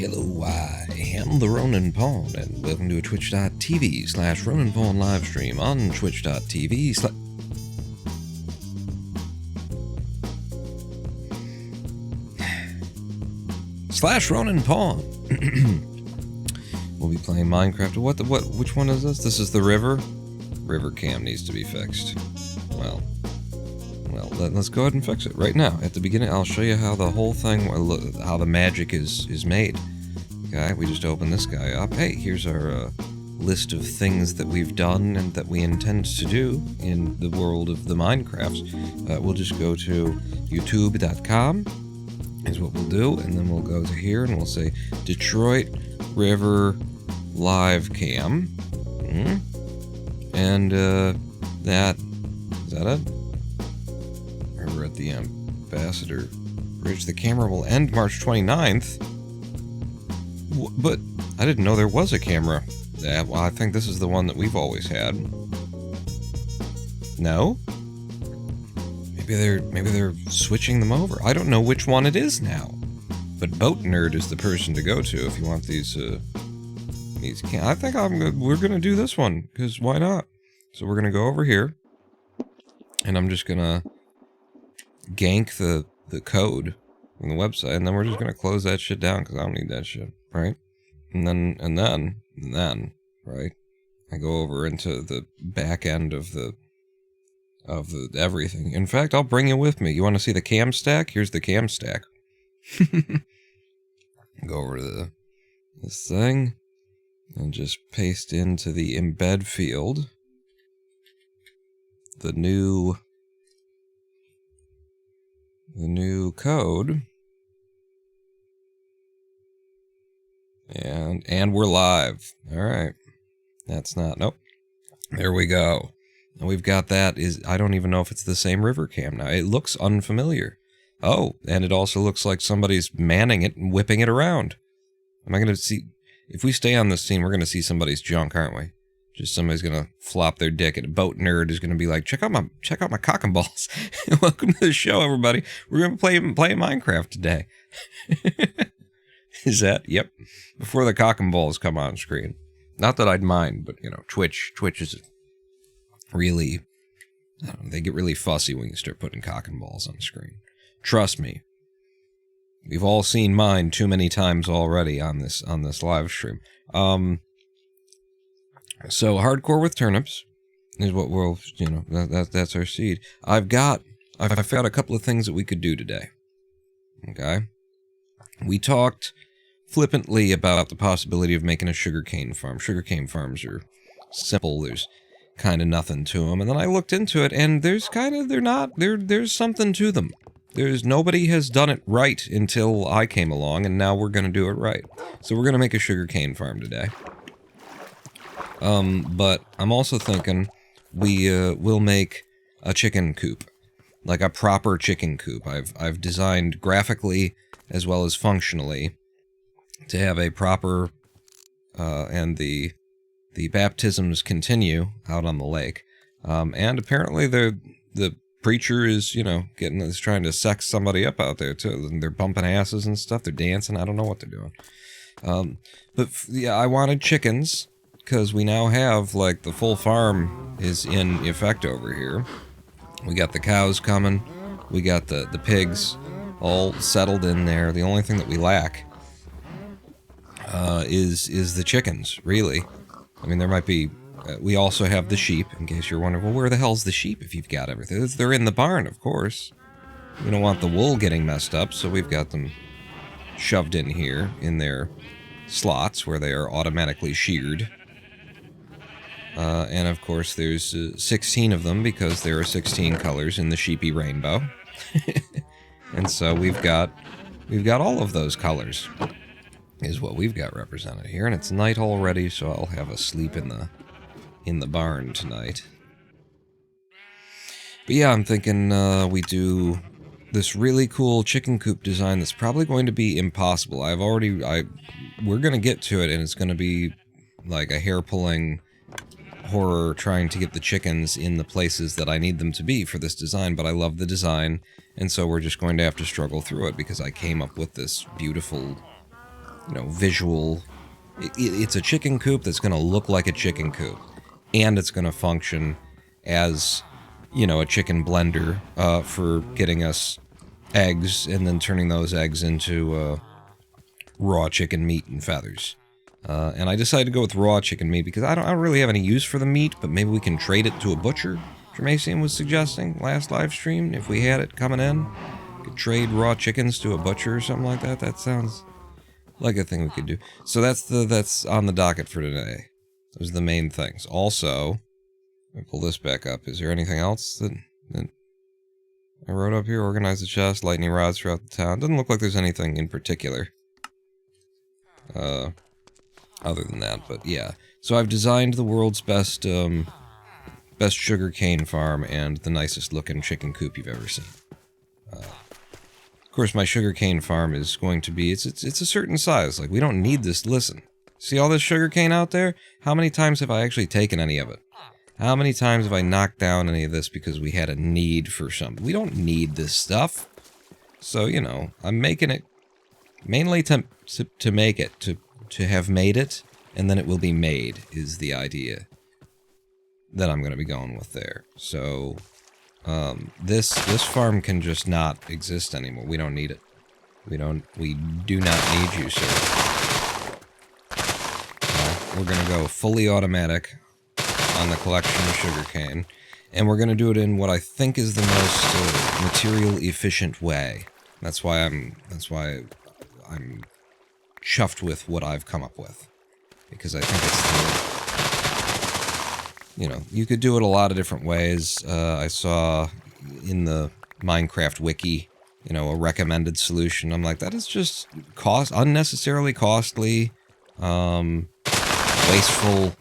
Hello, I am the Ronin Pawn, and welcome to a twitch.tv/Ronin Pawn livestream on twitch.tv / Ronin Pawn. We'll be playing Minecraft. Which one is this? This is the river? River cam needs to be fixed. Well, let's go ahead and fix it right now. At the beginning, I'll show you how the whole thing, how the magic is made. Okay, we just open this guy up. Hey, here's our list of things that we've done and that we intend to do in the world of the Minecrafts. We'll just go to youtube.com is what we'll do, and then we'll go to here and we'll say Detroit River Live Cam. And that is that it? We're at the Ambassador Bridge. The camera will end March 29th. But I didn't know there was a camera. Yeah, well, I think this is the one that we've always had. No? Maybe they're switching them over. I don't know which one it is now. But Boat Nerd is the person to go to if you want these I think we're gonna do this one, because why not? So we're gonna go over here, and I'm just gonna gank the code from the website, and then we're just gonna close that shit down because I don't need that shit, right? And then, right? I go over into the back end of the everything. In fact, I'll bring you with me. You want to see the cam stack? Here's the cam stack. Go over to this thing and just paste into the embed field the new code, and we're live. All right, that's not, nope. There we go. And we've got that. I don't even know if it's the same river cam now. It looks unfamiliar. Oh, and it also looks like somebody's manning it and whipping it around. Am I going to see, if we stay on this scene, we're going to see somebody's junk, aren't we? Just somebody's gonna flop their dick, and a Boat Nerd is gonna be like, check out my cock and balls. Welcome to the show, everybody. We're gonna play Minecraft today. Is that? Yep. Before the cock and balls come on screen. Not that I'd mind, but you know, Twitch is really, I don't know, they get really fussy when you start putting cock and balls on the screen. Trust me. We've all seen mine too many times already on this live stream. So hardcore with turnips is what we'll, you know, that's our seed. I've got a couple of things that we could do today. Okay? We talked flippantly about the possibility of making a sugarcane farm. Sugarcane farms are simple. There's kind of nothing to them. And then I looked into it, and there's something to them. Nobody has done it right until I came along, and now we're going to do it right. So we're going to make a sugarcane farm today. But I'm also thinking we'll make a chicken coop, like a proper chicken coop. I've designed graphically as well as functionally to have a proper, and the baptisms continue out on the lake. And apparently the preacher is, you know, trying to sex somebody up out there too. And they're bumping asses and stuff. They're dancing. I don't know what they're doing. But yeah, I wanted chickens, because we now have, like, the full farm is in effect over here. We got the cows coming. We got the pigs all settled in there. The only thing that we lack is the chickens, really. I mean, there might be... we also have the sheep, in case you're wondering, well, where the hell's the sheep if you've got everything? They're in the barn, of course. We don't want the wool getting messed up, so we've got them shoved in here in their slots where they are automatically sheared. And of course there's 16 of them, because there are 16 colors in the sheepy rainbow. And so we've got all of those colors is what we've got represented here. And it's night already, so I'll have a sleep in the barn tonight. But yeah, I'm thinking we do this really cool chicken coop design that's probably going to be impossible. We're gonna get to it, and it's gonna be like a hair-pulling horror trying to get the chickens in the places that I need them to be for this design, but I love the design, and so we're just going to have to struggle through it, because I came up with this beautiful you know, visual. It's a chicken coop that's going to look like a chicken coop, and it's going to function as, you know, a chicken blender for getting us eggs and then turning those eggs into raw chicken meat and feathers. And I decided to go with raw chicken meat because I don't really have any use for the meat, but maybe we can trade it to a butcher. Jermacian was suggesting last live stream, if we had it coming in, could trade raw chickens to a butcher or something like that. That sounds like a thing we could do. So that's on the docket for today. Those are the main things. Also, let me pull this back up. Is there anything else that I wrote up here? Organize the chest, lightning rods throughout the town. Doesn't look like there's anything in particular. Other than that, but yeah. So I've designed the world's best sugarcane farm and the nicest looking chicken coop you've ever seen. Of course, my sugarcane farm is going to be, it's a certain size. Like, we don't need this. Listen, see all this sugarcane out there? How many times have I actually taken any of it? How many times have I knocked down any of this because we had a need for something? We don't need this stuff. So, you know, I'm making it mainly to make it, to have made it, and then it will be made, is the idea that I'm going to be going with there. So, this farm can just not exist anymore. We don't need it. We do not need you, sir. We're going to go fully automatic on the collection of sugarcane, and we're going to do it in what I think is the most material efficient way. That's why I'm chuffed with what I've come up with, because I think it's the, you know, you could do it a lot of different ways. I saw in the Minecraft wiki, you know, a recommended solution. I'm like, that is just unnecessarily costly, wasteful.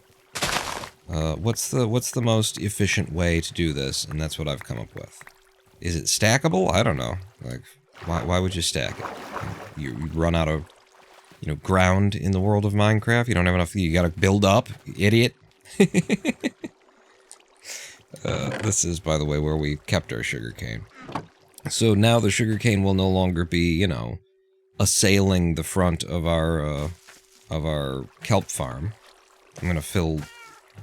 What's the most efficient way to do this? And that's what I've come up with. Is it stackable? I don't know. Like, why would you stack it? You run out of, you know, ground in the world of Minecraft. You don't have enough. You gotta build up, you idiot. This is, by the way, where we kept our sugarcane. So now the sugarcane will no longer be, you know, assailing the front of our kelp farm. I'm gonna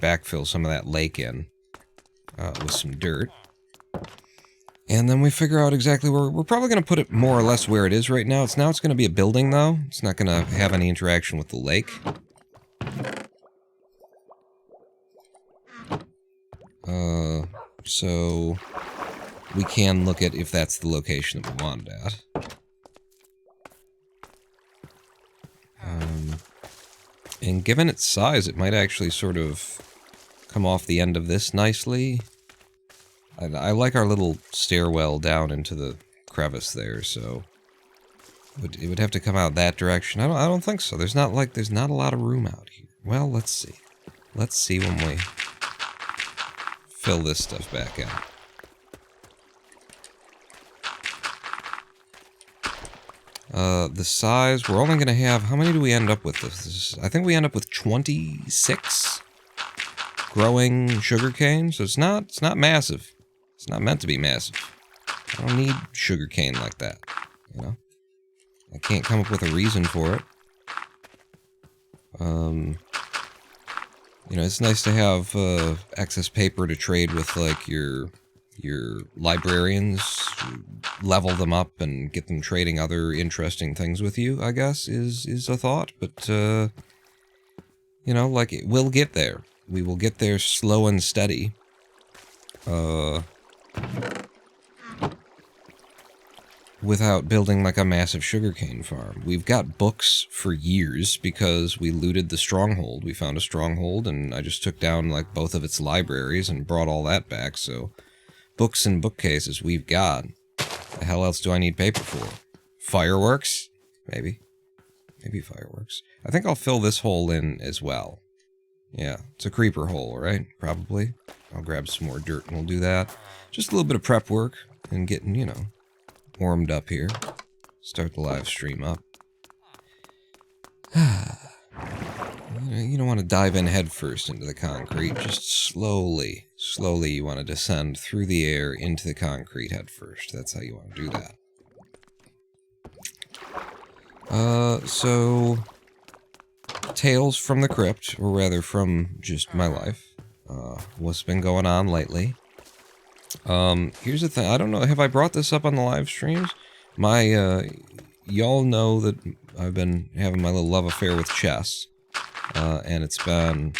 backfill some of that lake in with some dirt. And then we figure out exactly where we're probably going to put it more or less where it is right now. It's going to be a building, though. It's not going to have any interaction with the lake. So we can look at if that's the location that we wanted at. And given its size, it might actually sort of come off the end of this nicely. I like our little stairwell down into the crevice there, so it would have to come out that direction. I don't think so. There's not a lot of room out here. Well, let's see. Let's see when we fill this stuff back in. The size, we're only going to have, how many do we end up with this? I think we end up with 26 growing sugarcane, so it's not massive. It's not meant to be massive. I don't need sugarcane like that, you know? I can't come up with a reason for it. You know, it's nice to have excess paper to trade with, like, your librarians, level them up and get them trading other interesting things with you, I guess, is a thought. But, you know, like, we'll get there. We will get there slow and steady. Without building like a massive sugarcane farm. We've got books for years because we looted the stronghold. We found a stronghold and I just took down like both of its libraries and brought all that back. So books and bookcases we've got. The hell else do I need paper for? Fireworks? Maybe. Maybe fireworks. I think I'll fill this hole in as well. Yeah, it's a creeper hole, right? Probably. I'll grab some more dirt and we'll do that. Just a little bit of prep work and getting, you know, warmed up here. Start the live stream up. You don't want to dive in head first into the concrete. Just slowly you want to descend through the air into the concrete head first. That's how you want to do that. So tales from the crypt, or rather from just my life, what's been going on lately. Here's the thing, I don't know, have I brought this up on the live streams? Y'all know that I've been having my little love affair with chess, and it's been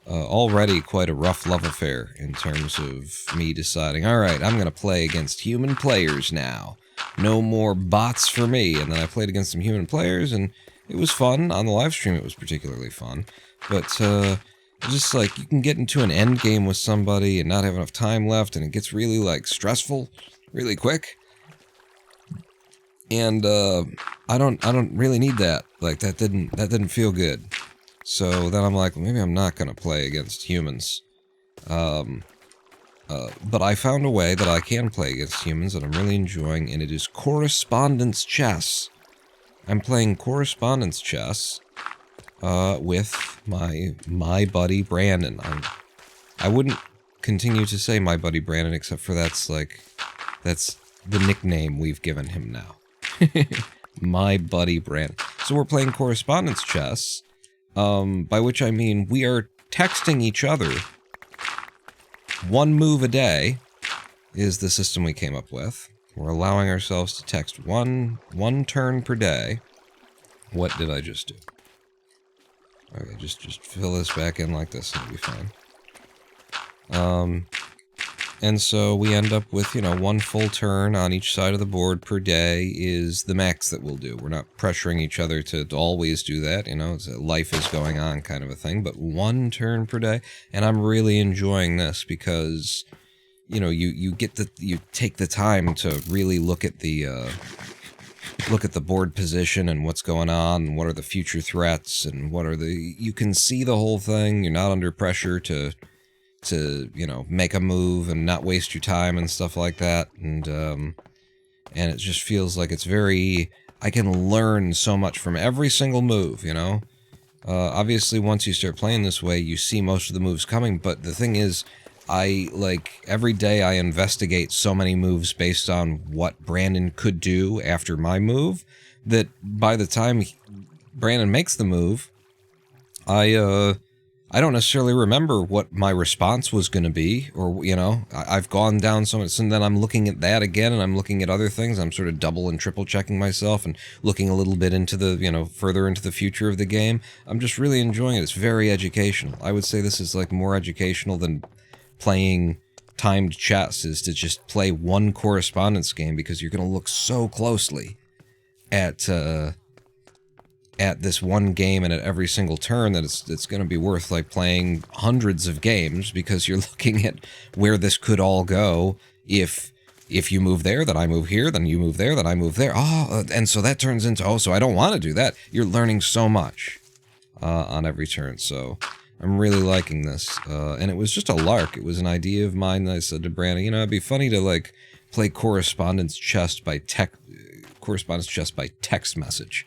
already quite a rough love affair in terms of me deciding, alright, I'm gonna play against human players now. No more bots for me. And then I played against some human players, and it was fun. On the live stream, it was particularly fun. But, just like, you can get into an end game with somebody and not have enough time left, and it gets really, like, stressful really quick. And, I don't really need that. Like, that didn't feel good. So then I'm like, well, maybe I'm not gonna play against humans. But I found a way that I can play against humans that I'm really enjoying, and it is correspondence chess. I'm playing correspondence chess with my buddy Brandon. I wouldn't continue to say my buddy Brandon, except for that's the nickname we've given him now. My buddy Brandon. So we're playing correspondence chess, by which I mean we are texting each other. One move a day is the system we came up with. We're allowing ourselves to text one turn per day. What did I just do? Okay, just fill this back in like this and it'll be fine. And so we end up with, you know, one full turn on each side of the board per day is the max that we'll do. We're not pressuring each other to always do that, you know, it's life is going on kind of a thing, but one turn per day, and I'm really enjoying this because, you know, you take the time to really look at the board position and what's going on and what are the future threats and you can see the whole thing. You're not under pressure to you know, make a move and not waste your time and stuff like that, and it just feels like it's very, I can learn so much from every single move, you know? Obviously once you start playing this way, you see most of the moves coming, but the thing is, every day I investigate so many moves based on what Brandon could do after my move, that by the time Brandon makes the move, I don't necessarily remember what my response was going to be, or, you know, I've gone down so much, and then I'm looking at that again, and I'm looking at other things, I'm sort of double and triple checking myself, and looking a little bit into the, you know, further into the future of the game. I'm just really enjoying it. It's very educational. I would say this is, like, more educational than playing timed chess, is to just play one correspondence game, because you're going to look so closely at this one game and at every single turn that it's going to be worth, like, playing hundreds of games, because you're looking at where this could all go. If you move there, then I move here, then you move there, then I move there. Oh, and so that turns into, oh, so I don't want to do that. You're learning so much on every turn, so I'm really liking this. And it was just a lark. It was an idea of mine that I said to Brandon, you know, it'd be funny to, like, play correspondence chess by text message.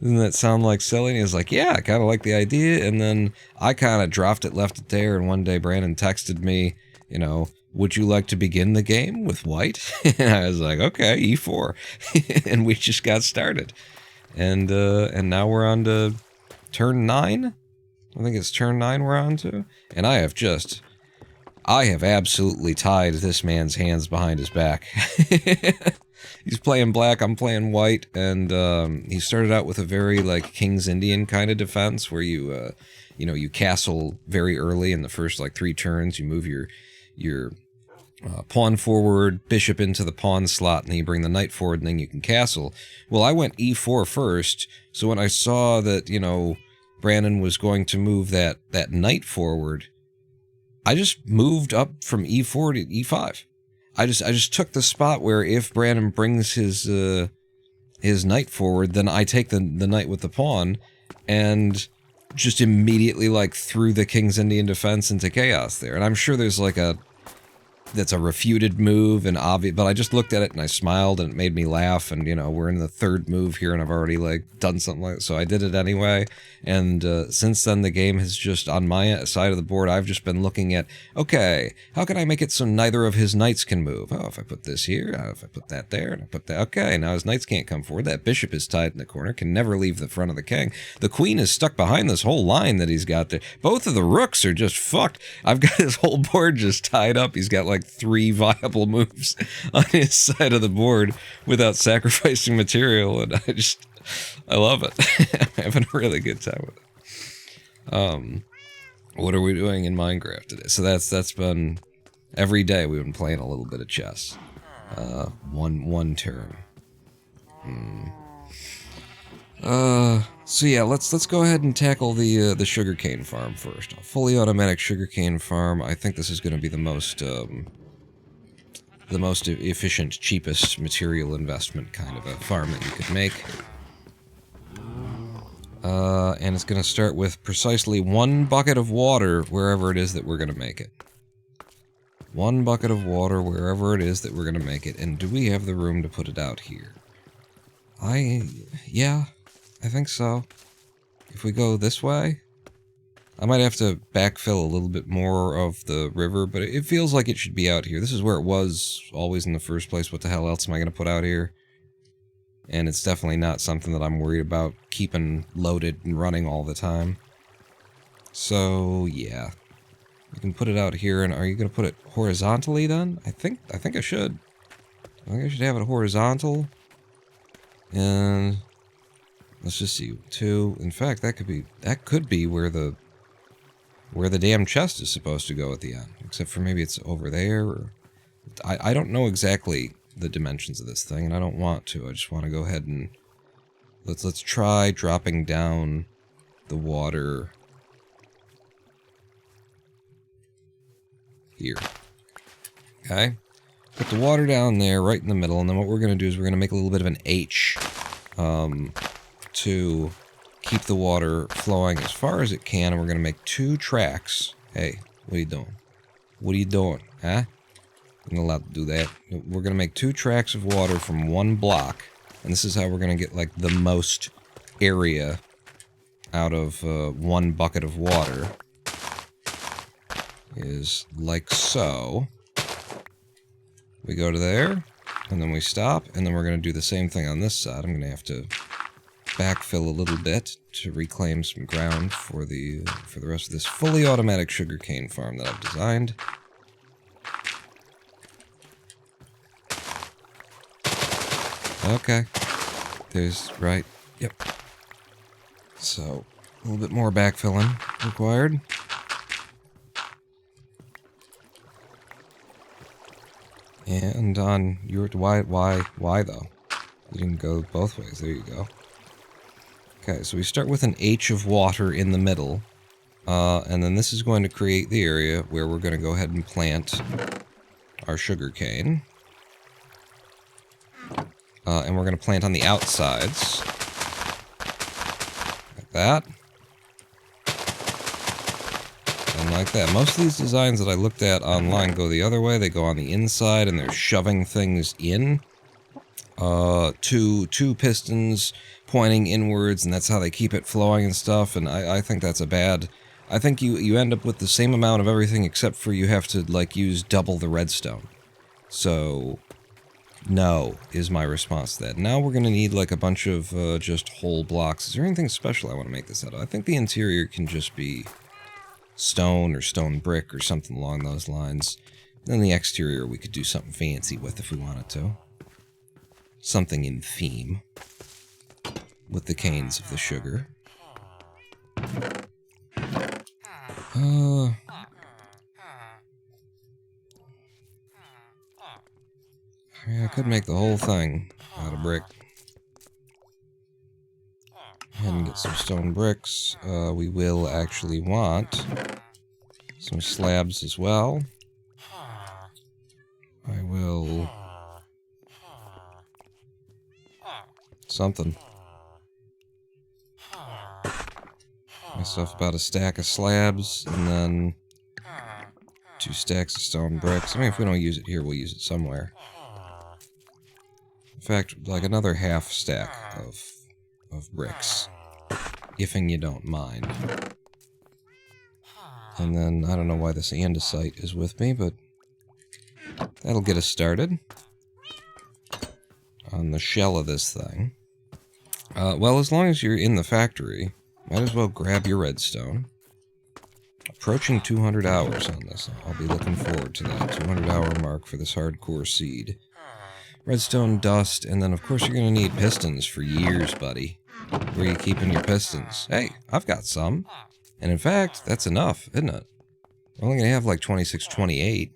Doesn't that sound like silly? And he was like, yeah, I kind of like the idea. And then I kind of left it there, and one day Brandon texted me, you know, would you like to begin the game with white? And I was like, okay, E4. And we just got started. And now we're on to turn 9? I think it's turn 9 we're on to. And I have absolutely tied this man's hands behind his back. He's playing black, I'm playing white, and he started out with a very, like, King's Indian kind of defense, where you know, you castle very early in the first, like, 3 turns. You move your pawn forward, bishop into the pawn slot, and then you bring the knight forward, and then you can castle. Well, I went E4 first, so when I saw that, you know, Brandon was going to move that knight forward, I just moved up from E4 to E5. I just took the spot where if Brandon brings his knight forward, then I take the knight with the pawn, and just immediately, like, threw the King's Indian defense into chaos there. And I'm sure there's, like, that's a refuted move and obvious, but I just looked at it and I smiled and it made me laugh, and you know, we're in the third move here and I've already like done something like that, so I did it anyway. And since then the game has just, on my side of the board, I've just been looking at, okay, how can I make it so neither of his knights can move? Oh, if I put this here, oh, if I put that there, and I put that, okay, now his knights can't come forward, that bishop is tied in the corner, can never leave the front of the king, the queen is stuck behind this whole line that he's got there, both of the rooks are just fucked, I've got his whole board just tied up, he's got like 3 viable moves on his side of the board without sacrificing material, and I love it. I'm having a really good time with it. What are we doing in Minecraft today? So that's been every day we've been playing a little bit of chess. One turn. So yeah, let's go ahead and tackle the sugarcane farm first. A fully automatic sugarcane farm. I think this is going to be the most efficient, cheapest material investment kind of a farm that you could make. And it's going to start with precisely 1 bucket of water wherever it is that we're going to make it. 1 bucket of water wherever it is that we're going to make it. And do we have the room to put it out here? Yeah, I think so. If we go this way, I might have to backfill a little bit more of the river, but it feels like it should be out here. This is where it was always in the first place. What the hell else am I going to put out here? And it's definitely not something that I'm worried about keeping loaded and running all the time. So, yeah. You can put it out here, and are you going to put it horizontally then? I think I should. I think I should have it horizontal. And let's just see. 2. In fact, that could be where the damn chest is supposed to go at the end. Except for maybe it's over there, or I don't know exactly the dimensions of this thing, and I don't want to. I just want to go ahead and let's try dropping down the water here. Okay, put the water down there right in the middle, and then what we're going to do is we're going to make a little bit of an H to keep the water flowing as far as it can, and we're going to make 2 tracks. Hey, what are you doing? What are you doing, huh? I'm not allowed to do that. We're going to make 2 tracks of water from 1 block, and this is how we're going to get, like, the most area out of 1 bucket of water. Is like so. We go to there, and then we stop, and then we're going to do the same thing on this side. I'm going to have to backfill a little bit to reclaim some ground for the rest of this fully automatic sugarcane farm that I've designed. Okay. There's, right, yep. So, a little bit more backfilling required. And on your, why though? You didn't go both ways, there you go. Okay, so we start with an H of water in the middle. And then this is going to create the area where we're going to go ahead and plant our sugar cane. And we're going to plant on the outsides. Like that. And like that. Most of these designs that I looked at online go the other way. They go on the inside and they're shoving things in. Two pistons pointing inwards, and that's how they keep it flowing and stuff. And I think that's a bad... I think you end up with the same amount of everything except for you have to, like, use double the redstone. So... no, is my response to that. Now we're going to need, like, a bunch of just whole blocks. Is there anything special I want to make this out of? I think the interior can just be stone or stone brick or something along those lines. Then the exterior we could do something fancy with if we wanted to. Something in theme. With the canes of the sugar. I mean, I could make the whole thing out of brick. And get some stone bricks. We will actually want some slabs as well. I will... something. Myself about a stack of slabs, and then 2 stacks of stone bricks. I mean, if we don't use it here, we'll use it somewhere. In fact, like another half stack of bricks. Ifing you don't mind. And then, I don't know why this andesite is with me, but that'll get us started on the shell of this thing. Well, as long as you're in the factory, might as well grab your redstone. Approaching 200 hours on this. I'll be looking forward to that 200-hour mark for this hardcore seed. Redstone, dust, and then of course you're going to need pistons for years, buddy. Where are you keeping your pistons? Hey, I've got some. And in fact, that's enough, isn't it? We're only going to have like 26, 28.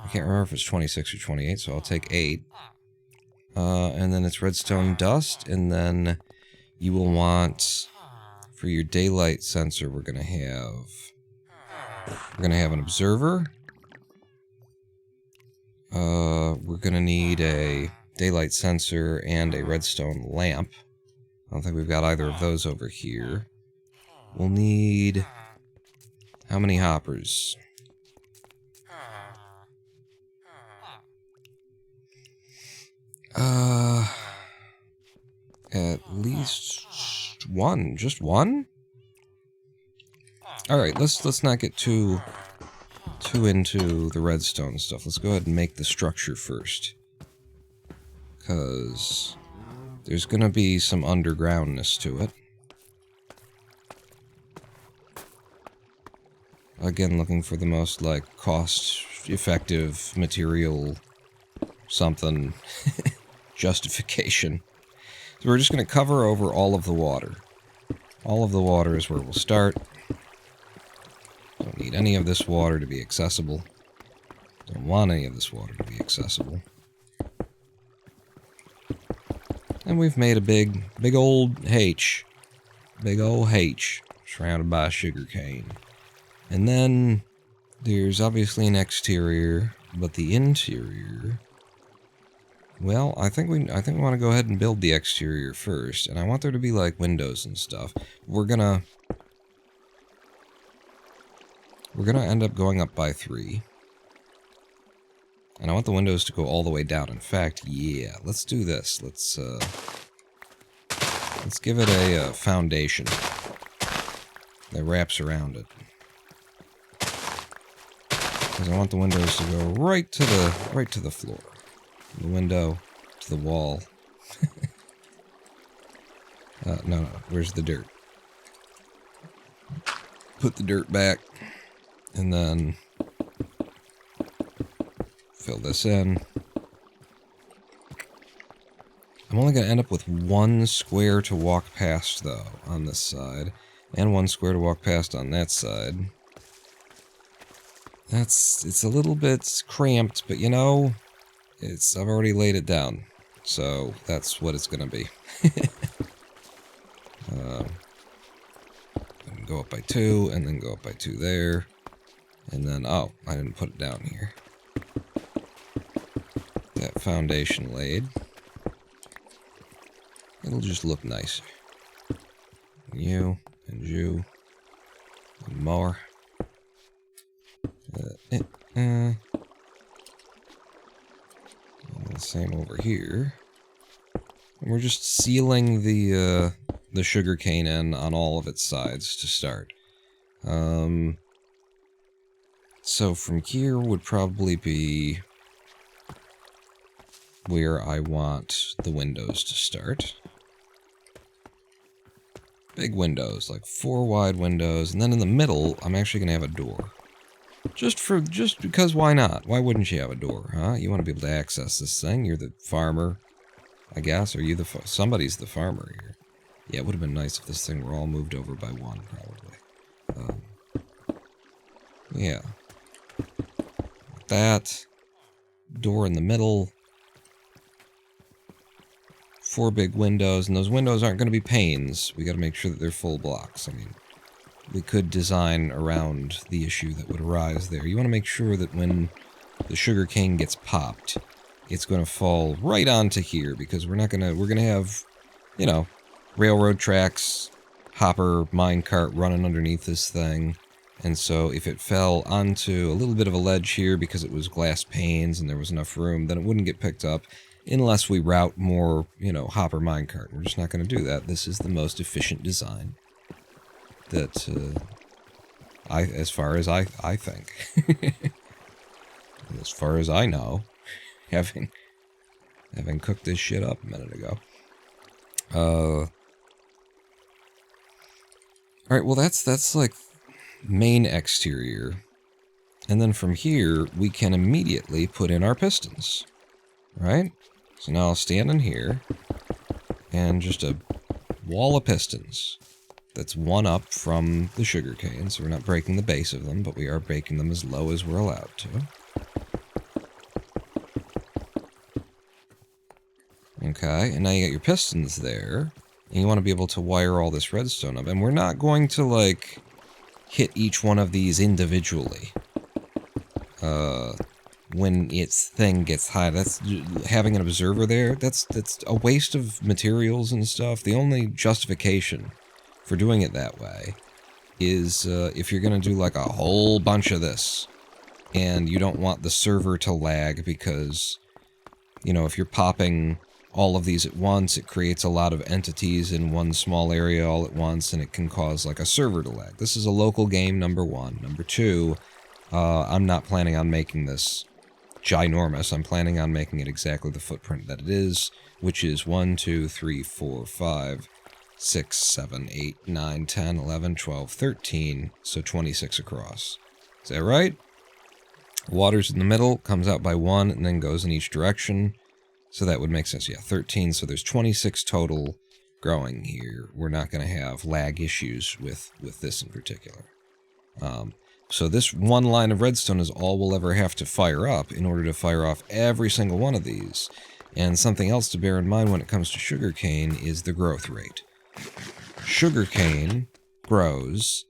I can't remember if it's 26 or 28, so I'll take 8. And then it's redstone dust, and then you will want, for your daylight sensor, we're going to have an observer. We're going to need a daylight sensor and a redstone lamp. I don't think we've got either of those over here. We'll need... how many hoppers? At least one. Just one? Alright, let's not get too into the redstone stuff. Let's go ahead and make the structure first. Because there's gonna be some undergroundness to it. Again, looking for the most, like, cost-effective material something justification. So we're just going to cover over all of the water. All of the water is where we'll start. Don't need any of this water to be accessible. Don't want any of this water to be accessible. And we've made a big old H. Big old H. Surrounded by sugar cane. And then there's obviously an exterior, but the interior... well, I think we want to go ahead and build the exterior first, and I want there to be like windows and stuff. We're gonna end up going up by 3. And I want the windows to go all the way down. In fact, yeah, let's do this. Let's give it a foundation that wraps around it. Because I want the windows to go right to the floor. The window to the wall. No, where's the dirt? Put the dirt back, and then fill this in. I'm only going to end up with 1 square to walk past, though, on this side, and 1 square to walk past on that side. It's a little bit cramped, but you know, I've already laid it down, so that's what it's gonna be. Go up by 2, and then go up by 2 there, and then, oh, I didn't put it down here. That foundation laid. It'll just look nicer. You, and you, and more. And the same over here. And we're just sealing the sugar cane in on all of its sides to start. So from here would probably be where I want the windows to start. Big windows, like 4 wide windows, and then in the middle, I'm actually gonna have a door. Just because why not? Why wouldn't you have a door, huh? You want to be able to access this thing. You're the farmer, I guess. Or you somebody's the farmer here. Yeah, it would have been nice if this thing were all moved over by 1, probably. Yeah. That. Door in the middle. 4 big windows, and those windows aren't going to be panes. We got to make sure that they're full blocks. I mean, we could design around the issue that would arise there. You want to make sure that when the sugar cane gets popped, it's going to fall right onto here, because we're going to have, you know, railroad tracks, hopper, minecart running underneath this thing, And so if it fell onto a little bit of a ledge here because it was glass panes and there was enough room, then it wouldn't get picked up unless we route more, you know, hopper minecart. We're just not going to do that. This is the most efficient design that, as far as I think. As far as I know, having cooked this shit up a minute ago. Alright, well that's like main exterior. And then from here, we can immediately put in our pistons. Right? So now I'll stand in here, and just a wall of pistons. That's one up from the sugarcane, so we're not breaking the base of them, but we are breaking them as low as we're allowed to. Okay, and now you got your pistons there, and you want to be able to wire all this redstone up. And we're not going to, like, hit each one of these individually. When its thing gets high, that's having an observer there, that's a waste of materials and stuff. The only justification for doing it that way is if you're going to do like a whole bunch of this and you don't want the server to lag because, you know, if you're popping all of these at once, it creates a lot of entities in one small area all at once, and it can cause like a server to lag. This is a local game, number one. Number two, I'm not planning on making this ginormous. I'm planning on making it exactly the footprint that it is, which is 1, 2, 3, 4, 5, 6, 7, 8, 9, 10, 11, 12, 13, so 26 across. Is that right? Water's in the middle, comes out by 1, and then goes in each direction. So that would make sense. Yeah, 13, so there's 26 total growing here. We're not going to have lag issues with this in particular. So this one line of redstone is all we'll ever have to fire up in order to fire off every single one of these. And something else to bear in mind when it comes to sugarcane is the growth rate. Sugarcane grows,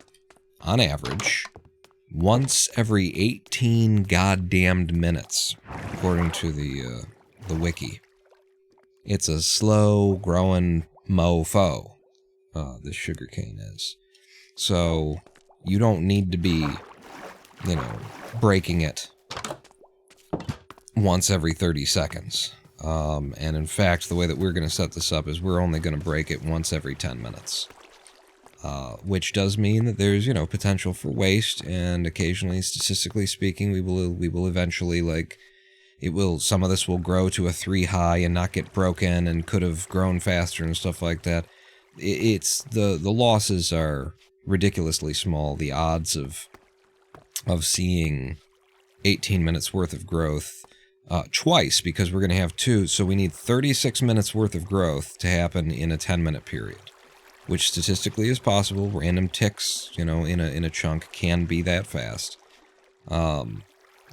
on average, once every 18 goddamned minutes, according to the wiki. It's a slow-growing mofo, this sugarcane is. So you don't need to be, you know, breaking it once every 30 seconds. And in fact, the way that we're going to set this up is we're only going to break it once every 10 minutes. Which does mean that there's, you know, potential for waste, and occasionally, statistically speaking, we will eventually, like, some of this will grow to a 3 high and not get broken and could have grown faster and stuff like that. The losses are ridiculously small. The odds of seeing 18 minutes worth of growth twice, because we're going to have 2, so we need 36 minutes worth of growth to happen in a 10-minute period, which statistically is possible. Random ticks, you know, in a chunk can be that fast.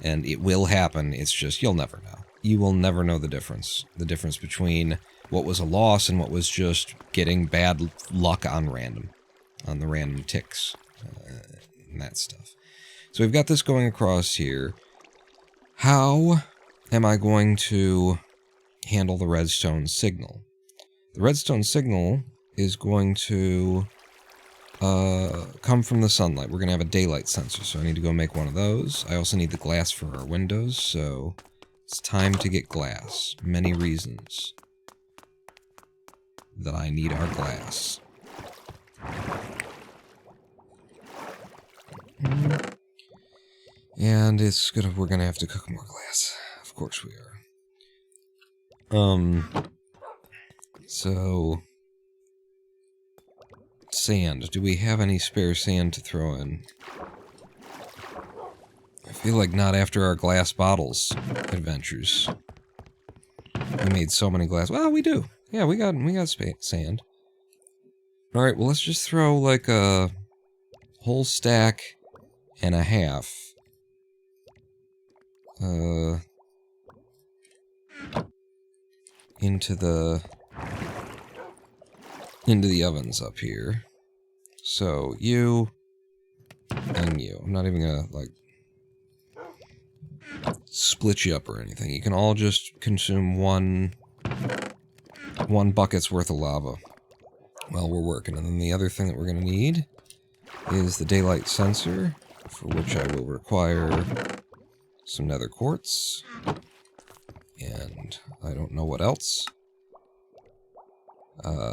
And it will happen. It's just, you'll never know. You will never know the difference. The difference between what was a loss and what was just getting bad luck on the random ticks, and that stuff. So we've got this going across here. How am I going to handle the redstone signal? The redstone signal is going to come from the sunlight. We're going to have a daylight sensor, so I need to go make one of those. I also need the glass for our windows, so it's time to get glass. Many reasons that I need our glass. And we're gonna have to cook more glass. Of course we are. So sand. Do we have any spare sand to throw in? I feel like not after our glass bottles adventures. We made so many glass. Well, we do. Yeah, we got sand. All right, well, let's just throw like a whole stack and a half. Into the ovens up here. So you and you. I'm not even gonna like split you up or anything. You can all just consume one bucket's worth of lava while we're working. And then the other thing that we're gonna need is the daylight sensor. for which I will require some nether quartz. And I don't know what else.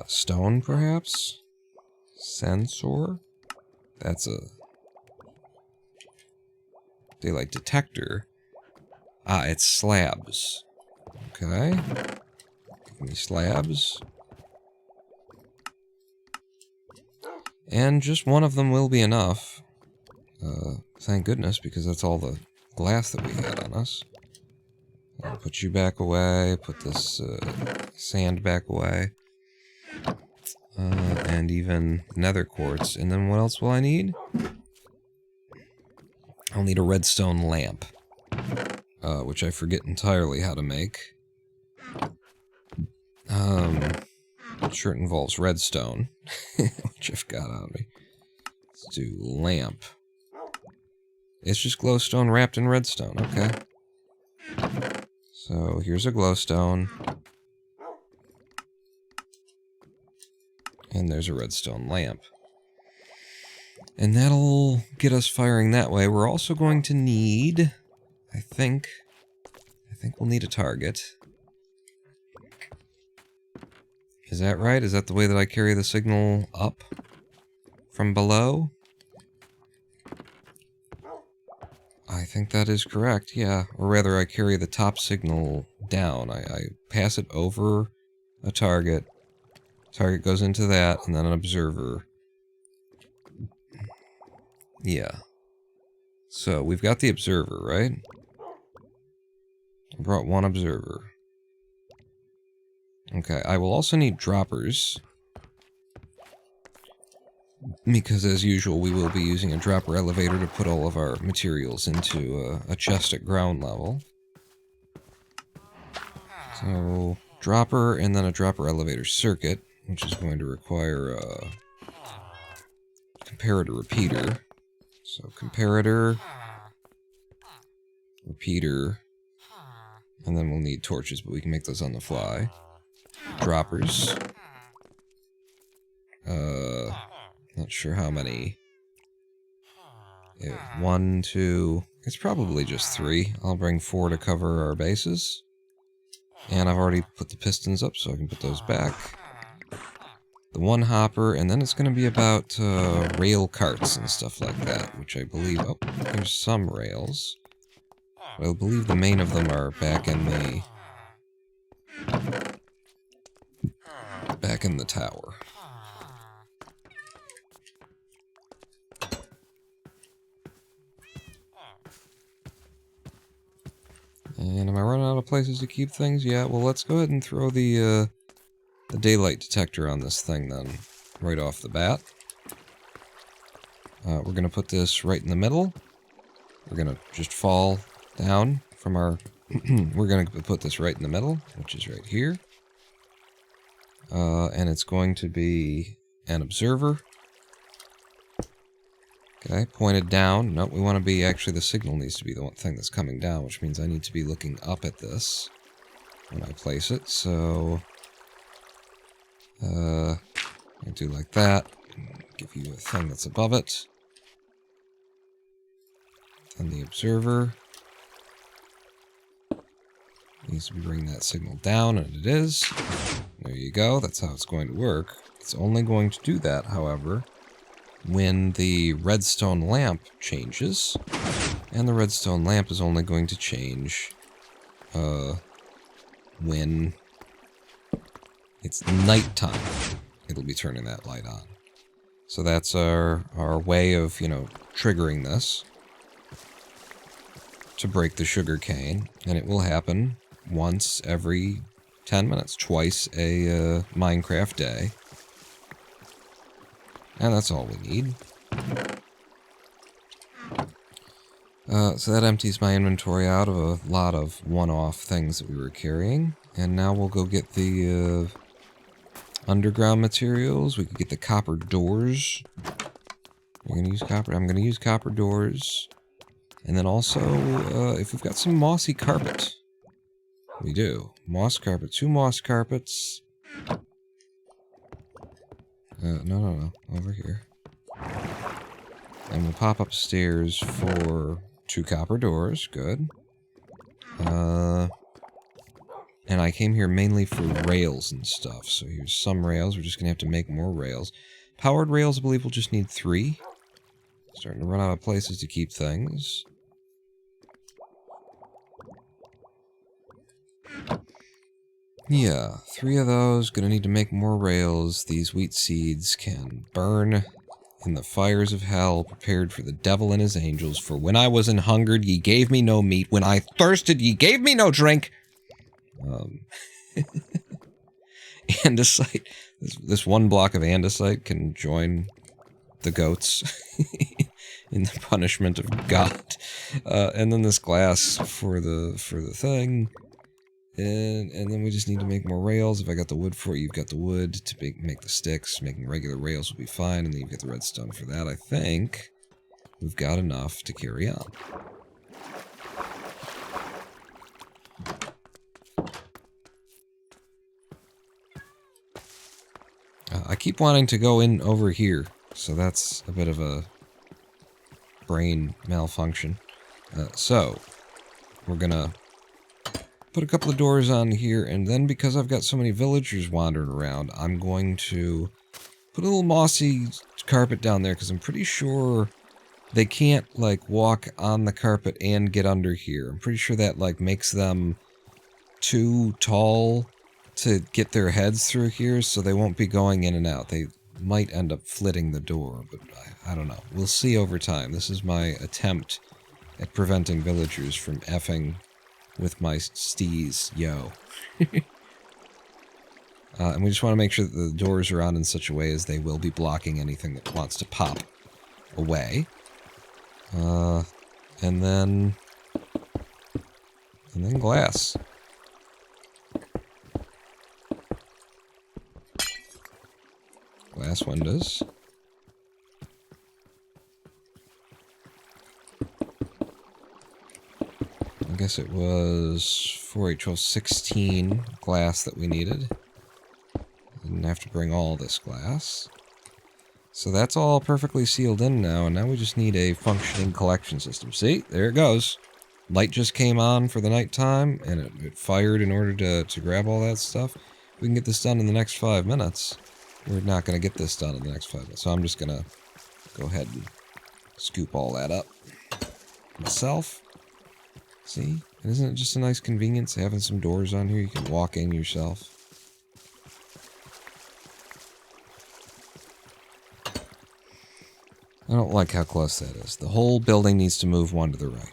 Stone, perhaps? Sensor? That's a daylight detector. Ah, it's slabs. Okay. Give me slabs. And just one of them will be enough. Thank goodness, because that's all the glass that we had on us. I'll put you back away, put this sand back away. And even nether quartz. And then what else will I need? I'll need a redstone lamp. Which I forget entirely how to make. I'm sure it involves redstone, which I've got on me. Let's do lamp. It's just glowstone wrapped in redstone, okay. So here's a glowstone. And there's a redstone lamp. And that'll get us firing that way. We're also going to need, I think we'll need a target. Is that right? Is that the way that I carry the signal up from below? I think that is correct, yeah. Or rather, I carry the top signal down. I pass it over a target. Target goes into that, and then an observer. Yeah. So, we've got the observer, right? I brought one observer. Okay, I will also need droppers. Because, as usual, we will be using a dropper elevator to put all of our materials into a chest at ground level. So, dropper, and then a dropper elevator circuit, which is going to require a comparator repeater. So, comparator, repeater, and then we'll need torches, but we can make those on the fly. Droppers. Not sure how many. Yeah, 1, 2... It's probably just 3. I'll bring 4 to cover our bases. And I've already put the pistons up, so I can put those back. The 1 hopper, and then it's going to be about rail carts and stuff like that, which I believe... Oh, there's some rails. But I believe the main of them are back in the... back in the tower. And am I running out of places to keep things? Yeah, well, let's go ahead and throw the daylight detector on this thing then, right off the bat. We're going to put this right in the middle. We're going to just fall down from our... we're going to put this right in the middle, which is right here. And it's going to be an observer. Okay, pointed down. Nope, we want to be... Actually, the signal needs to be the one thing that's coming down, which means I need to be looking up at this when I place it. So... I do like that. Give you a thing that's above it. Then the observer needs to be bringing that signal down, and it is. There you go. That's how it's going to work. It's only going to do that, however, when the redstone lamp changes. And the redstone lamp is only going to change when it's nighttime. It'll be turning that light on. So that's our way of, you know, triggering this to break the sugar cane. And it will happen once every 10 minutes, twice a Minecraft day. And that's all we need. So that empties my inventory out of a lot of one-off things that we were carrying. And now we'll go get the underground materials. We could get the copper doors. You're gonna use copper? I'm gonna use copper doors. And then also, if we've got some mossy carpet. We do. Moss carpet. 2 moss carpets. No. Over here. And we'll pop upstairs for 2 copper doors. Good. And I came here mainly for rails and stuff. So here's some rails. We're just going to have to make more rails. Powered rails, I believe we'll just need 3. Starting to run out of places to keep things. Yeah, 3 of those. Gonna need to make more rails. These wheat seeds can burn in the fires of hell, prepared for the devil and his angels. For when I was an hungered, ye gave me no meat. When I thirsted, ye gave me no drink. Andesite. This 1 block of andesite can join the goats in the punishment of God. And then this glass for the thing. And then we just need to make more rails. If I got the wood for it, you've got the wood to make the sticks. Making regular rails will be fine, and then you've got the redstone for that. I think we've got enough to carry on. I keep wanting to go in over here, so that's a bit of a brain malfunction. So, we're gonna put a couple of doors on here, and then because I've got so many villagers wandering around, I'm going to put a little mossy carpet down there, because I'm pretty sure they can't, like, walk on the carpet and get under here. I'm pretty sure that, like, makes them too tall to get their heads through here, so they won't be going in and out. They might end up flitting the door, but I don't know. We'll see over time. This is my attempt at preventing villagers from effing with my stees, yo. And we just want to make sure that the doors are on in such a way as they will be blocking anything that wants to pop away. And then glass. Glass windows. I guess it was 4, 8, 12, 16 glass that we needed. Didn't have to bring all this glass. So that's all perfectly sealed in now, and now we just need a functioning collection system. See? There it goes. Light just came on for the nighttime, and it fired in order to grab all that stuff. We can get this done in the next 5 minutes. We're not going to get this done in the next 5 minutes, so I'm just going to go ahead and scoop all that up myself. See? And isn't it just a nice convenience having some doors on here you can walk in yourself? I don't like how close that is. The whole building needs to move 1 to the right.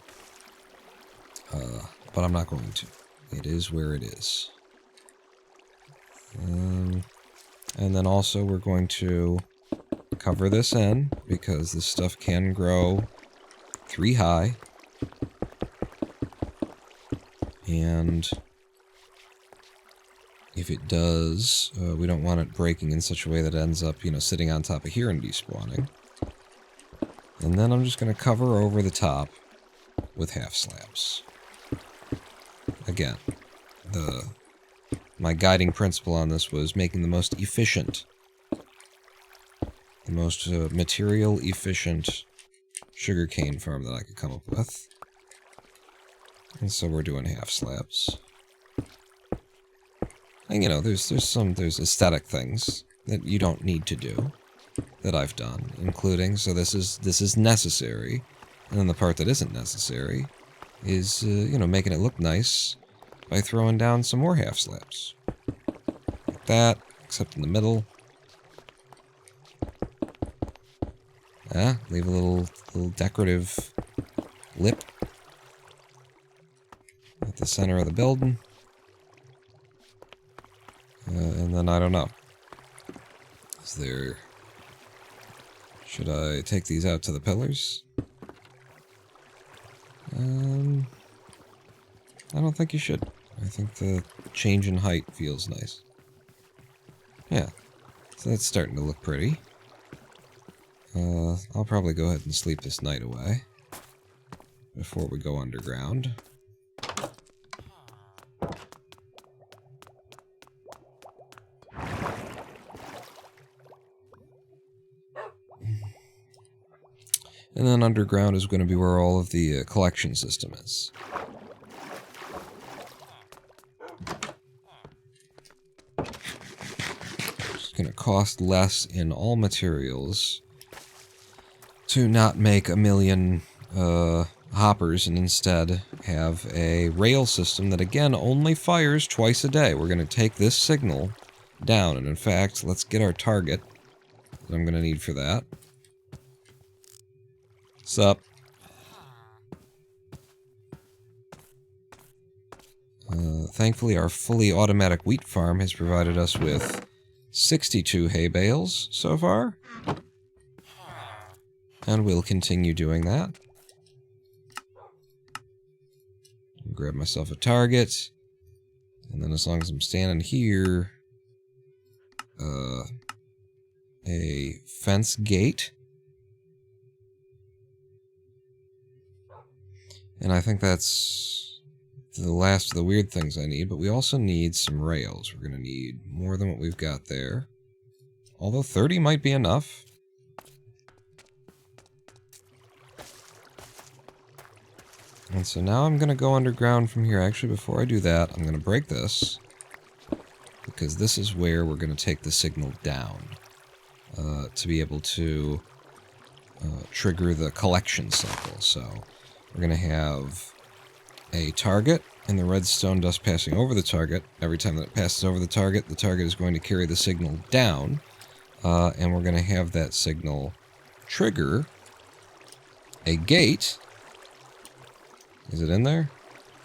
But I'm not going to. It is where it is. And then also we're going to cover this in, because this stuff can grow 3 high. And if it does, we don't want it breaking in such a way that it ends up, sitting on top of here and despawning. And then I'm just going to cover over the top with half slabs. Again, my guiding principle on this was making the most efficient, the most material efficient sugarcane farm that I could come up with. And so we're doing half slabs. And there's aesthetic things that you don't need to do that I've done, including, so this is necessary, and then the part that isn't necessary is making it look nice by throwing down some more half slabs. Like that, except in the middle. Leave a little decorative lip at the center of the building. And then I don't know. Should I take these out to the pillars? I don't think you should. I think the change in height feels nice. Yeah. So that's starting to look pretty. I'll probably go ahead and sleep this night away before we go underground. And then underground is going to be where all of the collection system is. It's going to cost less in all materials to not make a million hoppers and instead have a rail system that, again, only fires twice a day. We're going to take this signal down, and in fact, let's get our target that I'm going to need for that. Sup? Thankfully, our fully automatic wheat farm has provided us with 62 hay bales so far. And we'll continue doing that. Grab myself a target. And then as long as I'm standing here, a fence gate. And I think that's the last of the weird things I need, but we also need some rails. We're going to need more than what we've got there. Although 30 might be enough. And so now I'm going to go underground from here. Actually, before I do that, I'm going to break this, because this is where we're going to take the signal down to be able to trigger the collection cycle. So we're going to have a target and the redstone dust passing over the target. Every time that it passes over the target is going to carry the signal down, and we're going to have that signal trigger a gate. Is it in there?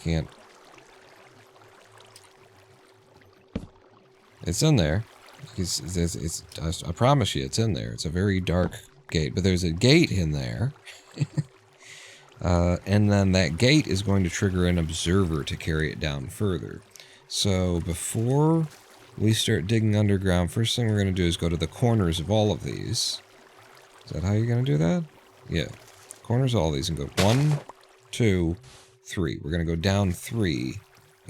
Can't. It's in there. I promise you it's in there. It's a very dark gate, but there's a gate in there. And then that gate is going to trigger an observer to carry it down further. So before we start digging underground, first thing we're going to do is go to the corners of all of these. Is that how you're going to do that? Yeah. Corners of all these and go 1, 2, 3. We're going to go down 3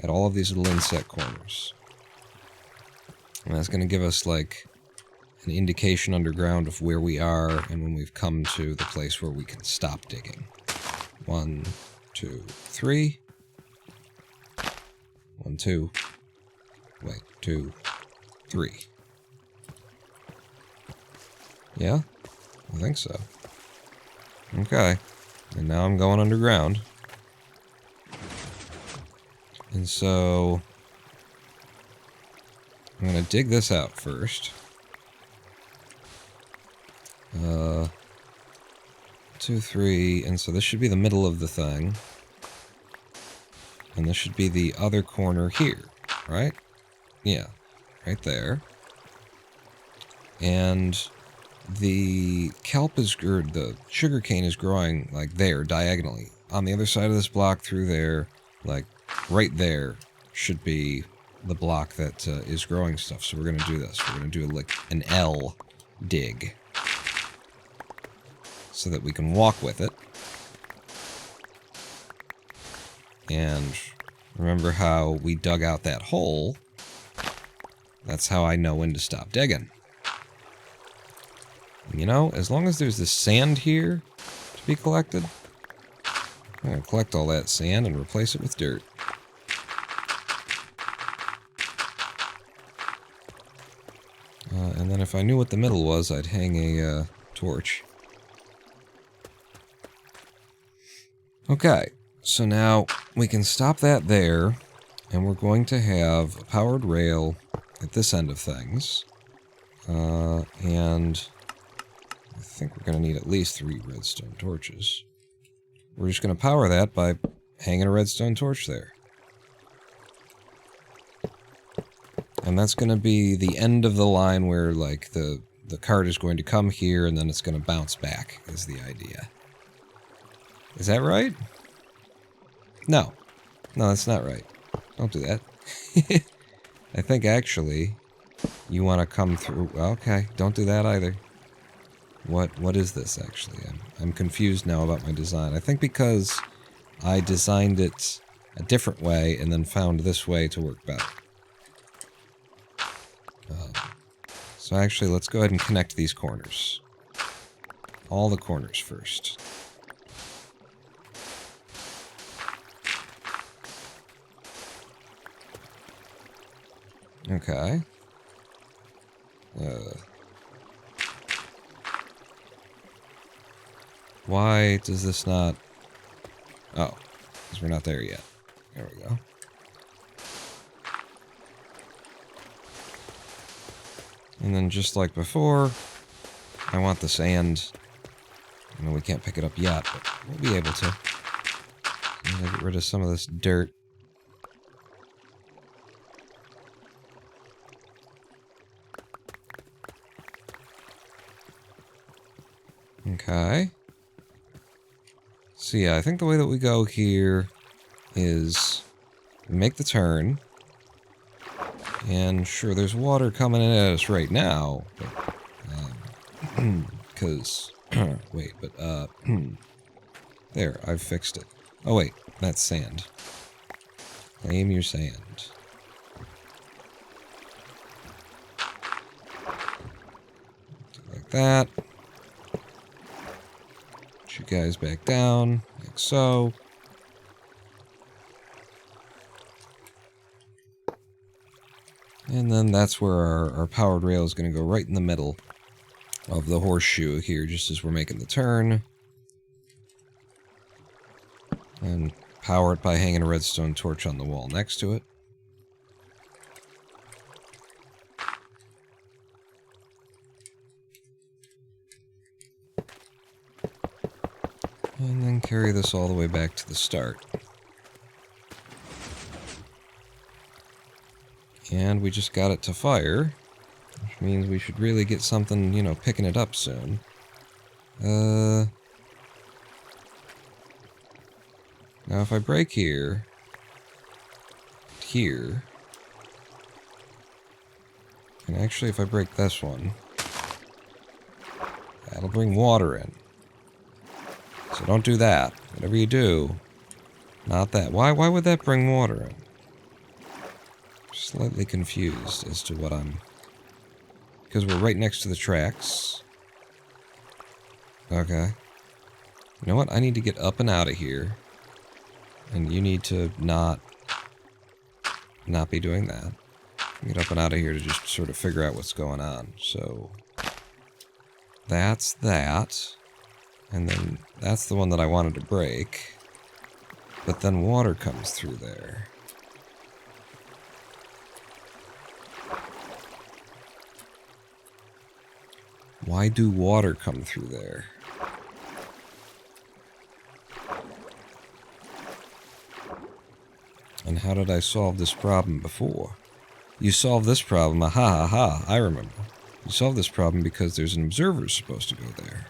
at all of these little inset corners. And that's going to give us, like, an indication underground of where we are and when we've come to the place where we can stop digging. 1, 2, 3. 1, 2. Wait, 2, 3. Yeah? I think so. Okay. And now I'm going underground. And so I'm going to dig this out first. 2, 3, and so this should be the middle of the thing. And this should be the other corner here, right? Yeah, right there. And the kelp is, or the sugarcane is growing, like, there, diagonally. On the other side of this block through there, like, right there should be the block that is growing stuff. So we're going to do this. We're going to do, like, an L dig, so that we can walk with it. And remember how we dug out that hole? That's how I know when to stop digging. You know, as long as there's this sand here to be collected, I'm going to collect all that sand and replace it with dirt. And then if I knew what the middle was, I'd hang a torch. Okay, so now we can stop that there, and we're going to have a powered rail at this end of things. And I think we're going to need at least 3 redstone torches. We're just going to power that by hanging a redstone torch there. And that's going to be the end of the line where, like, the cart is going to come here and then it's going to bounce back, is the idea. Is that right? No. No, that's not right. Don't do that. I think, actually, you want to come through... Okay, don't do that either. What is this, actually? I'm confused now about my design. I think because I designed it a different way and then found this way to work better. So actually, let's go ahead and connect these corners. all the corners first. Okay. Why does this not... Oh, because we're not there yet. There we go. And then just like before, I want the sand. I know we can't pick it up yet, but we'll be able to. I'm gonna get rid of some of this dirt. Okay. So yeah, I think the way that we go here is we make the turn. And sure, there's water coming in at us right now, but, because, wait, but, there, I've fixed it. Oh wait, that's sand. Claim your sand. Like that. Put you guys back down, like so. And then that's where our powered rail is going to go right in the middle of the horseshoe here, just as we're making the turn. And power it by hanging a redstone torch on the wall next to it. And then carry this all the way back to the start. And we just got it to fire, which means we should really get something, you know, picking it up soon. Now if I break here, and actually if I break this one, that'll bring water in. So don't do that. Whatever you do, not that. Why would that bring water in? Slightly confused as to what I'm... Because we're right next to the tracks. Okay. You know what? I need to get up and out of here. And you need to not be doing that. Get up and out of here to just sort of figure out what's going on. So... That's that. And then that's the one that I wanted to break. But then water comes through there. Why do water come through there? And how did I solve this problem before? You solved this problem, aha, aha, I remember. You solved this problem because there's an observer supposed to go there.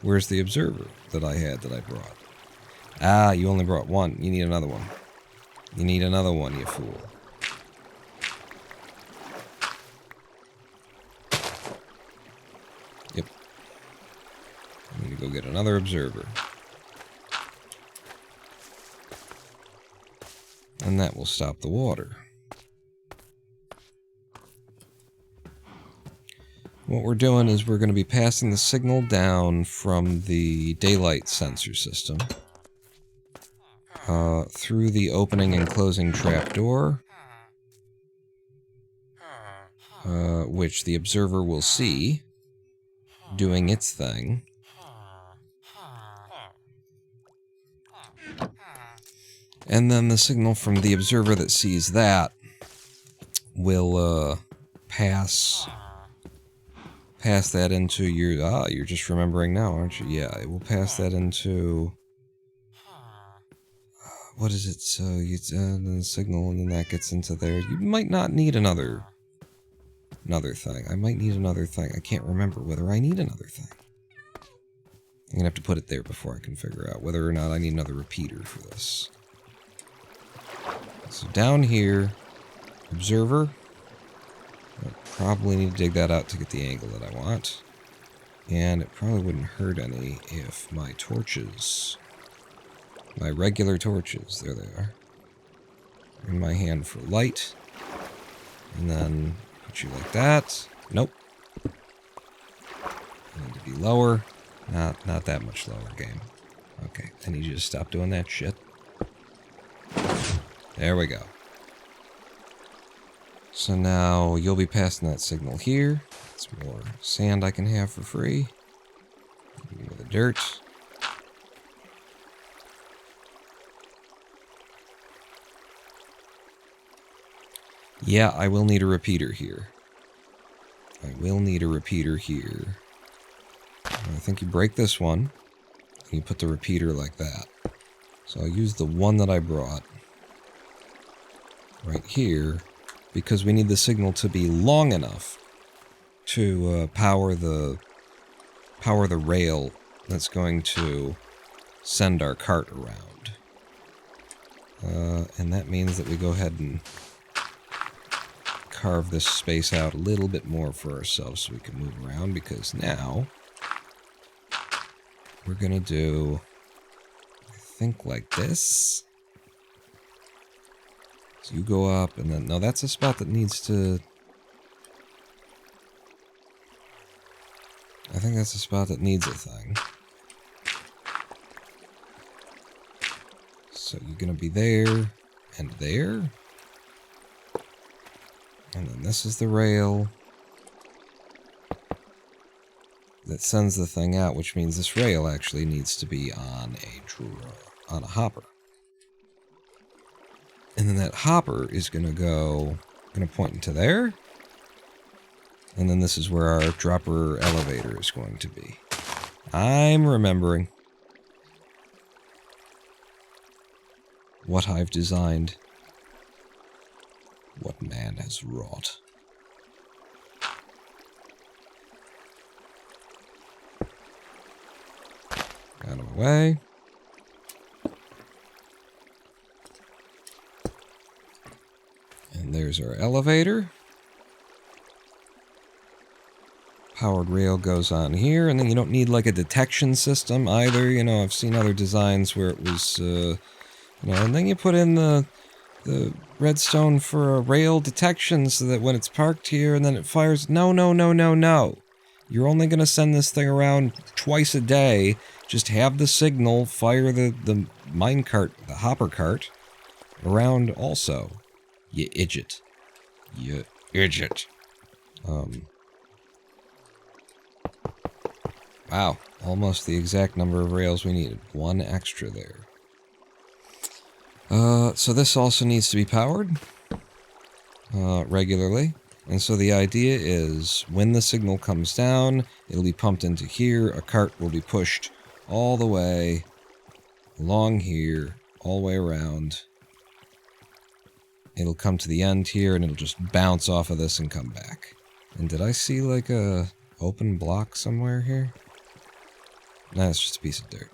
Where's the observer that I brought? Ah, you only brought one. You need another one. You need another one, you fool. Yep. I need to go get another observer. And that will stop the water. What we're doing is we're going to be passing the signal down from the daylight sensor system through the opening and closing trapdoor, which the observer will see doing its thing. And then the signal from the observer that sees that will pass that into your... you're just remembering now, aren't you? Yeah, it will pass that into... what is it? So, the signal, and then that gets into there. You might not need another thing. I might need another thing. I can't remember whether I need another thing. I'm gonna have to put it there before I can figure out whether or not I need another repeater for this. So down here, observer. I'll probably need to dig that out to get the angle that I want. And it probably wouldn't hurt any if my torches, my regular torches, there they are, in my hand for light. And then put you like that. Nope. I need to be lower. Not that much lower, game. Okay, I need you to stop doing that shit. There we go. So now you'll be passing that signal here. It's more sand I can have for free. Give me the dirt. Yeah, I will need a repeater here. I think you break this one, and you put the repeater like that. So I'll use the one that I brought right here, because we need the signal to be long enough to power the rail that's going to send our cart around. And that means that we go ahead and carve this space out a little bit more for ourselves so we can move around, because now we're gonna do, I think, like this. So you go up, and then, no, that's a spot that needs to, I think that's a spot that needs a thing. So you're gonna be there, and there. And then this is the rail that sends the thing out, which means this rail actually needs to be on a hopper. And then that hopper is gonna point into there. And then this is where our dropper elevator is going to be. I'm remembering what I've designed. What man has wrought. Out of the way. And there's our elevator. Powered rail goes on here, and then you don't need like a detection system either. You know, I've seen other designs where it was, you know, and then you put in the redstone for a rail detection so that when it's parked here and then it fires. No. You're only going to send this thing around twice a day. Just have the signal fire the minecart, the hopper cart, around also. You idiot. You idiot. Wow. Almost the exact number of rails we needed. One extra there. So this also needs to be powered regularly. And so the idea is when the signal comes down, it'll be pumped into here. A cart will be pushed all the way along here, all the way around. It'll come to the end here, and it'll just bounce off of this and come back. And did I see like a open block somewhere here? No, it's just a piece of dirt.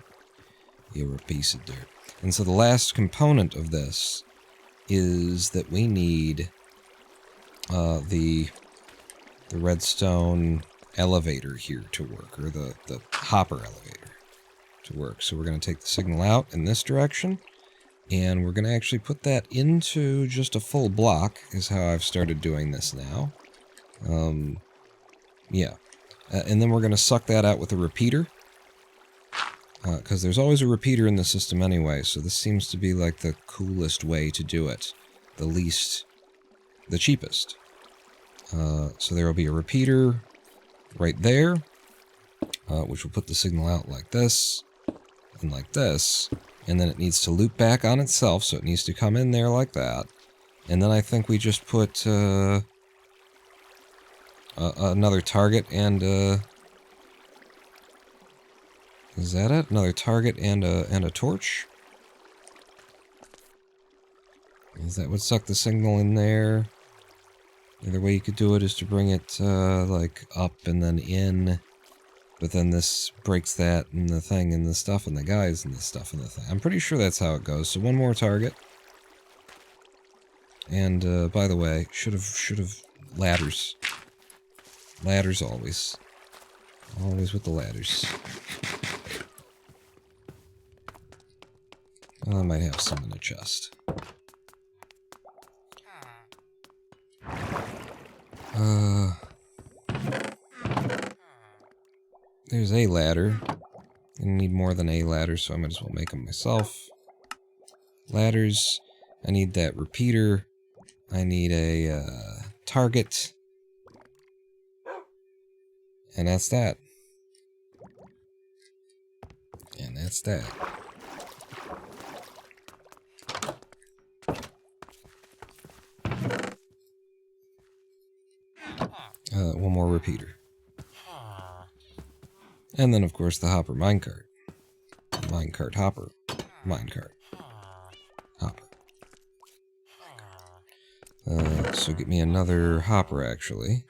You're a piece of dirt. And so the last component of this is that we need the redstone elevator here to work, or the hopper elevator to work. So we're going to take the signal out in this direction, and we're going to actually put that into just a full block, is how I've started doing this now. Yeah. And then we're going to suck that out with a repeater. Because there's always a repeater in the system anyway, so this seems to be like the coolest way to do it. The cheapest. So there will be a repeater right there, which will put the signal out like this, and like this, and then it needs to loop back on itself, so it needs to come in there like that. And then I think we just put another target and is that it? Another target and a torch? Is that what sucked the signal in there? The other way you could do it is to bring it like up and then in, but then this breaks that and the thing and the stuff and the guys and the stuff and the thing. I'm pretty sure that's how it goes. So one more target. And by the way, should have ladders. Ladders always. Always with the ladders. Well, I might have some in the chest. There's a ladder. I need more than a ladder, so I might as well make them myself. Ladders. I need that repeater. I need a target. And that's that. And that's that. One more repeater. And then, of course, the hopper minecart. Minecart hopper. Minecart. Hopper. So get me another hopper, actually.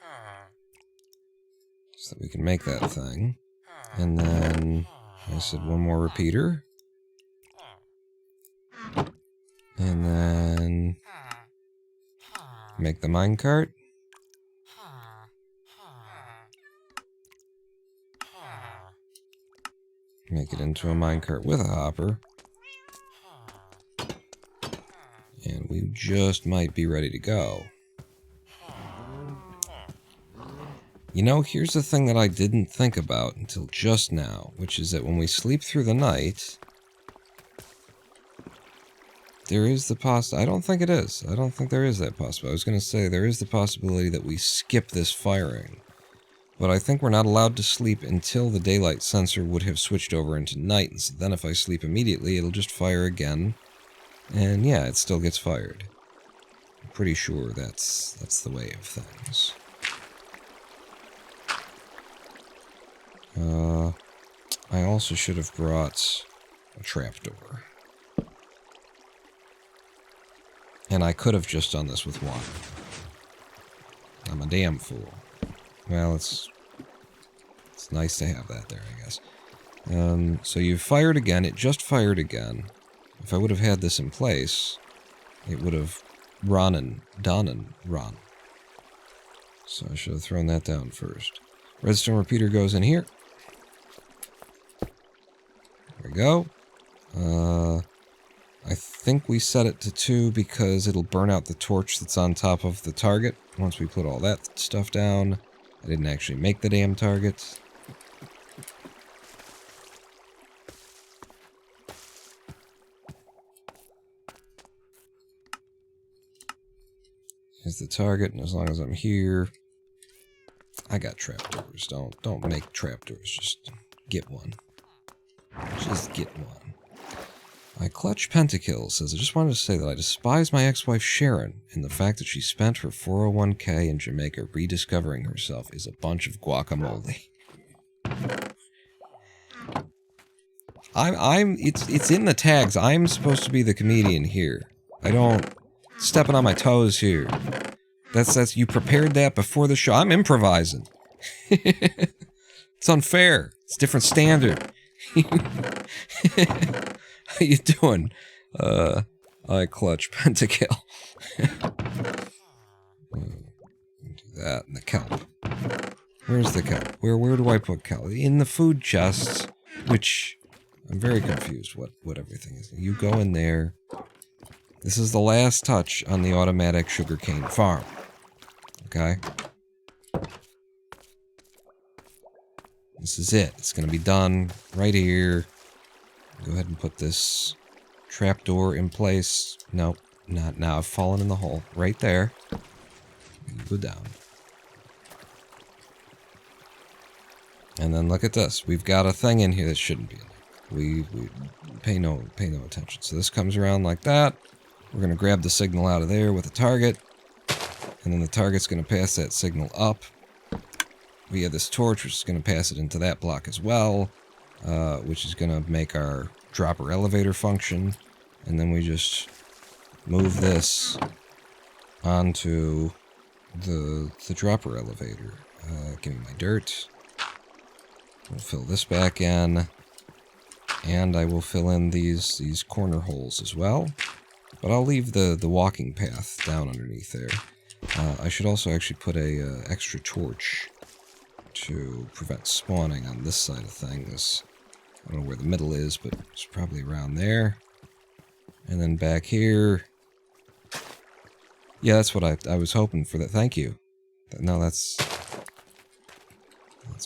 So that we can make that thing. And then, I said one more repeater. And then, make the minecart. Make it into a minecart with a hopper. And we just might be ready to go. You know, here's the thing that I didn't think about until just now, which is that when we sleep through the night, there is the I don't think it is. I don't think there is that possibility. I was going to say there is the possibility that we skip this firing. But I think we're not allowed to sleep until the daylight sensor would have switched over into night. And so then if I sleep immediately, it'll just fire again. And yeah, it still gets fired. I'm pretty sure that's the way of things. I also should have brought a trapdoor. And I could have just done this with water. I'm a damn fool. Well, it's nice to have that there, I guess. So you've fired again. It just fired again. If I would have had this in place, it would have run and done and run. So I should have thrown that down first. Redstone repeater goes in here. There we go. I think we set it to 2 because it'll burn out the torch that's on top of the target once we put all that stuff down. I didn't actually make the damn target. Here's the target, and as long as I'm here, I got trapdoors. Don't make trapdoors. Just get one. Just get one. Clutch Pentakill says, I just wanted to say that I despise my ex-wife Sharon, and the fact that she spent her 401k in Jamaica rediscovering herself is a bunch of guacamole. It's in the tags. I'm supposed to be the comedian here. I don't... Stepping on my toes here. That's you prepared that before the show. I'm improvising. It's unfair. It's a different standard. How you doing? I clutch pentakill. Do that and the kelp. Where's the kelp? Where do I put kelp? In the food chest, which I'm very confused what everything is. You go in there. This is the last touch on the automatic sugarcane farm. Okay? This is it. It's gonna be done right here. Go ahead and put this trapdoor in place. Nope, not now. I've fallen in the hole. Right there. You go down. And then look at this. We've got a thing in here that shouldn't be in there. We pay no attention. So this comes around like that. We're going to grab the signal out of there with a target. And then the target's going to pass that signal up via this torch, which is going to pass it into that block as well. Which is going to make our dropper elevator function. And then we just move this onto the dropper elevator. Give me my dirt. We'll fill this back in. And I will fill in these corner holes as well. But I'll leave the walking path down underneath there. I should also actually put a extra torch to prevent spawning on this side of things. I don't know where the middle is, but it's probably around there. And then back here. Yeah, that's what I was hoping for. That. Thank you. No, that's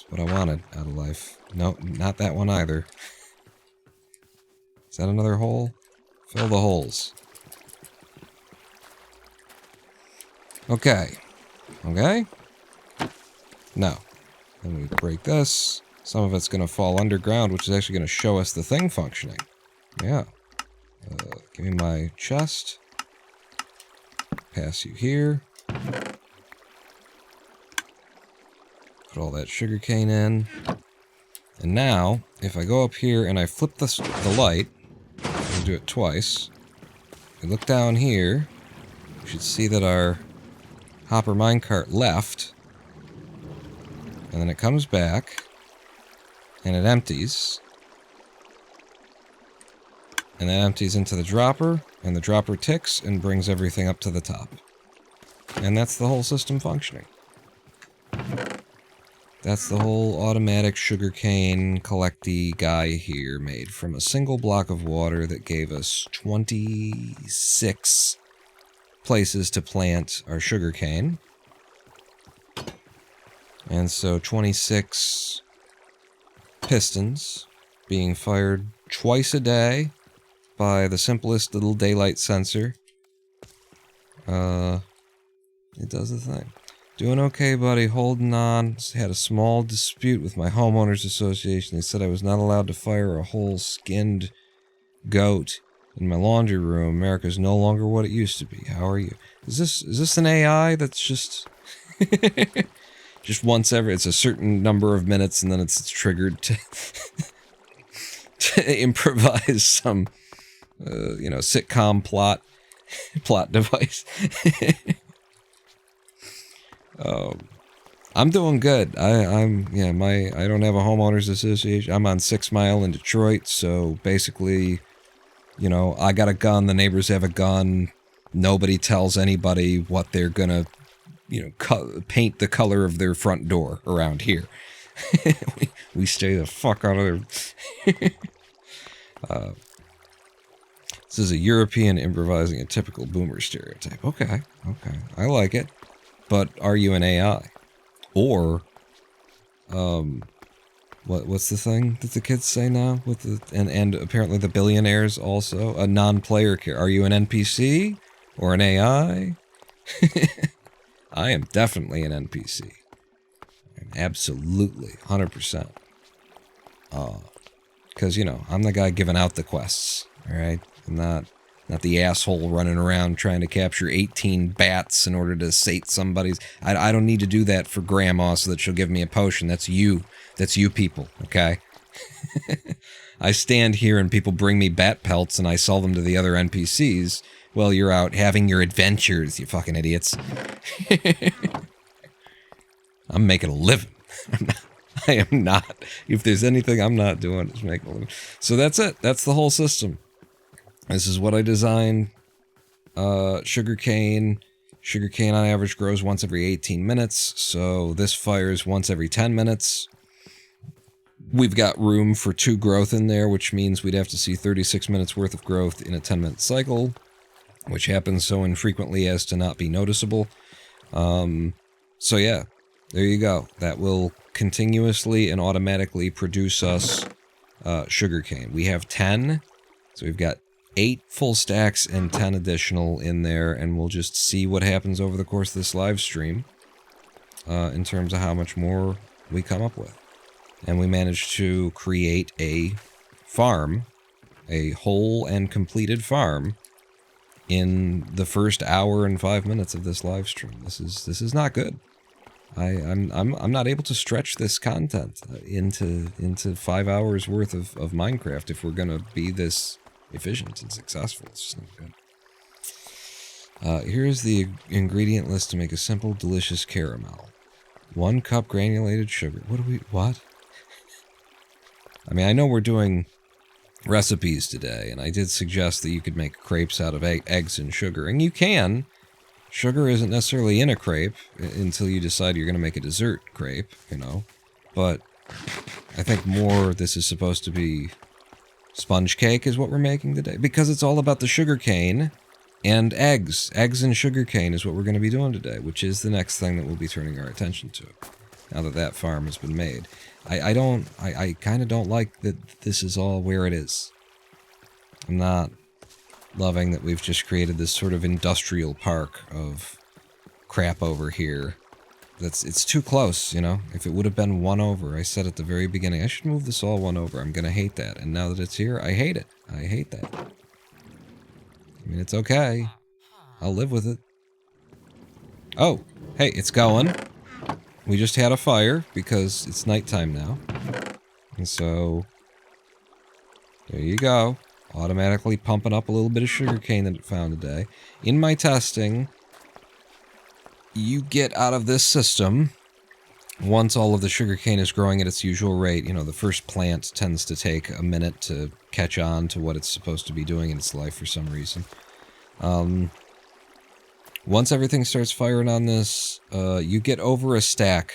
what I wanted out of life. No, not that one either. Is that another hole? Fill the holes. Okay. Okay? No. Then we break this. Some of it's going to fall underground, which is actually going to show us the thing functioning. Yeah. Give me my chest. Pass you here. Put all that sugarcane in. And now, if I go up here and I flip the light, I'll do it twice. I look down here, you should see that our hopper minecart left. And then it comes back, and it empties. And that empties into the dropper, and the dropper ticks and brings everything up to the top. And that's the whole system functioning. That's the whole automatic sugarcane collecty guy here, made from a single block of water that gave us 26 places to plant our sugarcane. And so 26 pistons being fired twice a day by the simplest little daylight sensor. It does the thing. Doing okay, buddy. Holding on. Had a small dispute with my homeowners association. They said I was not allowed to fire a whole skinned goat in my laundry room. America's no longer what it used to be. How are you? Is this an AI that's just just once every? It's a certain number of minutes, and then it's triggered to to improvise some sitcom plot device. I'm doing good. I don't have a homeowners association. I'm on 6 Mile in Detroit, so basically, I got a gun, the neighbors have a gun, nobody tells anybody what they're gonna, paint the color of their front door around here. we stay the fuck out of there. This is a European improvising a typical boomer stereotype. Okay, I like it. But are you an AI? Or, what's the thing that the kids say now? And apparently the billionaires also, a non-player character. Are you an NPC or an AI? I am definitely an NPC. Absolutely, 100%. Because I'm the guy giving out the quests. All right, I'm not the asshole running around trying to capture 18 bats in order to sate somebody's. I don't need to do that for grandma so that she'll give me a potion. That's you. That's you people, okay? I stand here and people bring me bat pelts and I sell them to the other NPCs. Well, you're out having your adventures, you fucking idiots. I'm making a living. I am not. If there's anything I'm not doing, it's making a living. So that's it. That's the whole system. This is what I designed. Sugarcane. Sugarcane on average grows once every 18 minutes, so this fires once every 10 minutes. We've got room for 2 growth in there, which means we'd have to see 36 minutes worth of growth in a 10-minute cycle, which happens so infrequently as to not be noticeable. So yeah, there you go. That will continuously and automatically produce us sugarcane. We have 10, so we've got 8 full stacks and 10 additional in there, and we'll just see what happens over the course of this live stream in terms of how much more we come up with. And we managed to create a farm, a whole and completed farm, in the first hour and 5 minutes of this live stream. This is not good. I'm not able to stretch this content into 5 hours worth of Minecraft if we're gonna be this efficient and successful. It's just not good. Here's the ingredient list to make a simple, delicious caramel. 1 cup granulated sugar. What? I mean, I know we're doing recipes today, and I did suggest that you could make crepes out of eggs and sugar, and you can. Sugar isn't necessarily in a crepe until you decide you're going to make a dessert crepe, But I think more this is supposed to be sponge cake is what we're making today, because it's all about the sugar cane and eggs. Eggs and sugar cane is what we're going to be doing today, which is the next thing that we'll be turning our attention to now that that farm has been made. I kind of don't like that this is all where it is. I'm not loving that we've just created this sort of industrial park of crap over here. It's too close, you know? If it would have been one over, I said at the very beginning, I should move this all one over. I'm gonna hate that. And now that it's here, I hate it. I hate that. I mean, it's okay. I'll live with it. Oh, hey, it's going. We just had a fire because it's nighttime now. And so, there you go. Automatically pumping up a little bit of sugarcane that it found today. In my testing, you get out of this system, once all of the sugarcane is growing at its usual rate, you know, the first plant tends to take a minute to catch on to what it's supposed to be doing in its life for some reason. Once everything starts firing on this, you get over a stack,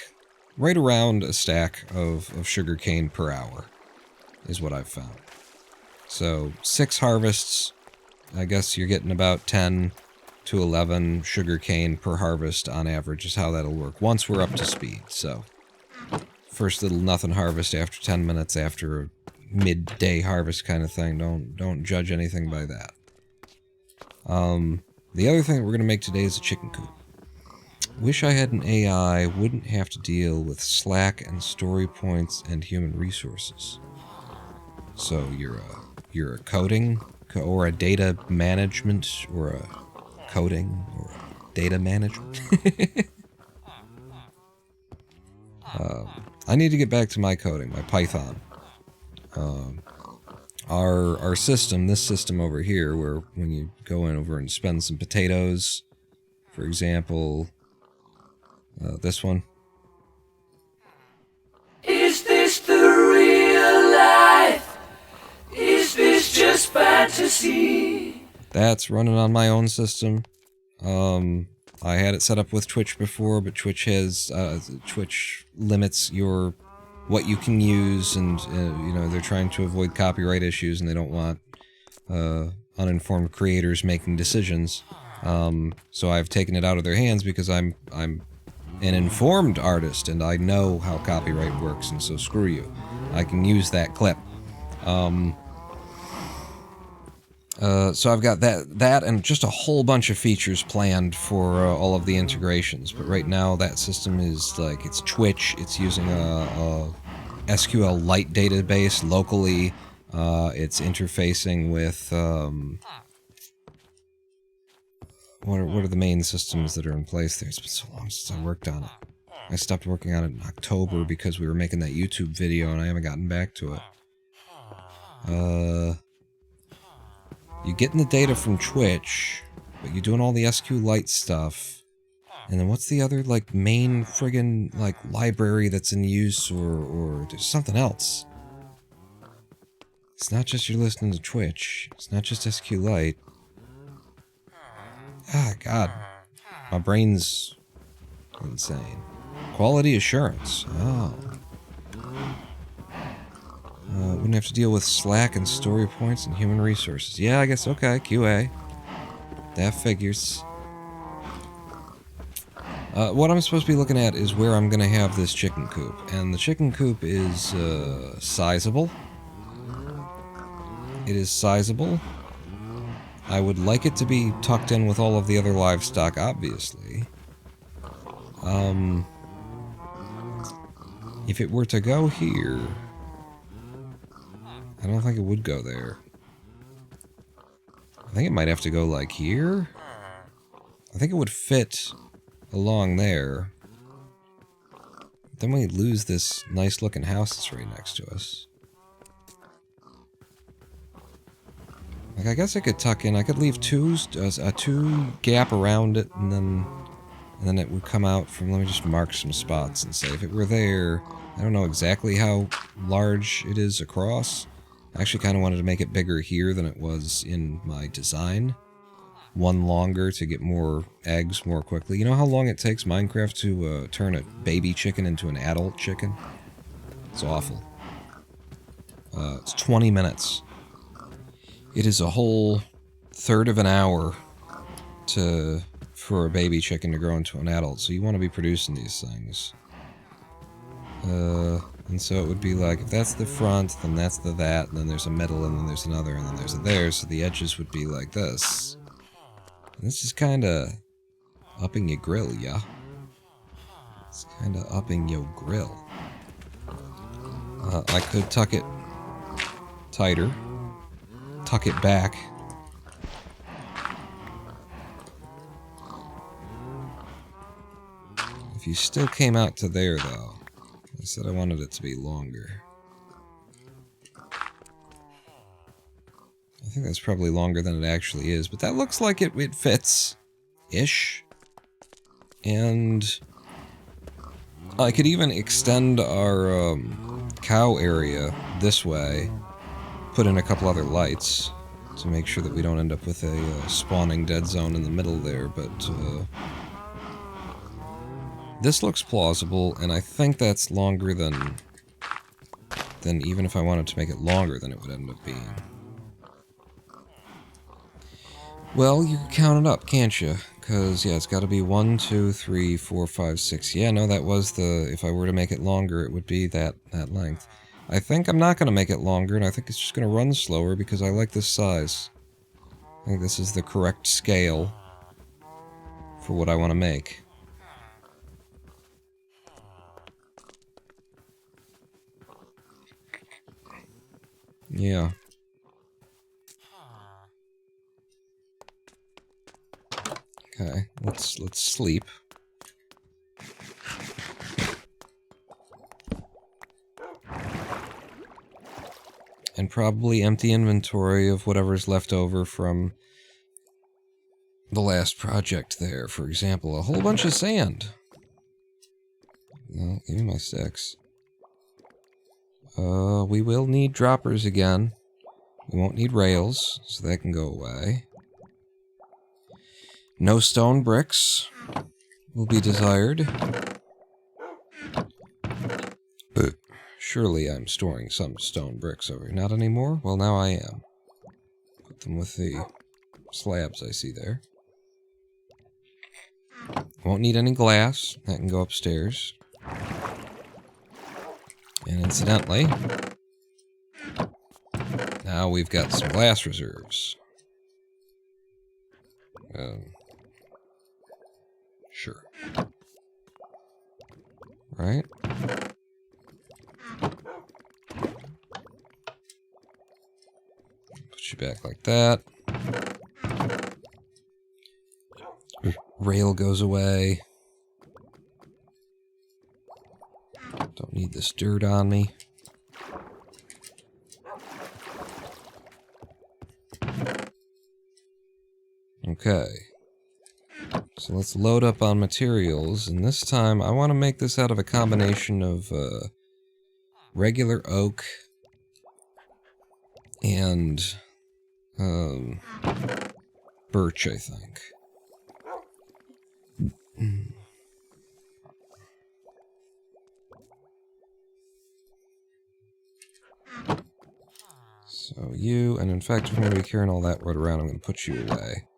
right around a stack of sugarcane per hour, is what I've found. So, 6 harvests, I guess you're getting about 10 to 11 sugarcane per harvest on average is how that'll work, once we're up to speed. So, first little nothing harvest after 10 minutes after a midday harvest kind of thing. Don't judge anything by that. The other thing that we're going to make today is a chicken coop. Wish I had an AI, wouldn't have to deal with Slack and story points and human resources. So you're a coding or a data management or a coding or data management. I need to get back to my coding, my Python. Our system, this system over here, where when you go in over and spend some potatoes, for example, this one. Is this the real life? Is this just fantasy? That's running on my own system. I had it set up with Twitch before, but Twitch has Twitch limits what you can use, and you know, they're trying to avoid copyright issues, and they don't want uninformed creators making decisions. So I've taken it out of their hands because I'm an informed artist and I know how copyright works, and so screw you. I can use that clip. So I've got that and just a whole bunch of features planned for all of the integrations. But right now that system is like, it's Twitch, it's using a SQLite database locally, it's interfacing with, what are the main systems that are in place there? It's been so long since I worked on it. I stopped working on it in October because we were making that YouTube video and I haven't gotten back to it. You're getting the data from Twitch, but you're doing all the SQLite stuff. And then what's the other, like, main friggin', like, library that's in use, or there's something else. It's not just you're listening to Twitch. It's not just SQLite. Ah, God. My brain's insane. Quality assurance. Oh. Wouldn't have to deal with Slack and story points and human resources. Yeah, I guess, okay, QA. That figures. What I'm supposed to be looking at is where I'm going to have this chicken coop. And the chicken coop is sizable. It is sizable. I would like it to be tucked in with all of the other livestock, obviously. If it were to go here, I don't think it would go there. I think it might have to go like here. I think it would fit along there. Then we lose this nice looking house that's right next to us. Like, I guess I could tuck in, I could leave a two gap around it, and then it would come out from, let me just mark some spots and say if it were there, I don't know exactly how large it is across. I actually kind of wanted to make it bigger here than it was in my design. One longer to get more eggs more quickly. You know how long it takes Minecraft to turn a baby chicken into an adult chicken? It's awful. It's 20 minutes. It is a whole third of an hour for a baby chicken to grow into an adult, so you want to be producing these things. And so it would be like, if that's the front, then that's the that, and then there's a middle, and then there's another, and then there's a there, so the edges would be like this. And this is kinda upping your grill, yeah? It's kinda upping your grill. I could tuck it tighter, tuck it back. If you still came out to there, though, I said I wanted it to be longer. I think that's probably longer than it actually is, but that looks like it fits-ish. And I could even extend our cow area this way, put in a couple other lights to make sure that we don't end up with a spawning dead zone in the middle there, but this looks plausible, and I think that's longer than even if I wanted to make it longer than it would end up being. Well, you can count it up, can't you? Because, yeah, it's got to be 1, 2, 3, 4, 5, 6. Yeah, no, that was the... If I were to make it longer, it would be that length. I think I'm not going to make it longer, and I think it's just going to run slower because I like this size. I think this is the correct scale for what I want to make. Yeah. Okay, let's sleep. And probably empty inventory of whatever's left over from the last project there. For example, a whole bunch of sand. No, give me my sticks. We will need droppers again. We won't need rails, so that can go away. No stone bricks will be desired. Surely I'm storing some stone bricks over here. Not anymore? Well, now I am. Put them with the slabs I see there. Won't need any glass. That can go upstairs. And incidentally, now we've got some glass reserves. Sure. Right? Put you back like that. Rail goes away. Don't need this dirt on me. Okay. So let's load up on materials, and this time I want to make this out of a combination of regular oak and birch, I think. So you, and in fact, if I'm going to be carrying all that right around, I'm going to put you away.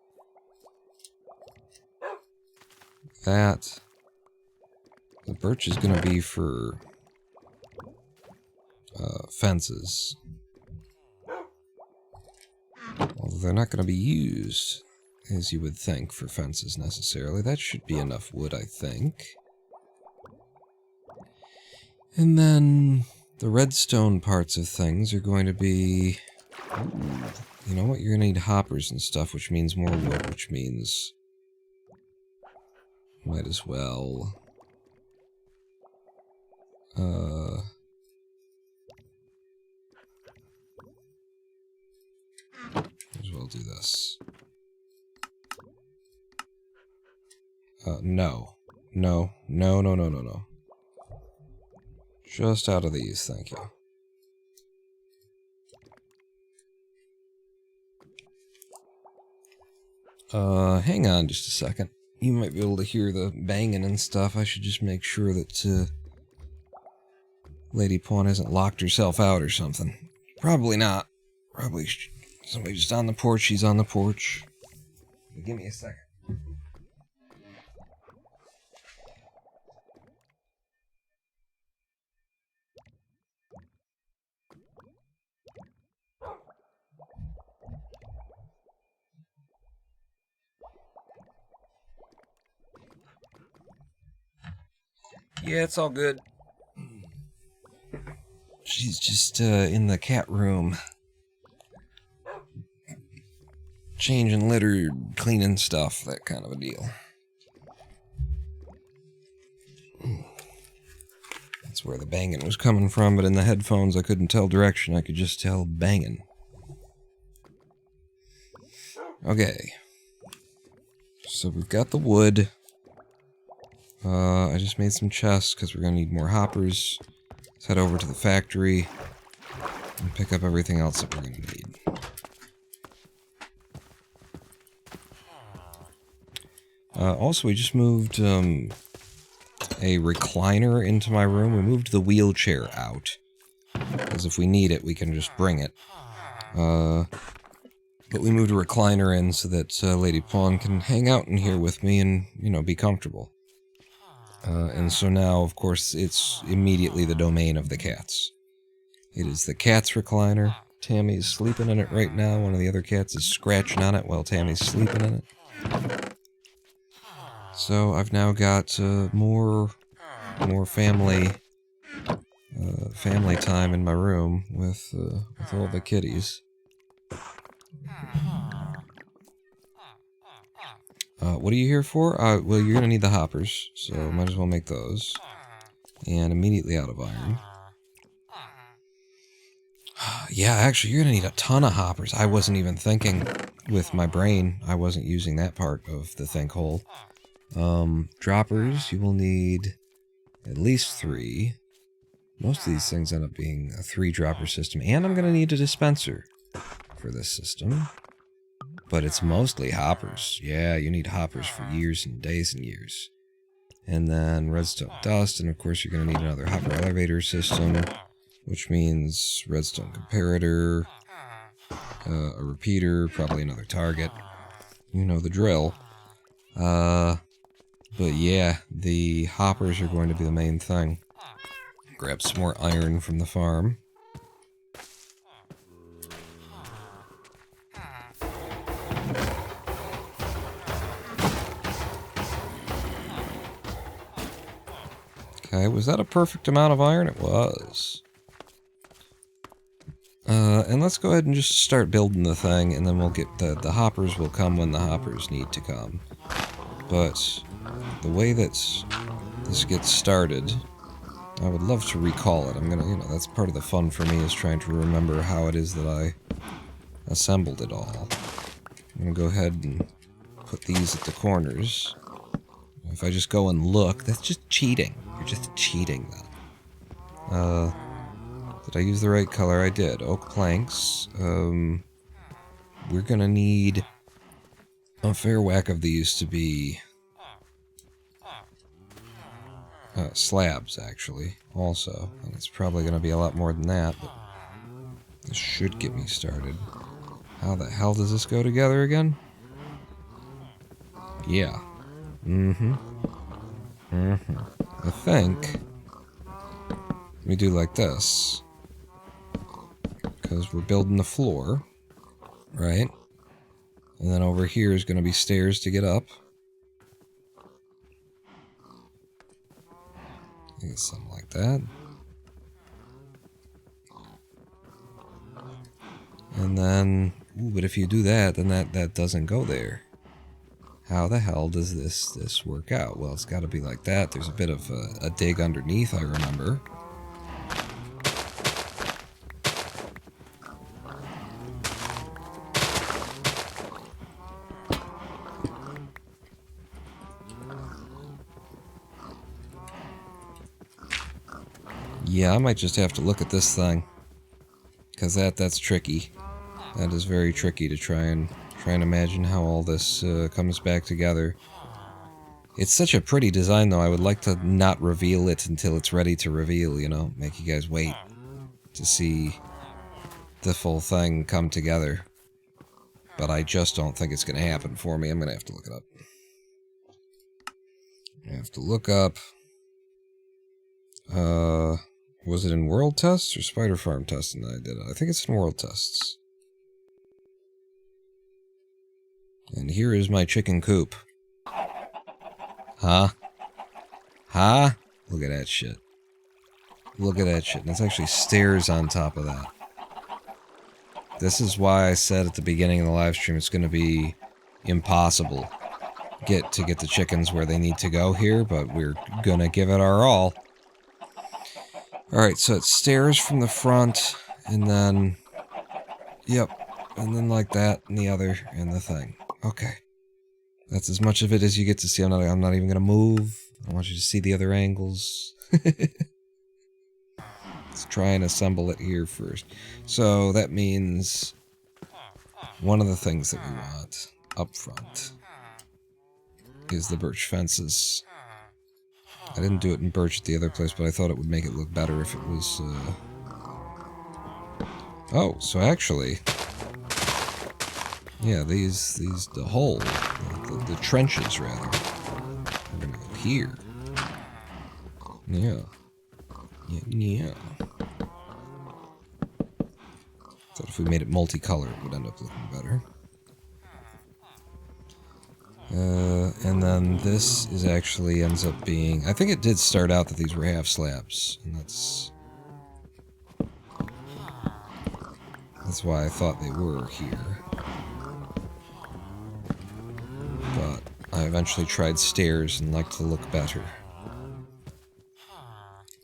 That. The birch is going to be for fences. Although they're not going to be used, as you would think, for fences necessarily. That should be enough wood, I think. And then the redstone parts of things are going to be... You know what? You're going to need hoppers and stuff, which means more wood, which means... Might as well... Might as well do this. No. No. No, no, no, no, no. Just out of these, thank you. Hang on just a second. You might be able to hear the banging and stuff. I should just make sure that, Lady Pawn hasn't locked herself out or something. Probably not. Probably somebody just on the porch. She's on the porch. Give me a second. Yeah, it's all good. She's just in the cat room. Changing litter, cleaning stuff, that kind of a deal. That's where the banging was coming from, but in the headphones I couldn't tell direction, I could just tell banging. Okay. So we've got the wood. I just made some chests because we're going to need more hoppers. Let's head over to the factory and pick up everything else that we're going to need. Also, we just moved a recliner into my room. We moved the wheelchair out, because if we need it, we can just bring it. But we moved a recliner in so that Lady Pawn can hang out in here with me and, you know, be comfortable. And so now, of course, it's immediately the domain of the cats. It is the cat's recliner. Tammy's sleeping in it right now. One of the other cats is scratching on it while Tammy's sleeping in it. So I've now got more family time in my room with all the kitties. What are you here for? Well, you're gonna need the hoppers, so might as well make those. And immediately out of iron. Yeah, actually, you're gonna need a ton of hoppers. I wasn't even thinking with my brain. I wasn't using that part of the think hole. Droppers, you will need at least 3. Most of these things end up being a 3-dropper system. And I'm gonna need a dispenser for this system. But it's mostly hoppers. Yeah, you need hoppers for years and days and years. And then redstone dust, and of course you're going to need another hopper elevator system, which means redstone comparator, a repeater, probably another target. You know the drill. But yeah, the hoppers are going to be the main thing. Grab some more iron from the farm. Okay, was that a perfect amount of iron? It was. And let's go ahead and just start building the thing, and then we'll get the hoppers will come when the hoppers need to come. But the way that this gets started, I would love to recall it. I'm gonna, you know, that's part of the fun for me, is trying to remember how it is that I assembled it all. I'm gonna go ahead and put these at the corners. If I just go and look, that's just cheating. You're just cheating then. Did I use the right color? I did. Oak planks. We're gonna need a fair whack of these to be slabs, actually, also. And it's probably gonna be a lot more than that, but this should get me started. How the hell does this go together again? Yeah. I think we do like this, because we're building the floor, right? And then over here is going to be stairs to get up. I think it's something like that. And then, ooh, but if you do that, then that doesn't go there. How the hell does this work out? Well, it's got to be like that. There's a bit of a dig underneath, I remember. Yeah, I might just have to look at this thing, because that's tricky. That is very tricky to try and imagine how all this comes back together. It's such a pretty design, though. I would like to not reveal it until it's ready to reveal, you know? Make you guys wait to see the full thing come together. But I just don't think it's going to happen for me. I'm going to have to look it up. I have to look up... was it in World Tests or Spider Farm Testing that I did it? I think it's in World Tests. And here is my chicken coop. Huh? Huh? Look at that shit. Look at that shit. And that's actually stairs on top of that. This is why I said at the beginning of the live stream it's going to be impossible to get the chickens where they need to go here, but we're going to give it our all. Alright, so it's stairs from the front, and then... Yep. And then like that, and the other, and the thing. Okay. That's as much of it as you get to see. I'm not even going to move. I want you to see the other angles. Let's try and assemble it here first. So that means one of the things that we want up front is the birch fences. I didn't do it in birch at the other place, but I thought it would make it look better if it was... Oh, so actually... Yeah, the hole, the trenches, rather, are gonna go here. Yeah. Yeah. Thought if we made it multicolored, it would end up looking better. And then this is actually ends up being... I think it did start out that these were half slabs, and that's why I thought they were here. But I eventually tried stairs and liked the look better.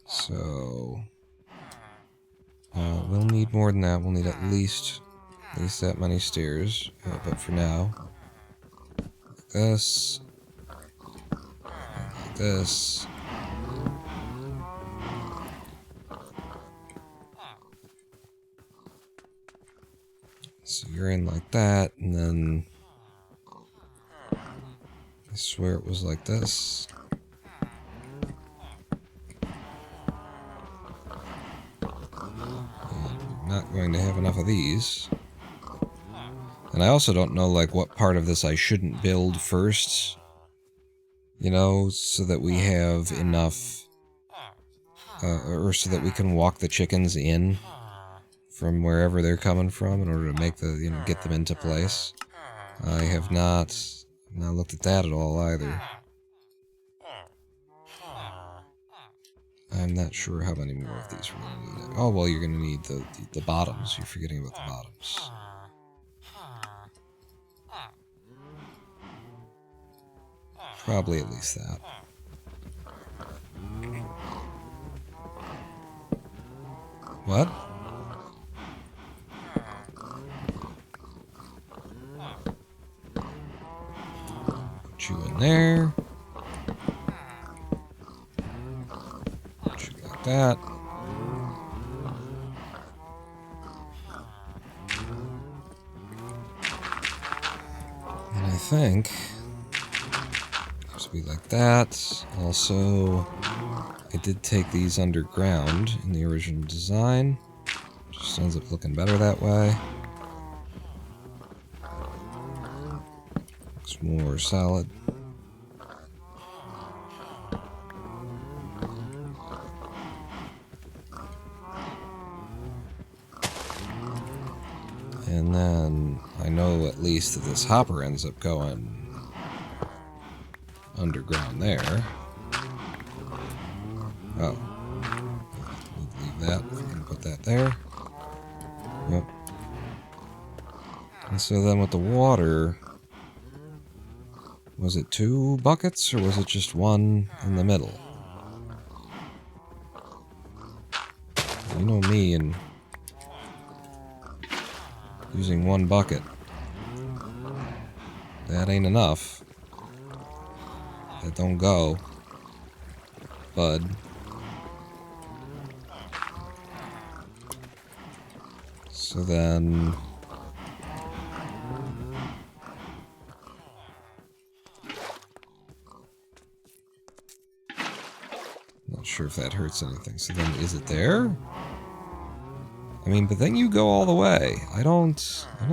So... we'll need more than that. We'll need at least that many stairs. But for now... This... Like this... So you're in like that, and then... I swear it was like this. I'm not going to have enough of these. And I also don't know, like, what part of this I shouldn't build first. You know, so that we have enough... or so that we can walk the chickens in from wherever they're coming from in order to make the, you know, get them into place. I have not looked at that at all either. I'm not sure how many more of these we're going to need. Oh, well, you're going to need the bottoms. You're forgetting about the bottoms. Probably at least that. What? Put you in there. Put you like that. And I think... be like that. Also, I did take these underground in the original design. Just ends up looking better that way. Looks more solid. And then I know at least that this hopper ends up going underground there. Oh. Leave that. We can put that there. Yep. And so then with the water... Was it 2 buckets, or was it just one in the middle? You know me and... using 1 bucket. That ain't enough. That don't go, bud. So then... Not sure if that hurts anything. So then, is it there? I mean, but then you go all the way. I don't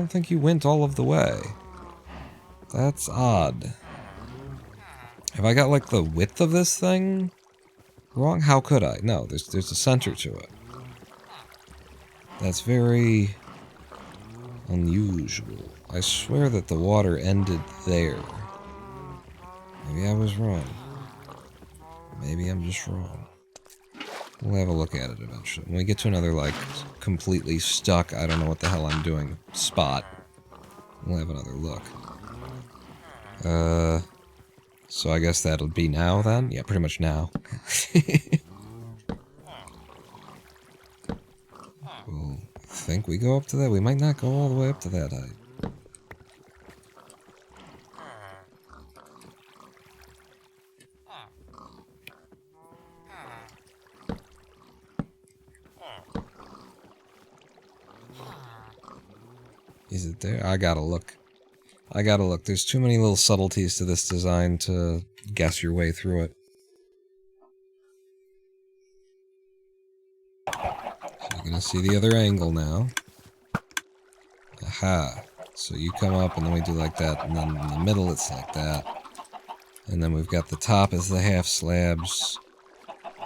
think you went all of the way. That's odd. Have I got, like, the width of this thing wrong? How could I? No, there's a center to it. That's very unusual. I swear that the water ended there. Maybe I was wrong. Maybe I'm just wrong. We'll have a look at it eventually. When we get to another, like, completely stuck, I don't know what the hell I'm doing spot, we'll have another look. So I guess that'll be now then? Yeah, pretty much now. We'll think we go up to that. We might not go all the way up to that height. Is it there? I gotta look. I gotta look. There's too many little subtleties to this design to guess your way through it. So you're gonna see the other angle now. Aha. So you come up and then we do like that, and then in the middle it's like that. And then we've got the top as the half slabs.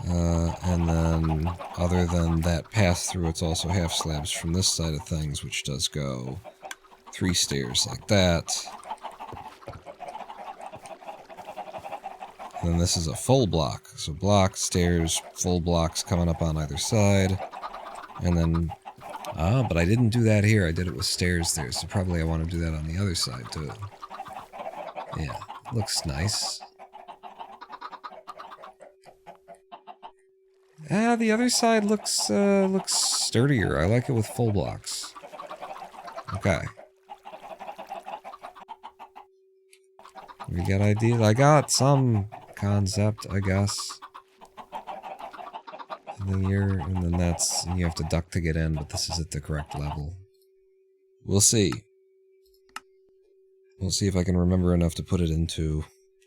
And then, other than that pass-through, it's also half slabs from this side of things, which does go 3 stairs like that. And then this is a full block. So block, stairs, full blocks coming up on either side. And then... Ah, but I didn't do that here. I did it with stairs there, so probably I want to do that on the other side, too. Yeah, looks nice. Ah, the other side looks sturdier. I like it with full blocks. Okay. We got ideas. I got some concept, I guess. And then that's, you have to duck to get in, but this is at the correct level. We'll see. We'll see if I can remember enough to put it into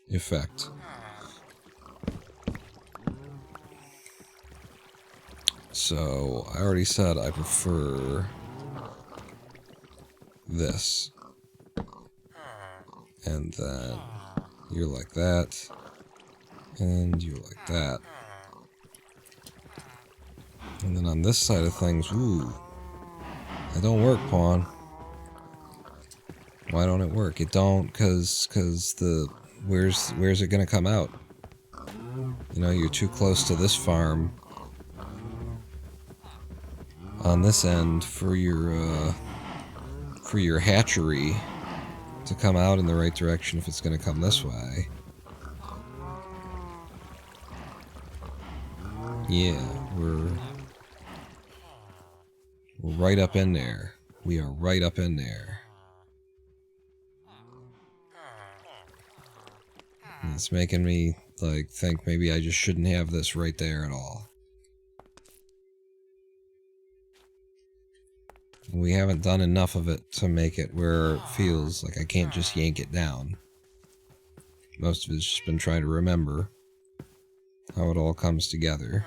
effect. So, I already said I prefer this. And then you're like that. And you're like that. And then on this side of things, ooh. That don't work, Pawn. Why don't it work? It don't, cause the... Where's it gonna come out? You know, you're too close to this farm. On this end for your hatchery to come out in the right direction if it's going to come this way. Yeah, we're right up in there. We are right up in there. And it's making me like think maybe I just shouldn't have this right there at all. We haven't done enough of it to make it where it feels like I can't just yank it down. Most of it's just been trying to remember how it all comes together.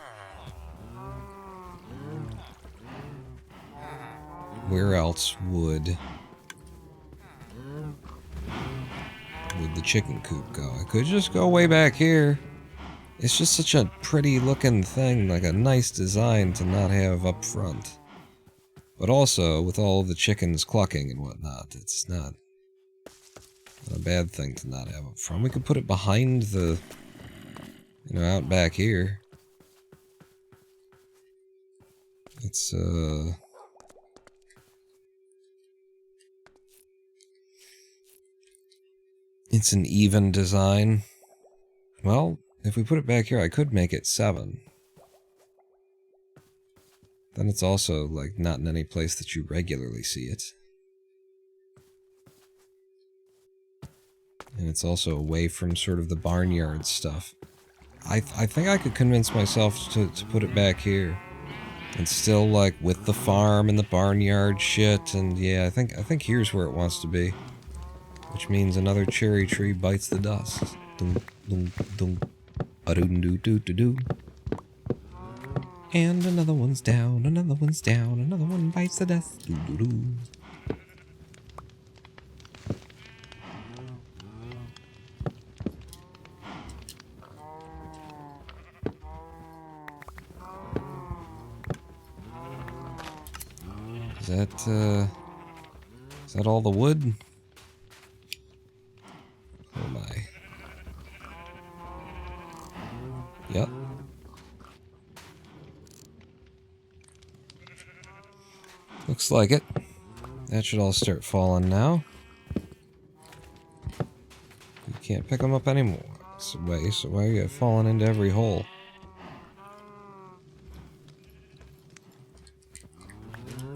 Where else would the chicken coop go? I could just go way back here. It's just such a pretty looking thing, like a nice design to not have up front. But also, with all the chickens clucking and whatnot, it's not a bad thing to not have up front. We could put it behind the, you know, out back here. It's, it's an even design. Well, if we put it back here, I could make it 7. Then it's also, like, not in any place that you regularly see it. And it's also away from sort of the barnyard stuff. I think I could convince myself to put it back here. And still, like, with the farm and the barnyard shit, and yeah, I think here's where it wants to be. Which means another cherry tree bites the dust. Dum, dum, dum. A-doo-doo-doo-doo-doo. And another one's down, another one's down, another one bites the dust. Doo-doo-doo. Is that all the wood? Oh my. Looks like it. That should all start falling now. You can't pick them up anymore. So why are you falling into every hole?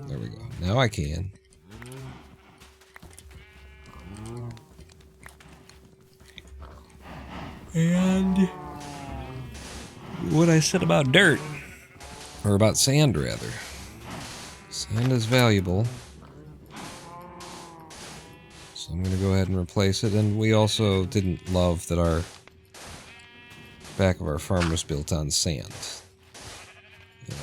There we go. Now I can. And what I said about dirt, or about sand rather. Sand is valuable. So I'm going to go ahead and replace it. And we also didn't love that our back of our farm was built on sand. You know?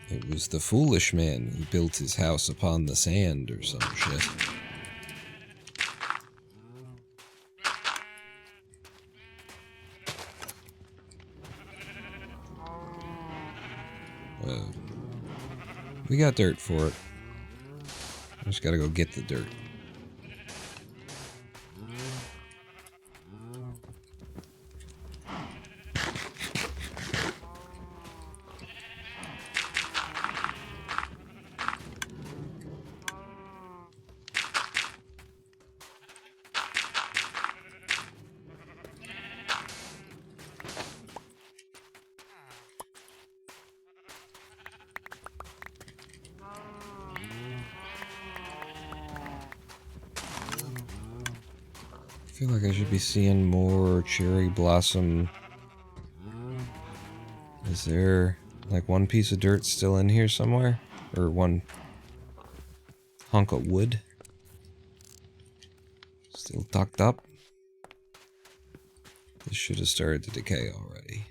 It was the foolish man who built his house upon the sand or some shit. We got dirt for it. I just gotta go get the dirt. I feel like I should be seeing more cherry blossom. Is there like one piece of dirt still in here somewhere? Or one hunk of wood? Still tucked up? This should have started to decay already.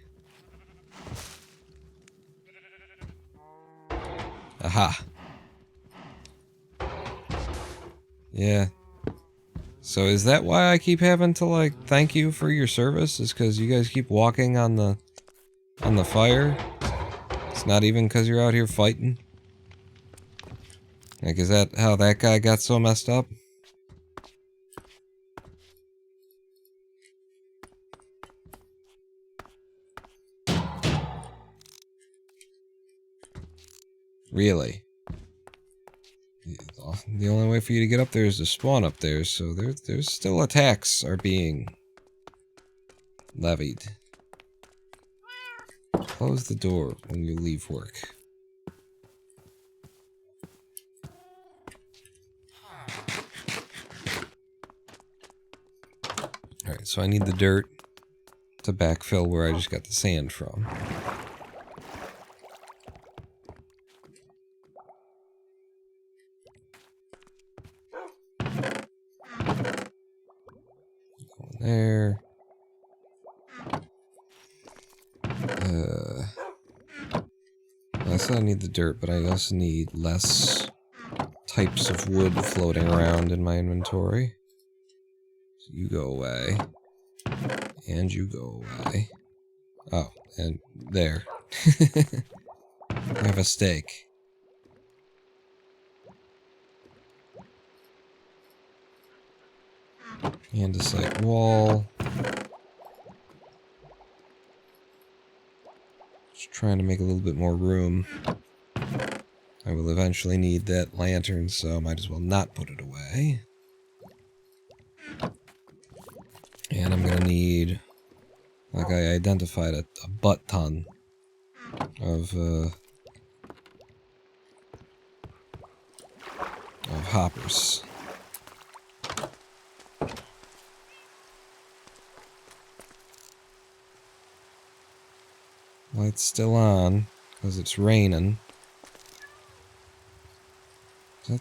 Aha! Yeah. So is that why I keep having to, like, thank you for your service? Is because you guys keep walking on the fire? It's not even because you're out here fighting? Like, is that how that guy got so messed up? Really? The only way for you to get up there is to spawn up there, so there's still attacks are being levied. Close the door when you leave work. Alright, so I need the dirt to backfill where I just got the sand from. There. I said I need the dirt, but I also need less types of wood floating around in my inventory. So you go away. And you go away. Oh, and there. I have a steak. Andesite wall. Just trying to make a little bit more room. I will eventually need that lantern, so I might as well not put it away. And I'm gonna need, like I identified, a butt ton of hoppers. Light's still on, because it's raining.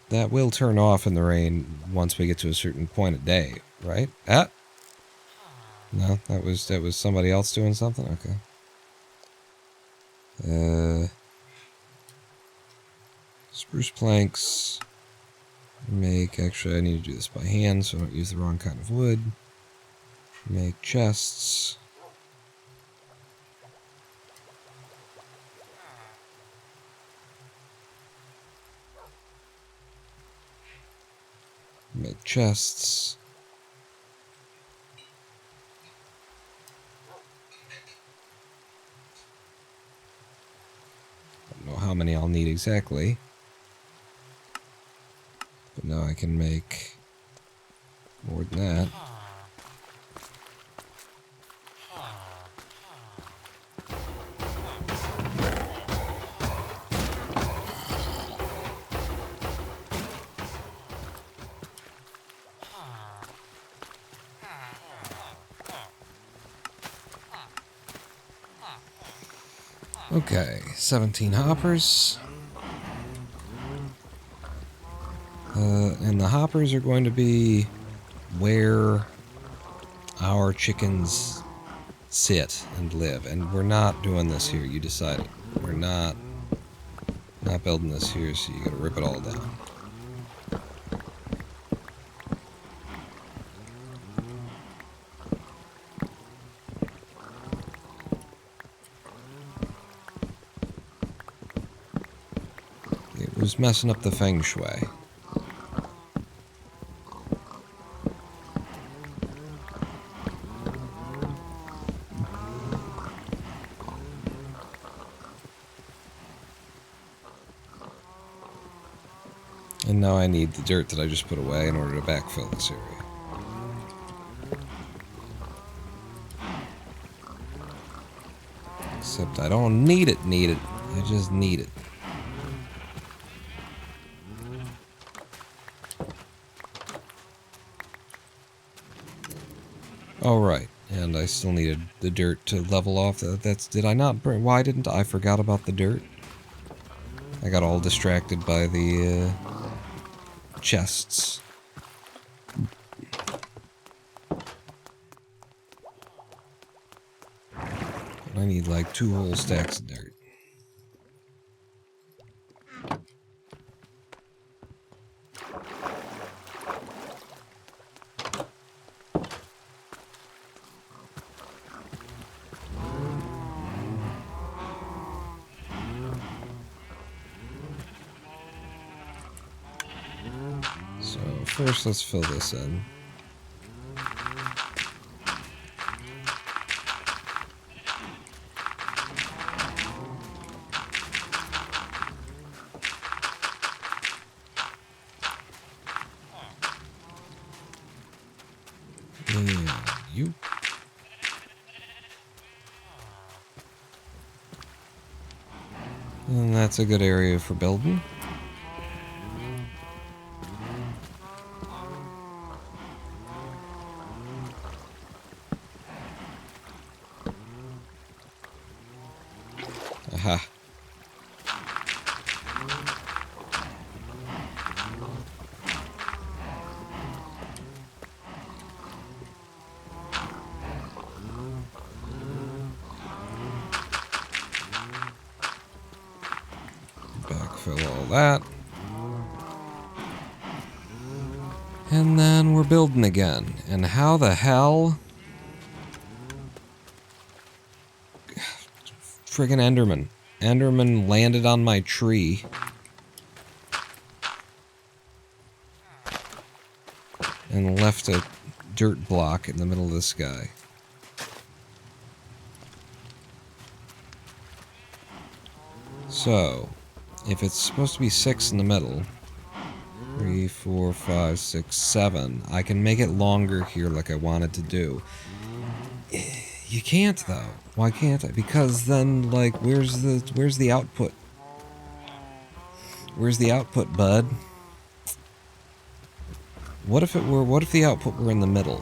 That will turn off in the rain once we get to a certain point of day, right? Ah! No, that was somebody else doing something? Okay. Spruce planks. Actually I need to do this by hand so I don't use the wrong kind of wood. Make chests. Make chests. how many I'll need exactly. But now I can make more than that. Okay, 17 hoppers. And the hoppers are going to be where our chickens sit and live. And we're not doing this here, you decided. We're not building this here, so you gotta rip it all down. It was messing up the feng shui. And now I need the dirt that I just put away in order to backfill this area. Except I don't need it. I just need it. Oh, right. And I still needed the dirt to level off. Did I not bring... Why didn't I forgot about the dirt? I got all distracted by the chests. I need like 2 whole stacks of dirt. So first let's fill this in. And you. And that's a good area for building. Aha. Backfill all that. And then we're building again. And how the hell? Friggin' Enderman. Enderman landed on my tree. And left a dirt block in the middle of the sky. So, if it's supposed to be 6 in the middle, 3, 4, 5, 6, 7, I can make it longer here like I wanted to do. You can't though. Why can't I? Because then, like, where's the output? Where's the output, bud? What if the output were in the middle?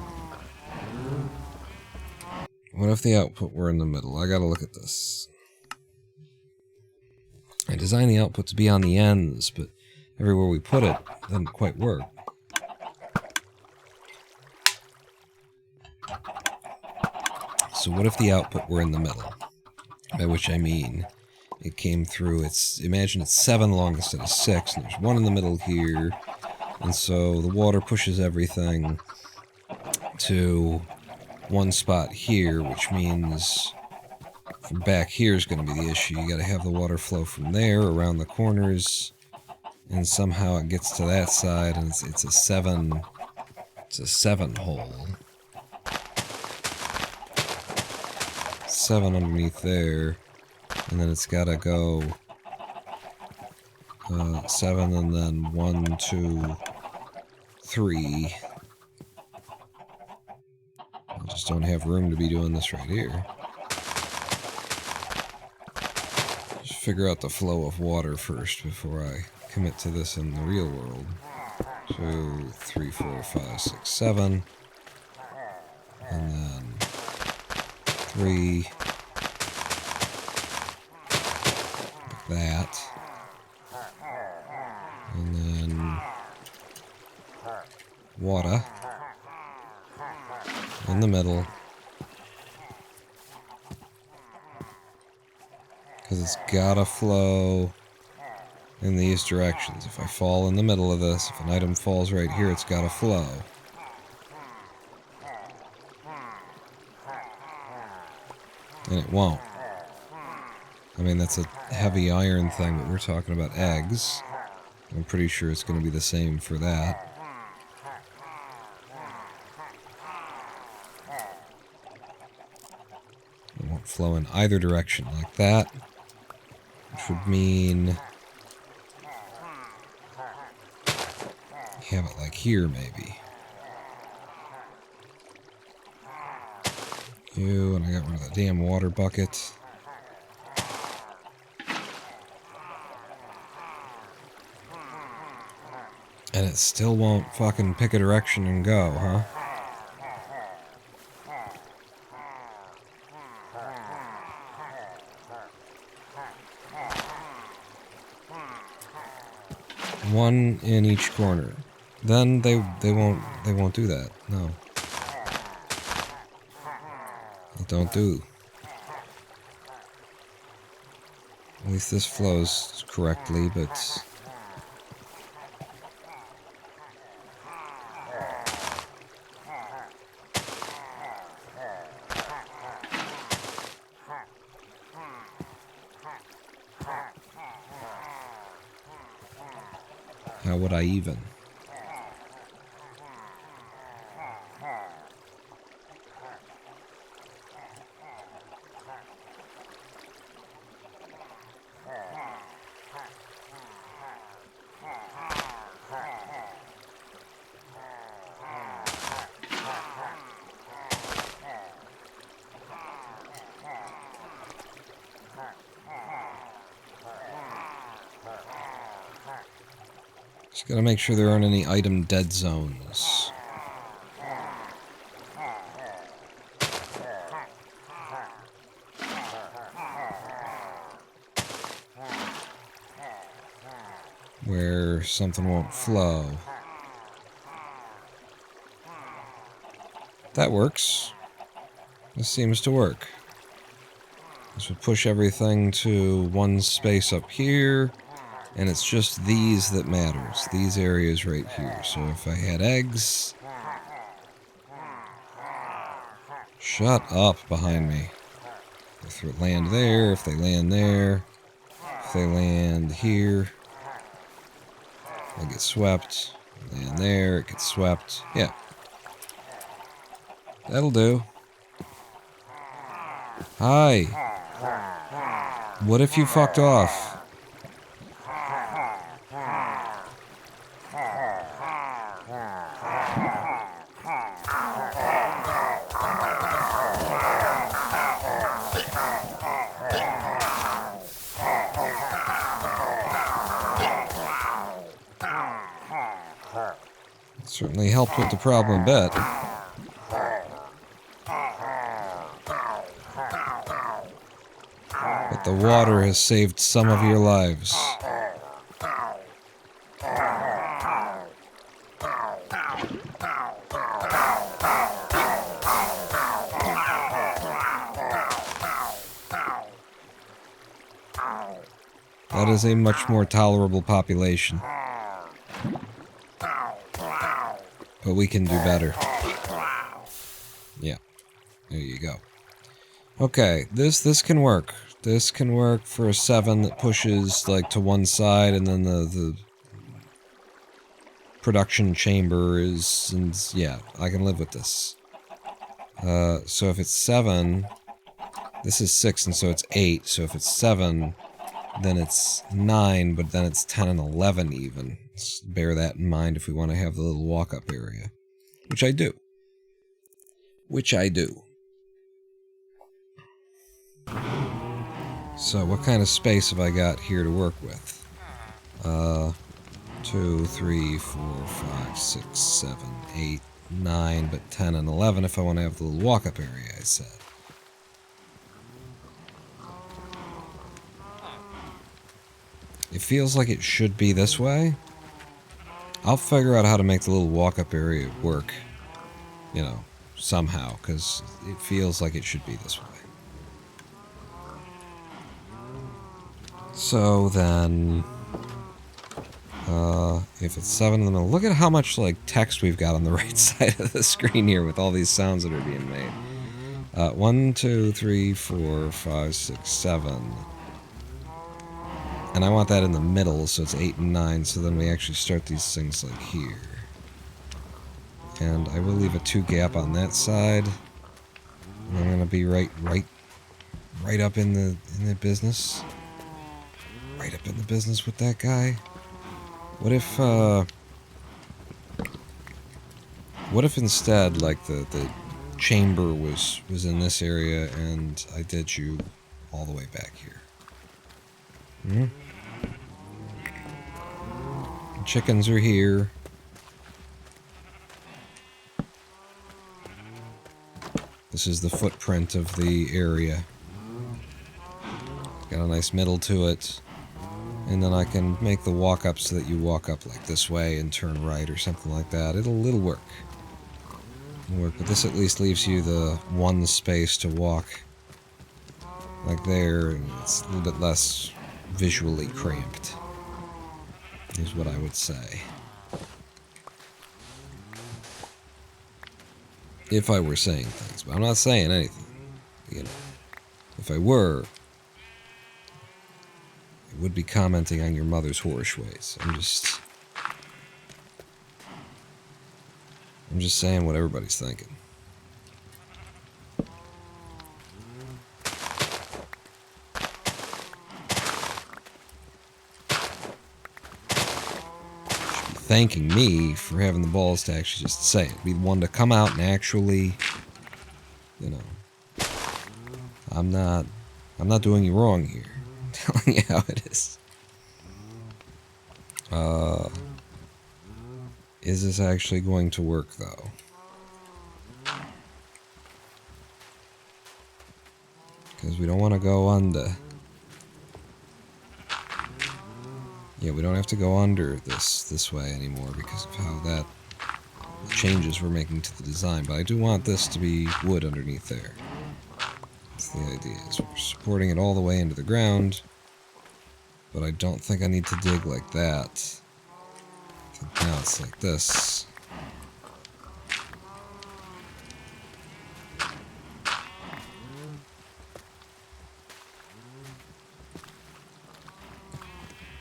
What if the output were in the middle? I gotta look at this. I designed the output to be on the ends, but everywhere we put it doesn't quite work. So what if the output were in the middle? By which I mean, it came through, imagine it's 7 long instead of 6, and there's 1 in the middle here, and so the water pushes everything to one spot here, which means from back here is going to be the issue. You got to have the water flow from there around the corners, and somehow it gets to that side, and it's a 7 hole. 7 underneath there, and then it's got to go 7, and then 1, 2, 3. I just don't have room to be doing this right here. Just figure out the flow of water first before I commit to this in the real world. 2, 3, 4, 5, 6, 7. And then 3. Like that. And then water in the middle. Because it's gotta flow in these directions. If I fall in the middle of this, if an item falls right here, it's gotta flow. And it won't. I mean, that's a heavy iron thing, but we're talking about eggs. I'm pretty sure it's going to be the same for that. It won't flow in either direction like that, which would mean you have it like here, maybe. You, and I got rid of the damn water bucket. And it still won't fucking pick a direction and go, huh? One in each corner. Then they won't do that. No. They don't do. At least this flows correctly, but how would I even? Just gotta make sure there aren't any item dead zones. Where something won't flow. That works. This seems to work. This would push everything to one space up here. And it's just these that matters. These areas right here. So if I had eggs... Shut up behind me. If they land there, if they land there, if they land here, they get swept. Land there, it gets swept. Yeah. That'll do. Hi. What if you fucked off? Certainly helped with the problem a bit. But the water has saved some of your lives. That is a much more tolerable population. But we can do better. Yeah. There you go. Okay, this can work. This can work for a 7 that pushes like to one side, and then the production chamber is, and yeah, I can live with this. So if it's 7, this is 6, and so it's 8. So if it's 7, then it's 9, but then it's 10 and 11 even. Let's bear that in mind if we want to have the little walk-up area. Which I do. So what kind of space have I got here to work with? 2, 3, 4, 5, 6, 7, 8, 9, but 10 and 11 if I want to have the little walk-up area I said. It feels like it should be this way. I'll figure out how to make the little walk-up area work, you know, somehow, because it feels like it should be this way. So then, if it's 7, then look at how much, like, text we've got on the right side of the screen here with all these sounds that are being made. 1, 2, 3, 4, 5, 6, 7. And I want that in the middle, so it's 8 and 9, so then we actually start these things like here. And I will leave a 2 gap on that side. And I'm gonna be right up in the business. Right up in the business with that guy. What if instead, like, the chamber was in this area and I did you all the way back here? Hmm? Chickens are here. This is the footprint of the area. Got a nice middle to it. And then I can make the walk up so that you walk up like this way and turn right or something like that. It'll work. It'll work, but this at least leaves you the one space to walk like there, and it's a little bit less visually cramped, is what I would say. If I were saying things, but I'm not saying anything, you know. If I were, I would be commenting on your mother's whorish ways. I'm just saying what everybody's thinking. Thanking me for having the balls to actually just say it. Be the one to come out and actually, you know, I'm not doing you wrong here. I'm telling you how it is. Is this actually going to work though? Because we don't want to go under. Yeah, we don't have to go under this way anymore because of how that changes we're making to the design. But I do want this to be wood underneath there. That's the idea. So we're supporting it all the way into the ground. But I don't think I need to dig like that. I think now it's like this.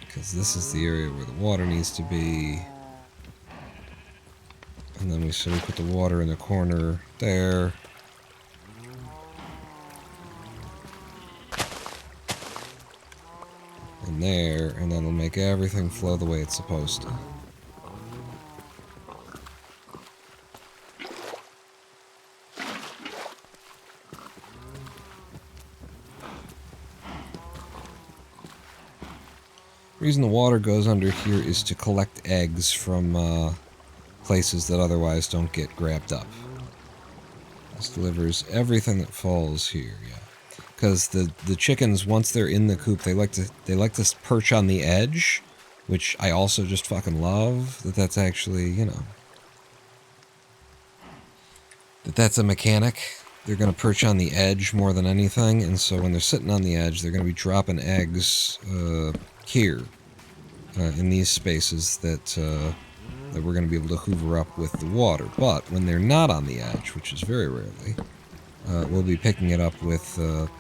Because this is the area where the water needs to be. And then we put the water in the corner there. And there, and then it'll make everything flow the way it's supposed to. The reason the water goes under here is to collect eggs from places that otherwise don't get grabbed up. This delivers everything that falls here, yeah. Because the chickens, once they're in the coop, they like to perch on the edge, which I also just fucking love. That's actually, you know, that's a mechanic. They're going to perch on the edge more than anything, and so when they're sitting on the edge, they're going to be dropping eggs here in these spaces that we're going to be able to hoover up with the water. But when they're not on the edge, which is very rarely, we'll be picking it up with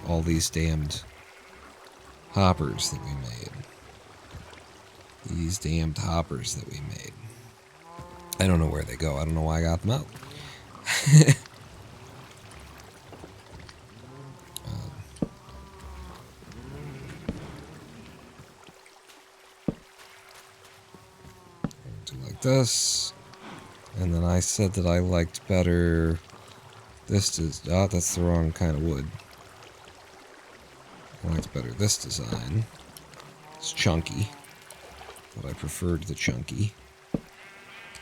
all these damned hoppers that we made. These damned hoppers that we made. I don't know where they go. I don't know why I got them out. this. And then I said that I liked better this that's the wrong kind of wood. I liked better this design. It's chunky, but I preferred the chunky.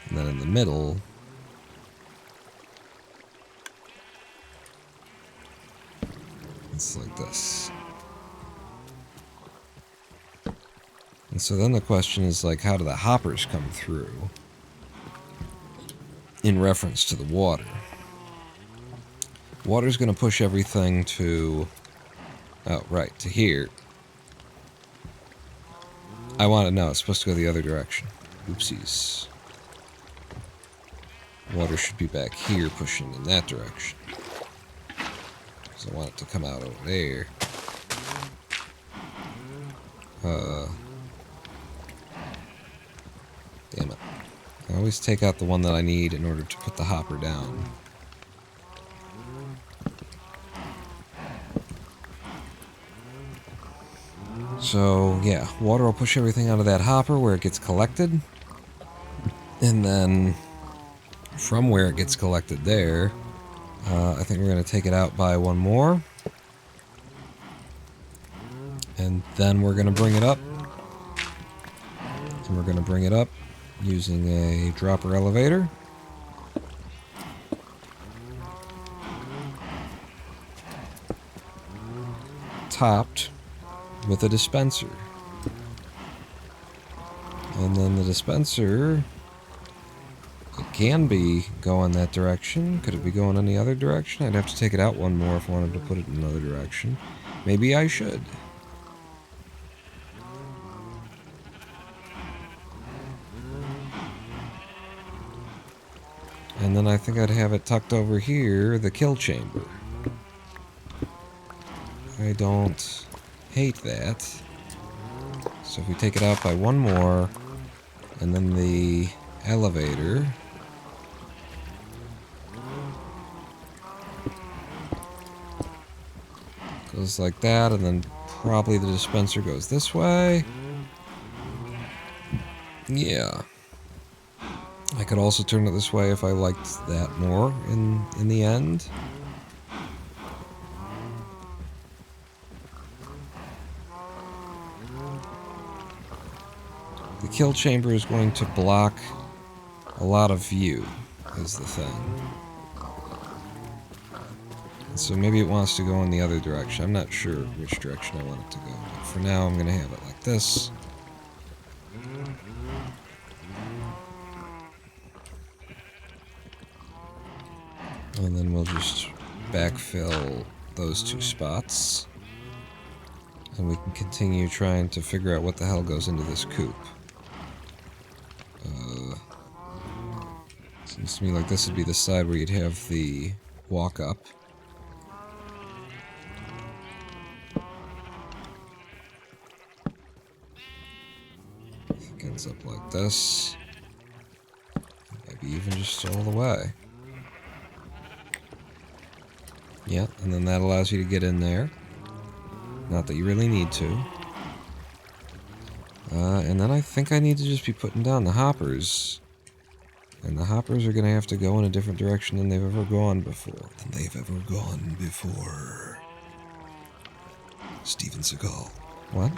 And then in the middle, it's like this. And so then the question is, like, how do the hoppers come through in reference to the water? Water's going to push everything to, oh, right, to here. I want to know, it's supposed to go the other direction. Oopsies. Water should be back here pushing in that direction. Because I want it to come out over there. Damn it. I always take out the one that I need in order to put the hopper down. So, yeah, water will push everything out of that hopper where it gets collected. And then, from where it gets collected there, I think we're going to take it out by one more. And then we're going to bring it up. And we're going to bring it up using a dropper elevator. Topped with a dispenser. And then the dispenser, it can be going that direction. Could it be going any other direction? I'd have to take it out one more if I wanted to put it in another direction. Maybe I should. And then I think I'd have it tucked over here, the kill chamber. I don't hate that. So if we take it out by one more, and then the elevator. Goes like that, and then probably the dispenser goes this way. Yeah. I could also turn it this way if I liked that more in the end. The kill chamber is going to block a lot of view, is the thing. And so maybe it wants to go in the other direction. I'm not sure which direction I want it to go. But for now, I'm going to have it like this. And then we'll just backfill those two spots. And we can continue trying to figure out what the hell goes into this coop. Seems to me like this would be the side where you'd have the walk up. I think it ends up like this. Maybe even just all the way. Yeah, and then that allows you to get in there. Not that you really need to. And then I think I need to just be putting down the hoppers. And the hoppers are going to have to go in a different direction than they've ever gone before. Steven Seagal. What?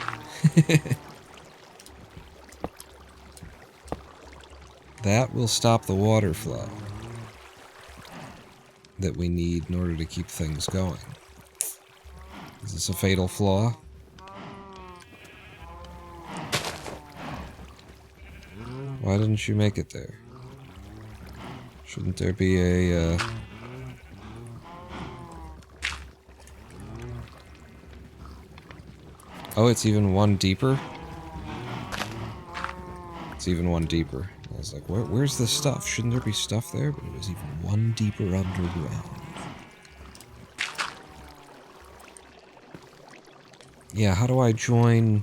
That will stop the water flow that we need in order to keep things going. Is this a fatal flaw? Why didn't you make it there? Shouldn't there be a, Oh, it's even one deeper? It's even one deeper. I was like, where's the stuff? Shouldn't there be stuff there? But it was even one deeper underground. Yeah, how do I join...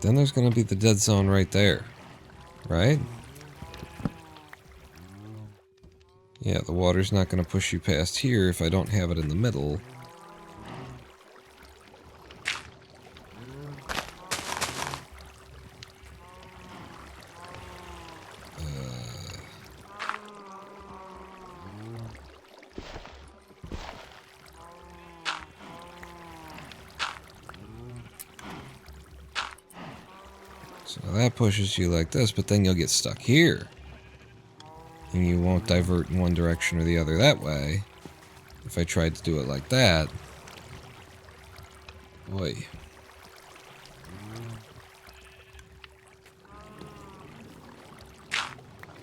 Then there's gonna be the dead zone right there, right? Yeah, the water's not going to push you past here if I don't have it in the middle. So that pushes you like this, but then you'll get stuck here. And you won't divert in one direction or the other that way. If I tried to do it like that. Boy.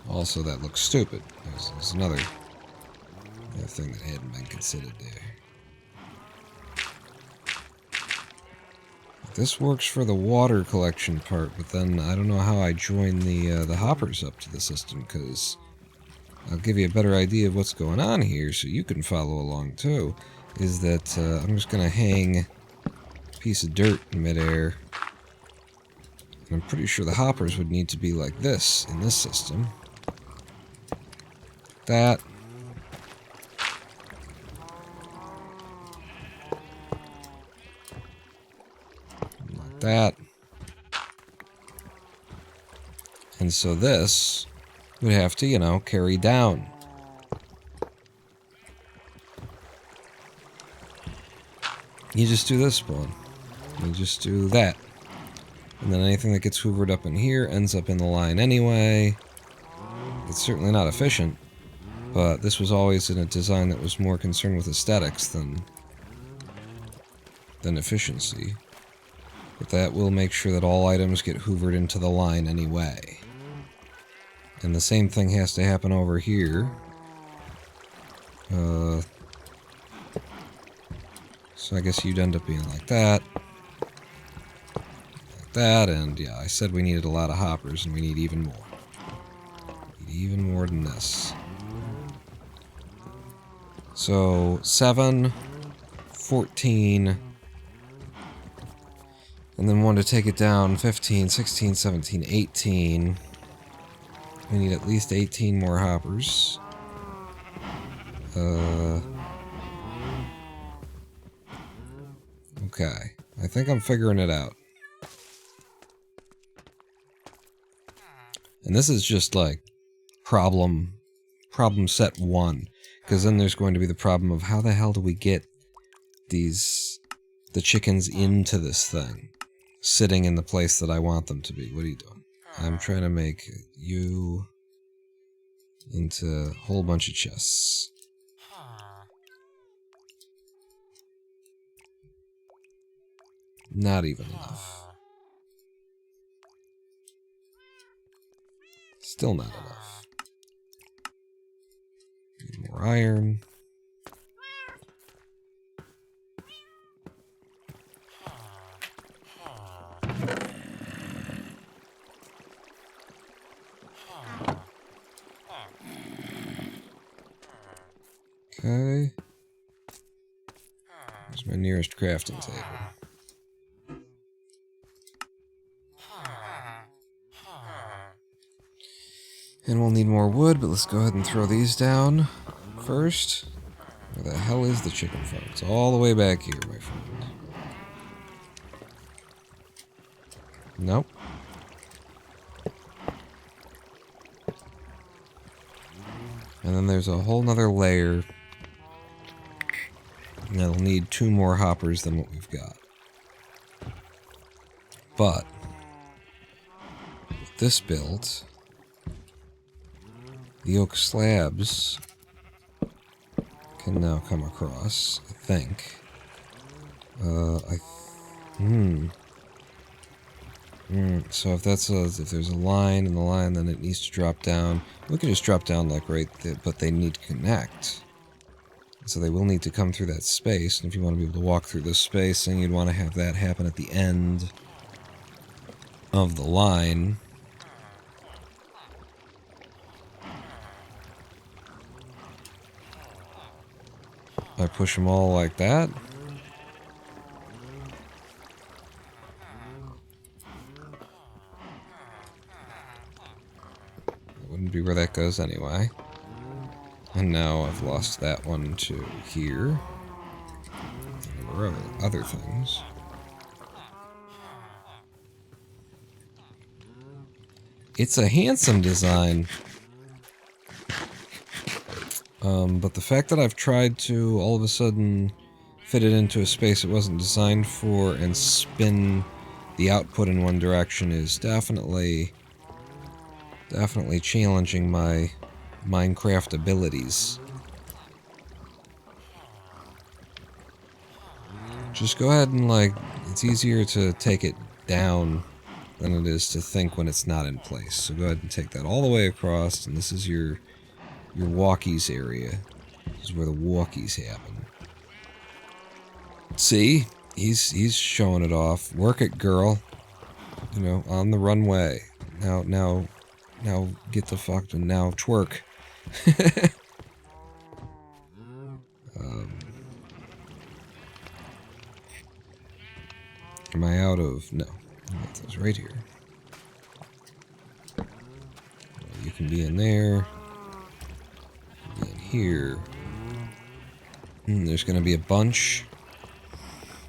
Also, that looks stupid. There's another thing that hadn't been considered there. This works for the water collection part, but then I don't know how I join the hoppers up to the system, because I'll give you a better idea of what's going on here so you can follow along too. Is that I'm just going to hang a piece of dirt in midair. And I'm pretty sure the hoppers would need to be like this in this system. That. Like that. And so this would have to, you know, carry down. You just do this one. You just do that. And then anything that gets hoovered up in here ends up in the line anyway. It's certainly not efficient, but this was always in a design that was more concerned with aesthetics than efficiency. But that will make sure that all items get hoovered into the line anyway. And the same thing has to happen over here. So I guess you'd end up being like that. Like that, and yeah, I said we needed a lot of hoppers, and we need even more. We need even more than this. So, 7, 14, and then one to take it down, 15, 16, 17, 18. We need at least 18 more hoppers. Okay. I think I'm figuring it out. And this is just like problem set 1. Because then there's going to be the problem of how the hell do we get the chickens into this thing? Sitting in the place that I want them to be. What are you doing? I'm trying to make you into a whole bunch of chests. Not even enough. Still not enough. Need more iron. Okay. There's my nearest crafting table. And we'll need more wood, but let's go ahead and throw these down first. Where the hell is the chicken farm? It's all the way back here, my friend. Nope. And then there's a whole nother layer that'll need 2 more hoppers than what we've got. But with this build, the oak slabs can now come across, I think. So if there's a line in the line, then it needs to drop down. We can just drop down like right there, but they need to connect. So they will need to come through that space, and if you want to be able to walk through this space, then you'd want to have that happen at the end of the line. I push them all like that. That wouldn't be where that goes anyway. And now I've lost that one to here. And there are other things. It's a handsome design. But the fact that I've tried to all of a sudden fit it into a space it wasn't designed for and spin the output in one direction is definitely challenging my Minecraft abilities. Just go ahead and, like, it's easier to take it down than it is to think when it's not in place. So go ahead and take that all the way across, and this is your walkies area. This is where the walkies happen. See? He's showing it off. Work it, girl. You know, on the runway. Now get the fuck and now twerk. Am I out of... No. Those right here. You can be in there. You can be in here. There's going to be a bunch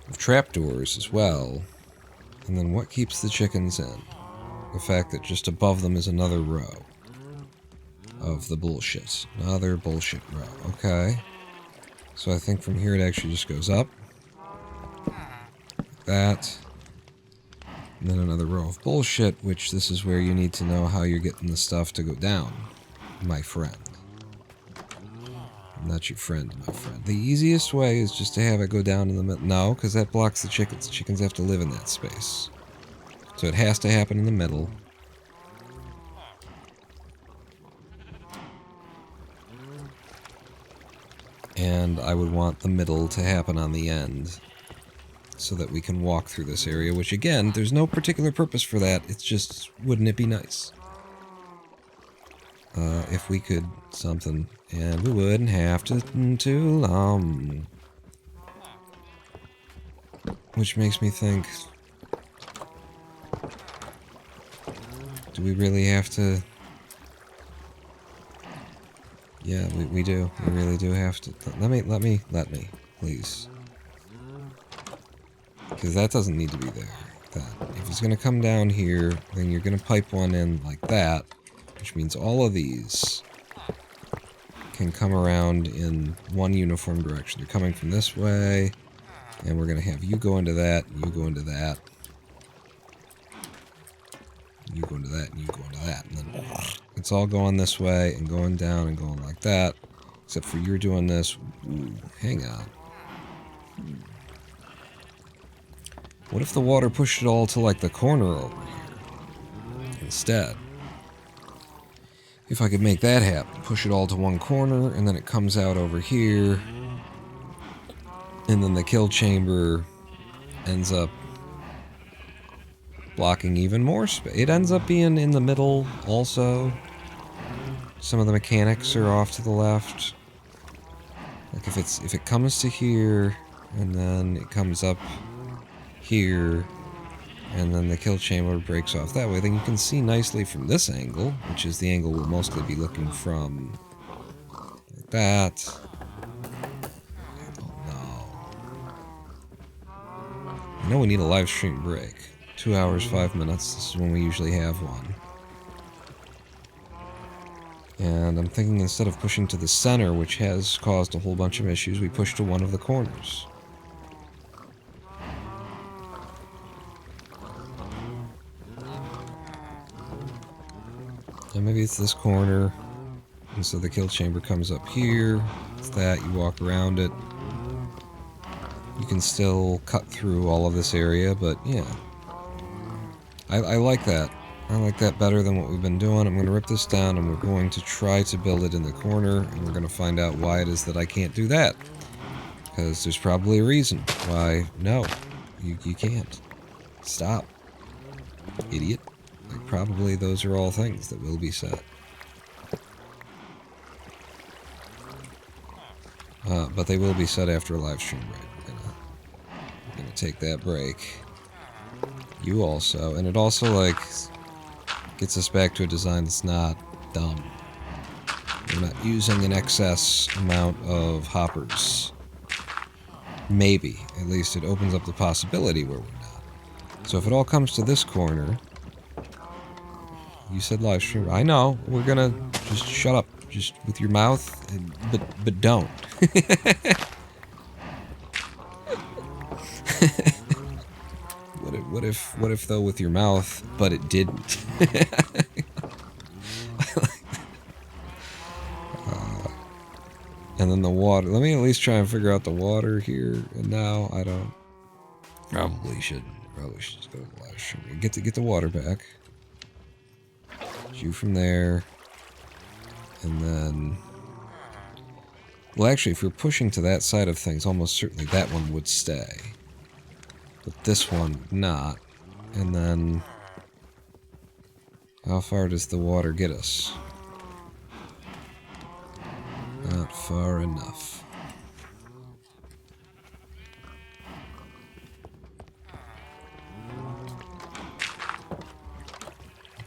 of trapdoors as well. And then what keeps the chickens in? The fact that just above them is another row of the bullshit. Another bullshit row. Okay. So I think from here it actually just goes up. Like that. And then another row of bullshit, which this is where you need to know how you're getting the stuff to go down, my friend. I'm not your friend, my friend. The easiest way is just to have it go down in the middle. No, because that blocks the chickens. Chickens have to live in that space. So it has to happen in the middle. And I would want the middle to happen on the end, so that we can walk through this area, which again, there's no particular purpose for that, it's just, wouldn't it be nice? If we could something, and we wouldn't have to too long. Which makes me think, do we really have to? Yeah, we do. We really do have to. Let me, please. Because that doesn't need to be there. If it's going to come down here, then you're going to pipe one in like that, which means all of these can come around in one uniform direction. They're coming from this way, and we're going to have you go into that, and you go into that, you go into that, and you go into that, and then it's all going this way, and going down, and going like that, except for you're doing this. Ooh, hang on. What if the water pushed it all to, like, the corner over here instead? If I could make that happen, push it all to one corner, and then it comes out over here, and then the kill chamber ends up blocking even more space. It ends up being in the middle also. Some of the mechanics are off to the left. Like if it comes to here, and then it comes up here, and then the kill chamber breaks off that way, then you can see nicely from this angle, which is the angle we'll mostly be looking from, like that. Oh no. I know we need a live stream break. 2 hours, 5 minutes, this is when we usually have one. And I'm thinking instead of pushing to the center, which has caused a whole bunch of issues, we push to one of the corners. And maybe it's this corner, and so the kill chamber comes up here. It's that, you walk around it. You can still cut through all of this area, but yeah. I like that. I like that better than what we've been doing. I'm going to rip this down, and we're going to try to build it in the corner, and we're going to find out why it is that I can't do that. Because there's probably a reason why, no, you can't. Stop. Idiot. Like, probably those are all things that will be said. But they will be said after a live stream break. I'm gonna take that break. You also, and it also, like, gets us back to a design that's not dumb. We're not using an excess amount of hoppers. Maybe. At least it opens up the possibility where we're not. So if it all comes to this corner... You said live stream. I know. We're gonna... Just shut up. Just with your mouth. But don't. What if though with your mouth, but it didn't? And then the water. Let me at least try and figure out the water here. And now I don't. Probably should just go to the live stream. Get the water back. You from there, and then. Well, actually, if you're pushing to that side of things, almost certainly that one would stay. But this one, not. And then... How far does the water get us? Not far enough.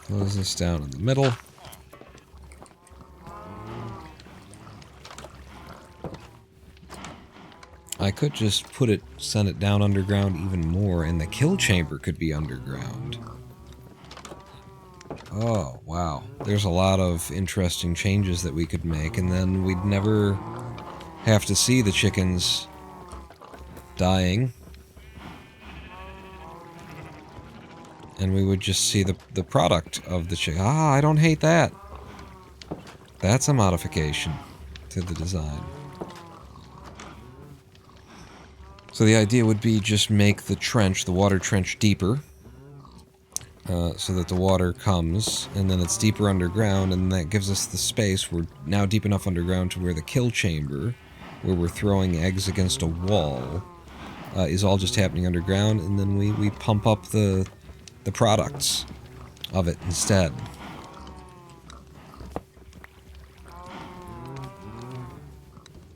Close this down in the middle. I could just send it down underground even more, and the kill chamber could be underground. Oh, wow. There's a lot of interesting changes that we could make, and then we'd never have to see the chickens dying. And we would just see the product of the chicken. Ah, I don't hate that. That's a modification to the design. So the idea would be just make the trench, the water trench, deeper. So that the water comes, and then it's deeper underground, and that gives us the space. We're now deep enough underground to where the kill chamber, where we're throwing eggs against a wall, is all just happening underground, and then we pump up the products of it instead.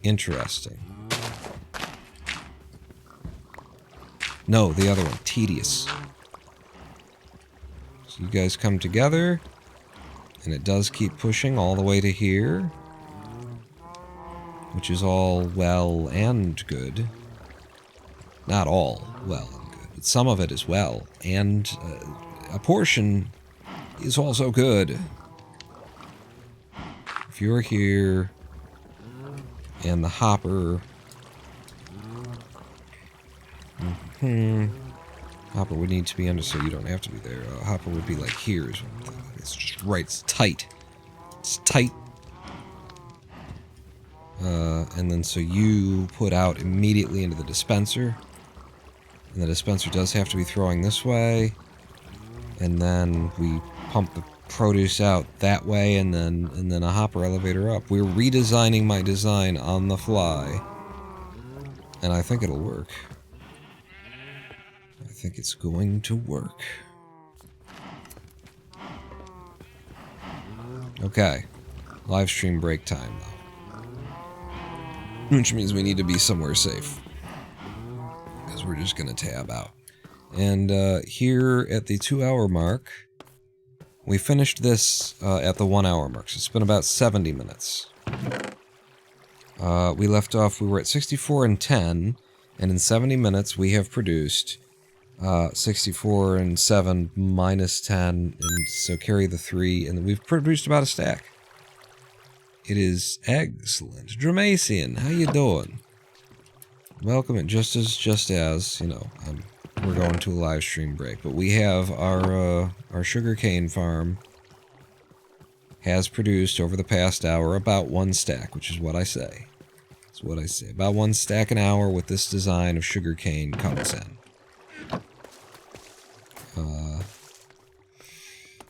Interesting. No, the other one. Tedious. So you guys come together, and it does keep pushing all the way to here, which is all well and good. Not all well and good, but some of it is well, and a portion is also good. If you're here, and the hopper... Hopper would need to be under, so you don't have to be there. Hopper would be like here. It's just right. It's tight. It's tight. And then so you put out immediately into the dispenser. And the dispenser does have to be throwing this way. And then we pump the produce out that way, and then a hopper elevator up. We're redesigning my design on the fly. And I think it'll work. I think it's going to work. Okay. Live stream break time, though. Which means we need to be somewhere safe. Because we're just going to tab out. And here at the 2-hour mark, we finished this at the 1-hour mark. So it's been about 70 minutes. We left off, we were at 64 and 10. And in 70 minutes, we have produced... 64 and 7 minus 10, and so carry the 3, and we've produced about a stack. It is excellent. Dramacian, how you doing? Welcome, and just as, you know, we're going to a live stream break, but we have our sugarcane farm has produced over the past hour about 1 stack, which is what I say. That's what I say. About 1 stack an hour with this design of sugarcane comes in.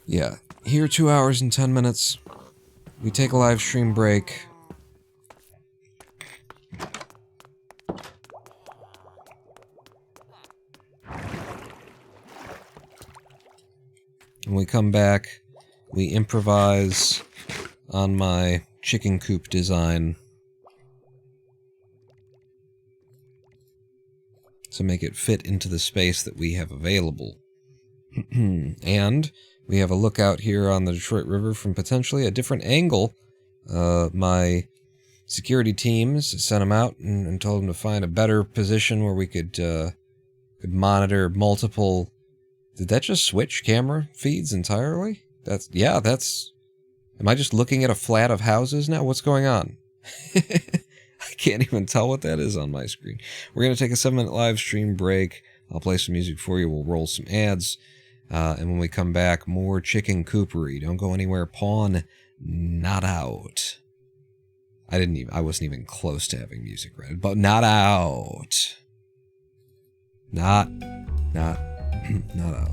Yeah, here 2 hours and 10 minutes. We take a live stream break. When we come back, we improvise on my chicken coop design to make it fit into the space that we have available. And we have a lookout here on the Detroit River from potentially a different angle My security teams sent them out and told them to find a better position where we could monitor multiple. Did that just switch camera feeds entirely? That's. Am I just looking at a flat of houses now? What's going on? I can't even tell what that is on my screen. We're going to take a 7-minute live stream break. I'll play some music for you. We'll roll some ads. And when we come back, more chicken coopery. Don't go anywhere. Pawn not out. I wasn't even close to having music ready, but not out. Not out. Definitely not out.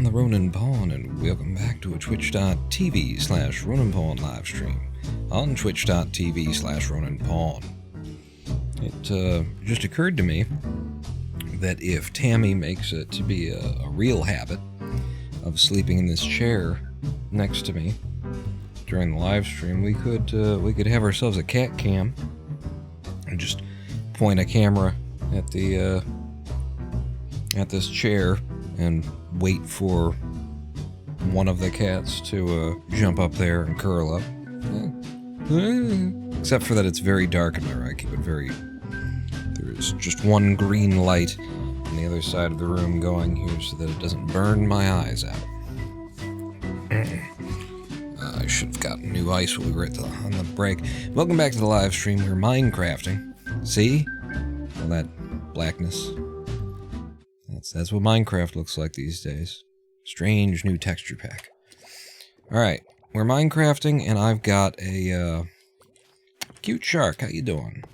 I'm the Ronin Pawn, and welcome back to a twitch.tv/Ronin Pawn live stream on twitch.tv/Ronin Pawn. It just occurred to me that if Tammy makes it to be a real habit of sleeping in this chair next to me during the live stream, we could have ourselves a cat cam and just point a camera at the at this chair and wait for one of the cats to jump up there and curl up. Except for that it's very dark in my room. I keep it very... There's just one green light on the other side of the room going here so that it doesn't burn my eyes out. I should have gotten new ice while we were on the break. Welcome back to the live stream. We're Minecrafting. See? All that blackness. That's what Minecraft looks like these days. Strange new texture pack. Alright, we're Minecrafting, and I've got a cute shark. How you doing?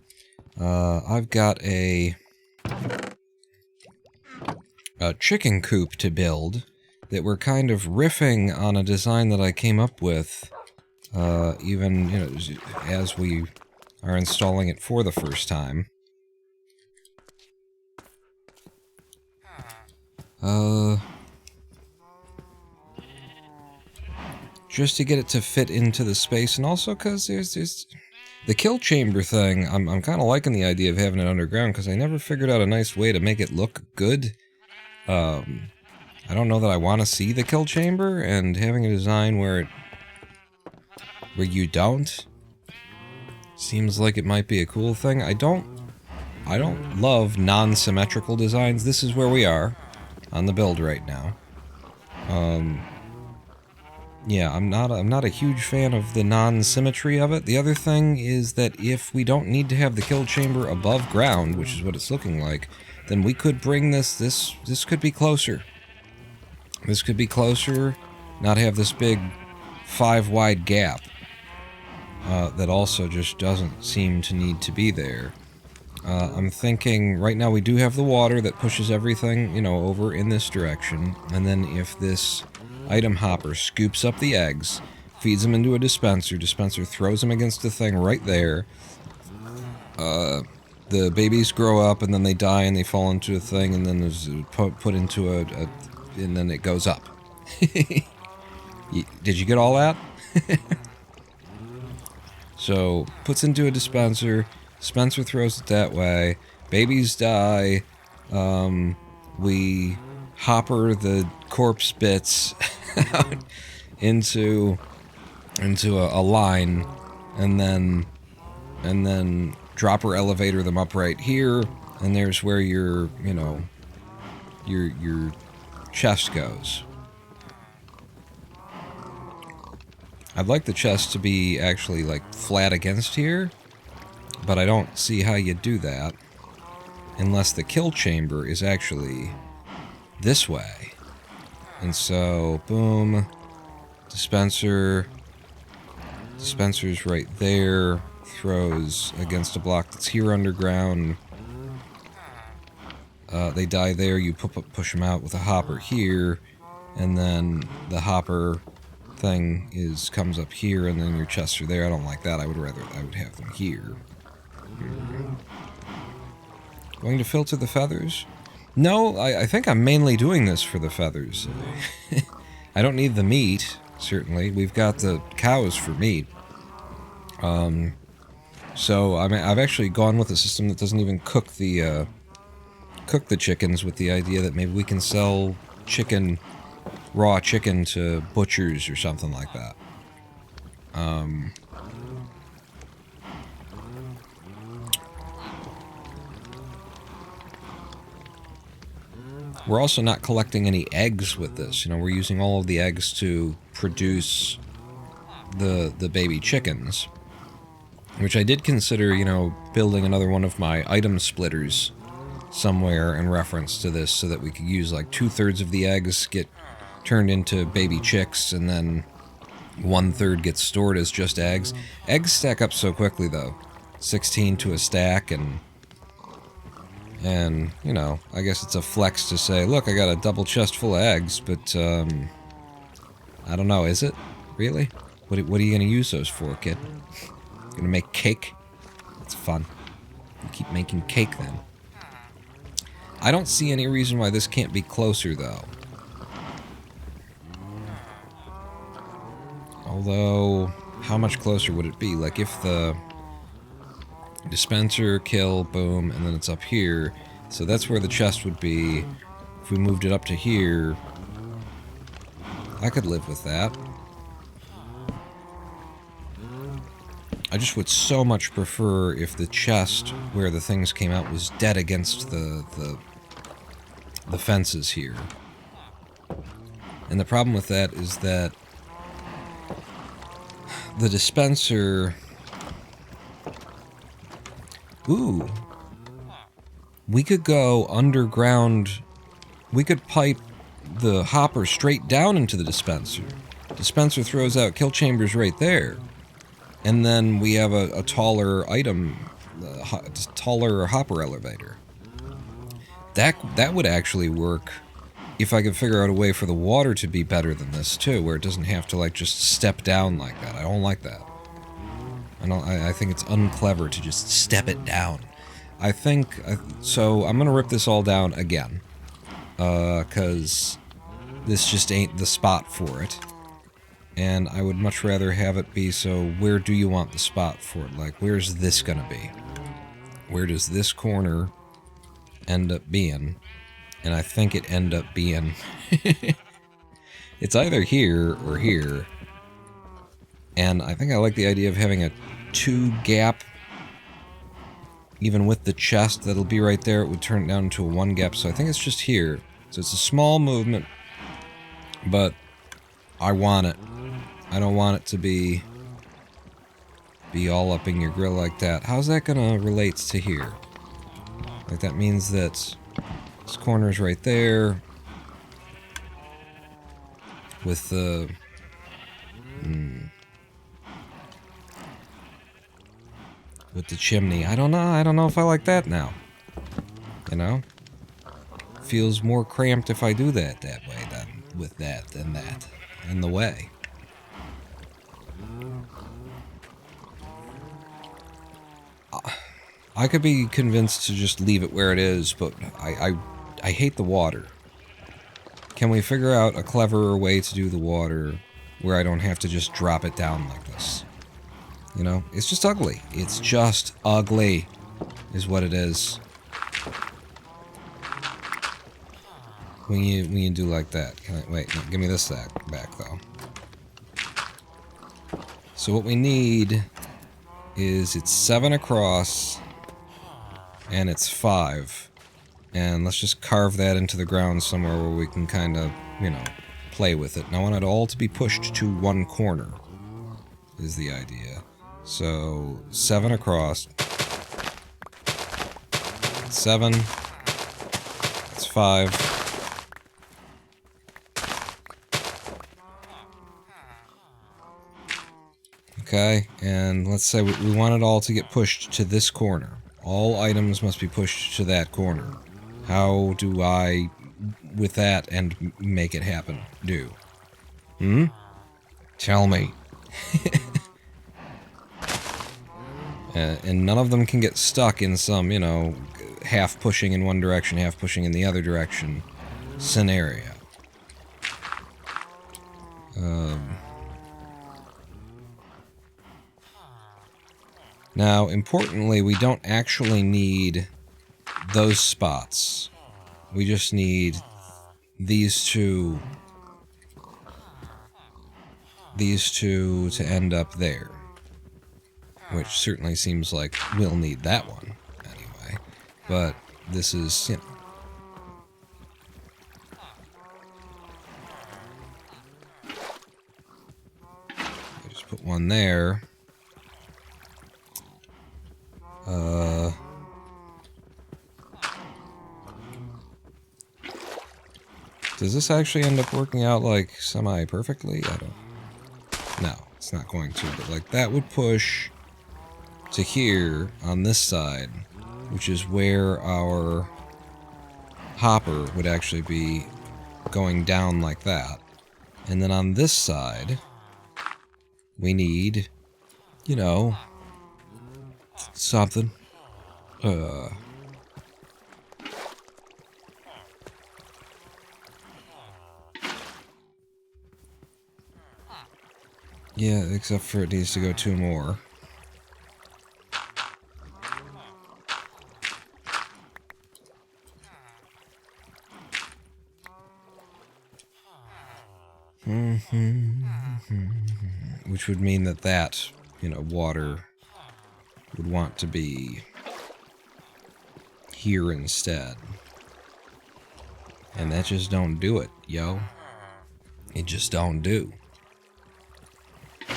I've got a chicken coop to build that we're kind of riffing on a design that I came up with, even, you know, as we are installing it for the first time. Just to get it to fit into the space, and also because there's the kill chamber thing. I'm kind of liking the idea of having it underground, because I never figured out a nice way to make it look good. I don't know that I want to see the kill chamber, and having a design where you don't seems like it might be a cool thing. I don't love non-symmetrical designs. This is where we are on the build right now. Yeah, I'm not a huge fan of the non-symmetry of it. The other thing is that if we don't need to have the kill chamber above ground, which is what it's looking like, then we could bring this could be closer. This could be closer, not have this big 5-wide gap that also just doesn't seem to need to be there. I'm thinking, right now we do have the water that pushes everything, you know, over in this direction, and then if this item hopper scoops up the eggs, feeds them into a dispenser throws them against the thing right there, the babies grow up, and then they die, and they fall into a thing, and then there's put into and then it goes up. Did you get all that? So, puts into a dispenser throws it that way, babies die, we hopper the corpse bits out into a line, and then dropper elevator them up right here, and there's where your chest goes. I'd like the chest to be actually like flat against here, but I don't see how you do that unless the kill chamber is actually this way. And so, boom, dispenser's right there, throws against a block that's here underground. They die there, you push them out with a hopper here, and then the hopper thing comes up here, and then your chests are there. I don't like that. I would have them here. Going to filter the feathers? No, I think I'm mainly doing this for the feathers. I don't need the meat, certainly. We've got the cows for meat. So I've actually gone with a system that doesn't even cook the chickens, with the idea that maybe we can sell raw chicken to butchers or something like that. We're also not collecting any eggs with this. You know, we're using all of the eggs to produce the baby chickens, which I did consider, you know, building another one of my item splitters somewhere in reference to this, so that we could use like 2/3 of the eggs get turned into baby chicks, and then 1/3 gets stored as just eggs. Eggs stack up so quickly, though. 16 to a stack, and And, you know, I guess it's a flex to say, look, I got a double chest full of eggs, but, I don't know, is it? Really? What are you gonna use those for, kid? Gonna make cake? It's fun. You keep making cake, then. I don't see any reason why this can't be closer, though. Although, how much closer would it be? Like, if the dispenser, kill, boom, and then it's up here. So that's where the chest would be. If we moved it up to here, I could live with that. I just would so much prefer if the chest where the things came out was dead against the fences here. And the problem with that is that the dispenser... Ooh. We could go underground. We could pipe the hopper straight down into the dispenser. Dispenser throws out kill chambers right there. And then we have a taller item, taller hopper elevator. That would actually work if I could figure out a way for the water to be better than this too, where it doesn't have to like just step down like that. I don't like that. I think it's unclever to just step it down. So I'm gonna rip this all down again, cause this just ain't the spot for it. And I would much rather have it be, so where do you want the spot for it? Like, where's this gonna be? Where does this corner end up being? And I think it end up being... It's either here or here. And I think I like the idea of having a 2-gap, even with the chest that'll be right there, it would turn it down into a 1-gap, so I think it's just here. So it's a small movement, but I want it. I don't want it to be all up in your grill like that. How's that gonna relate to here? Like, that means that this corner's right there with the... with the chimney. I don't know if I like that now. You know? Feels more cramped if I do that way than with that than that. In the way. I could be convinced to just leave it where it is, but I hate the water. Can we figure out a cleverer way to do the water where I don't have to just drop it down like this? You know, it's just ugly. It's just ugly, is what it is. When you do like that. Wait, no, give me this back though. So what we need is it's 7 across and it's 5. And let's just carve that into the ground somewhere where we can kind of, you know, play with it. And I want it all to be pushed to one corner, is the idea. So, 7 across. 7. It's 5. Okay, and let's say we want it all to get pushed to this corner. All items must be pushed to that corner. How do I, with that, and make it happen, do? Tell me. And none of them can get stuck in some, you know, half pushing in one direction, half pushing in the other direction scenario. Now, importantly, we don't actually need those spots. We just need these two to end up there. Which certainly seems like we'll need that one, anyway. But this is, you know... I just put one there. Does this actually end up working out, like, semi-perfectly? I don't... No, it's not going to, but, like, that would push to here on this side, which is where our hopper would actually be going down like that. And then on this side, we need, you know, something. Yeah, except for it needs to go 2 more. Which would mean that, you know, water would want to be here instead. And that just don't do it, yo. It just don't do.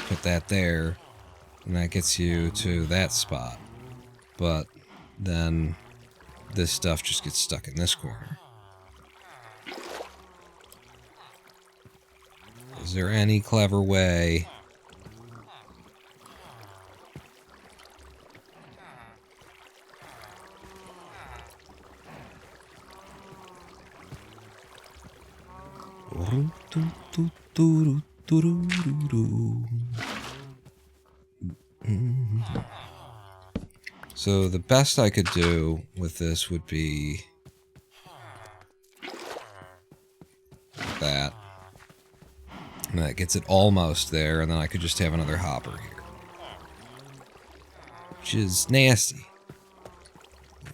Put that there, and that gets you to that spot. But then this stuff just gets stuck in this corner. Is there any clever way? So the best I could do with this would be that. And that gets it almost there, and then I could just have another hopper here. Which is nasty.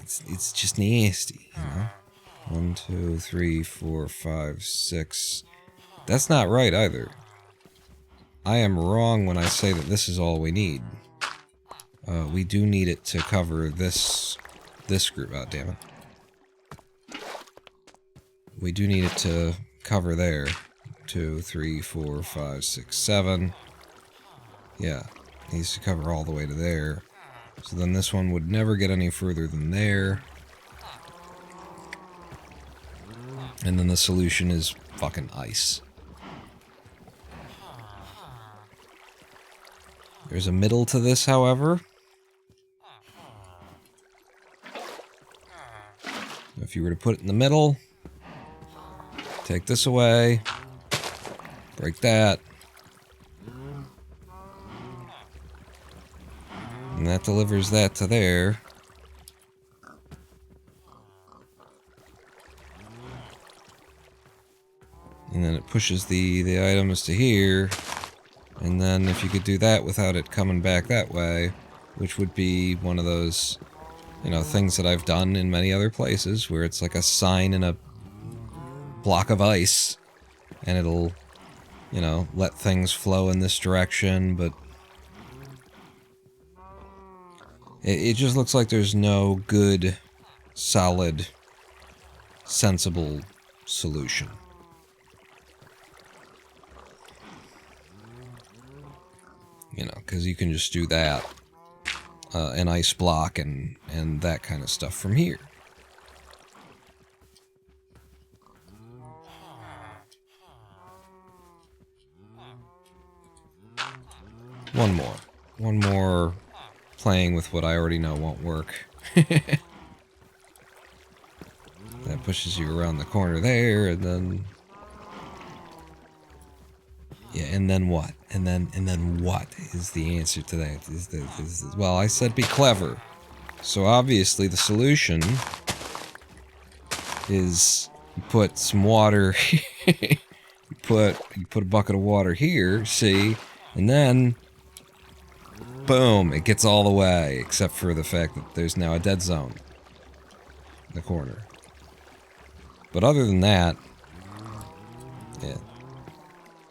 It's just nasty, you know? 1, 2, 3, 4, 5, 6. That's not right either. I am wrong when I say that this is all we need. We do need it to cover this group. Oh, damn it. We do need it to cover there. 2, 3, 4, 5, 6, 7. Yeah, it needs to cover all the way to there. So then this one would never get any further than there. And then the solution is fucking ice. There's a middle to this, however. If you were to put it in the middle, take this away, break that, and that delivers that to there. And then it pushes the items to here. And then if you could do that without it coming back that way, which would be one of those, you know, things that I've done in many other places, where it's like a sign in a block of ice, and it'll, you know, let things flow in this direction, but it just looks like there's no good, solid, sensible solution. You know, because you can just do that, an ice block and that kind of stuff from here. One more playing with what I already know won't work. That pushes you around the corner there, and then... Yeah, and then what? And then what is the answer to that? Well, I said be clever. So obviously the solution is you put some water you put a bucket of water here, see? And then boom, it gets all the way, except for the fact that there's now a dead zone in the corner. But other than that, yeah.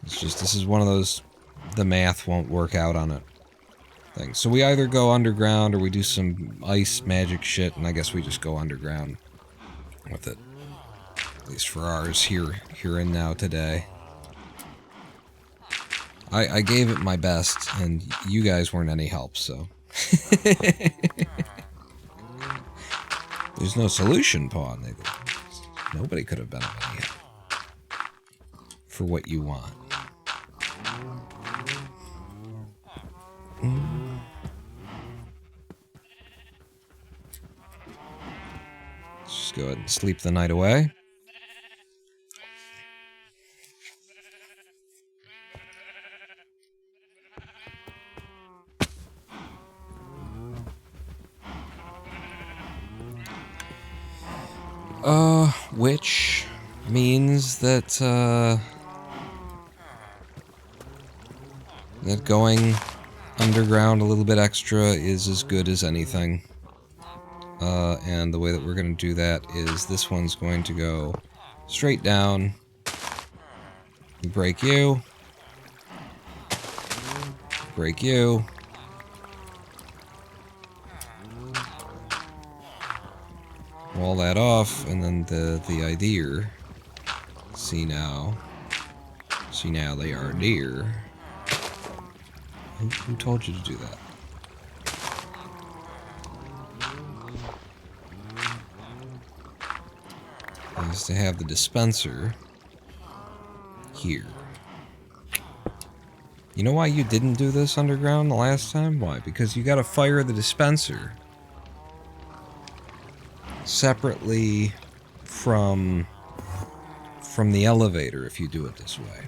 It's just, this is one of those, the math won't work out on it things. So we either go underground or we do some ice magic shit, and I guess we just go underground with it. At least for ours here and now today. I gave it my best, and you guys weren't any help, so. There's no solution, Pawn. Nobody could have been of any help for what you want. Just go ahead and sleep the night away. Which means that, that going underground a little bit extra is as good as anything. And the way that we're going to do that is this one's going to go straight down. Break you. Break you. Wall that off, and then the idea. See now. See now they are deer. Who told you to do that? Is to have the dispenser here. You know why you didn't do this underground the last time? Why? Because you gotta fire the dispenser separately from the elevator if you do it this way.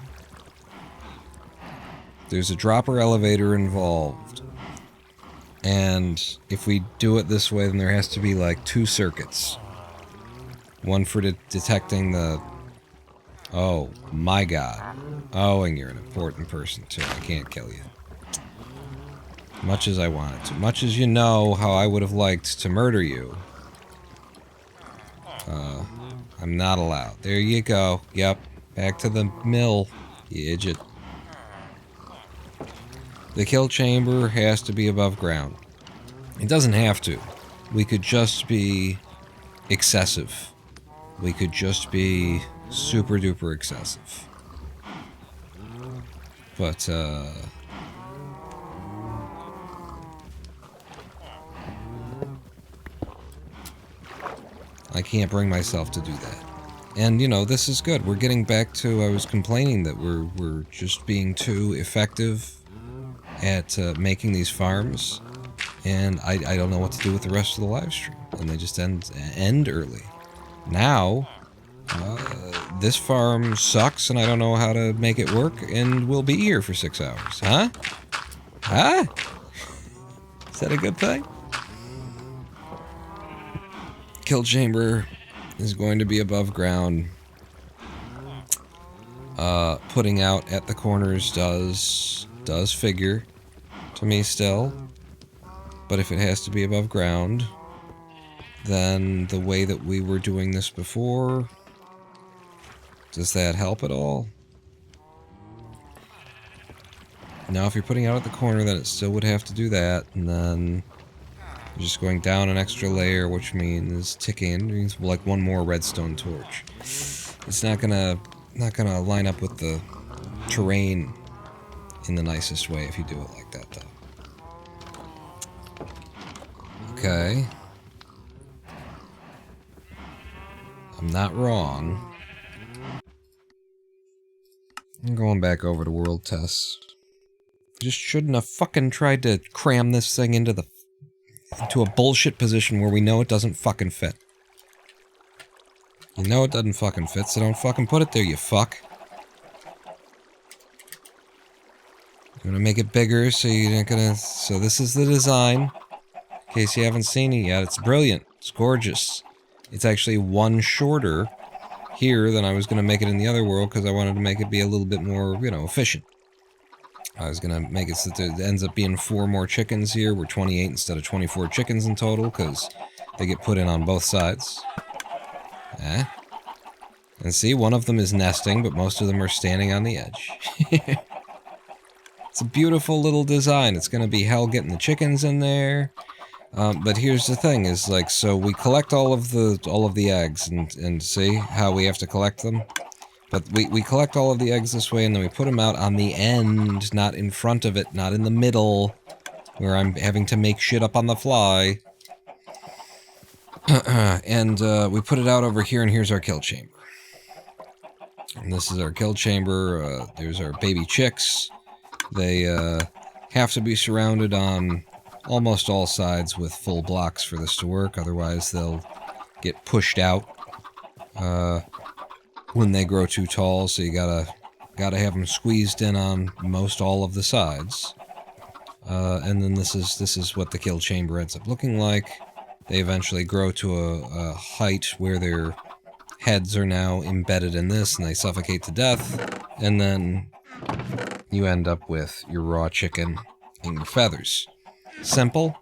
There's a dropper elevator involved. And if we do it this way, then there has to be like 2 circuits. One for detecting the... Oh, my God. Oh, and you're an important person, too. I can't kill you. Much as I wanted to. Much as you know how I would have liked to murder you. I'm not allowed. There you go. Yep. Back to the mill, you idiot. The kill chamber has to be above ground. It doesn't have to. We could just be excessive. We could just be super duper excessive. But, I can't bring myself to do that. And, you know, this is good. We're getting back to, I was complaining that we're just being too effective at making these farms. And I don't know what to do with the rest of the live stream. And they just end early. Now, this farm sucks and I don't know how to make it work, and we'll be here for 6 hours. Huh? Huh? Is that a good thing? Kill chamber is going to be above ground. Putting out at the corners does figure to me still. But if it has to be above ground, then the way that we were doing this before, does that help at all? Now, if you're putting out at the corner, then it still would have to do that, and then you're just going down an extra layer, which means ticking, means like one more redstone torch. It's not gonna line up with the terrain in the nicest way if you do it like that, though. Okay. I'm not wrong. I'm going back over to world tests. Just shouldn't have fucking tried to cram this thing into a bullshit position where we know it doesn't fucking fit. You know it doesn't fucking fit, so don't fucking put it there, you fuck. I'm gonna make it bigger so you're not gonna... So this is the design. In case you haven't seen it yet, it's brilliant. It's gorgeous. It's actually one shorter here than I was gonna make it in the other world because I wanted to make it be a little bit more, you know, efficient. I was gonna make it so that it ends up being 4 more chickens here. We're 28 instead of 24 chickens in total because they get put in on both sides. And see, one of them is nesting, but most of them are standing on the edge. It's a beautiful little design. It's gonna be hell getting the chickens in there. But here's the thing: is like, so we collect all of the eggs, and see how we have to collect them. But we collect all of the eggs this way, and then we put them out on the end, not in front of it, not in the middle, where I'm having to make shit up on the fly. And we put it out over here, and here's our kill chamber. And this is our kill chamber. There's our baby chicks. They have to be surrounded on almost all sides with full blocks for this to work, otherwise they'll get pushed out when they grow too tall, so you gotta have them squeezed in on most all of the sides. And then this is what the kill chamber ends up looking like. They eventually grow to a height where their heads are now embedded in this, and they suffocate to death. And then you end up with your raw chicken and your feathers. Simple,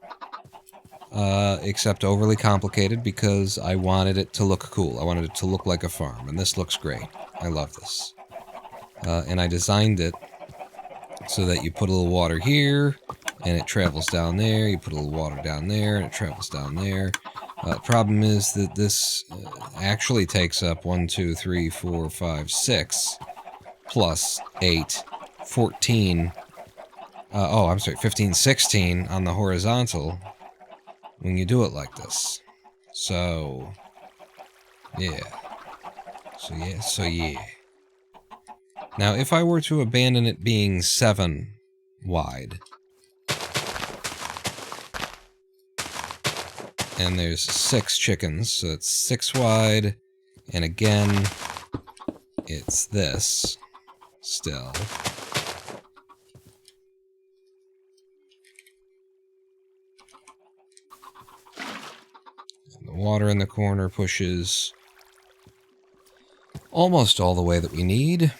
except overly complicated because I wanted it to look cool. I wanted it to look like a farm, and this looks great. I love this. And I designed it so that you put a little water here, and it travels down there. You put a little water down there, and it travels down there. Problem is that this actually takes up 1, 2, 3, 4, 5, 6, plus 8, 14. Oh, I'm sorry, 15, 16 on the horizontal when you do it like this. So, yeah. So yeah. Now, if I were to abandon it being 7 wide, and there's 6 chickens, so it's 6 wide, and again, it's this, still. And the water in the corner pushes almost all the way that we need.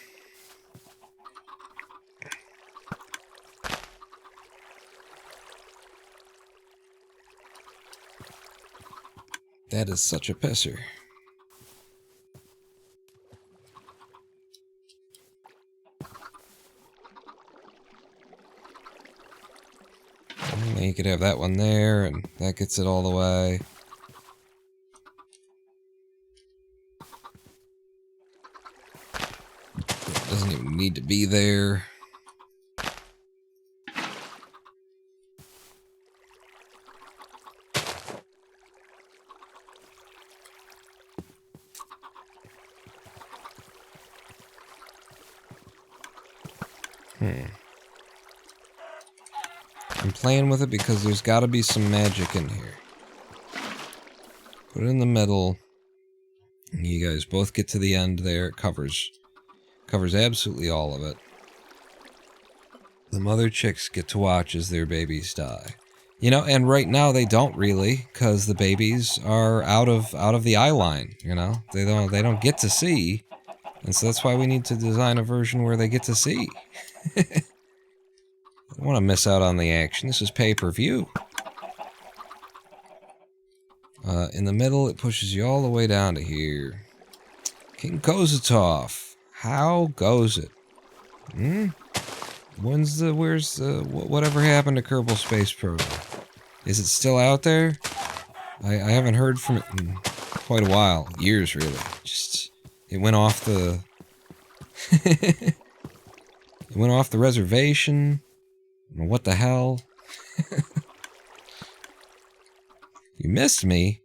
That is such a pisser. And then you could have that one there, and that gets it all the way. It doesn't even need to be there. I'm playing with it because there's got to be some magic in here. Put it in the middle. And you guys both get to the end there. It covers absolutely all of it. The mother chicks get to watch as their babies die. You know, and right now they don't really, because the babies are out of the eye line. You know, they don't get to see, and so that's why we need to design a version where they get to see. I don't want to miss out on the action. This is pay-per-view. In the middle, it pushes you all the way down to here. King Kozatov. How goes it? Whatever happened to Kerbal Space Program? Is it still out there? I haven't heard from it in quite a while. Years, really. Just, it went off the... it went off the reservation. What the hell? You missed me?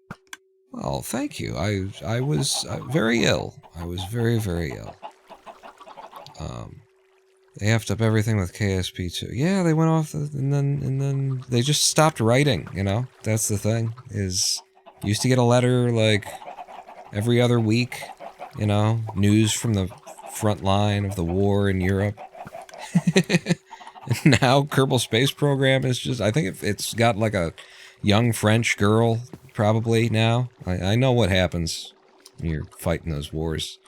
Well, thank you. I was very ill. I was very, very ill. They effed up everything with KSP2. Yeah, they went off, and then they just stopped writing, you know? That's the thing, is... Used to get a letter, like, every other week, you know? News from the front line of the war in Europe. Now, Kerbal Space Program is just... I think it's got, like, a young French girl, probably, now. I know what happens when you're fighting those wars.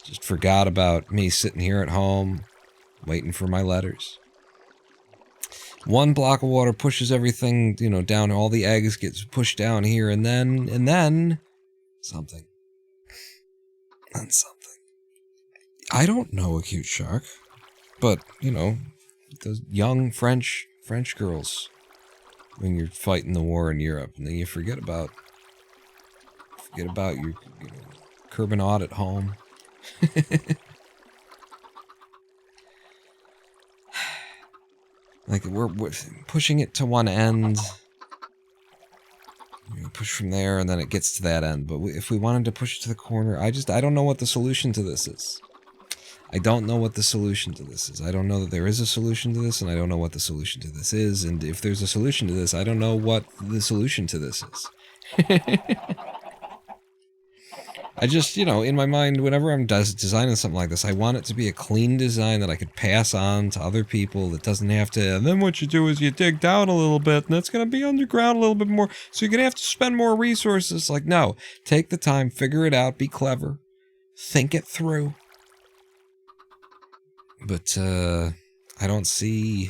Just forgot about me sitting here at home, waiting for my letters. One block of water pushes everything, you know, down. All the eggs gets pushed down here, and then... something. And something. I don't know a cute shark. But, you know, those young French girls, when you're fighting the war in Europe, and then you forget about your Kerbinaut at home. Like, we're pushing it to one end. You push from there, and then it gets to that end. But if we wanted to push it to the corner, I don't know what the solution to this is. I don't know what the solution to this is. I don't know that there is a solution to this, and I don't know what the solution to this is. And if there's a solution to this, I don't know what the solution to this is. I just, you know, in my mind, whenever I'm designing something like this, I want it to be a clean design that I could pass on to other people that doesn't have to, and then what you do is you dig down a little bit, and it's going to be underground a little bit more, so you're going to have to spend more resources. Like, no, take the time, figure it out, be clever, think it through. But, I don't see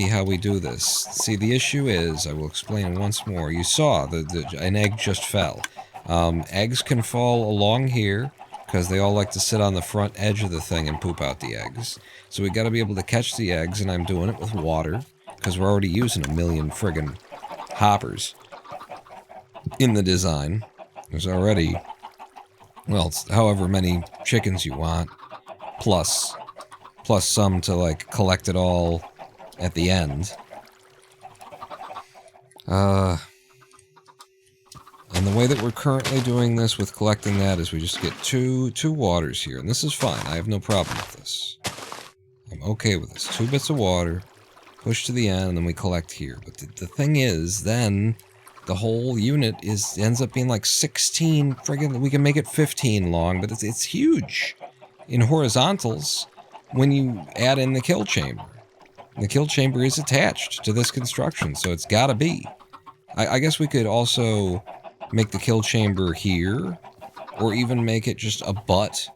how we do this. See, the issue is, I will explain once more, you saw an egg just fell. Eggs can fall along here, because they all like to sit on the front edge of the thing and poop out the eggs. So we gotta be able to catch the eggs, and I'm doing it with water, because we're already using a million friggin' hoppers in the design. There's already, well, however many chickens you want, plus some to, like, collect it all at the end. And the way that we're currently doing this with collecting that is we just get two waters here. And this is fine. I have no problem with this. I'm okay with this. 2 bits of water, push to the end, and then we collect here. But the thing is, then the whole unit ends up being like 16 friggin'... We can make it 15 long, but it's huge in horizontals when you add in the kill chamber. The kill chamber is attached to this construction, so it's gotta be. I guess we could also make the kill chamber here, or even make it just a butt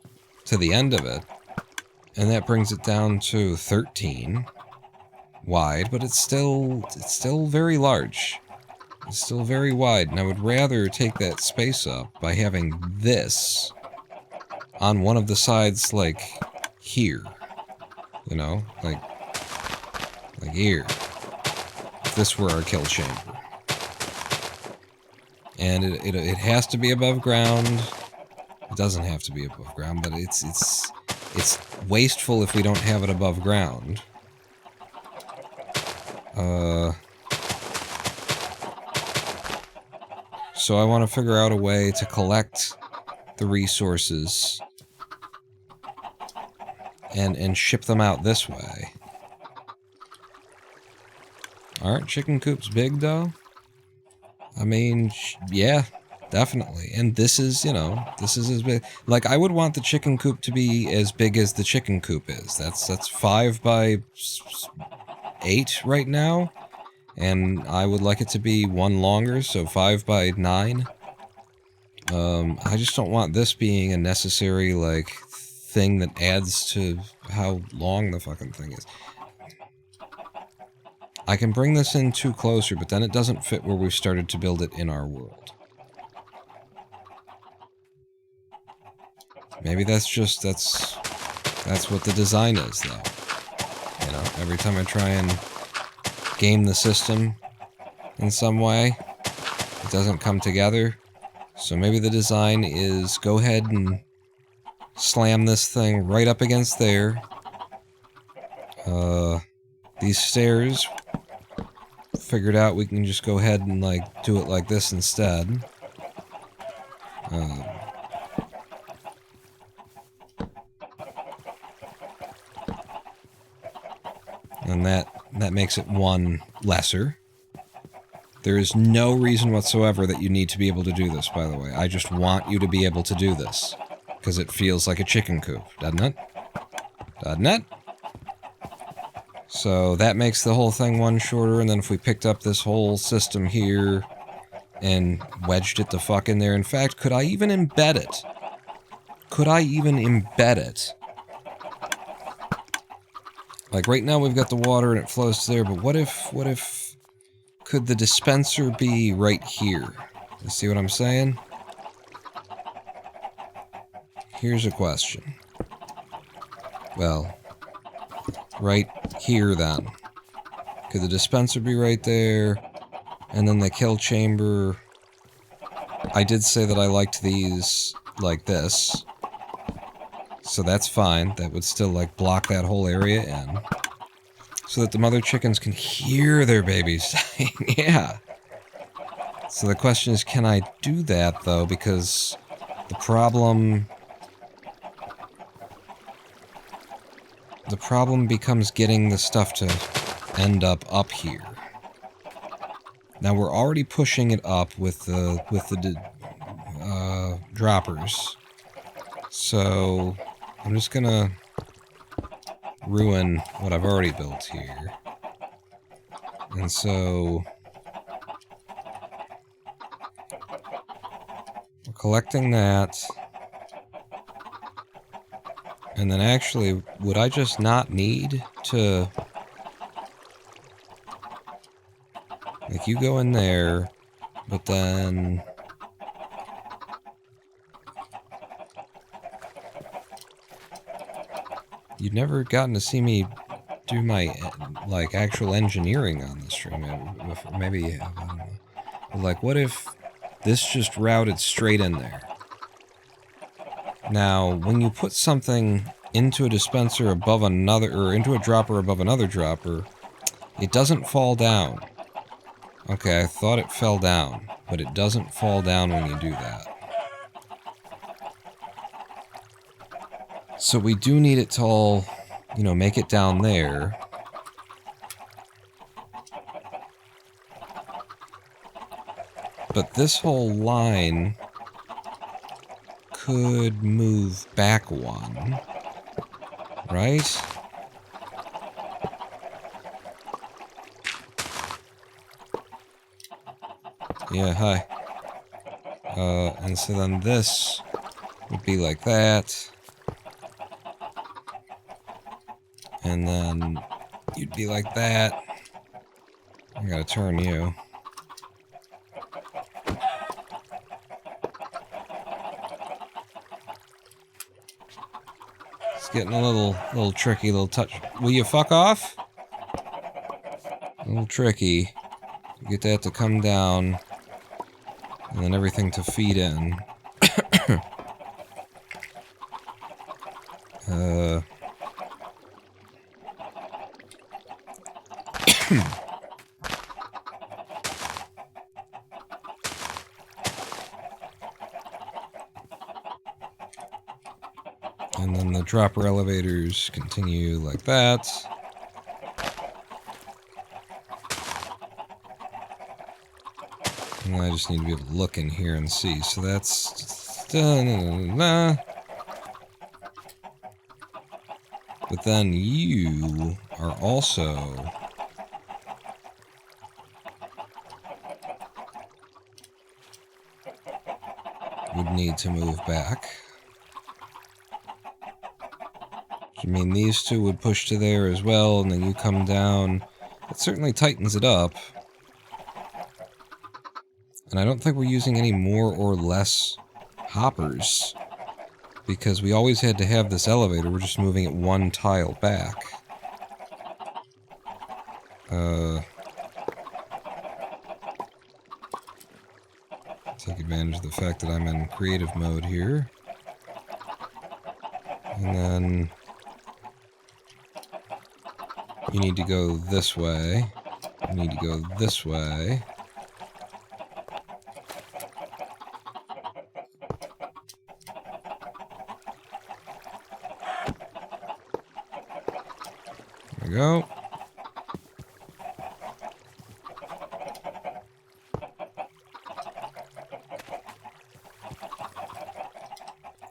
to the end of it. And that brings it down to 13 wide, but it's still very large. It's still very wide, and I would rather take that space up by having this on one of the sides, like here. You know, like here. If this were our kill chamber. And it has to be above ground. It doesn't have to be above ground, but it's wasteful if we don't have it above ground. So I want to figure out a way to collect the resources and ship them out this way. Aren't chicken coops big, though? I mean, yeah, definitely. And this is, you know, this is as big. Like, I would want the chicken coop to be as big as the chicken coop is. That's 5 by 8 right now. And I would like it to be 1 longer, so 5 by 9. I just don't want this being a necessary, like, thing that adds to how long the fucking thing is. I can bring this in too closer, but then it doesn't fit where we've started to build it in our world. Maybe that's just, that's what the design is, though. You know, every time I try and game the system in some way, it doesn't come together. So maybe the design is go ahead and slam this thing right up against there. These stairs, figured out we can just go ahead and, like, do it like this instead. And that makes it 1 lesser. There is no reason whatsoever that you need to be able to do this, by the way. I just want you to be able to do this. Because it feels like a chicken coop, doesn't it? Doesn't it? So that makes the whole thing 1 shorter, and then if we picked up this whole system here and wedged it the fuck in there. In fact, could I even embed it? Could I even embed it? Like, right now we've got the water and it flows to there, but what if, could the dispenser be right here? You see what I'm saying? Here's a question. Well, right here then. Could the dispenser be right there? And then the kill chamber. I did say that I liked these like this. So that's fine. That would still, like, block that whole area in. So that the mother chickens can hear their babies dying. Yeah. So the question is, can I do that, though? Because the problem becomes getting the stuff to end up here. Now we're already pushing it up with the droppers. So I'm just gonna ruin what I've already built here. And so we're collecting that. And then actually, would I just not need to... Like, you go in there, but then... You've never gotten to see me do my, like, actual engineering on the stream. Maybe you have, I don't know. But, like, what if this just routed straight in there? Now, when you put something into a dispenser above another, or into a dropper above another dropper, it doesn't fall down. Okay, I thought it fell down, but it doesn't fall down when you do that. So we do need it to all, you know, make it down there. But this whole line could move back one, right? Yeah, hi. And so then this would be like that. And then you'd be like that. I gotta turn you. It's getting a little tricky, little touch. Will you fuck off? A little tricky. You get that to come down, and then everything to feed in. And then the dropper elevators continue like that. And I just need to be able to look in here and see. So that's... But then you are also... would need to move back. I mean, these two would push to there as well, and then you come down. It certainly tightens it up. And I don't think we're using any more or less hoppers, because we always had to have this elevator. We're just moving it one tile back. Take advantage of the fact that I'm in creative mode here. And then... you need to go this way. You need to go this way. There we go.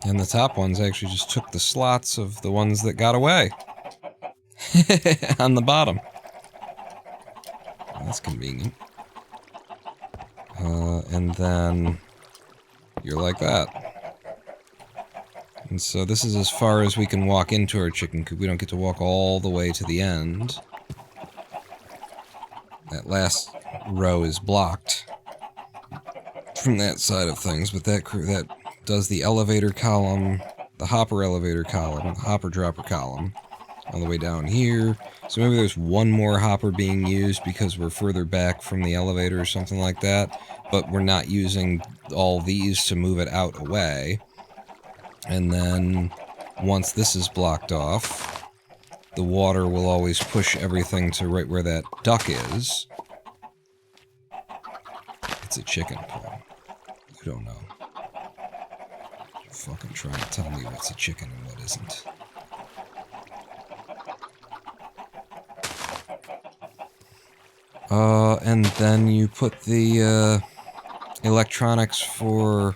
And the top ones actually just took the slots of the ones that got away. On the bottom. That's convenient. And then you're like that. And so this is as far as we can walk into our chicken coop. We don't get to walk all the way to the end. That last row is blocked from that side of things, but that does the elevator column, the hopper elevator column, the hopper dropper column, all the way down here. So maybe there's one more hopper being used because we're further back from the elevator or something like that, but we're not using all these to move it out away. And then once this is blocked off, the water will always push everything to right where that duck is. It's a chicken pond. You don't know. You're fucking trying to tell me what's a chicken and what isn't. And then you put the electronics for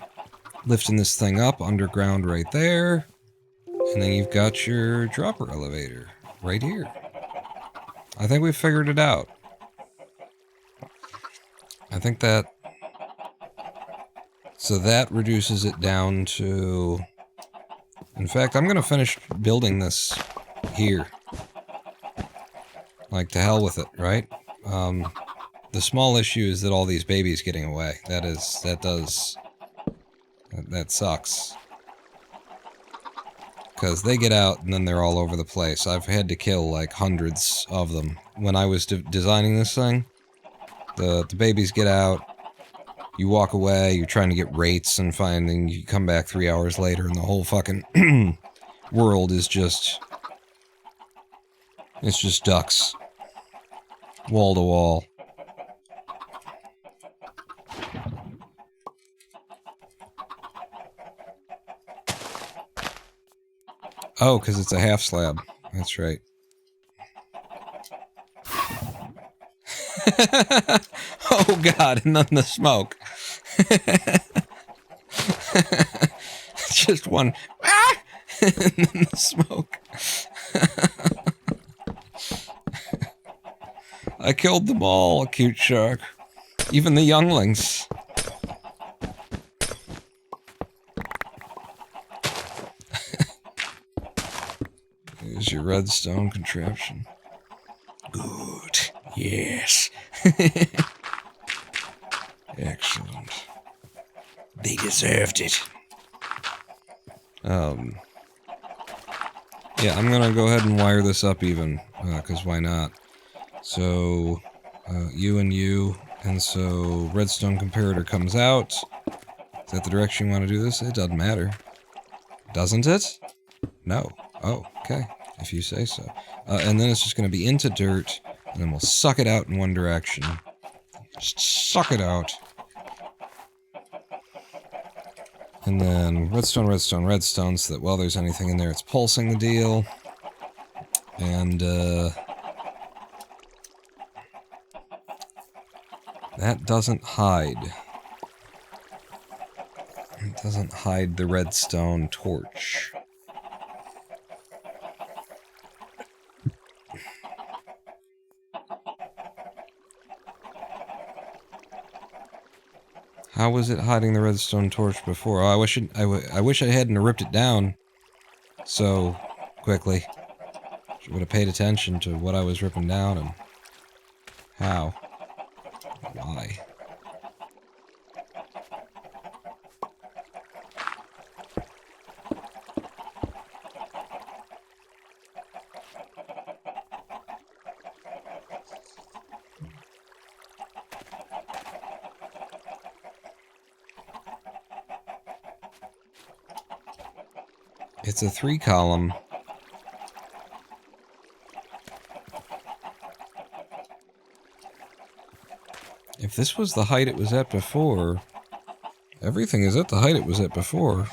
lifting this thing up underground right there. And then you've got your dropper elevator right here. I think we've figured it out. I think that... So that reduces it down to... In fact, I'm going to finish building this here. Like, to hell with it, right? The small issue is that all these babies getting away. That sucks. Because they get out and then they're all over the place. I've had to kill like hundreds of them. When I was designing this thing, the babies get out, you walk away, you're trying to get rates and finding, you come back 3 hours later and the whole fucking world is just... It's just ducks. Wall to wall. Oh, because it's a half slab. That's right. Oh god, and then the smoke. Just one. Ah! And then the smoke. I killed them all, cute shark. Even the younglings. Here's your redstone contraption. Good. Yes. Excellent. They deserved it. Yeah, I'm gonna go ahead and wire this up even, because why not? So, you and you, and so redstone comparator comes out. Is that the direction you want to do this? It doesn't matter. Doesn't it? No. Oh, okay. If you say so. And then it's just going to be into dirt, and then we'll suck it out in one direction. Just suck it out. And then redstone, redstone, redstone, so that while there's anything in there, it's pulsing the deal. And, that doesn't hide. It doesn't hide the redstone torch. How was it hiding the redstone torch before? Oh, I wish I hadn't ripped it down so quickly. Would have paid attention to what I was ripping down and how. Why? It's a 3-column. If this was the height it was at before, everything is at the height it was at before.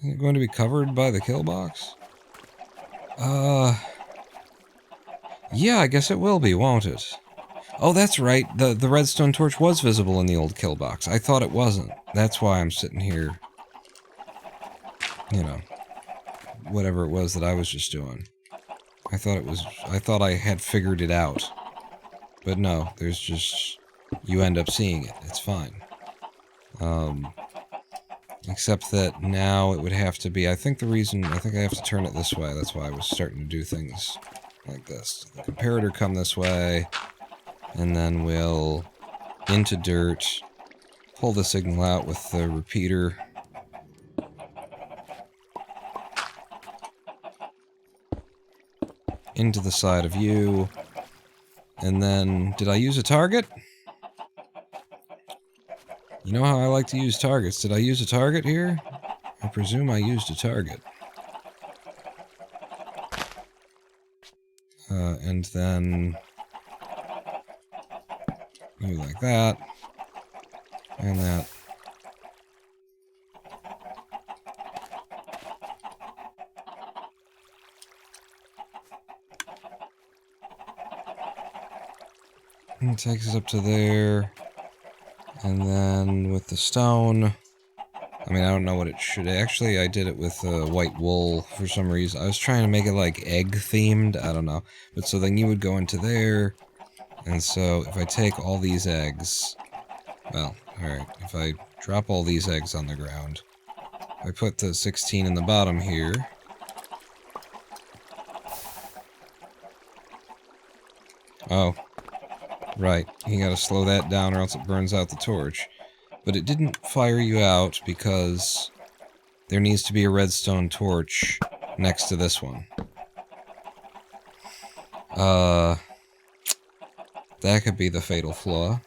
Is it going to be covered by the kill box? Yeah, I guess it will be, won't it? Oh, that's right. The redstone torch was visible in the old kill box. I thought it wasn't. That's why I'm sitting here. You know, whatever it was that I was just doing. I thought I had figured it out. But no, there's just... You end up seeing it. It's fine. Except that now it would have to be... I think I have to turn it this way. That's why I was starting to do things like this. The comparator come this way, and then we'll into dirt, pull the signal out with the repeater. Into the side of you. And then, did I use a target? You know how I like to use targets. Did I use a target here? I presume I used a target. And then... you like that. And that. It takes us up to there. And then with the stone... I mean, I don't know what it should... Actually, I did it with white wool for some reason. I was trying to make it, like, egg-themed. I don't know. But so then you would go into there. And so if I take all these eggs... Well, alright. If I drop all these eggs on the ground... I put the 16 in the bottom here... Oh. Right. You gotta slow that down or else it burns out the torch. But it didn't fire you out because there needs to be a redstone torch next to this one. That could be the fatal flaw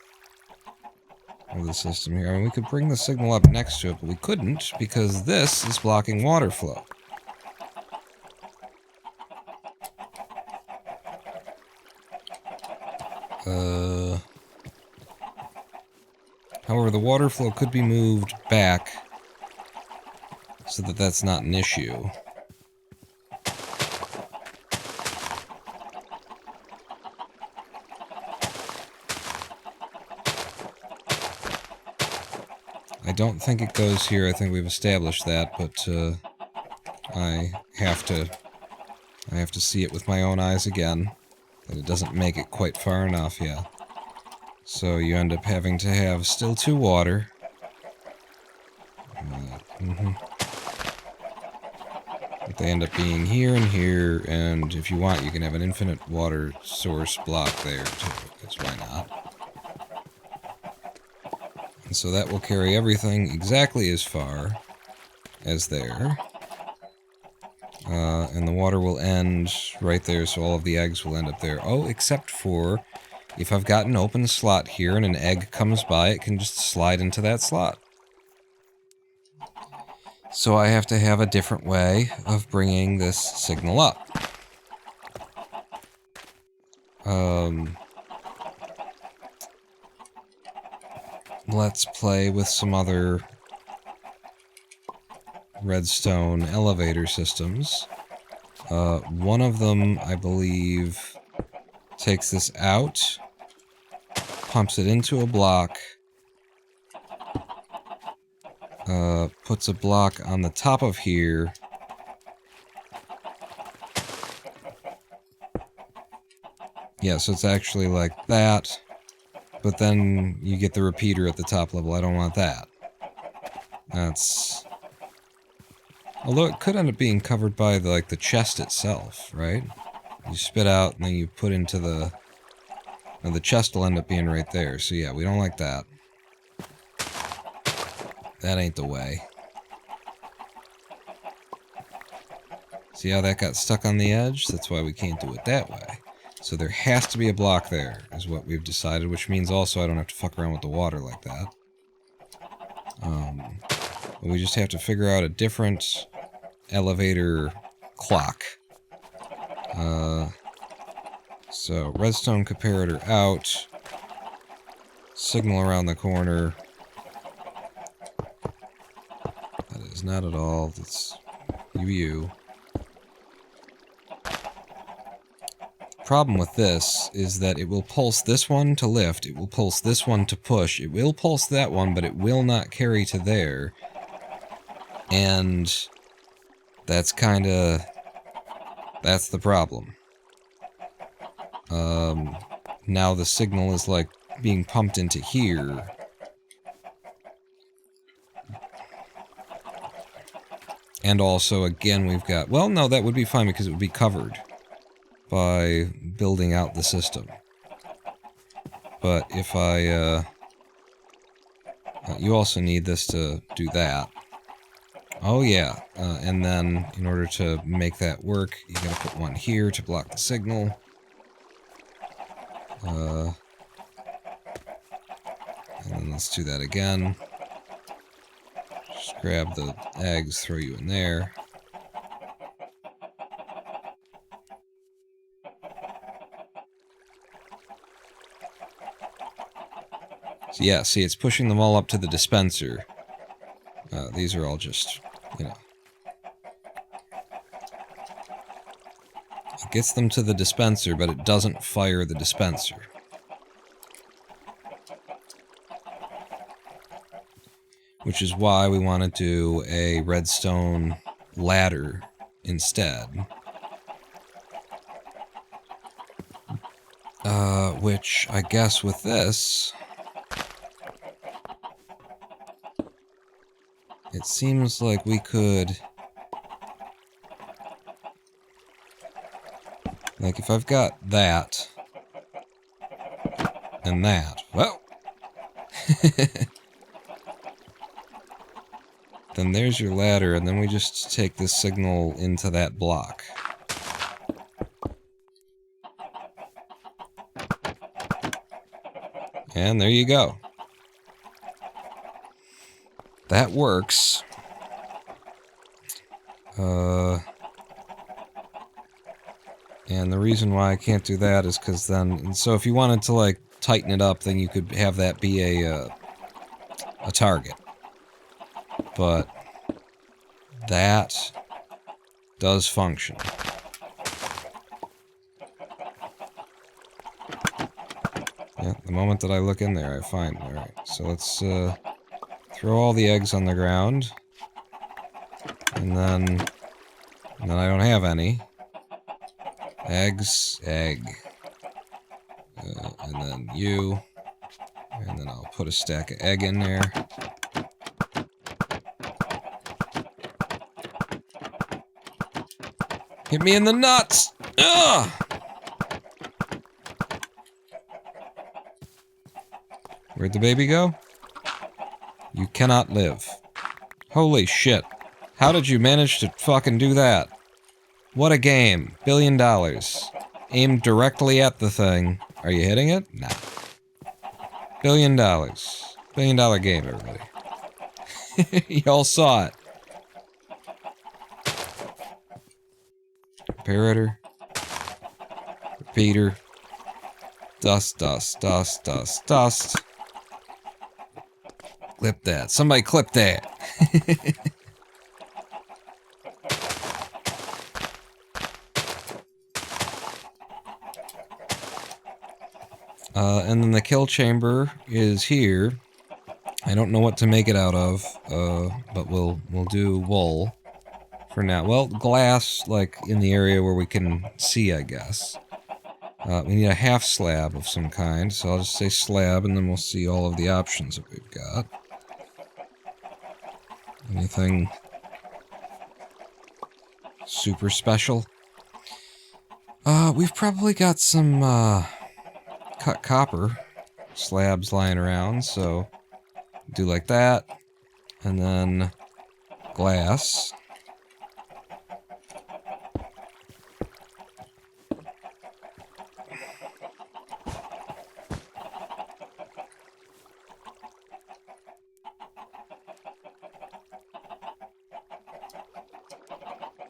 of the system here. I mean, we could bring the signal up next to it, but we couldn't because this is blocking water flow. However, the water flow could be moved back so that that's not an issue. I don't think it goes here. I think we've established that, but I have to see it with my own eyes again. That it doesn't make it quite far enough, yeah. So you end up having to have still 2 water. But they end up being here and here, and if you want, you can have an infinite water source block there, too. That's why not. And so that will carry everything exactly as far as there. And the water will end right there, so all of the eggs will end up there. Oh, except for if I've got an open slot here and an egg comes by, it can just slide into that slot. So I have to have a different way of bringing this signal up. Let's play with some other redstone elevator systems. One of them, I believe, takes this out, pumps it into a block, puts a block on the top of here, yeah, so it's actually like that, but then you get the repeater at the top level. I don't want that. That's... Although it could end up being covered by the chest itself, right? You spit out and then you put into the... And the chest will end up being right there. So yeah, we don't like that. That ain't the way. See how that got stuck on the edge? That's why we can't do it that way. So there has to be a block there, is what we've decided, which means also I don't have to fuck around with the water like that. We just have to figure out a different elevator clock. So, redstone comparator out. Signal around the corner. That is not at all. That's UU. Problem with this is that it will pulse this one to lift, it will pulse this one to push, it will pulse that one, but it will not carry to there. And that's kinda... that's the problem. Now the signal is like being pumped into here. And also, again, we've got... Well, no, that would be fine because it would be covered by building out the system. But if I, you also need this to do that. Oh yeah, and then in order to make that work, you gotta put one here to block the signal. And then let's do that again. Just grab the eggs, throw you in there. So yeah, see, it's pushing them all up to the dispenser. These are all just, you know. It gets them to the dispenser, but it doesn't fire the dispenser. which is why we want to do a redstone ladder instead. Which I guess with this, it seems like we could, like if I've got that and that, well, then there's your ladder, and then we just take this signal into that block. And there you go. That works. And the reason why I can't do that is because then, so if you wanted to like tighten it up, then you could have that be a target. But that does function. Yeah, the moment that I look in there, I find. Alright, so let's throw all the eggs on the ground. And then I don't have any. Eggs, egg. And then you. And then I'll put a stack of egg in there. Hit me in the nuts! Ugh! Where'd the baby go? You cannot live. Holy shit. How did you manage to fucking do that? What a game. $1 billion. Aimed directly at the thing. Are you hitting it? Nah. $1 billion. $1 billion game, everybody. Y'all saw it. Comparator. Repeater. Dust, dust, dust, dust, dust. Clip that. Somebody clip that. And then the kill chamber is here. I don't know what to make it out of, but we'll do wool for now. Well, glass, like, in the area where we can see, I guess. We need a half slab of some kind, so I'll just say slab, and then we'll see all of the options that we've got. Anything super special? We've probably got some, cut copper slabs lying around, so do like that, and then glass.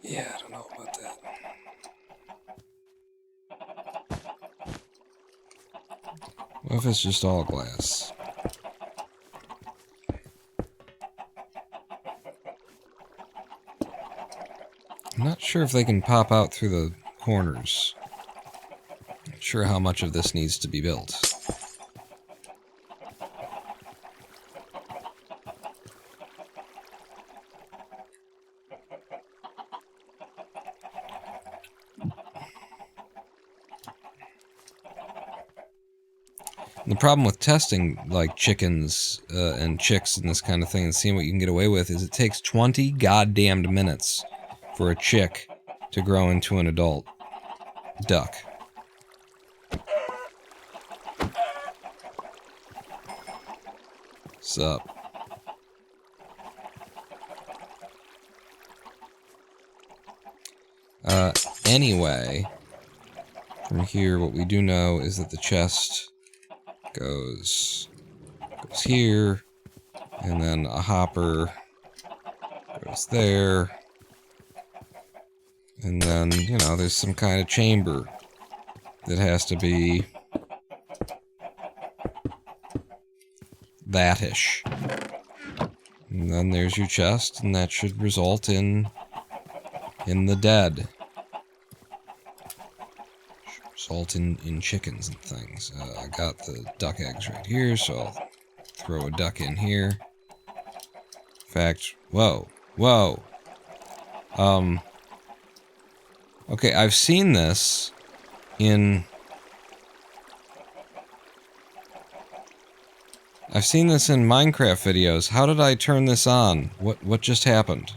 Yeah, I don't know about that. What if it's just all glass? I'm not sure if they can pop out through the corners. Not sure how much of this needs to be built. The problem with testing, like, chickens and chicks and this kind of thing and seeing what you can get away with is it takes 20 goddamned minutes for a chick to grow into an adult duck. Sup? Anyway, from here, what we do know is that the chest goes here, and then a hopper goes there, and then, you know, there's some kind of chamber that has to be that-ish. And then there's your chest, and that should result in the dead. Result in chickens and things. I got the duck eggs right here, so I'll throw a duck in here. fact, whoa, whoa. Okay, I've seen this in... I've seen this in Minecraft videos. How did I turn this on? What just happened?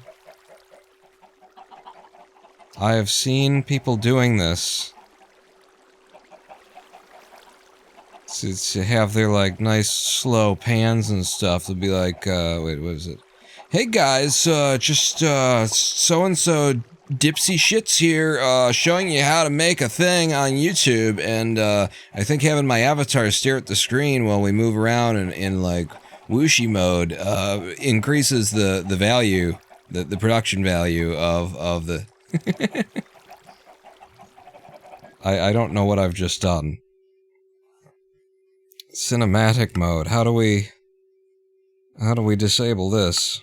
I have seen people doing this. To have their, like, nice, slow pans and stuff. They'll be like, wait, what is it? Hey guys, just, so-and-so Dipsy Shits here, showing you how to make a thing on YouTube, and, I think having my avatar stare at the screen while we move around in like, whooshy mode, increases the value, the production value of the... I don't know what I've just done. Cinematic mode. How do we disable this?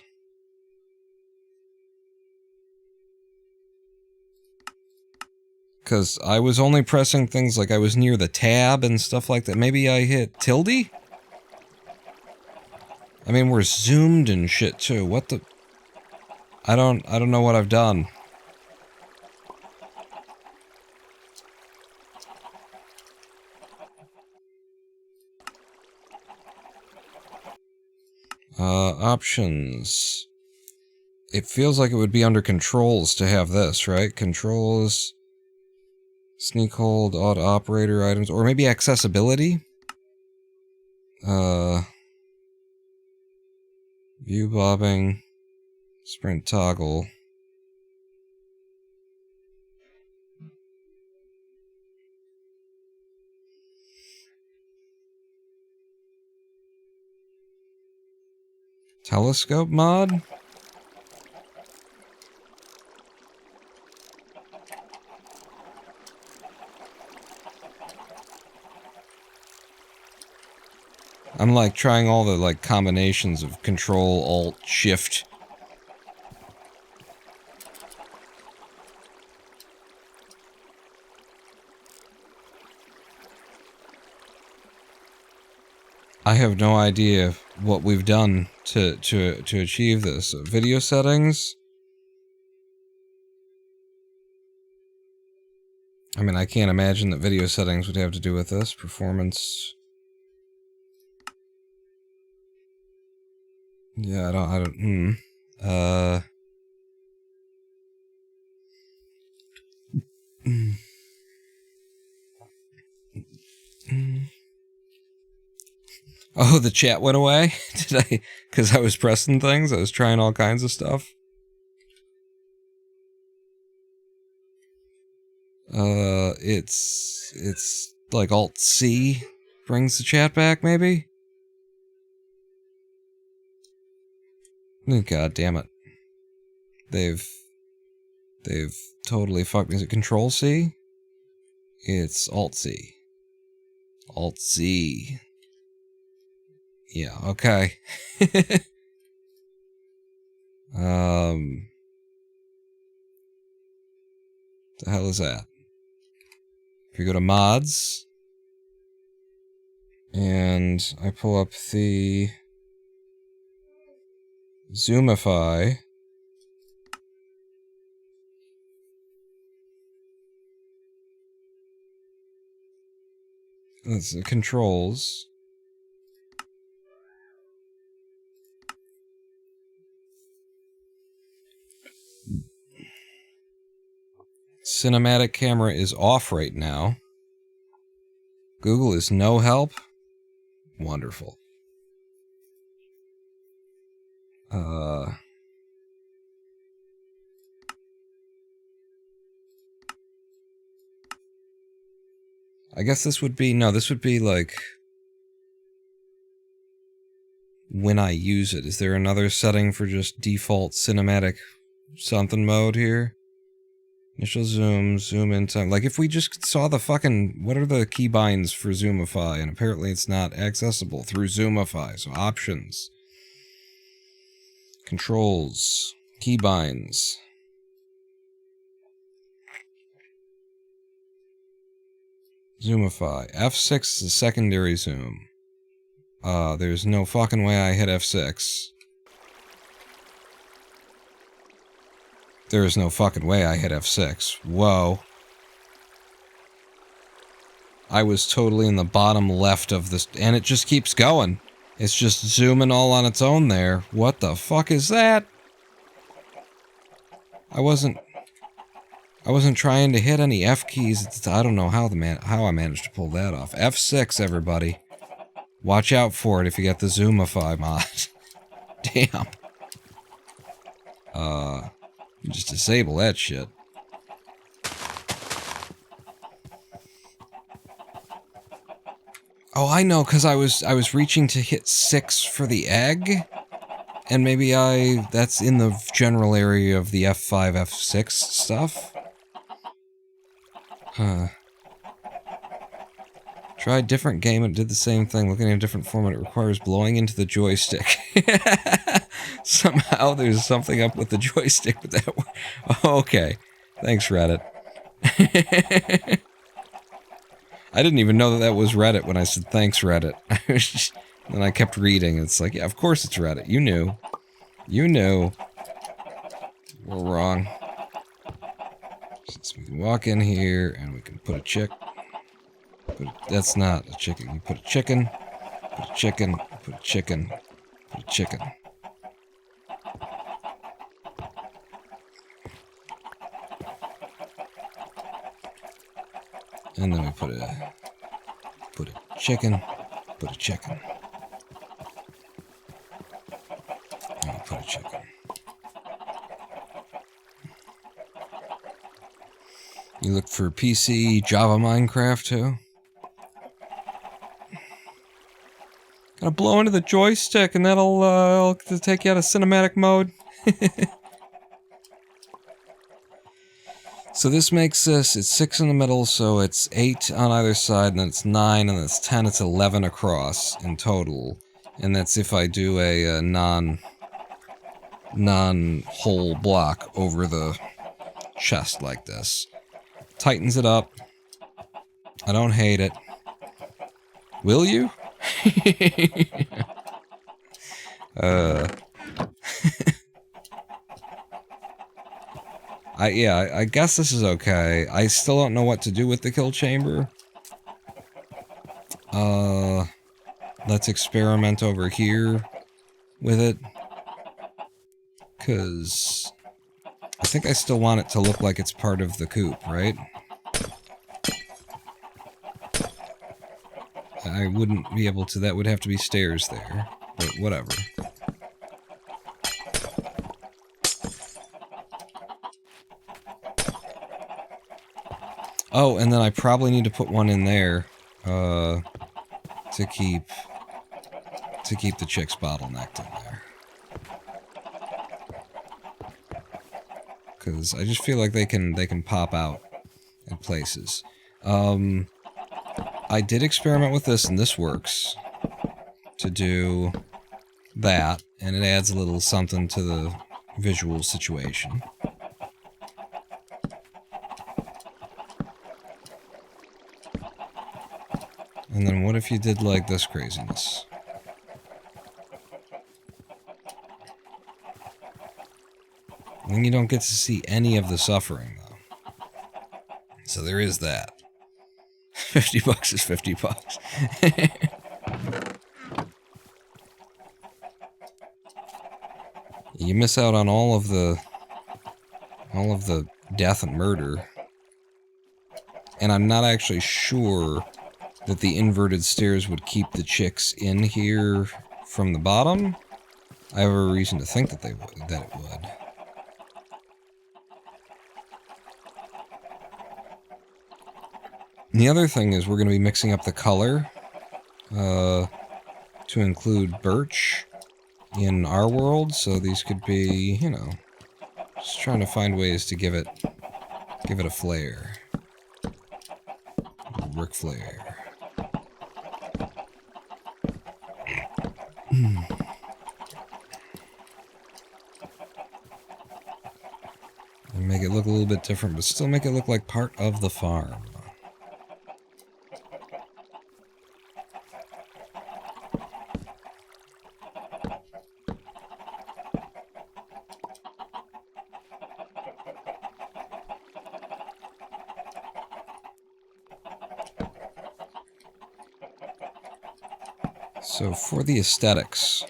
Because I was only pressing things like I was near the tab and stuff like that. Maybe I hit tilde? I mean, we're zoomed and shit too. What the... I don't know what I've done. Options. It feels like it would be under controls to have this, right? Controls, sneak hold, auto operator items, or maybe accessibility? View bobbing, sprint toggle. Telescope mod? I'm like trying all the like combinations of Control, Alt, Shift. I have no idea what we've done to achieve this. Video settings? I mean, I can't imagine that video settings would have to do with this. Performance... Yeah, I don't, Oh, the chat went away? Did I? Because I was pressing things? I was trying all kinds of stuff? It's like Alt-C brings the chat back, maybe? Oh, God damn it. They've totally fucked me. Is it Control-C? It's Alt-C. Alt-C. Yeah, okay. The hell is that? If you go to mods, and I pull up the Zoomify, that's the controls. Cinematic camera is off right now. Google is no help. Wonderful. I guess this would be... No, this would be like... when I use it. Is there another setting for just default cinematic something mode here? Initial zoom, zoom in time. Like, if we just saw the fucking... What are the keybinds for Zoomify? And apparently it's not accessible through Zoomify. So, options. Controls. Keybinds. Zoomify. F6 is a secondary zoom. There's no fucking way I hit F6. There is no fucking way I hit F6. Whoa. I was totally in the bottom left of this, and it just keeps going. It's just zooming all on its own there. What the fuck is that? I wasn't trying to hit any F keys. I don't know how I managed to pull that off. F6, everybody. Watch out for it if you get the Zoomify mod. Damn. Just disable that shit. Oh, I know, because I was reaching to hit 6 for the egg, and maybe that's in the general area of the F5, F6 stuff. Huh. Try a different game and did the same thing. Looking at a different format, it requires blowing into the joystick. Somehow there's something up with the joystick, but that... Okay. Thanks, Reddit. I didn't even know that was Reddit when I said thanks, Reddit. Then I kept reading, and it's like, yeah, of course it's Reddit. You knew. You knew. We're wrong. So we can walk in here, and we can put a chick. That's not a chicken. You put a chicken, put a chicken, put a chicken, put a chicken. And then we put a chicken, put a chicken. And we put a chicken. You look for PC, Java, Minecraft too? Gotta blow into the joystick and that'll take you out of cinematic mode. So this makes this, it's 6 in the middle, so it's 8 on either side, and then it's 9, and then it's 10, it's 11 across in total. And that's if I do a non-whole block over the chest like this. Tightens it up. I don't hate it. Will you? I guess this is okay. I still don't know what to do with the kill chamber. Let's experiment over here with it. 'Cause I think I still want it to look like it's part of the coop, right? I wouldn't be able to, that would have to be stairs there, but whatever. Oh, and then I probably need to put one in there, to keep the chicks bottlenecked in there. Because I just feel like they can pop out at places. I did experiment with this, and this works. To do that, and it adds a little something to the visual situation. And then what if you did like this craziness? Then you don't get to see any of the suffering, though. So there is that. 50 bucks is 50 bucks. You miss out on all of the death and murder. And I'm not actually sure that the inverted stairs would keep the chicks in here from the bottom. I have a reason to think that it would. And the other thing is we're going to be mixing up the color to include birch in our world, so these could be, you know, just trying to find ways to give it a flair. Brick flare. And make it look a little bit different, but still make it look like part of the farm. So for the aesthetics,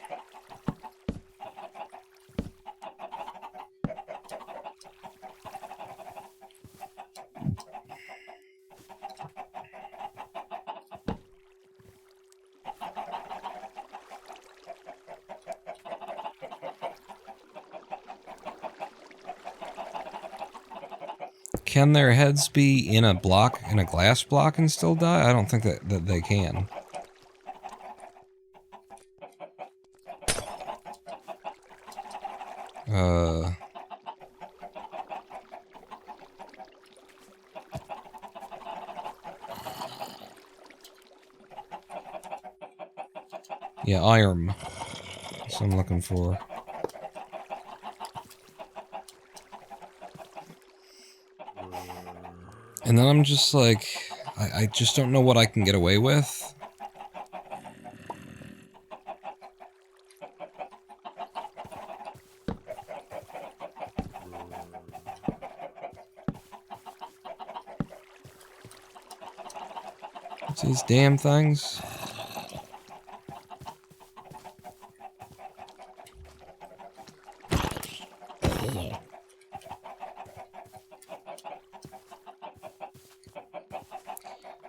can their heads be in a block, in a glass block, and still die? I don't think that they can. Yeah, iron. That's what I'm looking for. And then I'm just like, I just don't know what I can get away with. What's these damn things?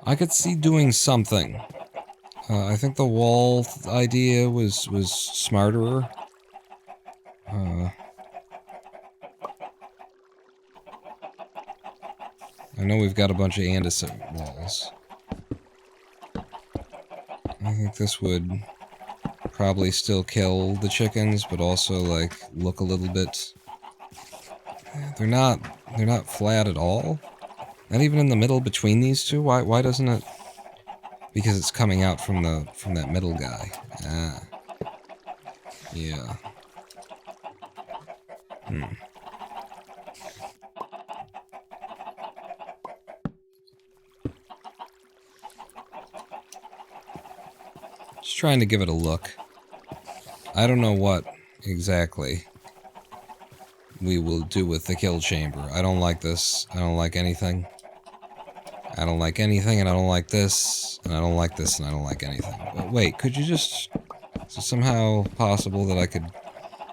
I could see doing something. I think the wall idea was smarter. I know we've got a bunch of andesite walls. I think this would probably still kill the chickens, but also like look a little bit. They're not flat at all. Not even in the middle between these two. Why doesn't it? Because it's coming out from that middle guy. Ah. Yeah. Just trying to give it a look. I don't know what exactly we will do with the kill chamber. I don't like this. I don't like anything. I don't like anything, and I don't like this, and I don't like this, and I don't like anything. But wait, could you just... Is it somehow possible that I could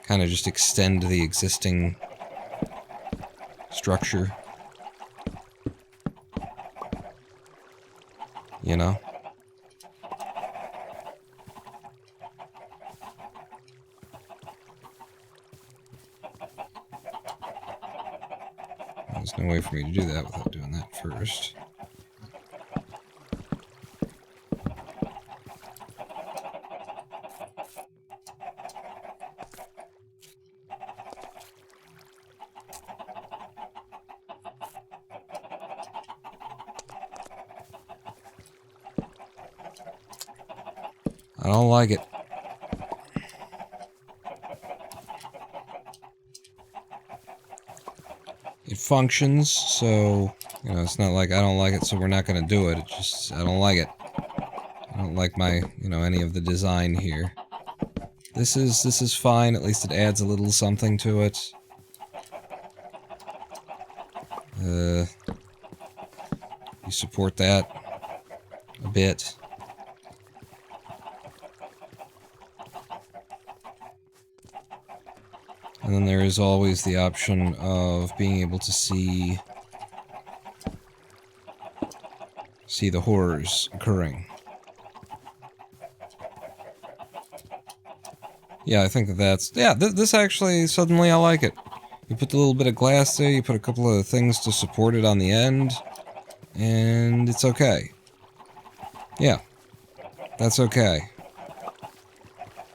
kind of just extend the existing structure? You know? There's no way for me to do that without doing that first. I don't like it. It functions, so, you know, it's not like I don't like it, so we're not gonna do it. It's just, I don't like it. I don't like my, you know, any of the design here. This is fine, at least it adds a little something to it. You support that a bit. And then there is always the option of being able to see the horrors occurring. Yeah, I think that's... Yeah, this actually, suddenly I like it. You put a little bit of glass there, you put a couple of things to support it on the end, and it's okay. Yeah, that's okay.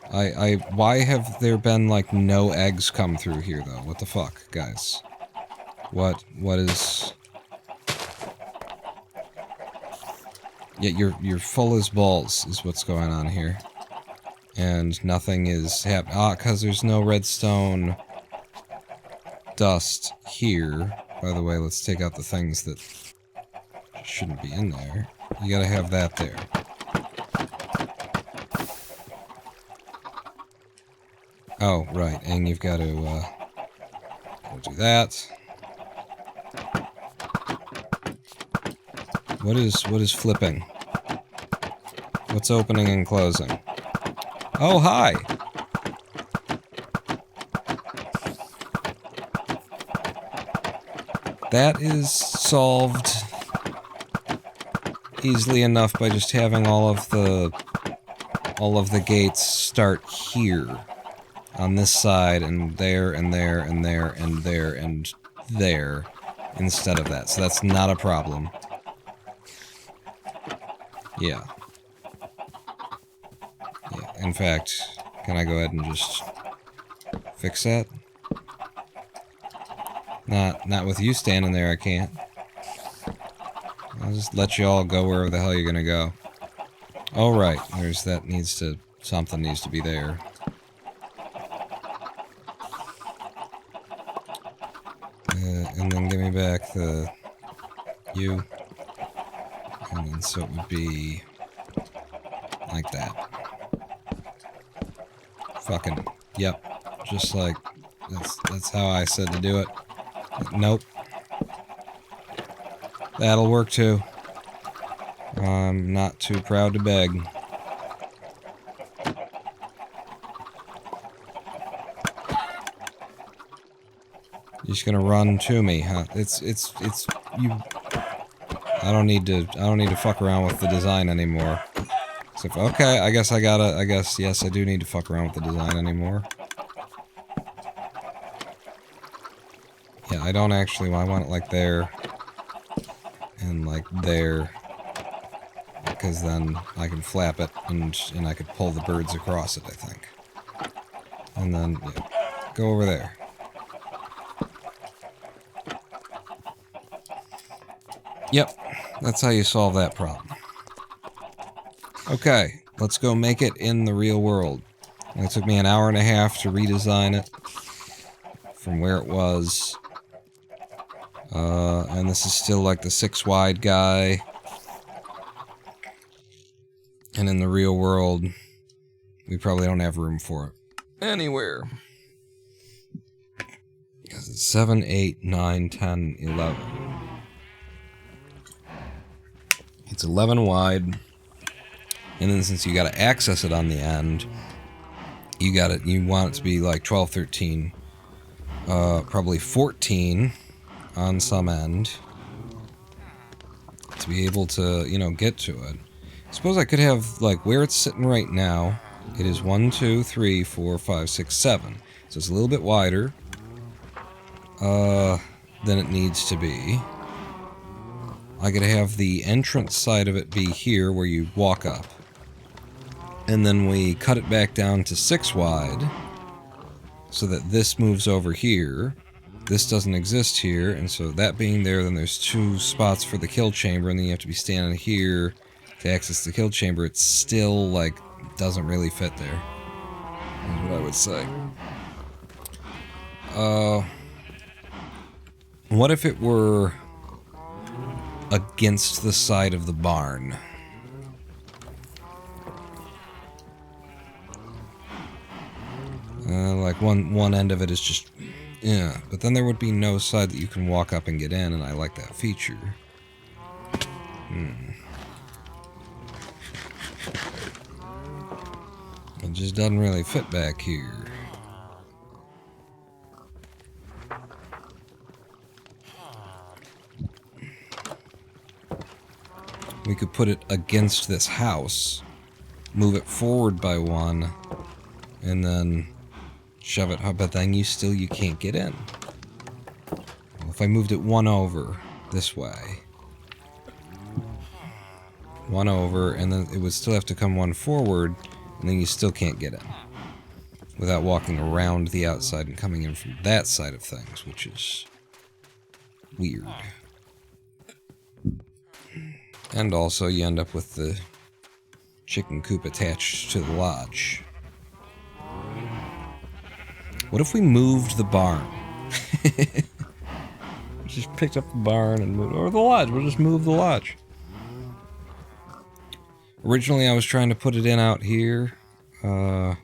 Why have there been, like, no eggs come through here, though? What the fuck, guys? What is... Yeah, you're full as balls, is what's going on here. And nothing is happening. Ah, because there's no redstone dust here. By the way, let's take out the things that shouldn't be in there. You gotta have that there. Oh, right, and you've got to do that. What is flipping? What's opening and closing? Oh, hi! That is solved easily enough by just having all of the gates start here. On this side, and there, and there, and there, and there, and there, instead of that. So that's not a problem. Yeah. Yeah. In fact, can I go ahead and just fix that? Not with you standing there, I can't. I'll just let you all go wherever the hell you're gonna go. Oh, right. There's that something needs to be there. And then give me back you. And then so it would be like that. Fucking, yep. Just like, that's how I said to do it. Nope. That'll work too. I'm not too proud to beg. You're just gonna run to me, huh? It's you. I don't need to fuck around with the design anymore. So okay, I guess yes, I do need to fuck around with the design anymore. Yeah, I don't actually. I want it like there. And like there. Because then I can flap it and I could pull the birds across it, I think. And then, yeah, go over there. Yep, that's how you solve that problem. Okay, let's go make it in the real world. It took me an hour and a half to redesign it from where it was. And this is still like the 6 wide guy. And in the real world, we probably don't have room for it anywhere. Because it's 7, 8, 9, 10, 11. It's 11 wide, and then since you got to access it on the end, you want it to be like 12, 13, probably 14 on some end to be able to, get to it. Suppose I could have, like, where it's sitting right now, it is 1, 2, 3, 4, 5, 6, 7. So it's a little bit wider than it needs to be. I could have the entrance side of it be here where you walk up. And then we cut it back down to 6 wide so that this moves over here. This doesn't exist here, and so that being there, then there's 2 spots for the kill chamber, and then you have to be standing here to access the kill chamber. It still, like, doesn't really fit there. That's what I would say. What if it were against the side of the barn? Like one end of it is just, yeah, but then there would be no side that you can walk up and get in, and I like that feature. It just doesn't really fit back here. We could put it against this house, move it forward by 1, and then shove it, but then you can't get in. Well, if I moved it 1 over this way, 1 over, and then it would still have to come 1 forward, and then you still can't get in without walking around the outside and coming in from that side of things, which is weird. And also, you end up with the chicken coop attached to the lodge. What if we moved the barn? Just picked up the barn and moved, or the lodge. We'll just move the lodge. Originally, I was trying to put it in out here. We're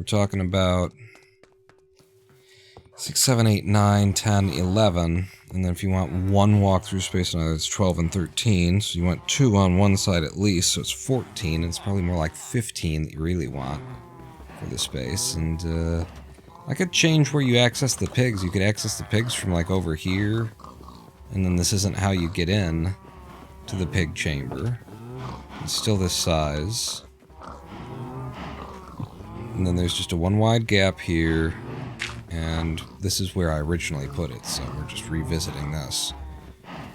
talking about 6, 7, 8, 9, 10, 11. And then if you want one walk-through space, now it's 12 and 13. So you want 2 on one side at least, so it's 14. And it's probably more like 15 that you really want for the space. And I could change where you access the pigs. You could access the pigs from like over here. And then this isn't how you get in to the pig chamber. It's still this size. And then there's just a one wide gap here. And this is where I originally put it, so we're just revisiting this.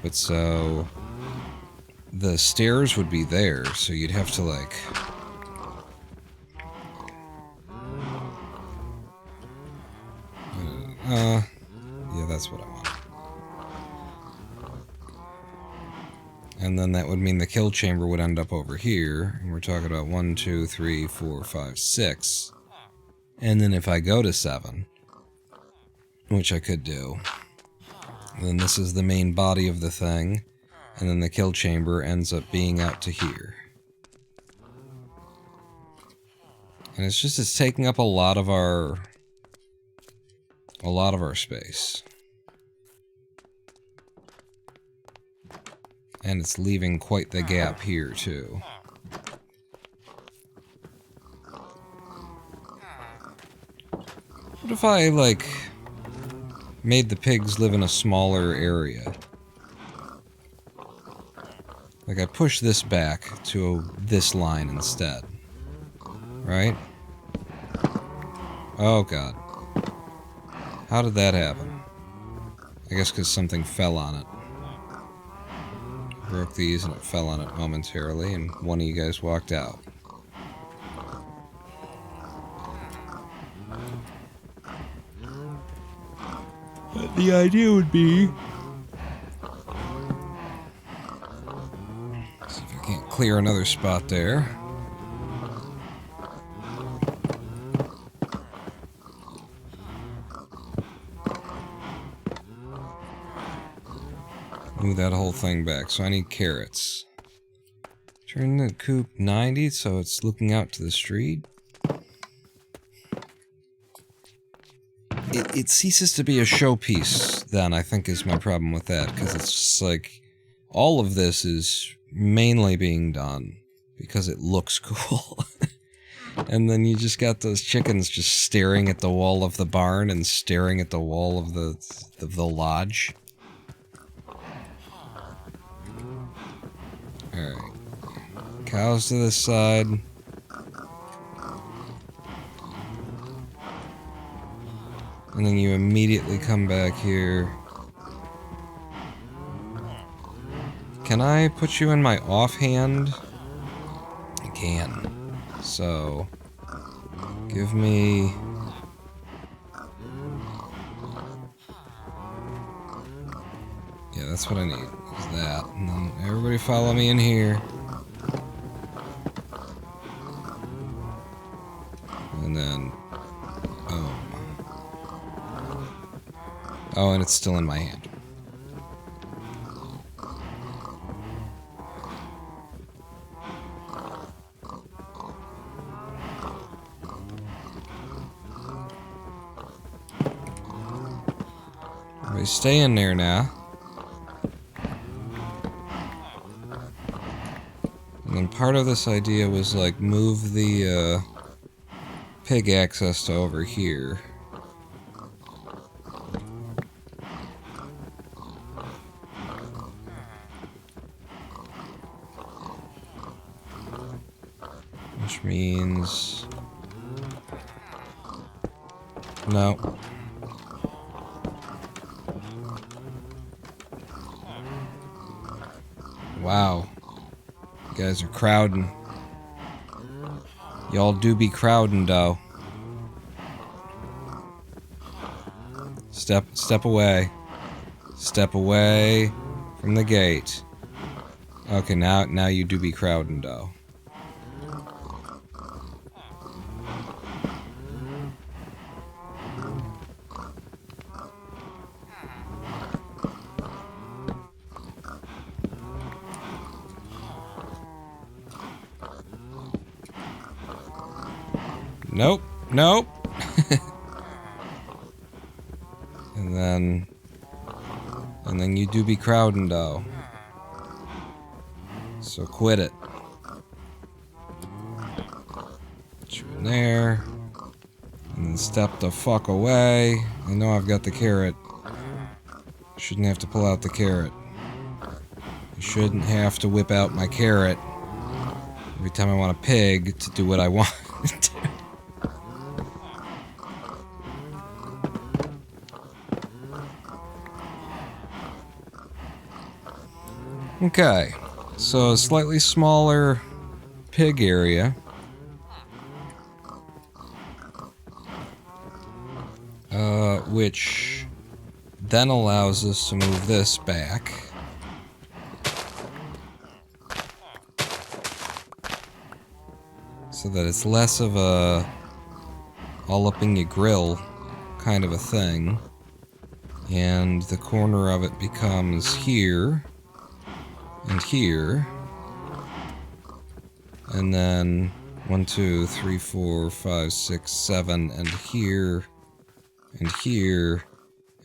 But so the stairs would be there, so you'd have to like yeah, that's what I want. And then that would mean the kill chamber would end up over here, and we're talking about 1, 2, 3, 4, 5, 6. And then if I go to 7, which I could do, then this is the main body of the thing, and then the kill chamber ends up being out to here. And it's taking up a lot of our space. And it's leaving quite the gap here too. What if I like made the pigs live in a smaller area? Like I push this back to this line instead. Right? Oh god. How did that happen? I guess because something fell on it. Broke these and it fell on it momentarily, and one of you guys walked out. But the idea would be... see if I can't clear another spot there. Move that whole thing back. So I need carrots. Turn the coop 90 so it's looking out to the street. It ceases to be a showpiece then, I think, is my problem with that. Because it's just like, all of this is mainly being done because it looks cool. And then you just got those chickens just staring at the wall of the barn and staring at the wall of the lodge. Alright. Cows to this side. And then you immediately come back here. Can I put you in my offhand? I can. So, give me... yeah, that's what I need. Is that. And then everybody follow me in here. And then... oh. Oh, and it's still in my hand. Everybody stay in there now. And then part of this idea was like move the pig access to over here. Which means... no. Wow. You guys are crowding. Y'all do be crowding, though. Step away. Step away from the gate. Okay, now you do be crowding, though. Nope, nope. And then you do be crowding, though. So quit it. Put you in there. And then step the fuck away. I know I've got the carrot. Shouldn't have to pull out the carrot. I shouldn't have to whip out my carrot every time I want a pig to do what I want. Okay, so a slightly smaller pig area. Which then allows us to move this back. So that it's less of a all up in your grill kind of a thing. And the corner of it becomes here. And here. And then 1, 2, 3, 4, 5, 6, 7, and here. And here.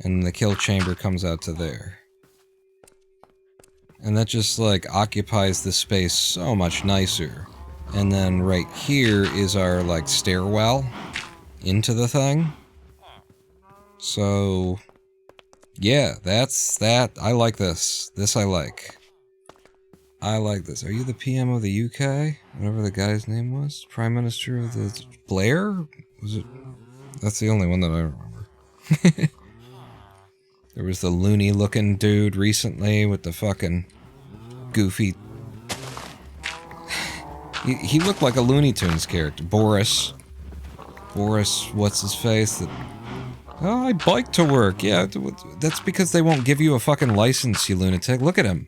And the kill chamber comes out to there. And that just, like, occupies the space so much nicer. And then right here is our, like, stairwell into the thing. So, yeah, that's that. I like this. This I like. I like this. Are you the PM of the UK? Whatever the guy's name was? Prime Minister of the... Blair? Was it... That's the only one that I remember. There was the loony-looking dude recently with the fucking goofy... He looked like a Looney Tunes character. Boris. Boris, what's his face? Oh, I bike to work. Yeah, that's because they won't give you a fucking license, you lunatic. Look at him.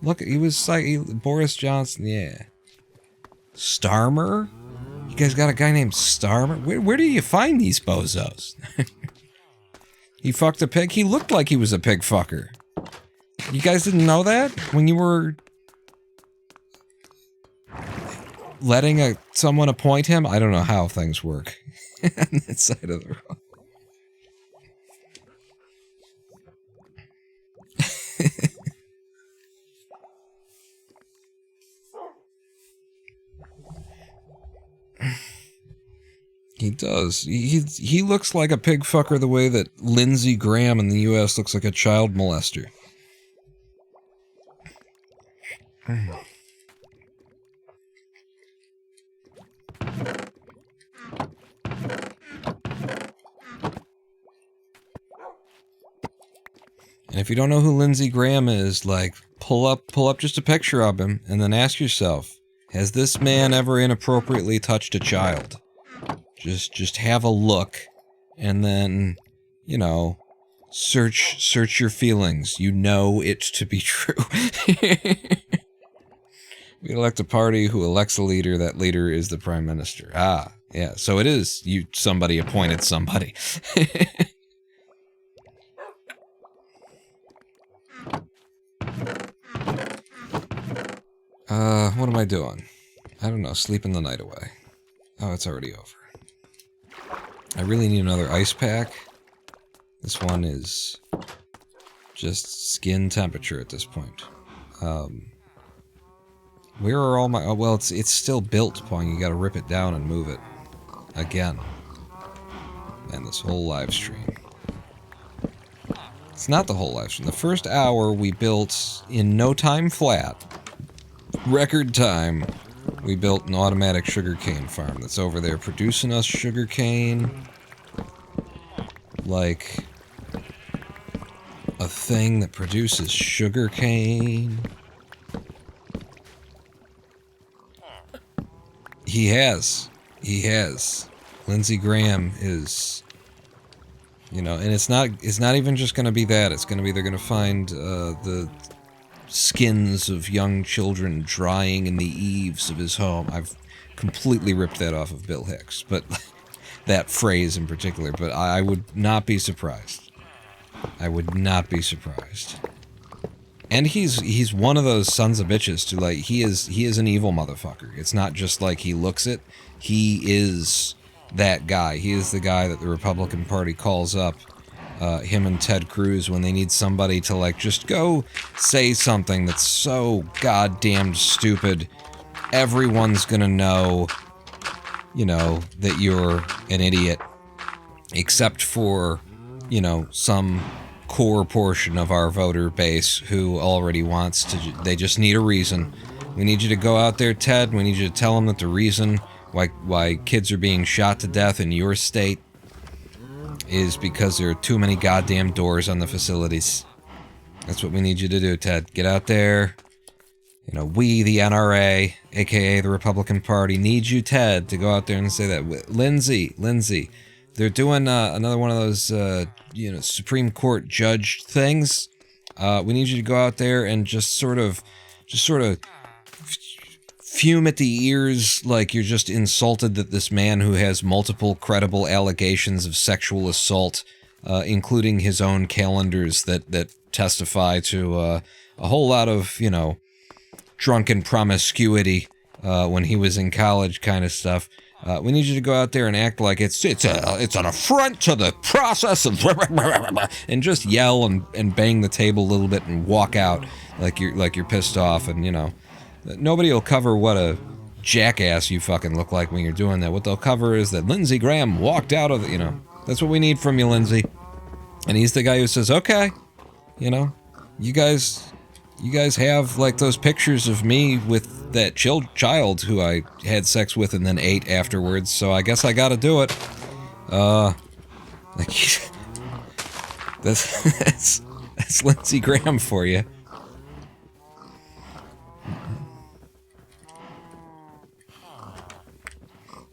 Look, he was like... Boris Johnson, yeah. Starmer? You guys got a guy named Starmer? Where do you find these bozos? He fucked a pig? He looked like he was a pig fucker. You guys didn't know that? When you were... letting someone appoint him? I don't know how things work. On that side of the road. He does. He looks like a pig fucker the way that Lindsey Graham in the US looks like a child molester. And if you don't know who Lindsey Graham is, like, pull up just a picture of him and then ask yourself, has this man ever inappropriately touched a child? Just have a look, and then, you know, search your feelings. You know it to be true. We elect a party who elects a leader. That leader is the prime minister. Ah, yeah. So it is somebody appointed somebody. What am I doing? I don't know. Sleeping the night away. Oh, it's already over. I really need another ice pack. This one is just skin temperature at this point. Where are all my... Oh, well, it's still built, Pong. You gotta rip it down and move it. Again. And this whole live stream. It's not the whole live stream. The first hour we built in no time flat. Record time. We built an automatic sugarcane farm that's over there producing us sugarcane. Like a thing that produces sugarcane. He has. Lindsey Graham is, you know, and it's not even just going to be that. It's going to be they're going to find the skins of young children drying in the eaves of his home. I've completely ripped that off of Bill Hicks, but that phrase in particular, but I would not be surprised. I would not be surprised. And he's one of those sons of bitches to, like, he is an evil motherfucker. It's not just like he looks it. He is that guy. He is the guy that the Republican Party calls up him and Ted Cruz when they need somebody to, like, just go say something that's so goddamn stupid. Everyone's gonna know, you know, that you're an idiot. Except for, you know, some core portion of our voter base who already wants to, they just need a reason. We need you to go out there, Ted. We need you to tell them that the reason why kids are being shot to death in your state is because there are too many goddamn doors on the facilities. That's what we need you to do, Ted. Get out there. You know, we, the NRA, aka the Republican Party, need you, Ted, to go out there and say that. Lindsay, they're doing another one of those, you know, Supreme Court judge things. We need you to go out there and just sort of fume at the ears like you're just insulted that this man who has multiple credible allegations of sexual assault, including his own calendars that testify to a whole lot of, you know, drunken promiscuity when he was in college kind of stuff. We need you to go out there and act like it's an affront to the process of and just yell and bang the table a little bit and walk out like you're pissed off, and, you know, nobody will cover what a jackass you fucking look like when you're doing that. What they'll cover is that Lindsey Graham walked out of the, you know, that's what we need from you, Lindsey. And he's the guy who says, okay, you know, you guys have, like, those pictures of me with that child who I had sex with and then ate afterwards, so I guess I gotta do it. Like, that's Lindsey Graham for you.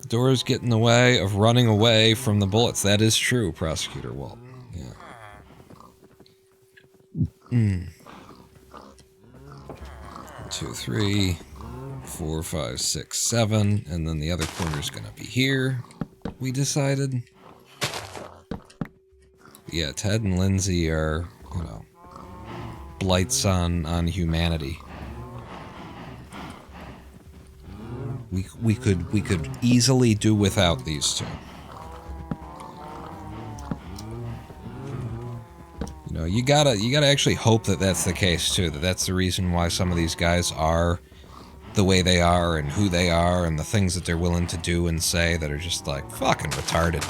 Doors get in the way of running away from the bullets. That is true, Prosecutor Walt. Yeah. 2, 3, 4, 5, 6, 7, and then the other corner's gonna be here, we decided. Yeah, Ted and Lindsay are, you know, blights on humanity. We could easily do without these two. You know, you gotta actually hope that that's the case too. That's the reason why some of these guys are the way they are and who they are and the things that they're willing to do and say that are just like fucking retarded.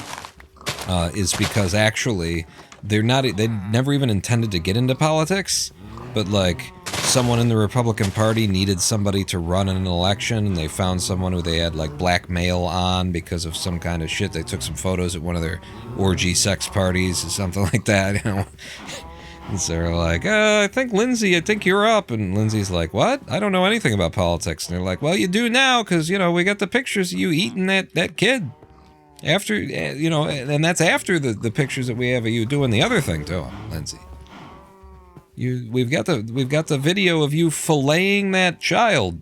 Is because actually they never even intended to get into politics, but like someone in the Republican Party needed somebody to run in an election, and they found someone who they had like blackmail on because of some kind of shit. They took some photos at one of their orgy sex parties or something like that, you know. And so they're like, I think you're up. And Lindsay's like, what? I don't know anything about politics. And they're like, well, you do now, because, you know, we got the pictures of you eating that kid. After, you know, and that's after the pictures that we have of you doing the other thing to him, Lindsay. We've got the video of you filleting that child.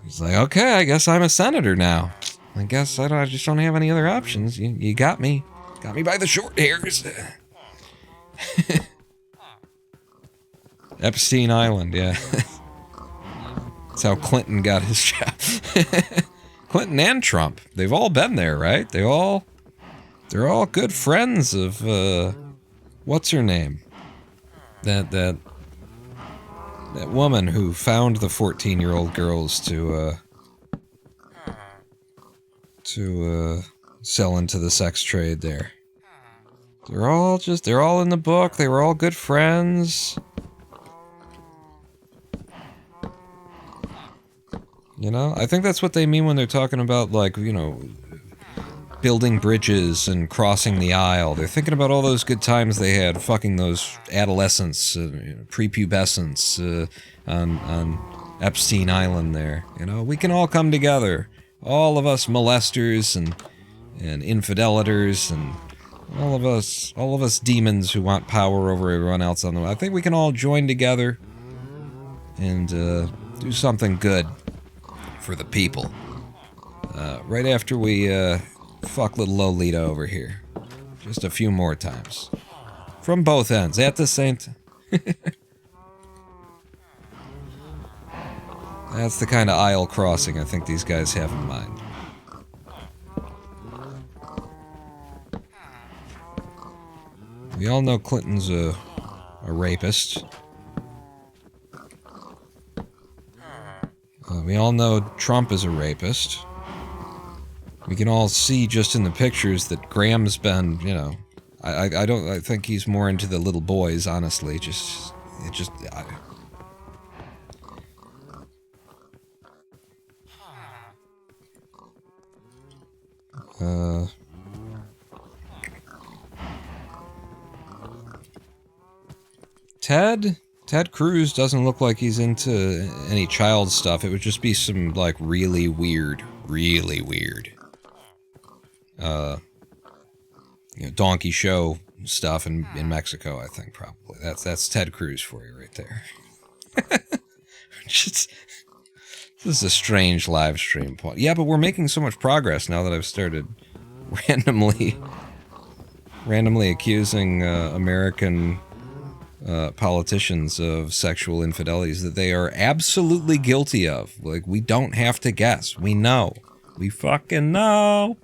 He's like, okay, I guess I'm a senator now. I guess I just don't have any other options. You got me by the short hairs. Epstein Island, yeah. That's how Clinton got his job. Clinton and Trump, they've all been there, right? They're all good friends of, what's her name? That woman who found the 14-year-old girls to sell into the sex trade there. They're all in the book. They were all good friends. You know, I think that's what they mean when they're talking about, like, you know, building bridges and crossing the aisle. They're thinking about all those good times they had fucking those adolescents, prepubescents on Epstein Island there. You know, we can all come together. All of us molesters and infidelators and all of us demons who want power over everyone else on the world. I think we can all join together and do something good for the people. Right after we fuck little Lolita over here. Just a few more times. From both ends, at the same time. That's the kind of aisle crossing I think these guys have in mind. We all know Clinton's a rapist. We all know Trump is a rapist. We can all see just in the pictures that Graham's been, you know, I think he's more into the little boys, honestly. Ted Cruz doesn't look like he's into any child stuff. It would just be some, like, really weird, you know, donkey show stuff in Mexico, I think, probably. That's Ted Cruz for you right there. This is a strange live stream point. Yeah, but we're making so much progress now that I've started randomly accusing American politicians of sexual infidelities that they are absolutely guilty of. Like, we don't have to guess. We know. We fucking know.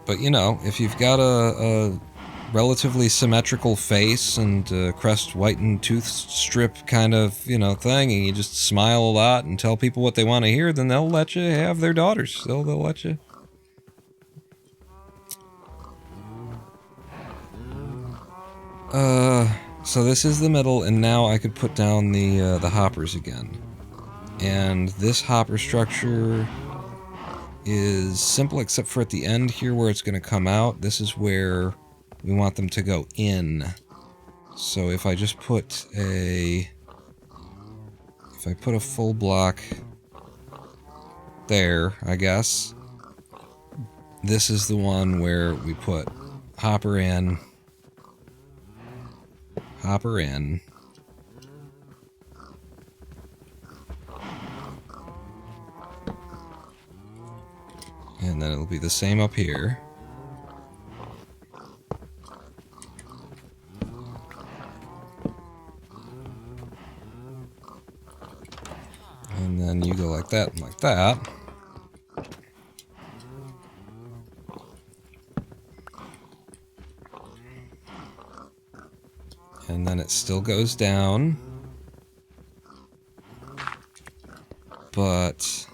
But, you know, if you've got a relatively symmetrical face and crest whitened tooth strip kind of, you know, thing, and you just smile a lot and tell people what they want to hear, then they'll let you have their daughters. They'll let you. So this is the middle, and now I could put down the hoppers again. And this hopper structure is simple except for at the end here where it's going to come out. This is where we want them to go in. So if I just put a full block there, I guess, this is the one where we put hopper in, and then it'll be the same up here. And then you go like that and like that. And then it still goes down. But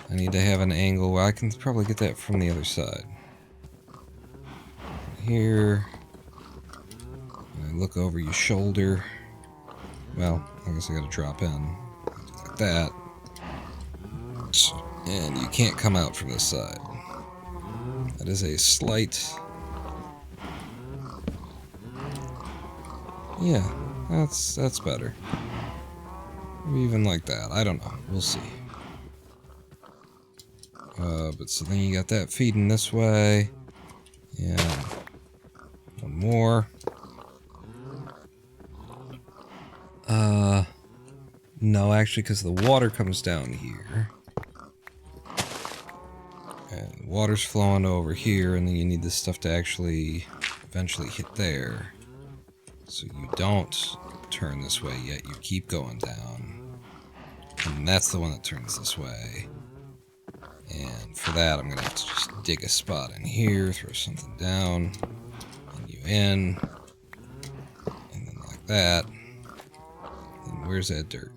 I need to have an angle where I can probably get that from the other side. Here. And I look over your shoulder. Well, I guess I gotta drop in. Like that. And you can't come out from this side. That is a slight... Yeah, that's better. Even like that. I don't know. We'll see. But so then you got that feeding this way. Yeah. One more. No, actually, because the water comes down here. And water's flowing over here, and then you need this stuff to actually eventually hit there. So you don't turn this way yet, you keep going down. And that's the one that turns this way. And for that, I'm going to have to just dig a spot in here, throw something down, and you in, and then like that. And where's that dirt?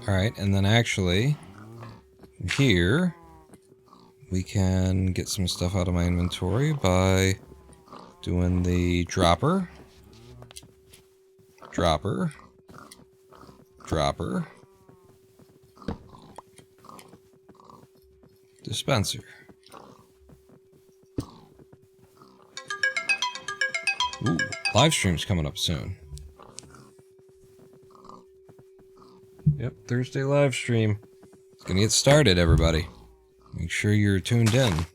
Alright, and then actually, here, we can get some stuff out of my inventory by doing the dropper, dispenser. Ooh, live stream's coming up soon. Yep, Thursday live stream. It's gonna get started, everybody. Make sure you're tuned in.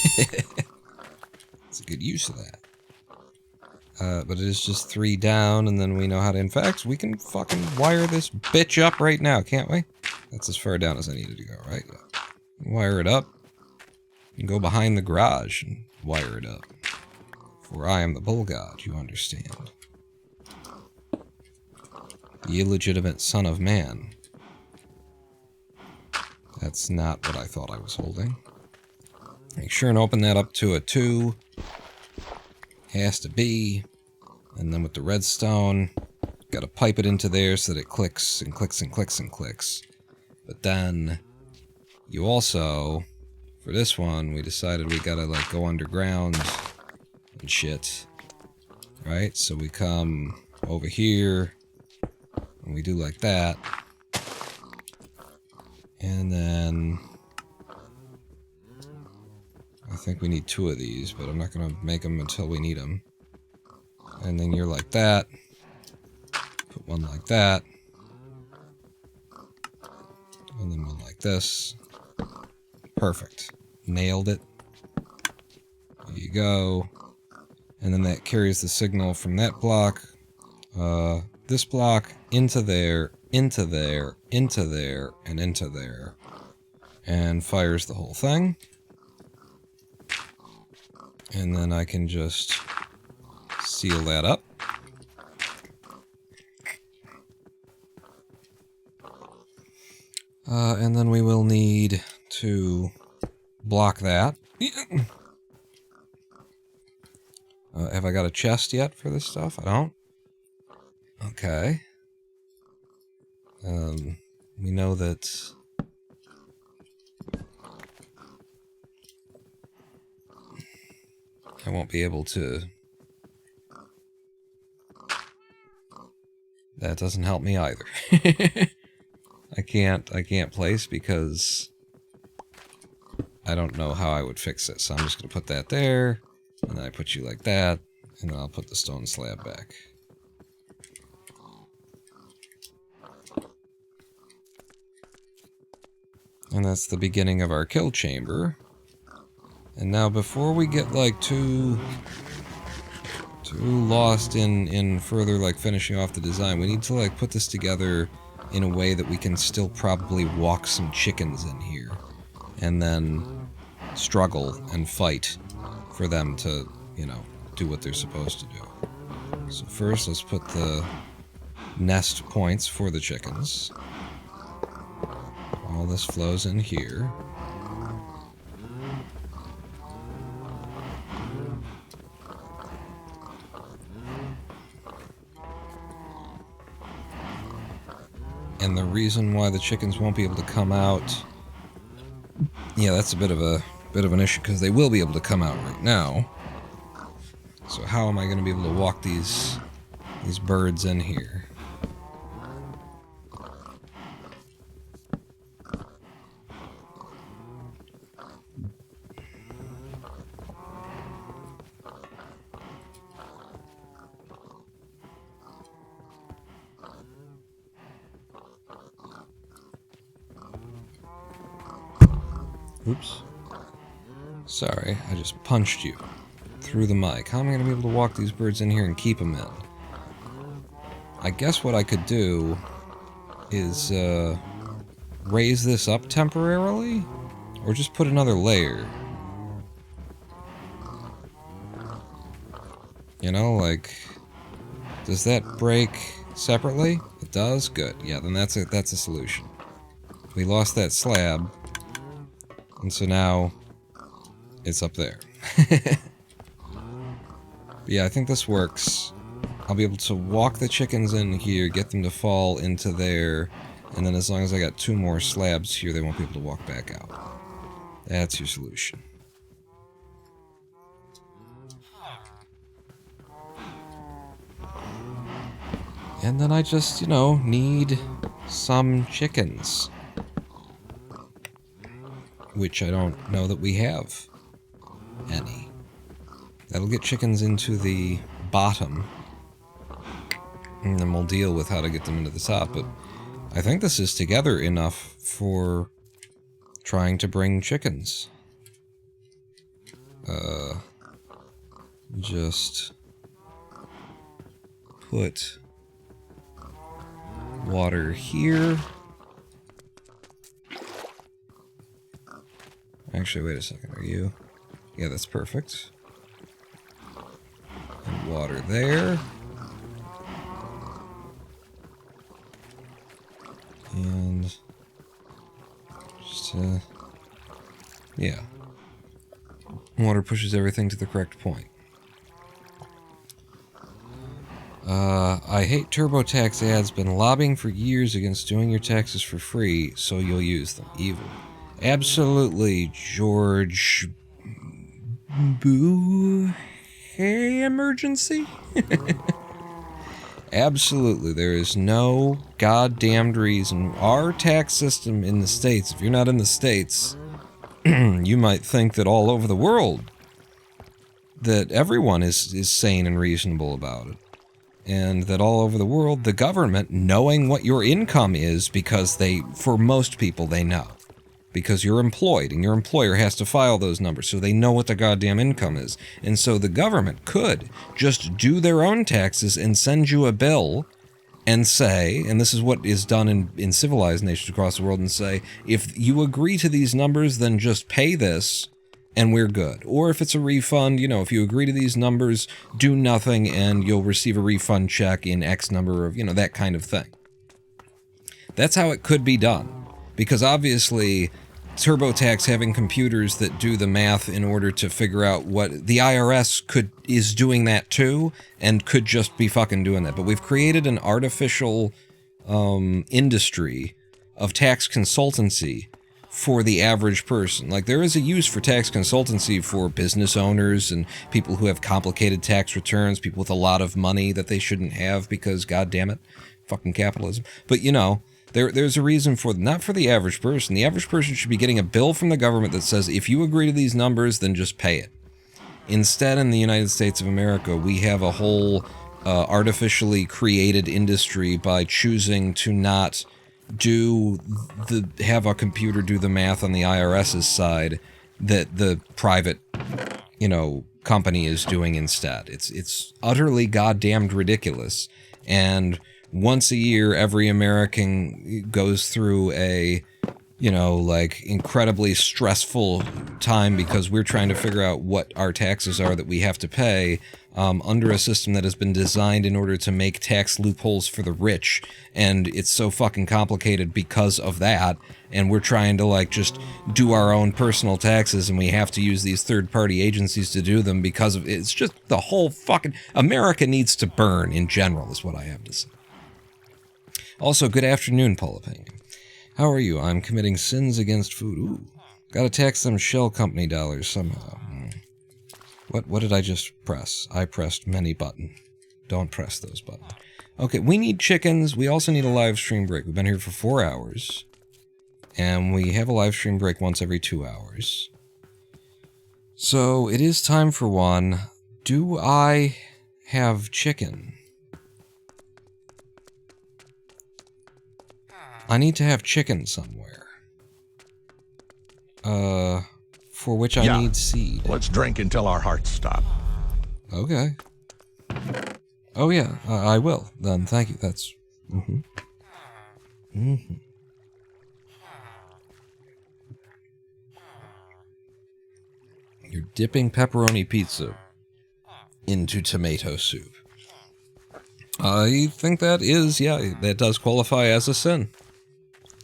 It's a good use of that. But it is just 3 down, and then we know how to... In fact, we can fucking wire this bitch up right now, can't we? That's as far down as I needed to go, right? Yeah. Wire it up. And go behind the garage and wire it up. For I am the bull god, you understand. The illegitimate son of man. That's not what I thought I was holding. Make sure and open that up to a 2. Has to be. And then with the redstone, gotta pipe it into there so that it clicks and clicks and clicks and clicks. But then, you also, for this one, we decided we gotta like go underground and shit. Right? So we come over here, and we do like that. And then... I think we need 2 of these, but I'm not going to make them until we need them. And then you're like that. Put one like that. And then one like this. Perfect. Nailed it. There you go. And then that carries the signal from that block, this block, into there, into there, into there, and into there. And fires the whole thing. And then I can just seal that up. And then we will need to block that. Have I got a chest yet for this stuff? I don't. Okay. We know that... I won't be able to... That doesn't help me either. I can't place because I don't know how I would fix it. So I'm just going to put that there, and then I put you like that, and then I'll put the stone slab back. And that's the beginning of our kill chamber. And now before we get like too lost in further like finishing off the design, we need to like put this together in a way that we can still probably walk some chickens in here and then struggle and fight for them to, you know, do what they're supposed to do. So first let's put the nest points for the chickens. All this flows in here. And the reason why the chickens won't be able to come out, yeah, that's a bit of an issue because they will be able to come out right now. So how am I going to be able to walk these birds in here? Oops. Sorry, I just punched you through the mic. How am I going to be able to walk these birds in here and keep them in? I guess what I could do is raise this up temporarily, or just put another layer. You know, like, does that break separately? It does? Good. Yeah, then that's a solution. We lost that slab. And so now, it's up there. But yeah, I think this works. I'll be able to walk the chickens in here, get them to fall into there, and then as long as I got 2 more slabs here, they won't be able to walk back out. That's your solution. And then I just, you know, need some chickens. Which I don't know that we have any. That'll get chickens into the bottom, and then we'll deal with how to get them into the top, but I think this is together enough for trying to bring chickens. Just put water here. Actually, wait a second. Are you? Yeah, that's perfect. And water there. And just, yeah. Water pushes everything to the correct point. I hate TurboTax ads. Been lobbying for years against doing your taxes for free, so you'll use them. Evil. Absolutely, George. Boo. Hey, emergency? Absolutely, there is no goddamned reason. Our tax system in the States, if you're not in the States, you might think that all over the world, that everyone is sane and reasonable about it. And that all over the world, the government, knowing what your income is, because for most people, they know. Because you're employed, and your employer has to file those numbers, so they know what the goddamn income is. And so the government could just do their own taxes and send you a bill and say, and this is what is done in civilized nations across the world, and say, if you agree to these numbers, then just pay this, and we're good. Or if it's a refund, if you agree to these numbers, do nothing, and you'll receive a refund check in X number of, that kind of thing. That's how it could be done. Because obviously, TurboTax having computers that do the math in order to figure out what the IRS is doing that too, and could just be fucking doing that. But we've created an artificial industry of tax consultancy for the average person. Like, there is a use for tax consultancy for business owners and people who have complicated tax returns, people with a lot of money that they shouldn't have because, god damn it, fucking capitalism. But there's a reason for not for the average person. The average person should be getting a bill from the government that says, if you agree to these numbers, then just pay it. Instead, in the United States of America, we have a whole artificially created industry by choosing to not have a computer do the math on the IRS's side that the private, company is doing instead. It's utterly goddamned ridiculous. And once a year, every American goes through a, incredibly stressful time because we're trying to figure out what our taxes are that we have to pay under a system that has been designed in order to make tax loopholes for the rich. And it's so fucking complicated because of that. And we're trying to, just do our own personal taxes, and we have to use these third-party agencies to do them because of it's just the whole fucking... America needs to burn in general, is what I have to say. Also, good afternoon, Paula Pink. How are you? I'm committing sins against food. Ooh. Gotta tax them shell company dollars somehow. What did I just press? I pressed many button. Don't press those buttons. Okay, we need chickens. We also need a live stream break. We've been here for 4 hours. And we have a live stream break once every 2 hours. So, it is time for one. Do I have chicken? I need to have chicken somewhere. For which I need seed. Let's drink until our hearts stop. Okay. Oh yeah, I will. Then thank you. That's... You're dipping pepperoni pizza into tomato soup. I think that does qualify as a sin.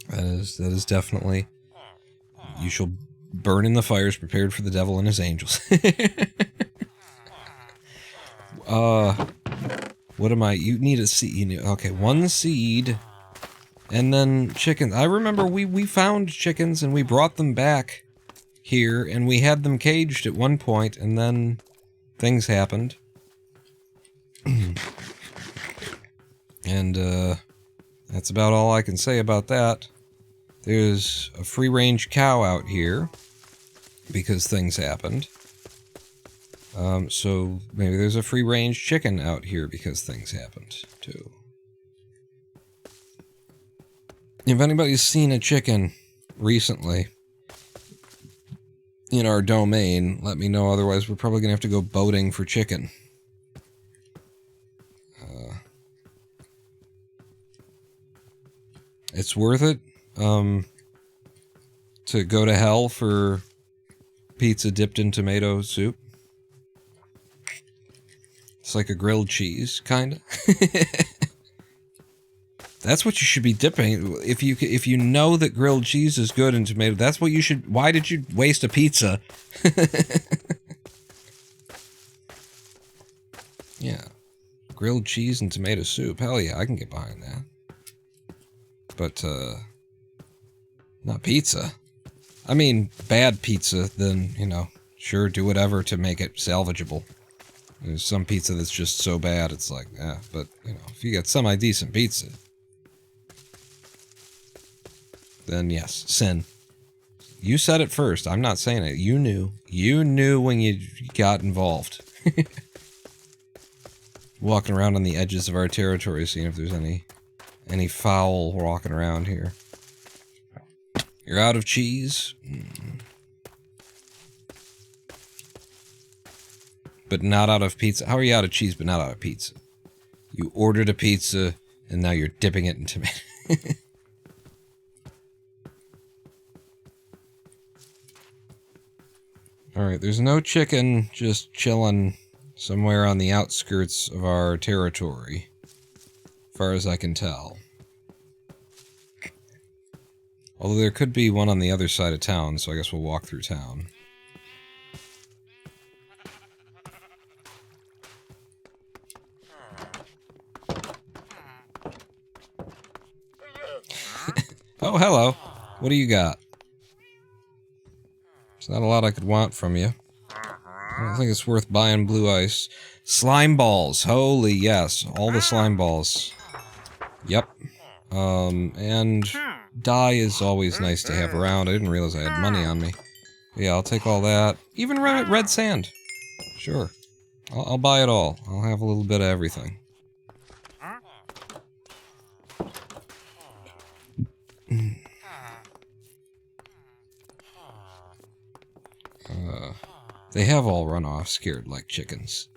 That is definitely... You shall burn in the fires prepared for the devil and his angels. What am I... You need a seed. Okay, one seed. And then chicken. I remember we found chickens and we brought them back here. And we had them caged at one point. And then things happened. And that's about all I can say about that. There's a free-range cow out here, because things happened. So maybe there's a free-range chicken out here because things happened, too. If anybody's seen a chicken recently in our domain, let me know, otherwise we're probably going to have to go boating for chicken. It's worth it, to go to hell for pizza dipped in tomato soup. It's like a grilled cheese, kinda. That's what you should be dipping. If you know that grilled cheese is good in tomato, that's what you should. Why did you waste a pizza? Yeah, grilled cheese and tomato soup. Hell yeah, I can get behind that. But not pizza. I mean, bad pizza. Then sure, do whatever to make it salvageable. There's some pizza that's just so bad, it's like, but if you get semi-decent pizza, then yes, sin. You said it first. I'm not saying it. You knew. You knew when you got involved. Walking around on the edges of our territory, seeing if there's any fowl walking around here. You're out of cheese? But not out of pizza? How are you out of cheese but not out of pizza? You ordered a pizza, and now you're dipping it in tomato. Alright, there's no chicken just chilling somewhere on the outskirts of our territory, as far as I can tell. Although there could be one on the other side of town, so I guess we'll walk through town. Oh, hello. What do you got? There's not a lot I could want from you. I don't think it's worth buying blue ice. Slime balls. Holy yes. All the slime balls. Yep. And dye is always nice to have around. I didn't realize I had money on me. Yeah, I'll take all that. Even red sand. Sure. I'll buy it all. I'll have a little bit of everything. They have all run off scared like chickens.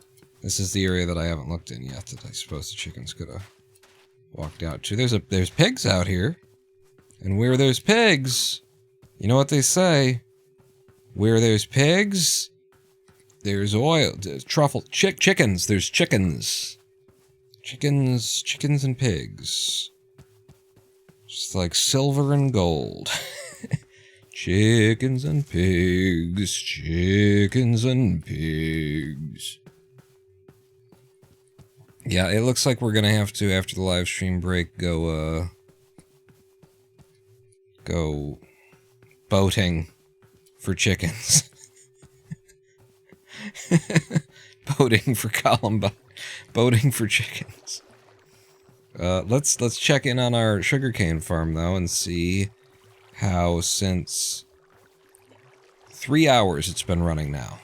This is the area that I haven't looked in yet that I suppose the chickens could have walked out to. There's pigs out here. And where there's pigs, you know what they say? Where there's pigs, there's oil. There's truffle. Chickens. There's chickens. Chickens and pigs. Just like silver and gold. Chickens and pigs, chickens and pigs. Yeah, it looks like we're gonna have to, after the live stream break, go boating for chickens. Boating for Columbine. Boating for chickens. Let's check in on our sugarcane farm, though, and see how since 3 hours it's been running now.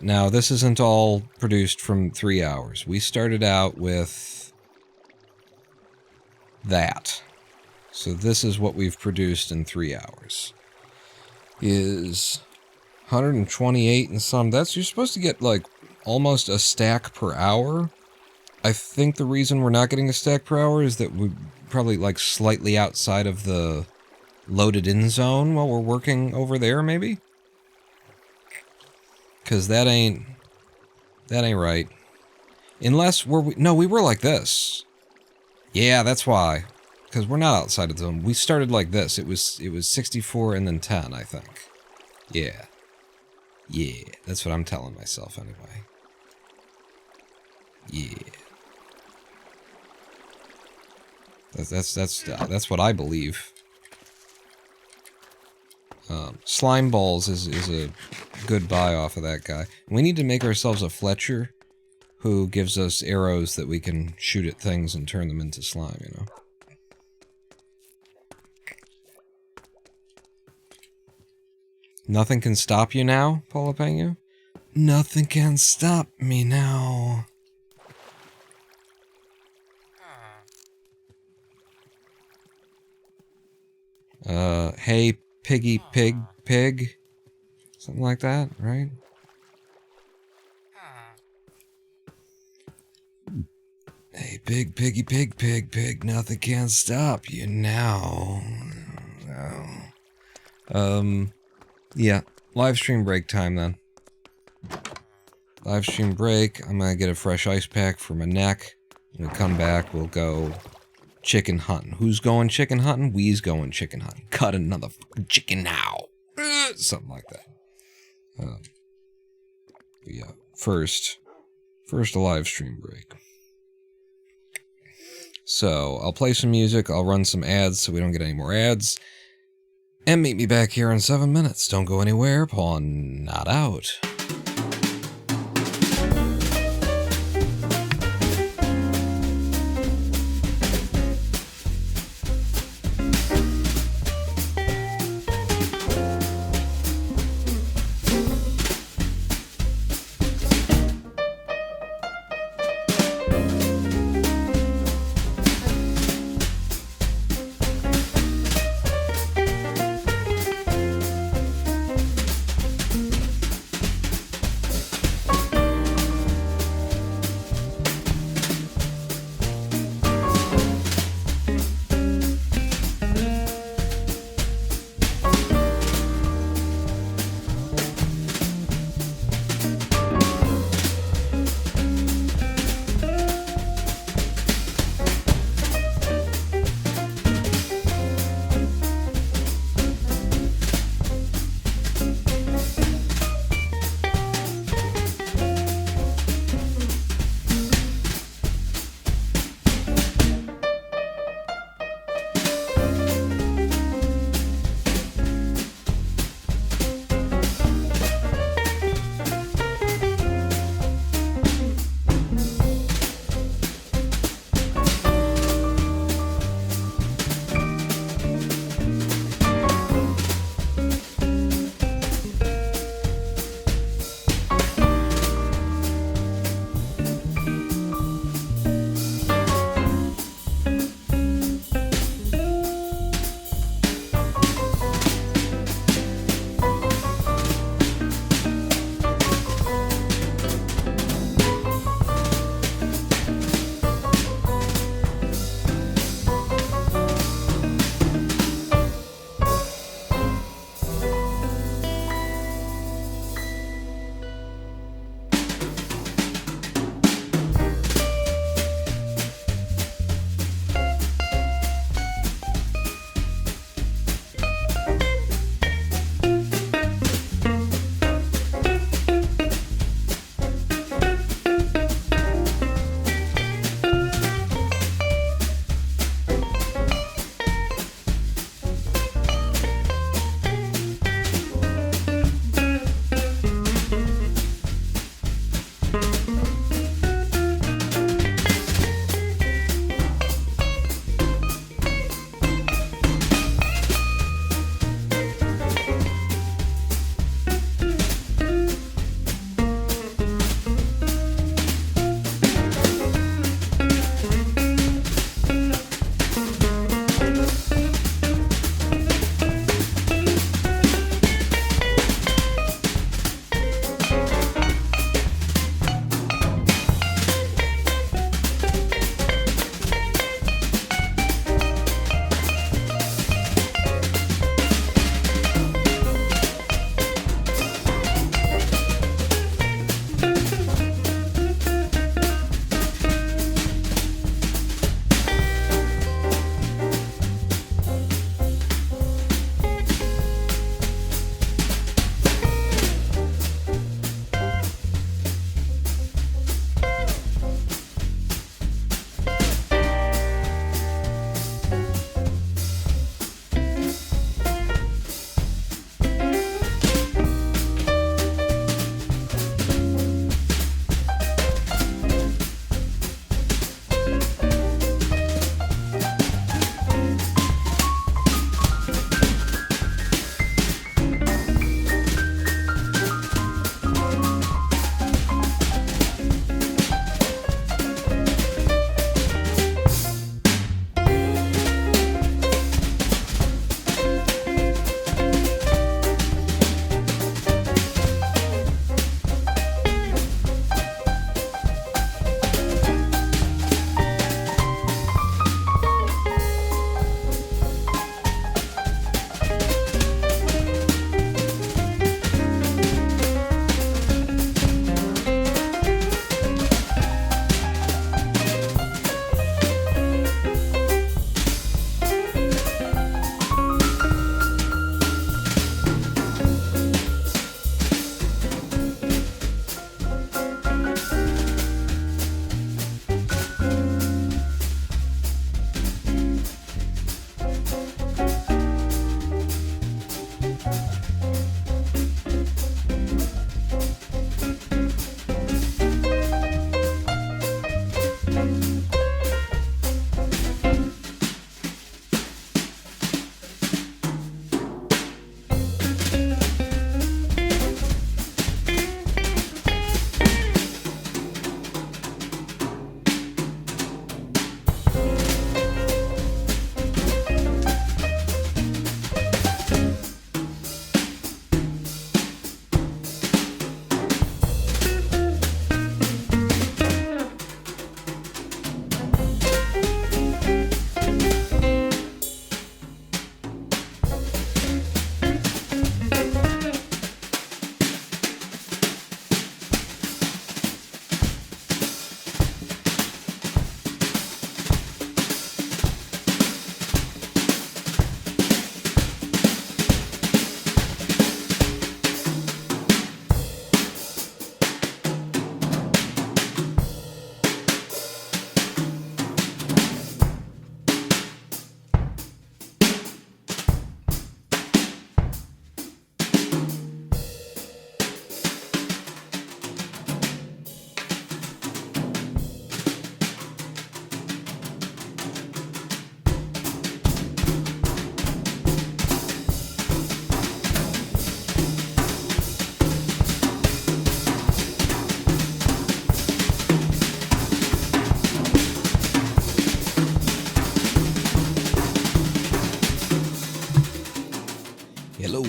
Now this isn't all produced from 3 hours. We started out with that. So this is what we've produced in 3 hours. Is 128 and some. You're supposed to get like almost a stack per hour. I think the reason we're not getting a stack per hour is that we're probably like slightly outside of the loaded in zone while we're working over there, maybe? Because that ain't right. Unless we were like this. Yeah, that's why. Because we're not outside of the zone. We started like this. It was 64 and then 10, I think. Yeah. Yeah, that's what I'm telling myself anyway. Yeah. That's what I believe. Slime balls is a good buy off of that guy. We need to make ourselves a Fletcher who gives us arrows that we can shoot at things and turn them into slime, you know? Nothing can stop you now, Polopengu? Nothing can stop me now. Hey, piggy, pig. Something like that, right? Hey, pig, piggy, pig, pig, pig, nothing can stop you now. Yeah, live stream break time then. Live stream break, I'm gonna get a fresh ice pack for my neck. When we come back, we'll go chicken hunting. Who's going chicken hunting? We's going chicken hunting. Cut another fucking chicken now. Something like that. But yeah, first a live stream break. So, I'll play some music, I'll run some ads so we don't get any more ads. And meet me back here in 7 minutes. Don't go anywhere, Pawn not out.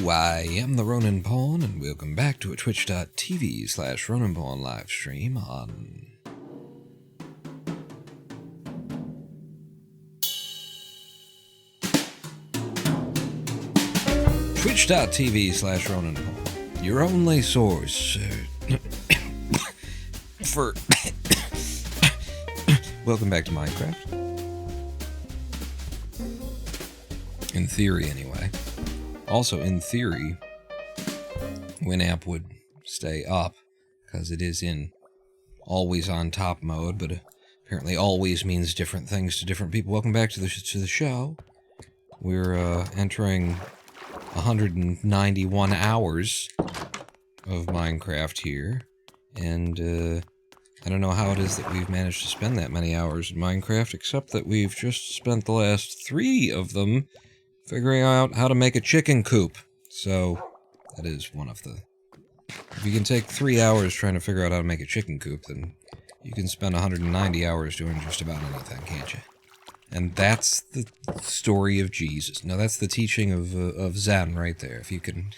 I am the Ronin Pawn, and welcome back to a twitch.tv/Ronin Pawn live stream on... twitch.tv/Ronin Pawn, your only source for... Welcome back to Minecraft. In theory, anyway. Also, in theory, Winamp would stay up, because it is in always on top mode, but apparently always means different things to different people. Welcome back to the show. We're entering 191 hours of Minecraft here, and I don't know how it is that we've managed to spend that many hours in Minecraft, except that we've just spent the last 3 of them figuring out how to make a chicken coop. So, that is one of the... If you can take 3 hours trying to figure out how to make a chicken coop, then you can spend 190 hours doing just about anything, can't you? And that's the story of Jesus. No, that's the teaching of Zen right there, if you can...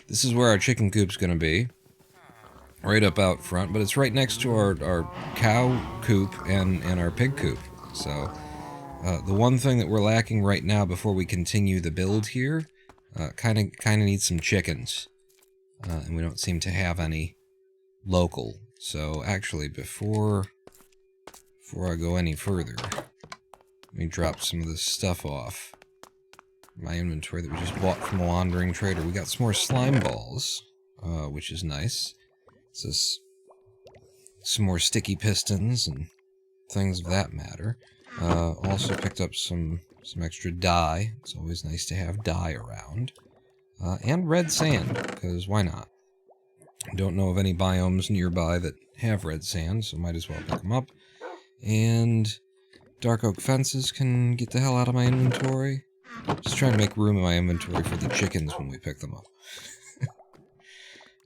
This is where our chicken coop's gonna be. Right up out front, but it's right next to our cow coop and our pig coop. So... the one thing that we're lacking right now before we continue the build here, kind of needs some chickens. And we don't seem to have any local. So actually, before I go any further, let me drop some of this stuff off my inventory that we just bought from a wandering trader. We got some more slime balls, which is nice. So some more sticky pistons and things of that matter. Also picked up some extra dye. It's always nice to have dye around. And red sand, because why not? I don't know of any biomes nearby that have red sand, so might as well pick them up. And dark oak fences can get the hell out of my inventory. Just trying to make room in my inventory for the chickens when we pick them up.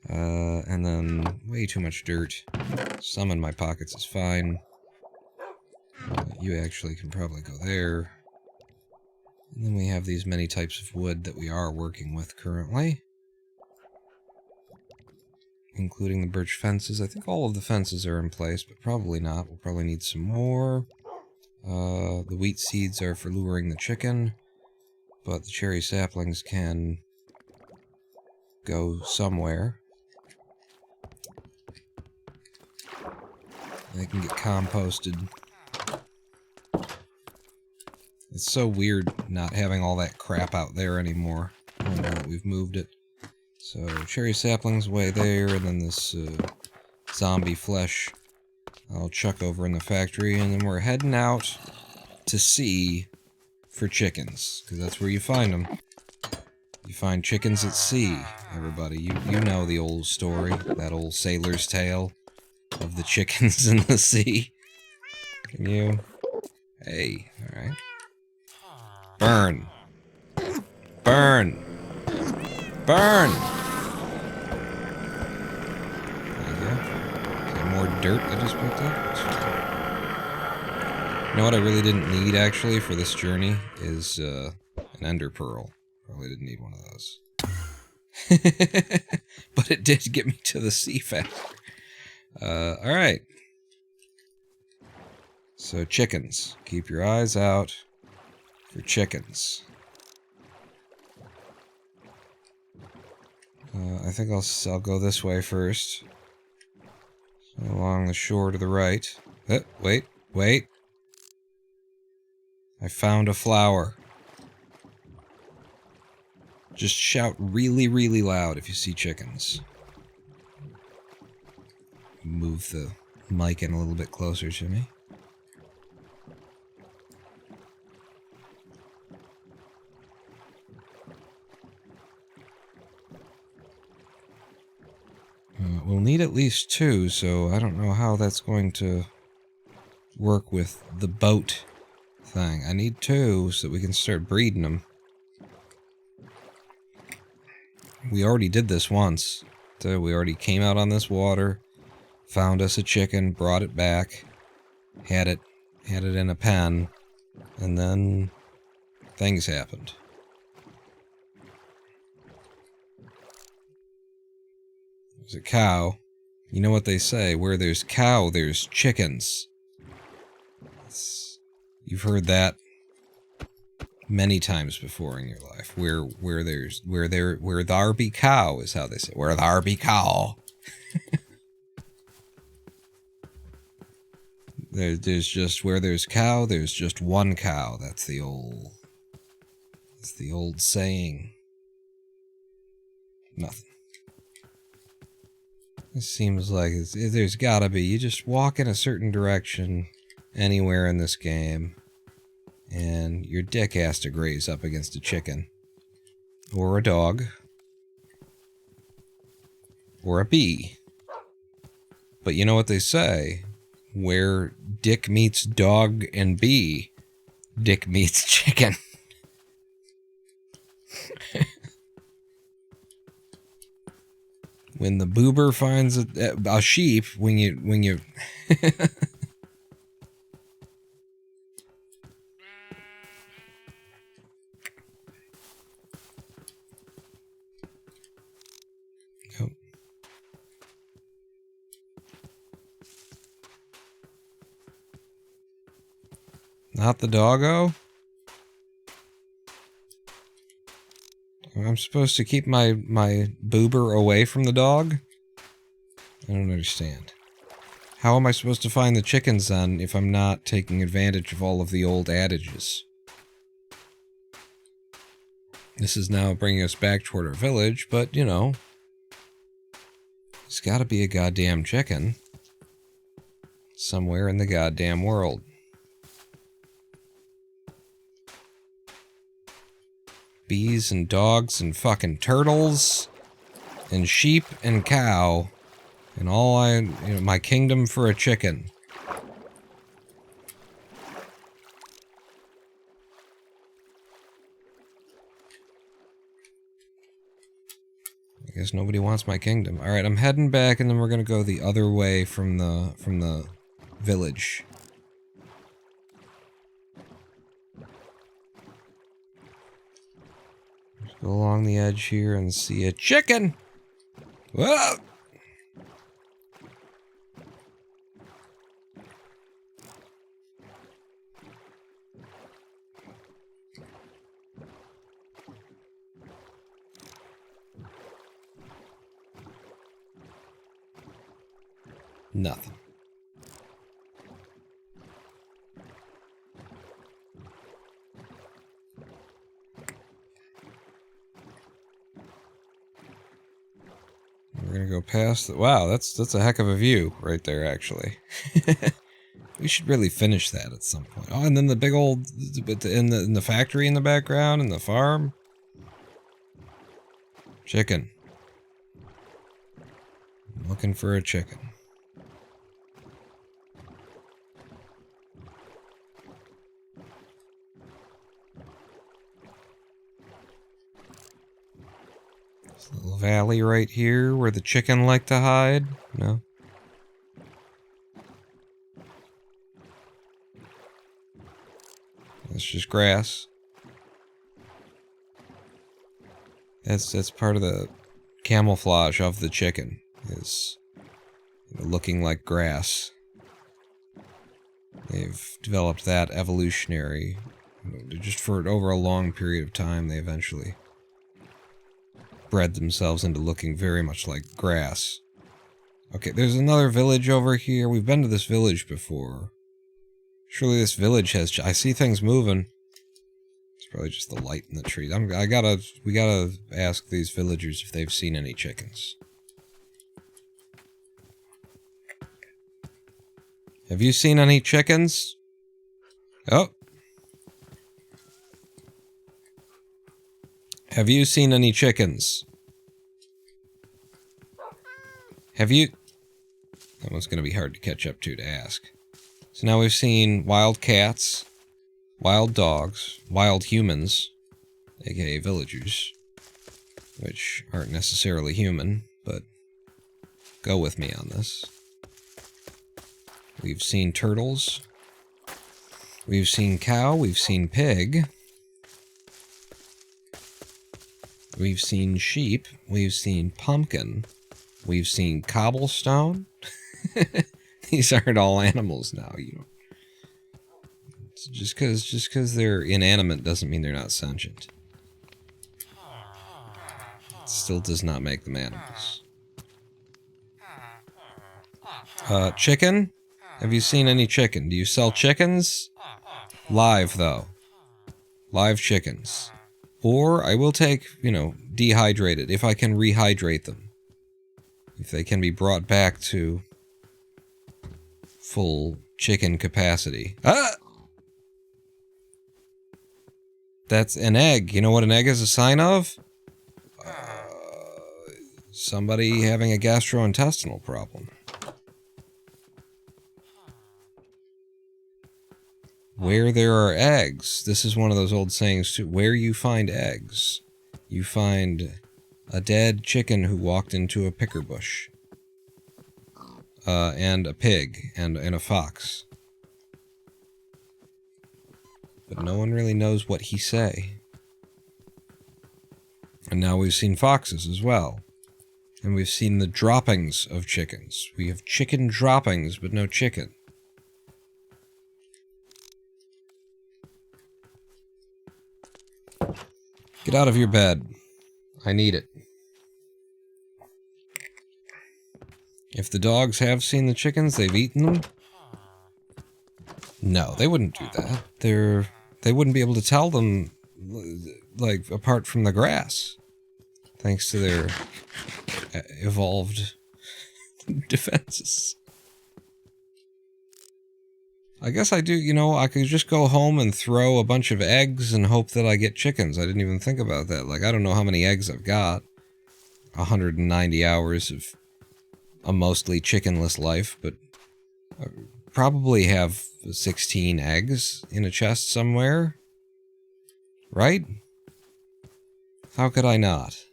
And then way too much dirt. Some in my pockets is fine. You actually can probably go there. And then we have these many types of wood that we are working with currently. Including the birch fences. I think all of the fences are in place, but probably not. We'll probably need some more. The wheat seeds are for luring the chicken. But the cherry saplings can go somewhere. They can get composted. It's so weird not having all that crap out there anymore. Oh no, we've moved it. So, cherry saplings way there, and then this zombie flesh I'll chuck over in the factory, and then we're heading out to sea for chickens, because that's where you find them. You find chickens at sea, everybody. You know the old story, that old sailor's tale of the chickens in the sea. Can you? Hey, alright. Burn. Burn. Burn! There you go. Is that more dirt I just picked up? You know what I really didn't need, actually, for this journey? Is, an ender pearl. Probably didn't need one of those. But it did get me to the sea faster. Alright. So, chickens. Keep your eyes out for chickens. I think I'll go this way first. So along the shore to the right. Wait. I found a flower. Just shout really, really loud if you see chickens. Move the mic in a little bit closer to me. We'll need at least 2, so I don't know how that's going to work with the boat thing. I need 2 so that we can start breeding them. We already did this once. So we already came out on this water, found us a chicken, brought it back, had it in a pen, and then things happened. There's a cow. You know what they say, where there's cow, there's chickens. You've heard that many times before in your life. Where there be cow is how they say. Where there be cow. There's just where there's cow, there's just one cow. That's the old saying. Nothing. It seems like there's gotta be. You just walk in a certain direction anywhere in this game, and your dick has to graze up against a chicken. Or a dog. Or a bee. But you know what they say? Where dick meets dog and bee, dick meets chicken. When the boober finds a sheep, when you oh. Not the doggo? I'm supposed to keep my boober away from the dog? I don't understand. How am I supposed to find the chickens then if I'm not taking advantage of all of the old adages? This is now bringing us back toward our village, but, you know, there's gotta be a goddamn chicken somewhere in the goddamn world. Bees and dogs and fucking turtles and sheep and cow and my kingdom for a chicken. I guess nobody wants my kingdom. All right, I'm heading back, and then we're gonna go the other way from the village. Go along the edge here and see a chicken! Whoa! Nothing. We're gonna go past the... Wow, that's a heck of a view right there, actually. We should really finish that at some point. Oh, and then the big old... in the factory in the background, and the farm. Chicken. I'm looking for a chicken. Little valley right here where the chicken like to hide. No. That's just grass. That's part of the camouflage of the chicken, is looking like grass. They've developed that evolutionary, just for over a long period of time. They eventually bred themselves into looking very much like grass. Okay, there's another village over here. We've been to this village before. Surely this village has... I see things moving. It's probably just the light in the trees. We gotta ask these villagers if they've seen any chickens. Have you seen any chickens? Oh. Have you seen any chickens? Have you... That one's going to be hard to catch up to ask. So now we've seen wild cats, wild dogs, wild humans, aka villagers, which aren't necessarily human, but go with me on this. We've seen turtles. We've seen cow. We've seen pig. We've seen sheep. We've seen pumpkin. We've seen cobblestone. These aren't all animals now. You know, just because they're inanimate doesn't mean they're not sentient. It still does not make them animals. Chicken? Have you seen any chicken? Do you sell chickens? Live, though. Live chickens. Or I will take, you know, dehydrated, if I can rehydrate them. If they can be brought back to full chicken capacity. Ah! That's an egg. You know what an egg is a sign of? Somebody having a gastrointestinal problem. Where there are eggs, this is one of those old sayings too, where you find eggs, you find a dead chicken who walked into a picker bush. And a pig, and a fox. But no one really knows what he say. And now we've seen foxes as well. And we've seen the droppings of chickens. We have chicken droppings, but no chicken. Get out of your bed. I need it. If the dogs have seen the chickens, they've eaten them? No, they wouldn't do that. They wouldn't be able to tell them, like, apart from the grass. Thanks to their evolved defenses. I guess I do, you know, I could just go home and throw a bunch of eggs and hope that I get chickens. I didn't even think about that. Like, I don't know how many eggs I've got. 190 hours of a mostly chickenless life, but I probably have 16 eggs in a chest somewhere. Right? How could I not?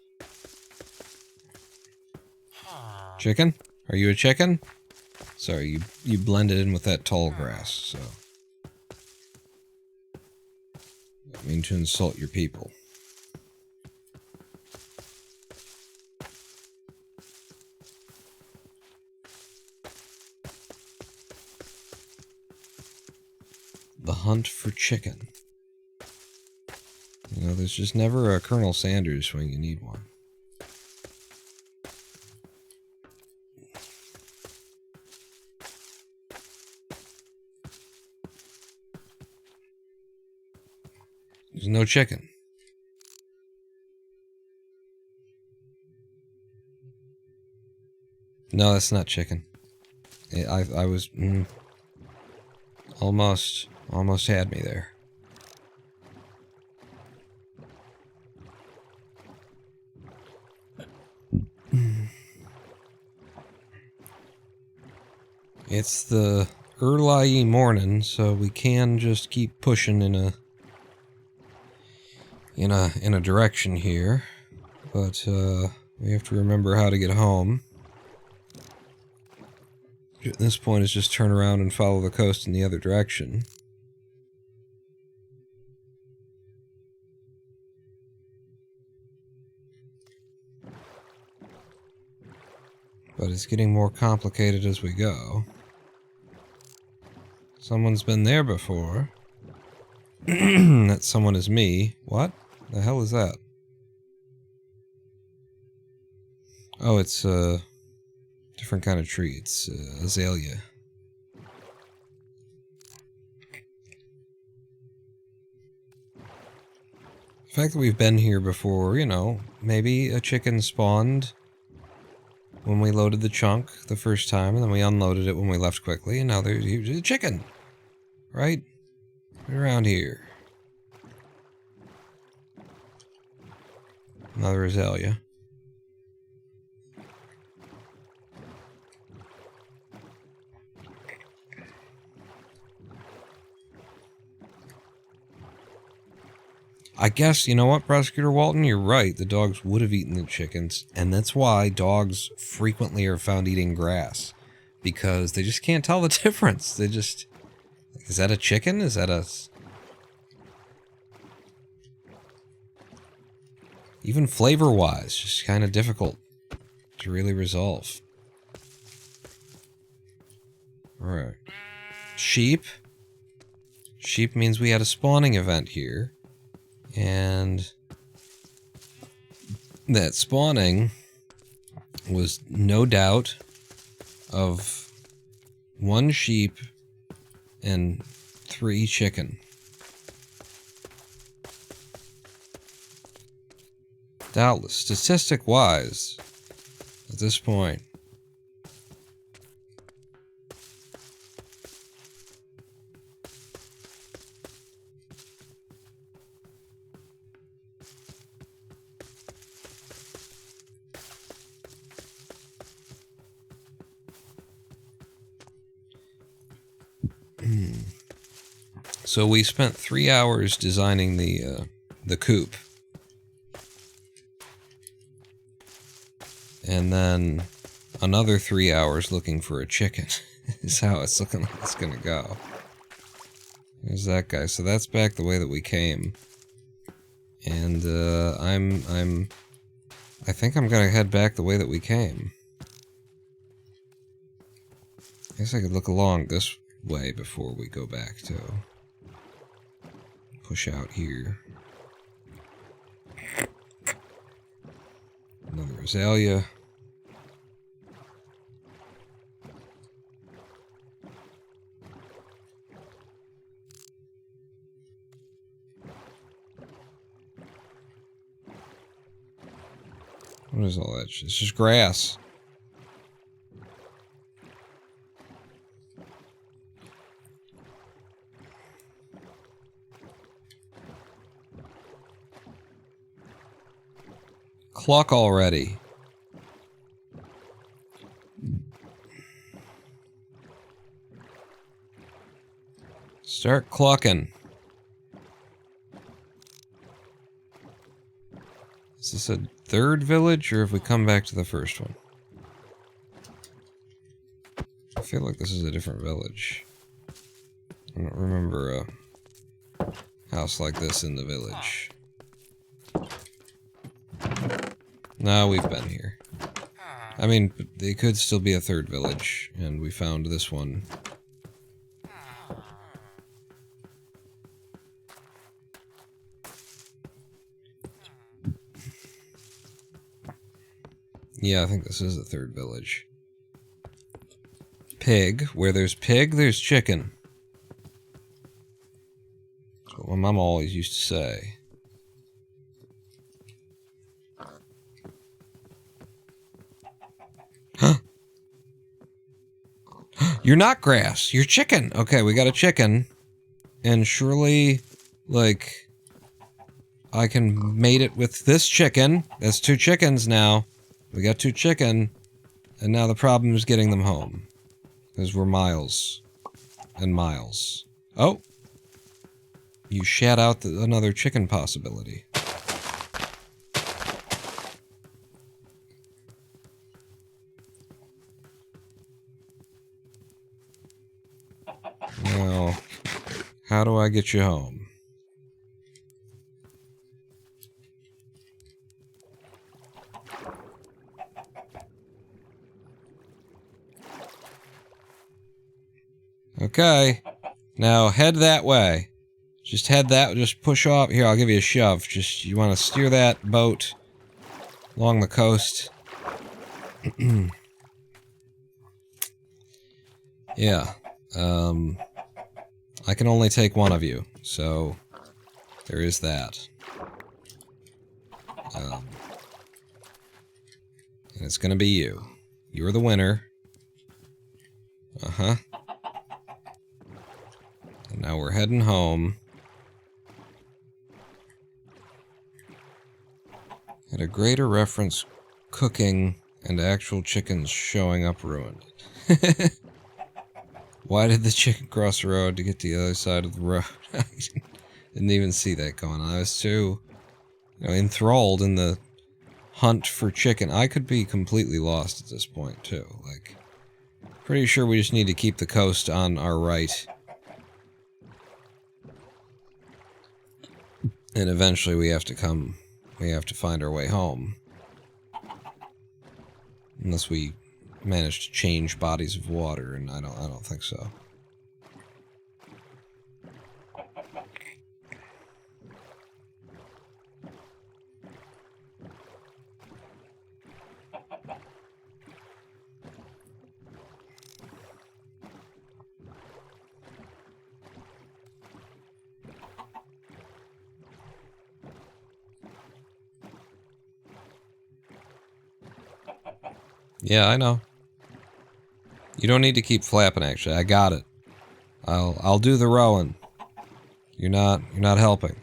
Chicken? Are you a chicken? Sorry, you blended in with that tall grass, so... I don't mean to insult your people. The hunt for chicken. You know, there's just never a Colonel Sanders when you need one. There's no chicken. No, that's not chicken. I was... almost had me there. It's the early morning, so we can just keep pushing in a direction here, but we have to remember how to get home. At this point, is just turn around and follow the coast in the other direction. But it's getting more complicated as we go. Someone's been there before. That someone is me. What? The hell is that? Oh, it's a different kind of tree. It's azalea. The fact that we've been here before, you know, maybe a chicken spawned when we loaded the chunk the first time, and then we unloaded it when we left quickly, and now there's a chicken. Right? Right around here. Another azalea. I guess, you know what, Prosecutor Walton, you're right. The dogs would have eaten the chickens, and that's why dogs frequently are found eating grass. Because they just can't tell the difference. They just... Is that a chicken? Is that a... Even flavor-wise, just kind of difficult to really resolve. Alright. Sheep. Sheep means we had a spawning event here. And that spawning was no doubt of 1 sheep and 3 chicken. Doubtless, statistic-wise, at this point. So we spent 3 hours designing the coop. And then another 3 hours looking for a chicken is how it's looking like it's gonna go. There's that guy. So that's back the way that we came. And I think I'm gonna head back the way that we came. I guess I could look along this way before we go back to push out here. Another azalea. What is all that? It's just grass. Cluck already. Start clucking. Is this a 3rd village, or have we come back to the first one? I feel like this is a different village. I don't remember a house like this in the village. No, we've been here. I mean, they could still be a 3rd village, and we found this one. Yeah, I think this is a 3rd village. Pig. Where there's pig, there's chicken. That's what my mom always used to say. You're not grass. You're chicken. Okay, we got a chicken. And surely, like, I can mate it with this chicken. That's 2 chickens now. We got 2 chicken. And now the problem is getting them home. Because we're miles. And miles. Oh! You shat out another chicken possibility. Now, how do I get you home? Okay. Now head that way. Just head that, just push off. Here, I'll give you a shove. Just, you want to steer that boat along the coast. Yeah. I can only take one of you, so there is that. And it's gonna be you. You're the winner. Uh-huh. And now we're heading home. At a greater reference, cooking and actual chickens showing up ruined. Why did the chicken cross the road to get to the other side of the road? I didn't even see that going on. I was too, enthralled in the hunt for chicken. I could be completely lost at this point, too. Like, pretty sure we just need to keep the coast on our right. And eventually we have to find our way home. Unless we manage to change bodies of water, and I don't think so. Yeah, I know. You don't need to keep flapping, actually. I got it. I'll do the rowing. You're not helping.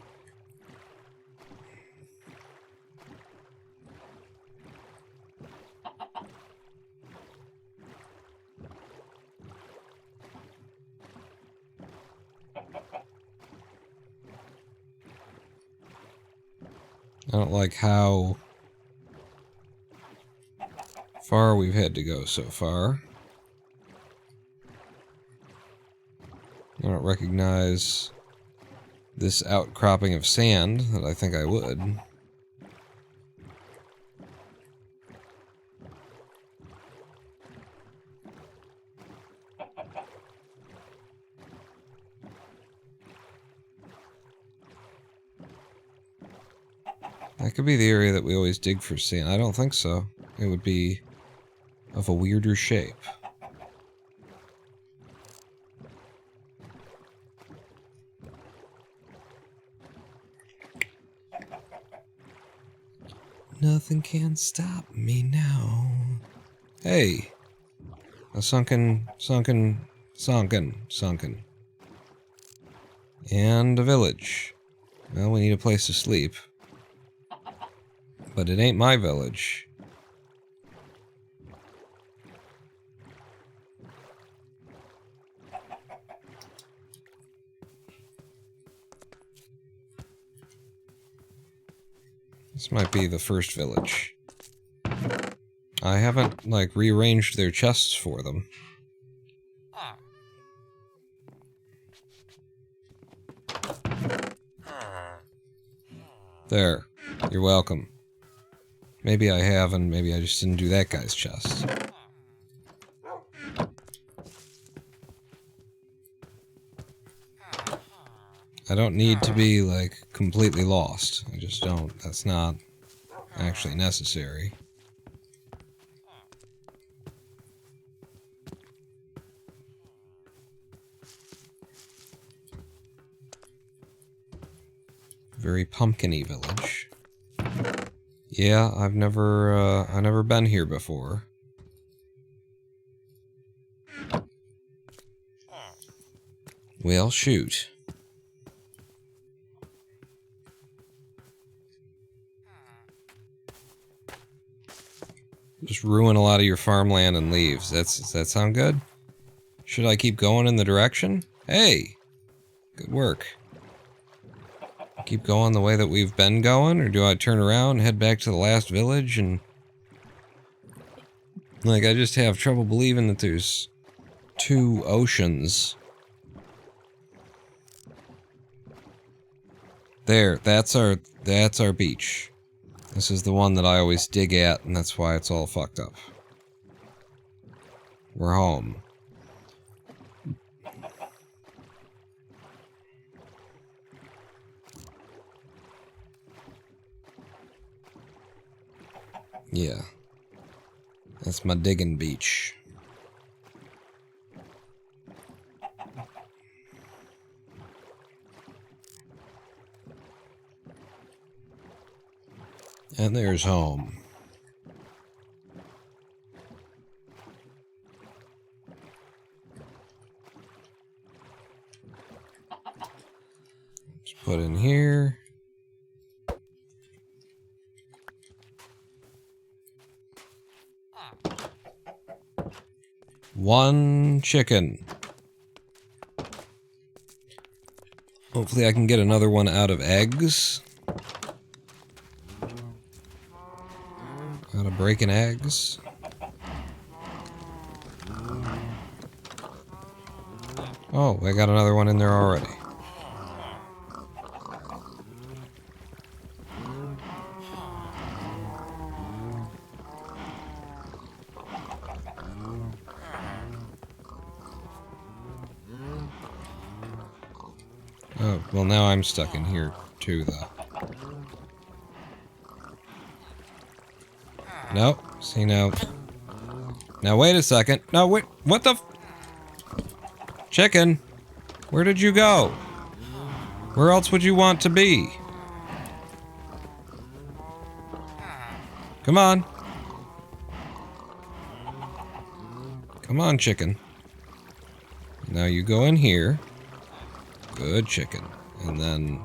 I don't like how far we've had to go so far. I don't recognize this outcropping of sand that I think I would. That could be the area that we always dig for sand. I don't think so. It would be of a weirder shape. Nothing can stop me now. Hey! A sunken. And a village. Well, we need a place to sleep. But it ain't my village. This might be the first village. I haven't, like, rearranged their chests for them. There. You're welcome. Maybe I have, and maybe I just didn't do that guy's chest. I don't need to be, like, completely lost. I just don't. That's not actually necessary. Very pumpkin-y village. Yeah, I've never been here before. Well, shoot. Just ruin a lot of your farmland and leaves. Does that sound good? Should I keep going in the direction? Hey! Good work. Keep going the way that we've been going, or do I turn around and head back to the last village and... Like, I just have trouble believing that there's 2 oceans. There, that's our beach. This is the one that I always dig at, and that's why it's all fucked up. We're home. Yeah. That's my digging beach. And there's home. Let's put in here. One chicken. Hopefully I can get another one out of eggs. Out of breaking eggs. Oh, I got another one in there already. Well, now I'm stuck in here, too, though. Nope. See, now... Now, wait a second. No, wait. What the... Chicken! Where did you go? Where else would you want to be? Come on. Come on, chicken. Now you go in here. Good chicken. And then...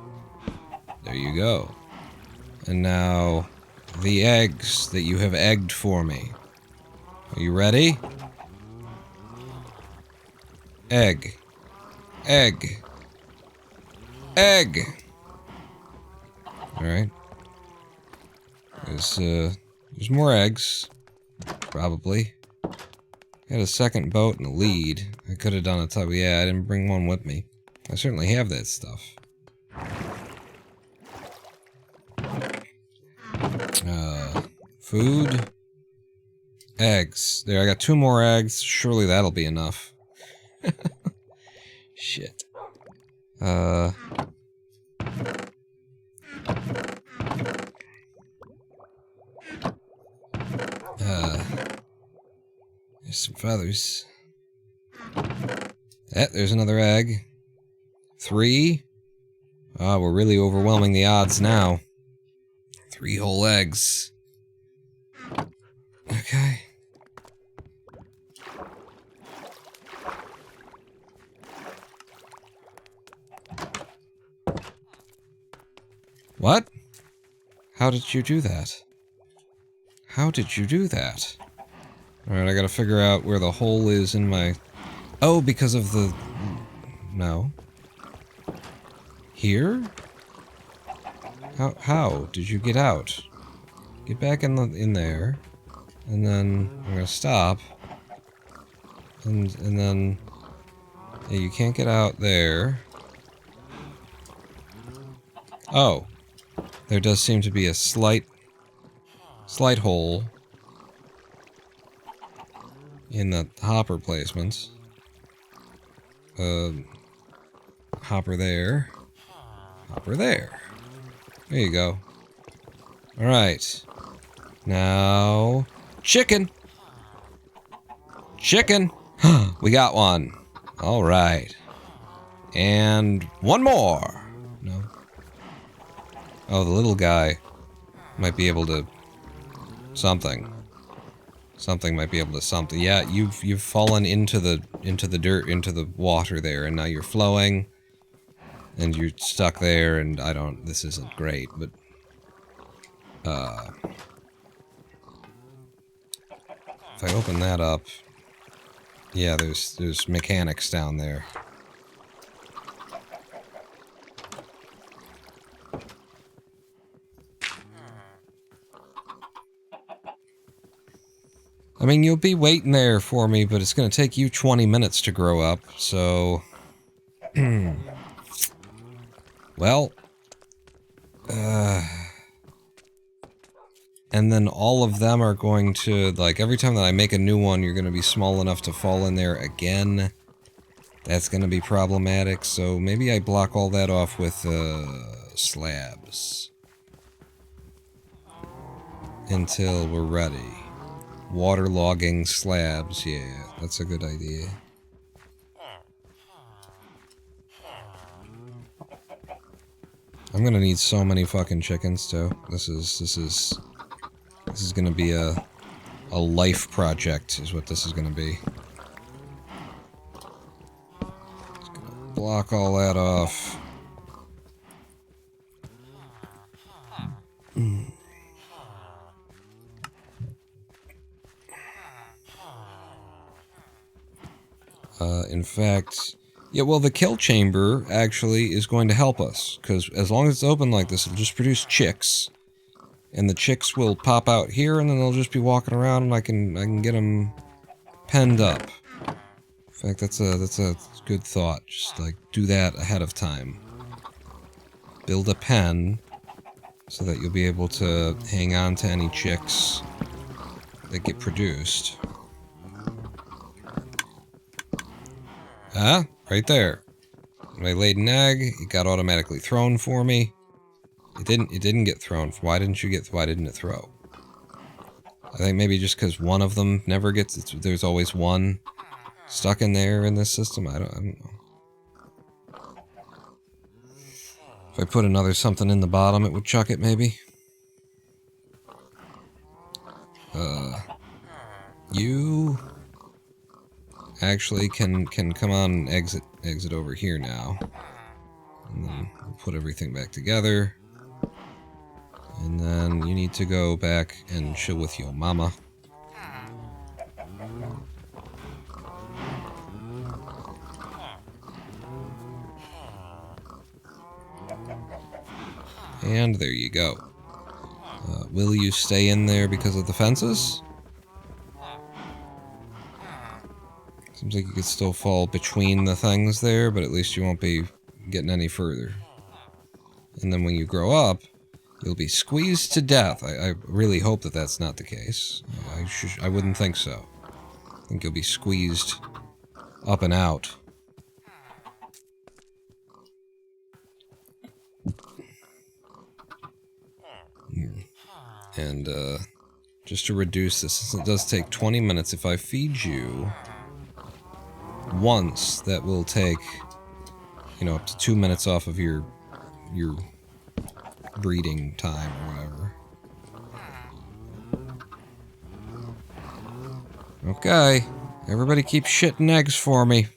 There you go. And now... The eggs that you have egged for me. Are you ready? Egg. Egg. Egg! Alright. There's more eggs. Probably. Got a second boat and a lead. I could have done a tub. Yeah, I didn't bring one with me. I certainly have that stuff. Food. Eggs. There, I got 2 more eggs. Surely that'll be enough. Shit. There's some feathers. There's another egg. 3. Ah, we're really overwhelming the odds now. 3 whole eggs. Okay. What? How did you do that? How did you do that? Alright, I gotta figure out where the hole is in my... Oh, because of the... No. Here? How did you get out? Get back in there. And then I'm gonna stop. And then... Yeah, you can't get out there. Oh. There does seem to be a slight hole in the hopper placements. Hopper there. Hopper there. There you go. Alright. Now... Chicken! Chicken! We got one. Alright. And one more! No. Oh, the little guy might be able to... Something. Something might be able to something. Yeah, you've fallen into the dirt, into the water there, and now you're flowing. And you're stuck there, and I don't... This isn't great, but... If I open that up... Yeah, there's mechanics down there. I mean, you'll be waiting there for me, but it's gonna take you 20 minutes to grow up, so... Well... And then all of them are going to, like, every time that I make a new one, you're gonna be small enough to fall in there again. That's gonna be problematic, so maybe I block all that off with, slabs. Until we're ready. Waterlogging slabs, yeah, that's a good idea. I'm gonna need so many fucking chickens, too. This is gonna be a life project, is what this is gonna be. Just gonna block all that off. In fact... Yeah, well, the kill chamber, actually, is going to help us. Because as long as it's open like this, it'll just produce chicks. And the chicks will pop out here, and then they'll just be walking around, and I can get them penned up. In fact, that's a good thought. Just, like, do that ahead of time. Build a pen, so that you'll be able to hang on to any chicks that get produced. Huh? Right there. When I laid an egg, it got automatically thrown for me. It didn't get thrown. Why didn't it throw? I think maybe just because one of them never gets, there's always one stuck in there in this system. I don't know. If I put another something in the bottom, it would chuck it maybe. You actually can come on and exit over here now. And then we'll put everything back together. And then you need to go back and chill with your mama. And there you go. Will you stay in there because of the fences? Seems like you could still fall between the things there, but at least you won't be getting any further. And then when you grow up, you'll be squeezed to death. I really hope that that's not the case. I wouldn't think so. I think you'll be squeezed up and out. And, just to reduce this, since it does take 20 minutes, if I feed you once, that will take, you know, up to 2 minutes off of your breeding time or whatever. Okay, everybody keep shitting eggs for me.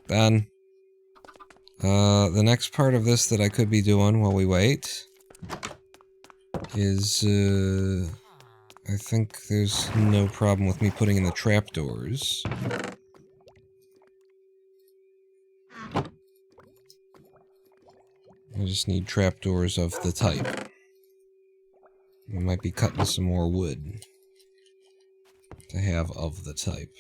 Ben. The next part of this that I could be doing while we wait is, I think there's no problem with me putting in the trapdoors. I just need trapdoors of the type. I might be cutting some more wood to have of the type.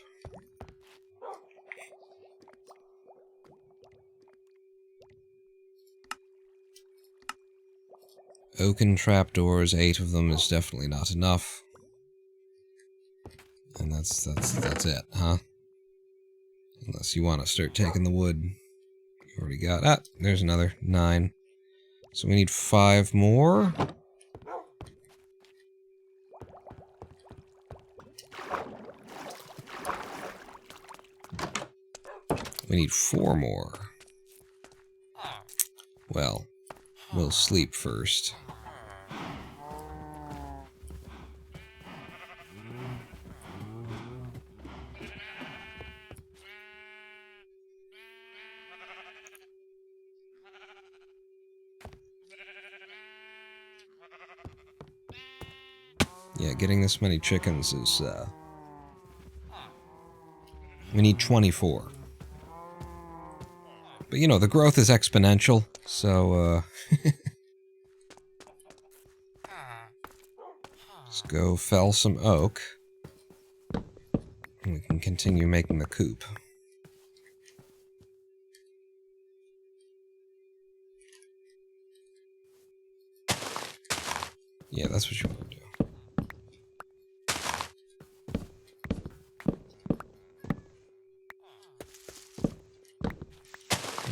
Oaken trapdoors, 8 of them is definitely not enough. And that's it, huh? Unless you want to start taking the wood. You already got... there's another 9. So we need 5 more. We need 4 more. Well, we'll sleep first. Yeah, getting this many chickens is, we need 24. But, you know, the growth is exponential, so, let's go fell some oak. And we can continue making the coop. Yeah, that's what you want to do.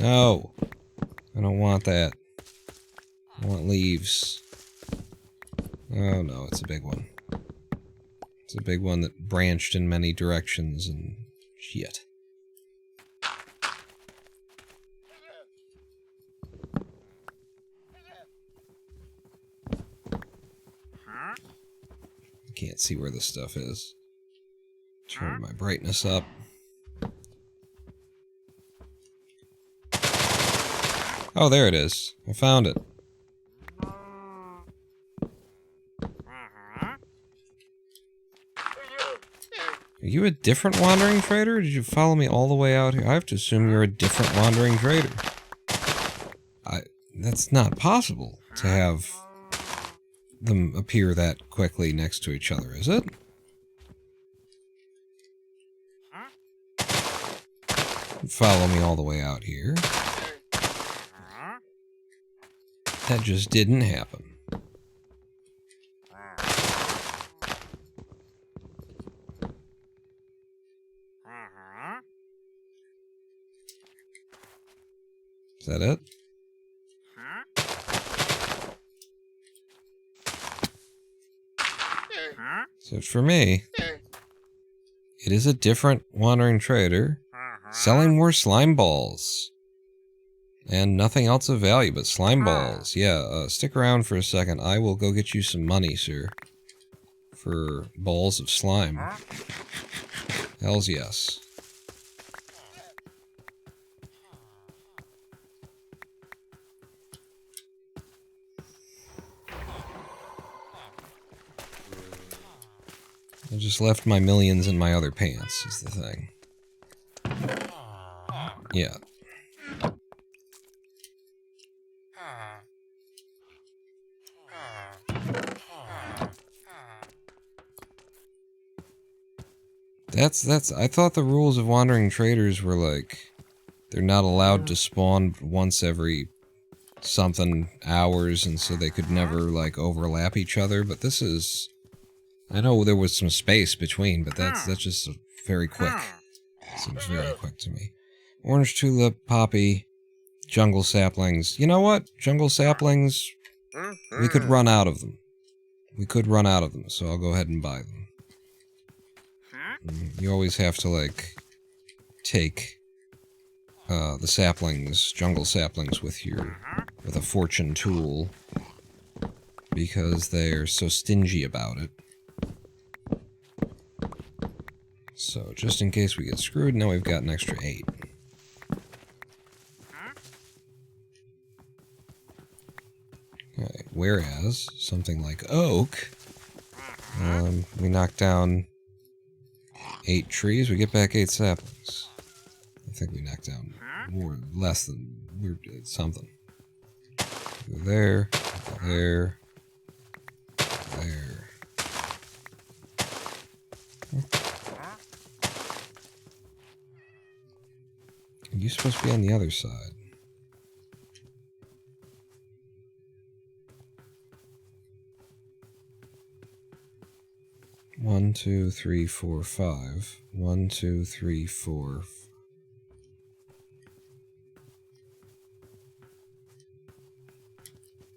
No! I don't want that. I want leaves. Oh no, it's a big one. It's a big one that branched in many directions and shit. I can't see where this stuff is. Turn my brightness up. Oh, there it is. I found it. Are you a different wandering trader? Or did you follow me all the way out here? I have to assume you're a different wandering trader. That's not possible to have them appear that quickly next to each other, is it? Follow me all the way out here. That just didn't happen. that it? So for me, it is a different wandering trader selling more slime balls. And nothing else of value but slime balls. Yeah, stick around for a second. I will go get you some money, sir. For balls of slime. Hells yes. I just left my millions in my other pants, is the thing. Yeah. I thought the rules of wandering traders were like, they're not allowed to spawn once every something hours, and so they could never, like, overlap each other, but this is... I know there was some space between, but that's just very quick. Seems very quick to me. Orange tulip, poppy, jungle saplings. You know what? Jungle saplings, we could run out of them. We could run out of them, so I'll go ahead and buy them. You always have to, like, take the saplings, jungle saplings, with a fortune tool, because they're so stingy about it. So, just in case we get screwed, now we've got an extra 8. Okay, whereas, something like oak, we knock down 8 trees, we get back 8 saplings. I think we knocked down less than, something. There, there, there. You're supposed to be on the other side. One, two, three, four, 5. 1, 2, 3, 4.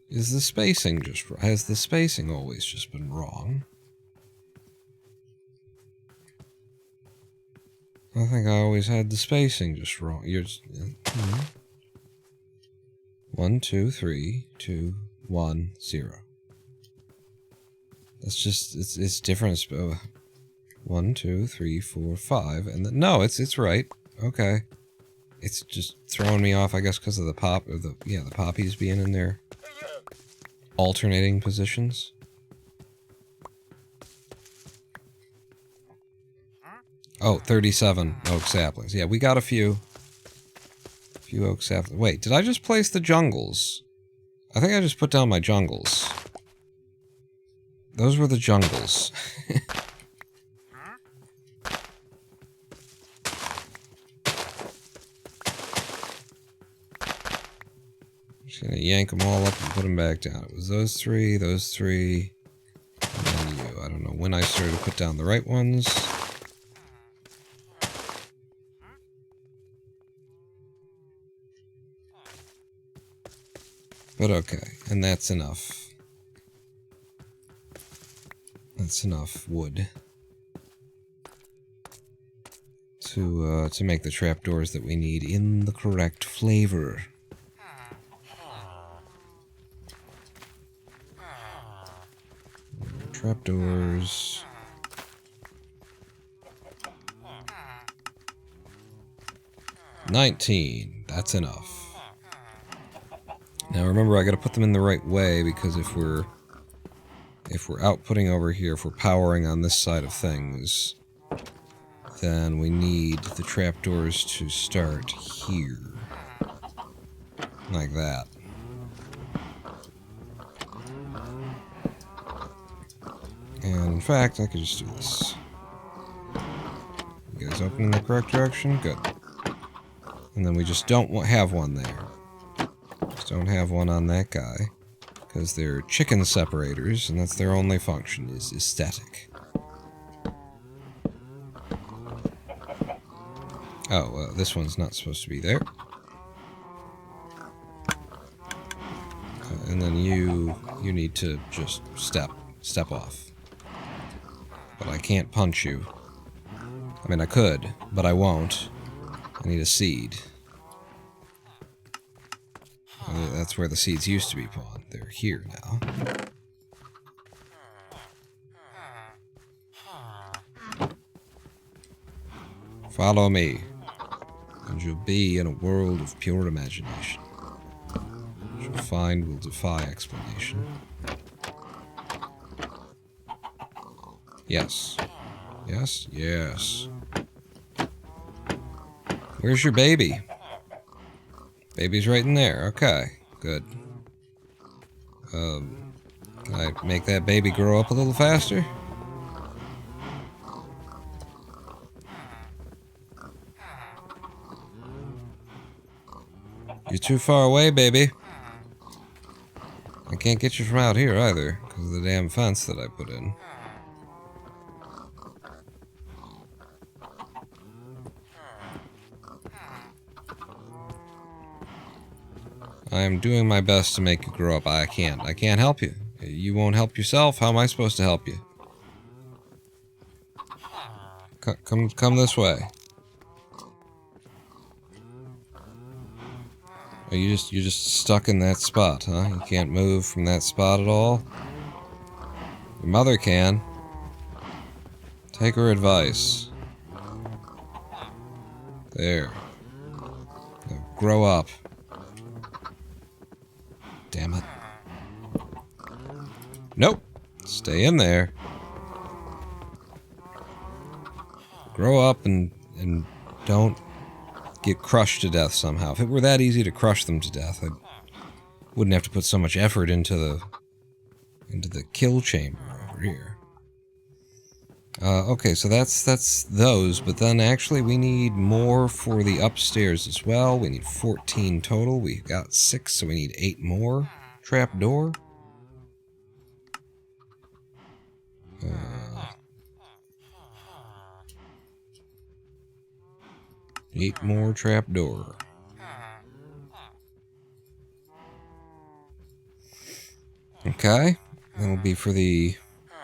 Is the spacing just wrong? Has the spacing always just been wrong? I think I always had the spacing just wrong. You're just, 1, 2, 3, 2, 1, 0. That's just, it's different. 1, 2, 3, 4, 5, and then, no, it's right. Okay. It's just throwing me off, I guess, because of the the poppies being in their alternating positions. Oh, 37 oak saplings. Yeah, we got a few oak saplings. Wait, did I just place the jungles? I think I just put down my jungles. Those were the jungles. Just gonna yank them all up and put them back down. It was those three, and then you. I don't know when I started to put down the right ones. But okay, and that's enough. That's enough wood to make the trapdoors that we need in the correct flavor. Trapdoors. $19. That's enough. Now remember, I gotta put them in the right way, because if we're outputting over here, if we're powering on this side of things, then we need the trapdoors to start here. Like that. And in fact, I could just do this. You guys open in the correct direction? Good. And then we just don't have one there. Just don't have one on that guy. Because they're chicken separators, and that's their only function, is aesthetic. Oh, this one's not supposed to be there. And then you need to just step off. But I can't punch you. I mean, I could, but I won't. I need a seed. That's where the seeds used to be pawned. They're here now. Follow me, and you'll be in a world of pure imagination. What you'll find will defy explanation. Yes. Yes, yes. Where's your baby? Baby's right in there. Okay, good. Can I make that baby grow up a little faster? You're too far away, baby. I can't get you from out here either, because of the damn fence that I put in. I am doing my best to make you grow up. I can't help you. You won't help yourself. How am I supposed to help you? Come this way. Are you're just stuck in that spot, huh? You can't move from that spot at all? Your mother can. Take her advice. There. Now grow up. Damn it. Nope. Stay in there. Grow up and don't get crushed to death somehow. If it were that easy to crush them to death, I wouldn't have to put so much effort into the kill chamber over here. Okay, so that's those, but then actually we need more for the upstairs as well. We need 14 total. We've got 6, so we need 8 more. Trapdoor. 8 more trapdoor. Okay, that'll be for the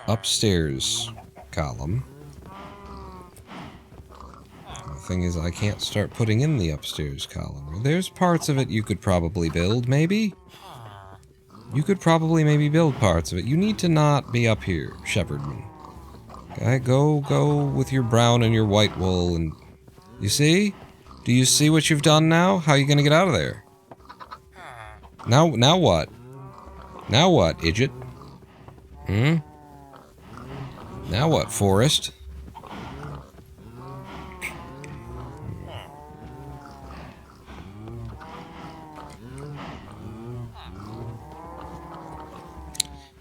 upstairs column. The thing is, I can't start putting in the upstairs column. There's parts of it you could probably build, maybe? You could probably maybe build parts of it. You need to not be up here, Shepherdman. Okay, go with your brown and your white wool and... You see? Do you see what you've done now? How are you gonna get out of there? Now what? Now what, idiot? Hmm? Now what, Forest?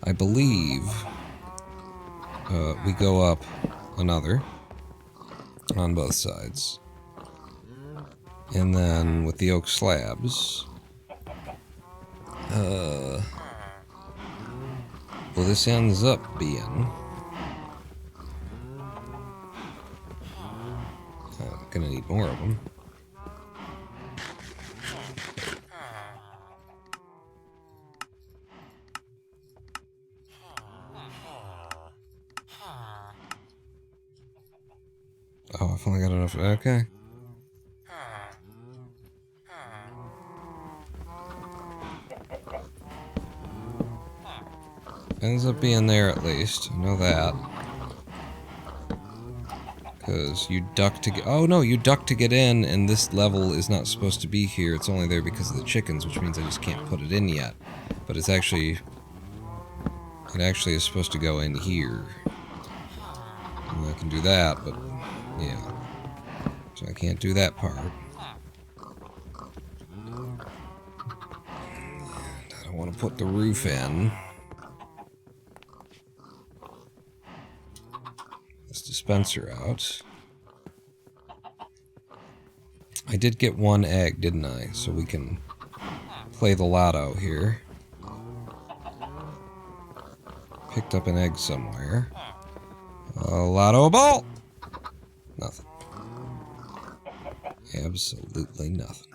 I believe we go up another on both sides. And then with the oak slabs, well, this ends up being gonna need more of them. Oh, I've only got enough. Okay. Ends up being there at least. I know that. Because you duck to get... Oh no, you duck to get in, and this level is not supposed to be here. It's only there because of the chickens, which means I just can't put it in yet. But it's actually... It actually is supposed to go in here. And I can do that, but... Yeah. So I can't do that part. I don't want to put the roof in. This dispenser out. I did get 1 egg, didn't I? So we can play the lotto here. Picked up an egg somewhere. A lotto ball! Nothing. Absolutely nothing.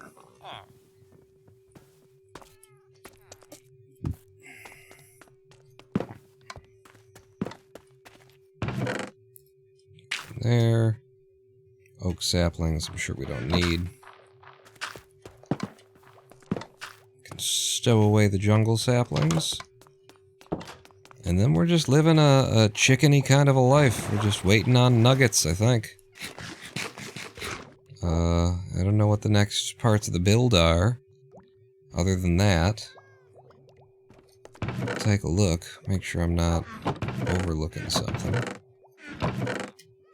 there. Oak saplings, I'm sure we don't need. Can stow away the jungle saplings. And then we're just living a chickeny kind of a life. We're just waiting on nuggets, I think. I don't know what the next parts of the build are. Other than that. Take a look. Make sure I'm not overlooking something.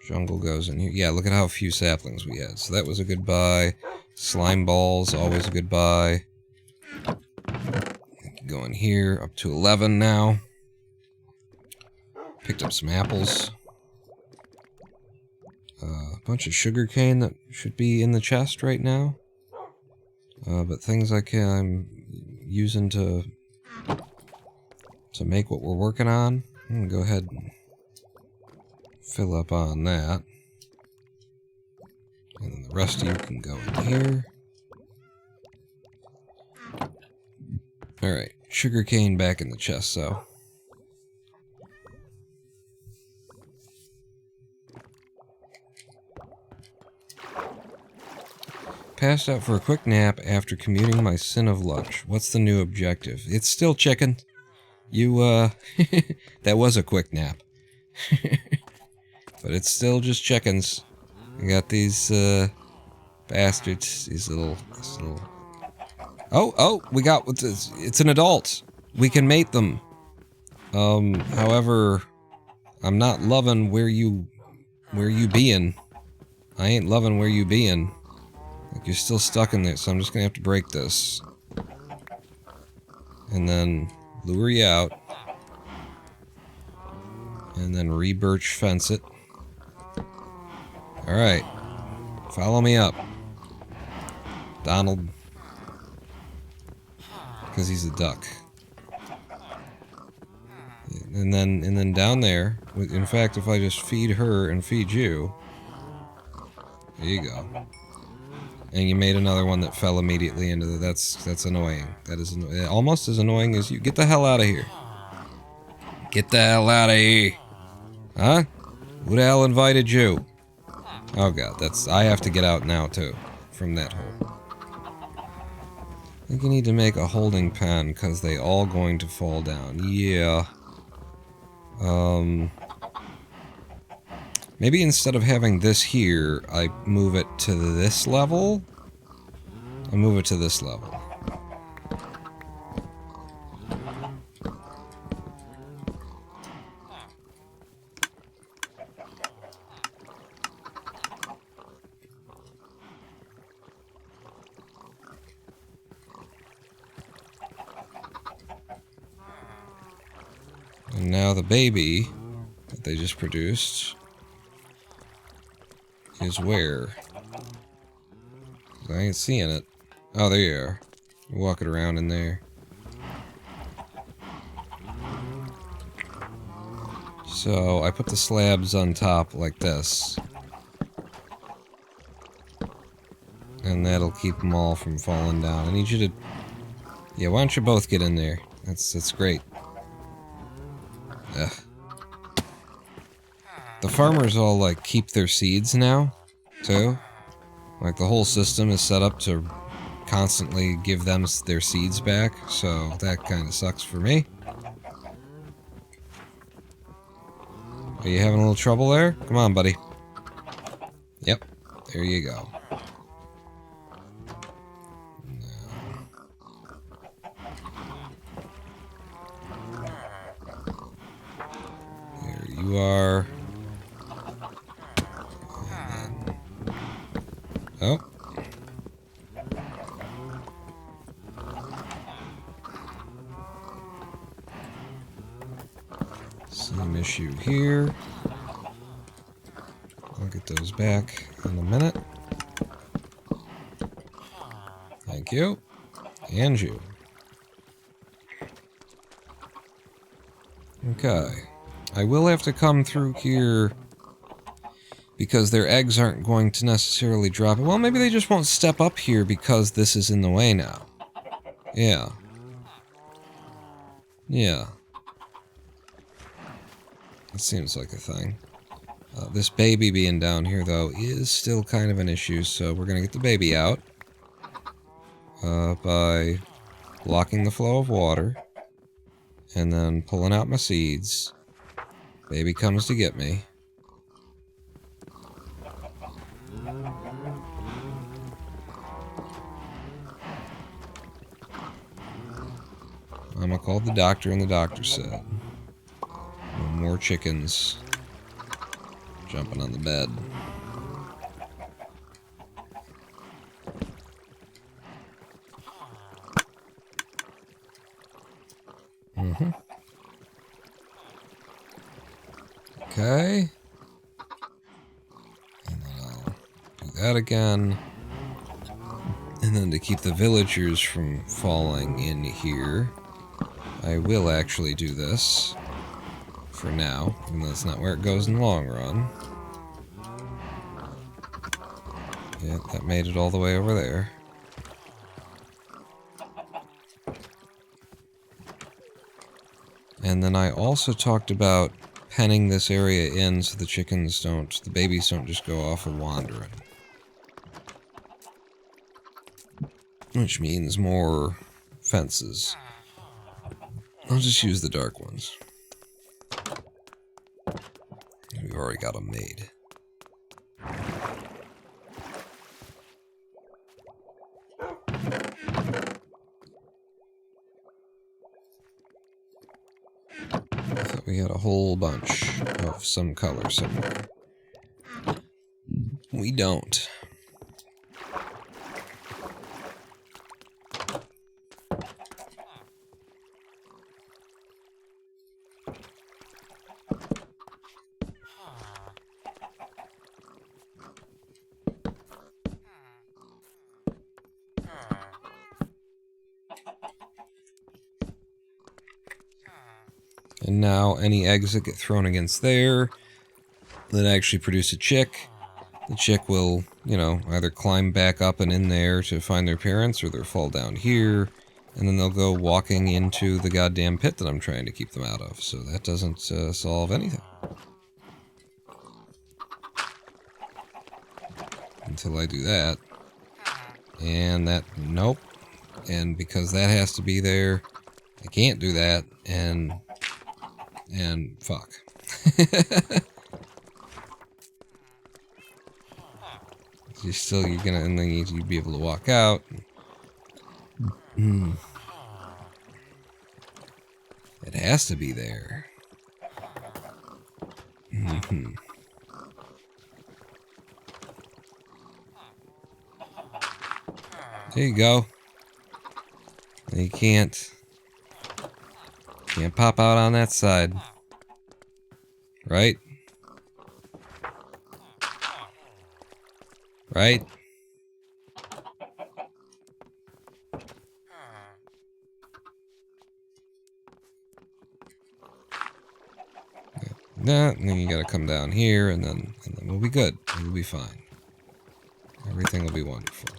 Jungle goes in here. Yeah, look at how few saplings we had. So that was a good buy. Slime balls, always a good buy. Go in here, up to 11 now. Picked up some apples. A bunch of sugarcane that should be in the chest right now. But things I'm using to make what we're working on. I'm gonna go ahead and fill up on that. And then the rest of you can go in here. Alright, sugarcane back in the chest, so. Passed out for a quick nap after commuting my sin of lunch. What's the new objective? It's still chicken. You, that was a quick nap. But it's still just chickens. We got these, bastards. These little... Oh, we got... It's an adult. We can mate them. However, I'm not loving where you bein'. I ain't loving where you bein'. Like, you're still stuck in there, so I'm just gonna have to break this. And then lure you out. And then re-birch fence it. Alright. Follow me up. Donald. Because he's a duck. And then down there, in fact, if I just feed her and feed you, there you go. And you made another one that fell immediately into the... That's annoying. That is almost as annoying as you... Get the hell out of here. Get the hell out of here. Huh? Who the hell invited you? Oh god, I have to get out now too. From that hole. I think you need to make a holding pen, because they all going to fall down. Yeah. Maybe instead of having this here, I move it to this level? I move it to this level. And now the baby that they just produced is where? I ain't seeing it. Oh, there you are. Walking around in there. So, I put the slabs on top like this. And that'll keep them all from falling down. I need you to... Yeah, why don't you both get in there? That's great. Ugh. The farmers all, like, keep their seeds now, too. Like, the whole system is set up to constantly give them their seeds back, so that kind of sucks for me. Are you having a little trouble there? Come on, buddy. Yep, there you go. There you are. Oh. Same issue here. I'll get those back in a minute. Thank you. And you. Okay. I will have to come through here because their eggs aren't going to necessarily drop. Well, maybe they just won't step up here because this is in the way now. Yeah. Yeah. That seems like a thing. This baby being down here, though, is still kind of an issue, so we're going to get the baby out by blocking the flow of water and then pulling out my seeds. Baby comes to get me. Mama called the doctor, and the doctor said, no more chickens jumping on the bed. Okay. And then I'll do that again. And then to keep the villagers from falling in here, I will actually do this for now, even though that's not where it goes in the long run. Yeah, that made it all the way over there. And then I also talked about penning this area in so the chickens don't, the babies don't just go off and wandering. Which means more fences. I'll just use the dark ones. We've already got them made. I thought we had a whole bunch of some color somewhere. We don't. And now any eggs that get thrown against there that actually produce a chick, the chick will, you know, either climb back up and in there to find their parents, or they'll fall down here, and then they'll go walking into the goddamn pit that I'm trying to keep them out of. So that doesn't solve anything. Until I do that. And that, nope. And because that has to be there, I can't do that, and fuck. You're gonna, and then you'd be able to walk out. It has to be there. There you go. You can't pop out on that side. Right? Right? Nah, and then you gotta come down here, and then we'll be good. We'll be fine. Everything will be wonderful.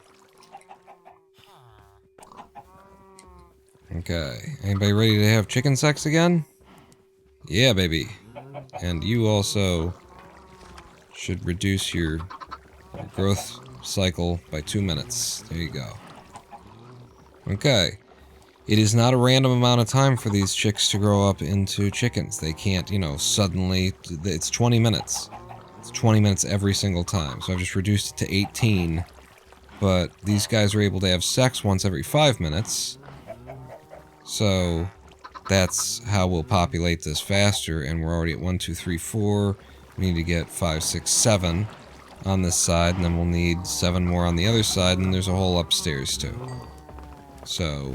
Okay. Anybody ready to have chicken sex again? Yeah, baby. And you also should reduce your growth cycle by 2 minutes. There you go. Okay. It is not a random amount of time for these chicks to grow up into chickens. They can't, you know, suddenly... It's 20 minutes. It's 20 minutes every single time. So I've just reduced it to 18. But these guys are able to have sex once every 5 minutes. So that's how we'll populate this faster. And we're already at 1, 2, 3, 4. We need to get 5, 6, 7 on this side. And then we'll need 7 more on the other side. And there's a hole upstairs too. So...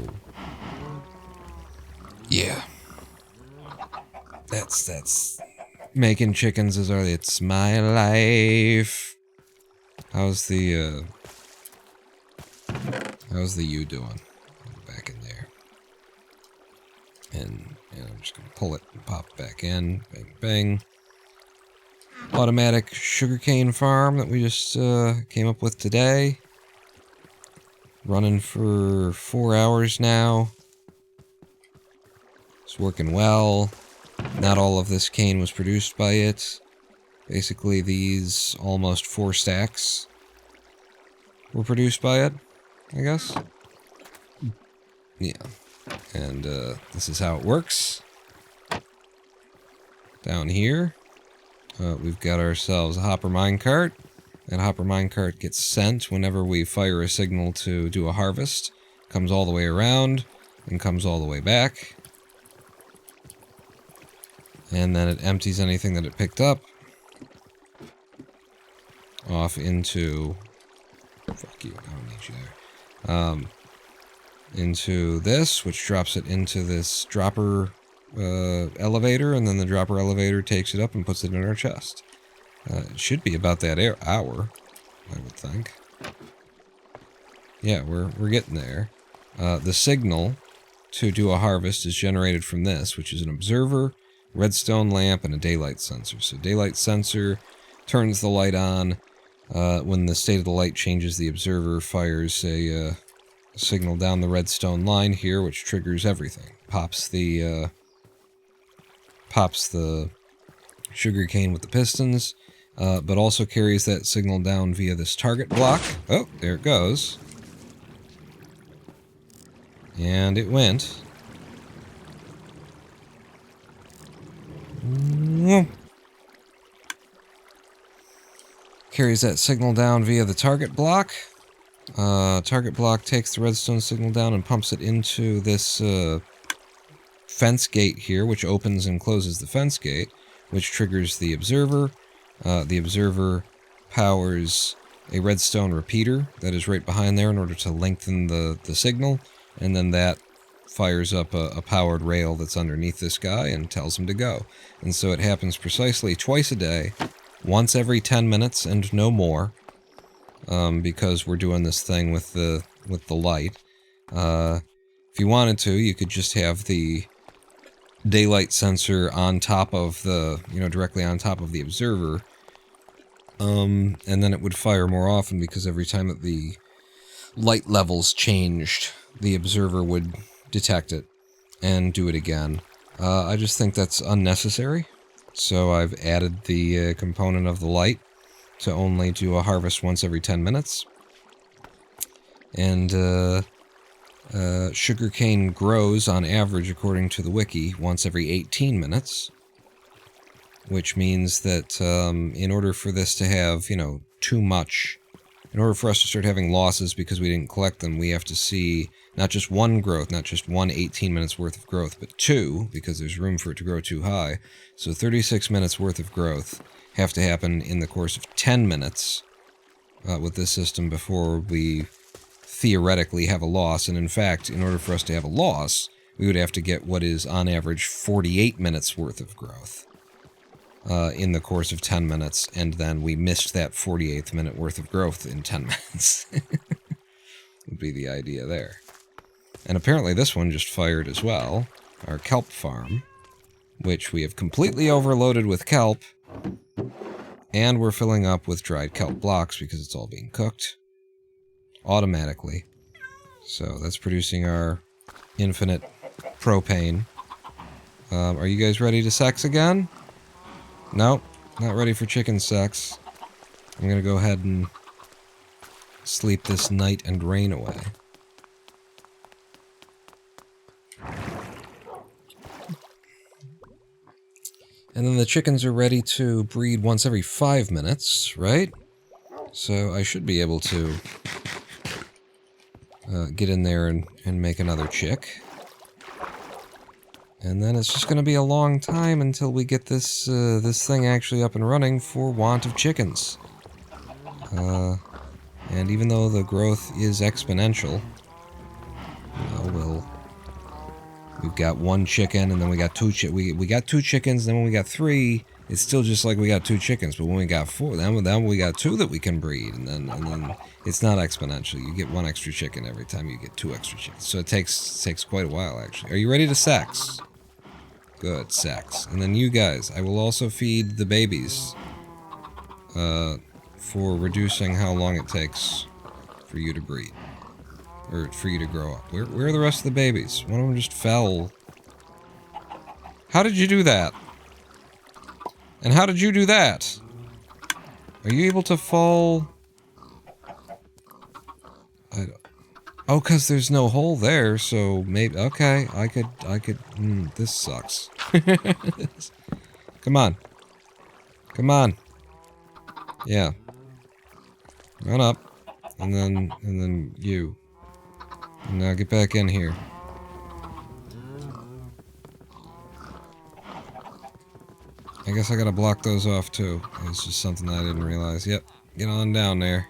yeah. That's making chickens it's my life. How's the you doing? Back in there. And I'm just gonna pull it and pop it back in. Bang bang. Automatic sugarcane farm that we just came up with today. Running for 4 hours now. It's working well. Not all of this cane was produced by it. Basically, these almost 4 stacks were produced by it, I guess. Yeah. And this is how it works. Down here, we've got ourselves a hopper minecart. That hopper minecart gets sent whenever we fire a signal to do a harvest. Comes all the way around and comes all the way back. And then it empties anything that it picked up off into... Fuck you, I don't need you there. Into this, which drops it into this dropper elevator, and then the dropper elevator takes it up and puts it in our chest. It should be about that hour, I would think. Yeah, we're getting there. The signal to do a harvest is generated from this, which is an observer, redstone lamp, and a daylight sensor. So daylight sensor turns the light on. When the state of the light changes, the observer fires a signal down the redstone line here, which triggers everything. Pops the sugarcane with the pistons, but also carries that signal down via this target block. Oh, there it goes. And it went. Carries that signal down via the target block. Target block takes the redstone signal down and pumps it into this fence gate here, which opens and closes the fence gate, which triggers the observer. The observer powers a redstone repeater that is right behind there in order to lengthen the signal, and then that fires up a powered rail that's underneath this guy and tells him to go. And so it happens precisely twice a day, once every 10 minutes and no more, because we're doing this thing with the light. If you wanted to, you could just have the daylight sensor on top of the, directly on top of the observer, and then it would fire more often, because every time that the light levels changed, the observer would detect it and do it again. I just think that's unnecessary, so I've added the component of the light to only do a harvest once every 10 minutes. And sugarcane grows on average, according to the wiki, once every 18 minutes, which means that in order for this to have, too much, in order for us to start having losses because we didn't collect them, we have to see not just one growth, not just one 18 minutes worth of growth, but 2, because there's room for it to grow too high. So 36 minutes worth of growth have to happen in the course of 10 minutes with this system before we theoretically have a loss. And in fact, in order for us to have a loss, we would have to get what is on average 48 minutes worth of growth in the course of 10 minutes, and then we missed that 48th minute worth of growth in 10 minutes. Would be the idea there. And apparently this one just fired as well, our kelp farm, which we have completely overloaded with kelp, and we're filling up with dried kelp blocks because it's all being cooked automatically. So that's producing our infinite propane. Are you guys ready to sex again? Nope, not ready for chicken sex. I'm gonna go ahead and sleep this night and rain away. And then the chickens are ready to breed once every 5 minutes, right? So I should be able to get in there and make another chick. And then it's just going to be a long time until we get this this thing actually up and running for want of chickens. And even though the growth is exponential, we've got 1 chicken, and then we got 2 we got 2 chickens, then when we got 3, it's still just like we got 2 chickens. But when we got 4, then we got 2 that we can breed, and then it's not exponential. You get 1 extra chicken every time you get 2 extra chickens. So it takes quite a while, actually. Are you ready to sex? Good, sex. And then you guys, I will also feed the babies for reducing how long it takes for you to breed. Or for you to grow up. Where are the rest of the babies? One of them just fell. How did you do that? And how did you do that? Are you able to fall? Oh, because there's no hole there, so maybe... Okay, I could... this sucks. Come on. Come on. Yeah. Run up. And then you. And now get back in here. I guess I gotta block those off too. It's just something I didn't realize. Yep. Get on down there.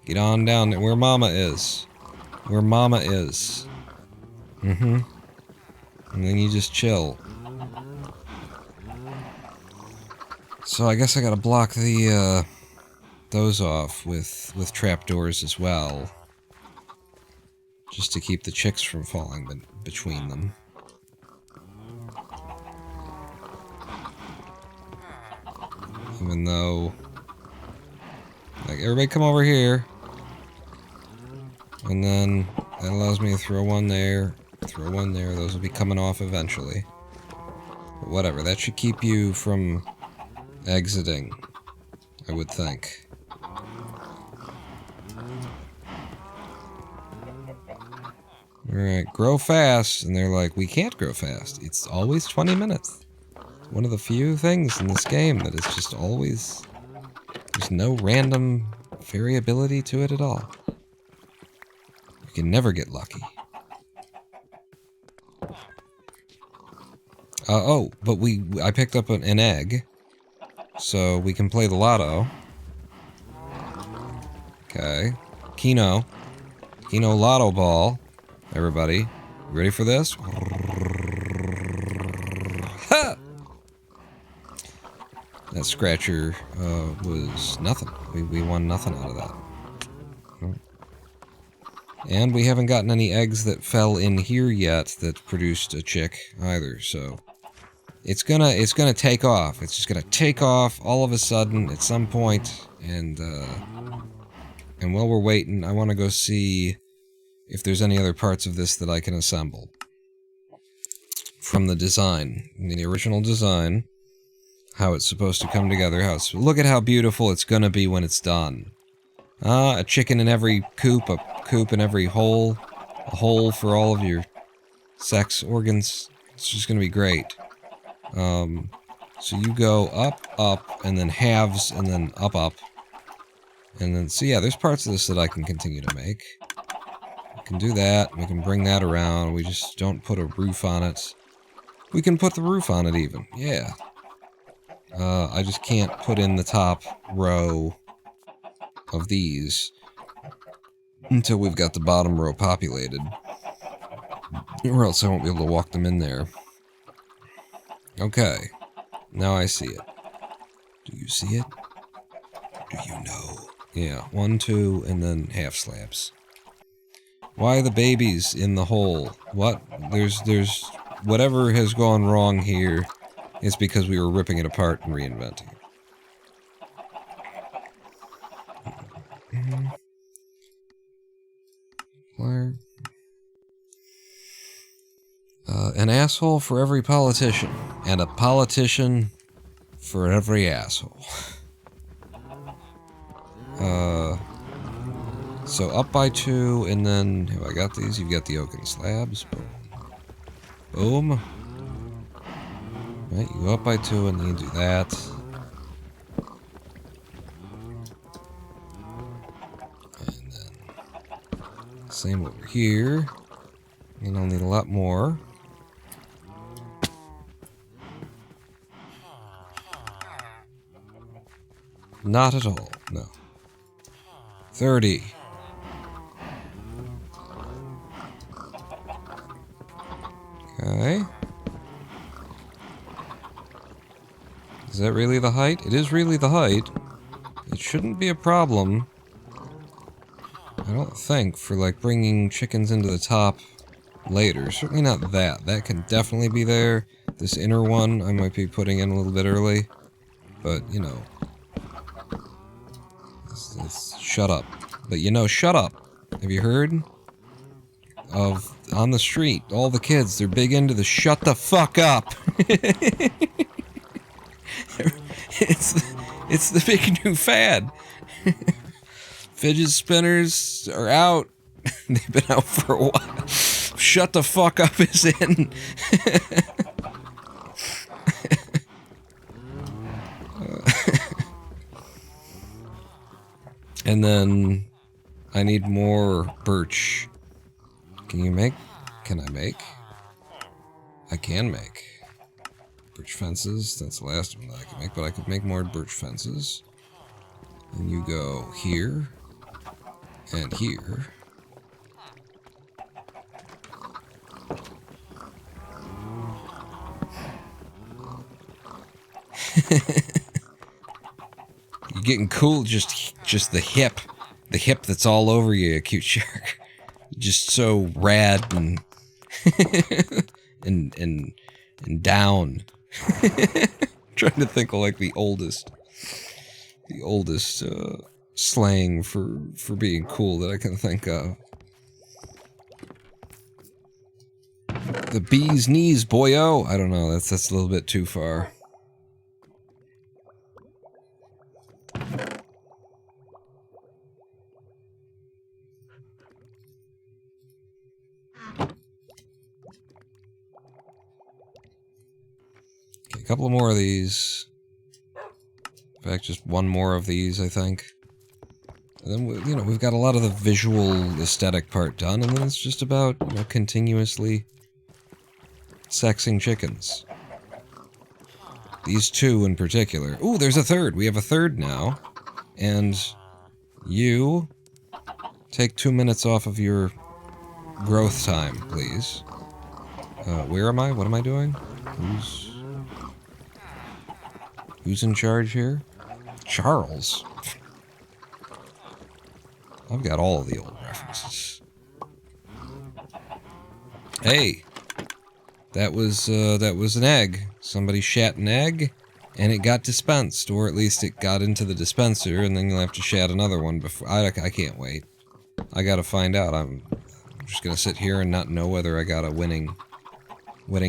Get on down there. Where Mama is. Where Mama is. Mm-hmm. And then you just chill. So I guess I gotta block the, those off with trapdoors as well. Just to keep the chicks from falling between them. Even though... Like, everybody come over here. And then that allows me to throw one there, throw one there. Those will be coming off eventually. But whatever, that should keep you from exiting, I would think. Alright, grow fast. And they're like, we can't grow fast. It's always 20 minutes. One of the few things in this game that is just always... There's no random variability to it at all. You can never get lucky. Oh, but I picked up an egg. So we can play the lotto. Okay. Keno lotto ball. Everybody, ready for this? Ha! That scratcher was nothing. We won nothing out of that. And we haven't gotten any eggs that fell in here yet that produced a chick either, so... It's gonna take off. It's just gonna take off all of a sudden at some point, and while we're waiting, I want to go see if there's any other parts of this that I can assemble. From the design, the original design, how it's supposed to come together, look at how beautiful it's gonna be when it's done. A chicken in every coop, a coop in every hole, a hole for all of your sex organs. It's just gonna be great. So you go up, up, and then halves, and then up, up. And then, so yeah, there's parts of this that I can continue to make. We can do that, we can bring that around, we just don't put a roof on it. We can put the roof on it even, yeah. I just can't put in the top row of these until we've got the bottom row populated. Or else I won't be able to walk them in there. Okay, now I see it. Do you see it? Do you know? Yeah, 1, 2, and then half slabs. Why the babies in the hole? What? There's whatever has gone wrong here is because we were ripping it apart and reinventing it. Where? An asshole for every politician, and a politician for every asshole. So up by 2, and then, have I got these? You've got the oaken slabs. Boom. Boom. Right, you go up by 2, and then you do that. And then, same over here. And I'll need a lot more. Not at all, no. 30. Okay. Is that really the height? It is really the height. It shouldn't be a problem. I don't think, for like bringing chickens into the top later. Certainly not that. That can definitely be there. This inner one I might be putting in a little bit early. But, you know. Shut up. But you know, shut up. Have you heard? Of, on the street, all the kids, they're big into the shut the fuck up. It's the big new fad. Fidget spinners are out. They've been out for a while. Shut the fuck up is in. And then I need more birch. Can you make? Can I make? I can make. Birch fences. That's the last one that I can make, but I could make more birch fences. And you go here. And here. You're getting cool, just the hip that's all over you, cute shark. Just so rad and and down. Trying to think of like the oldest slang for being cool that I can think of. The bee's knees, boyo. I don't know. That's a little bit too far. Okay, a couple more of these. In fact, just one more of these, I think. And then, we've got a lot of the visual aesthetic part done, and then it's just about, continuously sexing chickens. These two in particular. Ooh, there's a third. We have a third now. And you take 2 minutes off of your growth time, please. Where am I? What am I doing? Who's in charge here? Charles. I've got all of the old references. Hey, that was an egg. Somebody shat an egg, and it got dispensed, or at least it got into the dispenser, and then you'll have to shat another one before. I can't wait. I gotta find out. I'm just gonna sit here and not know whether I got a winning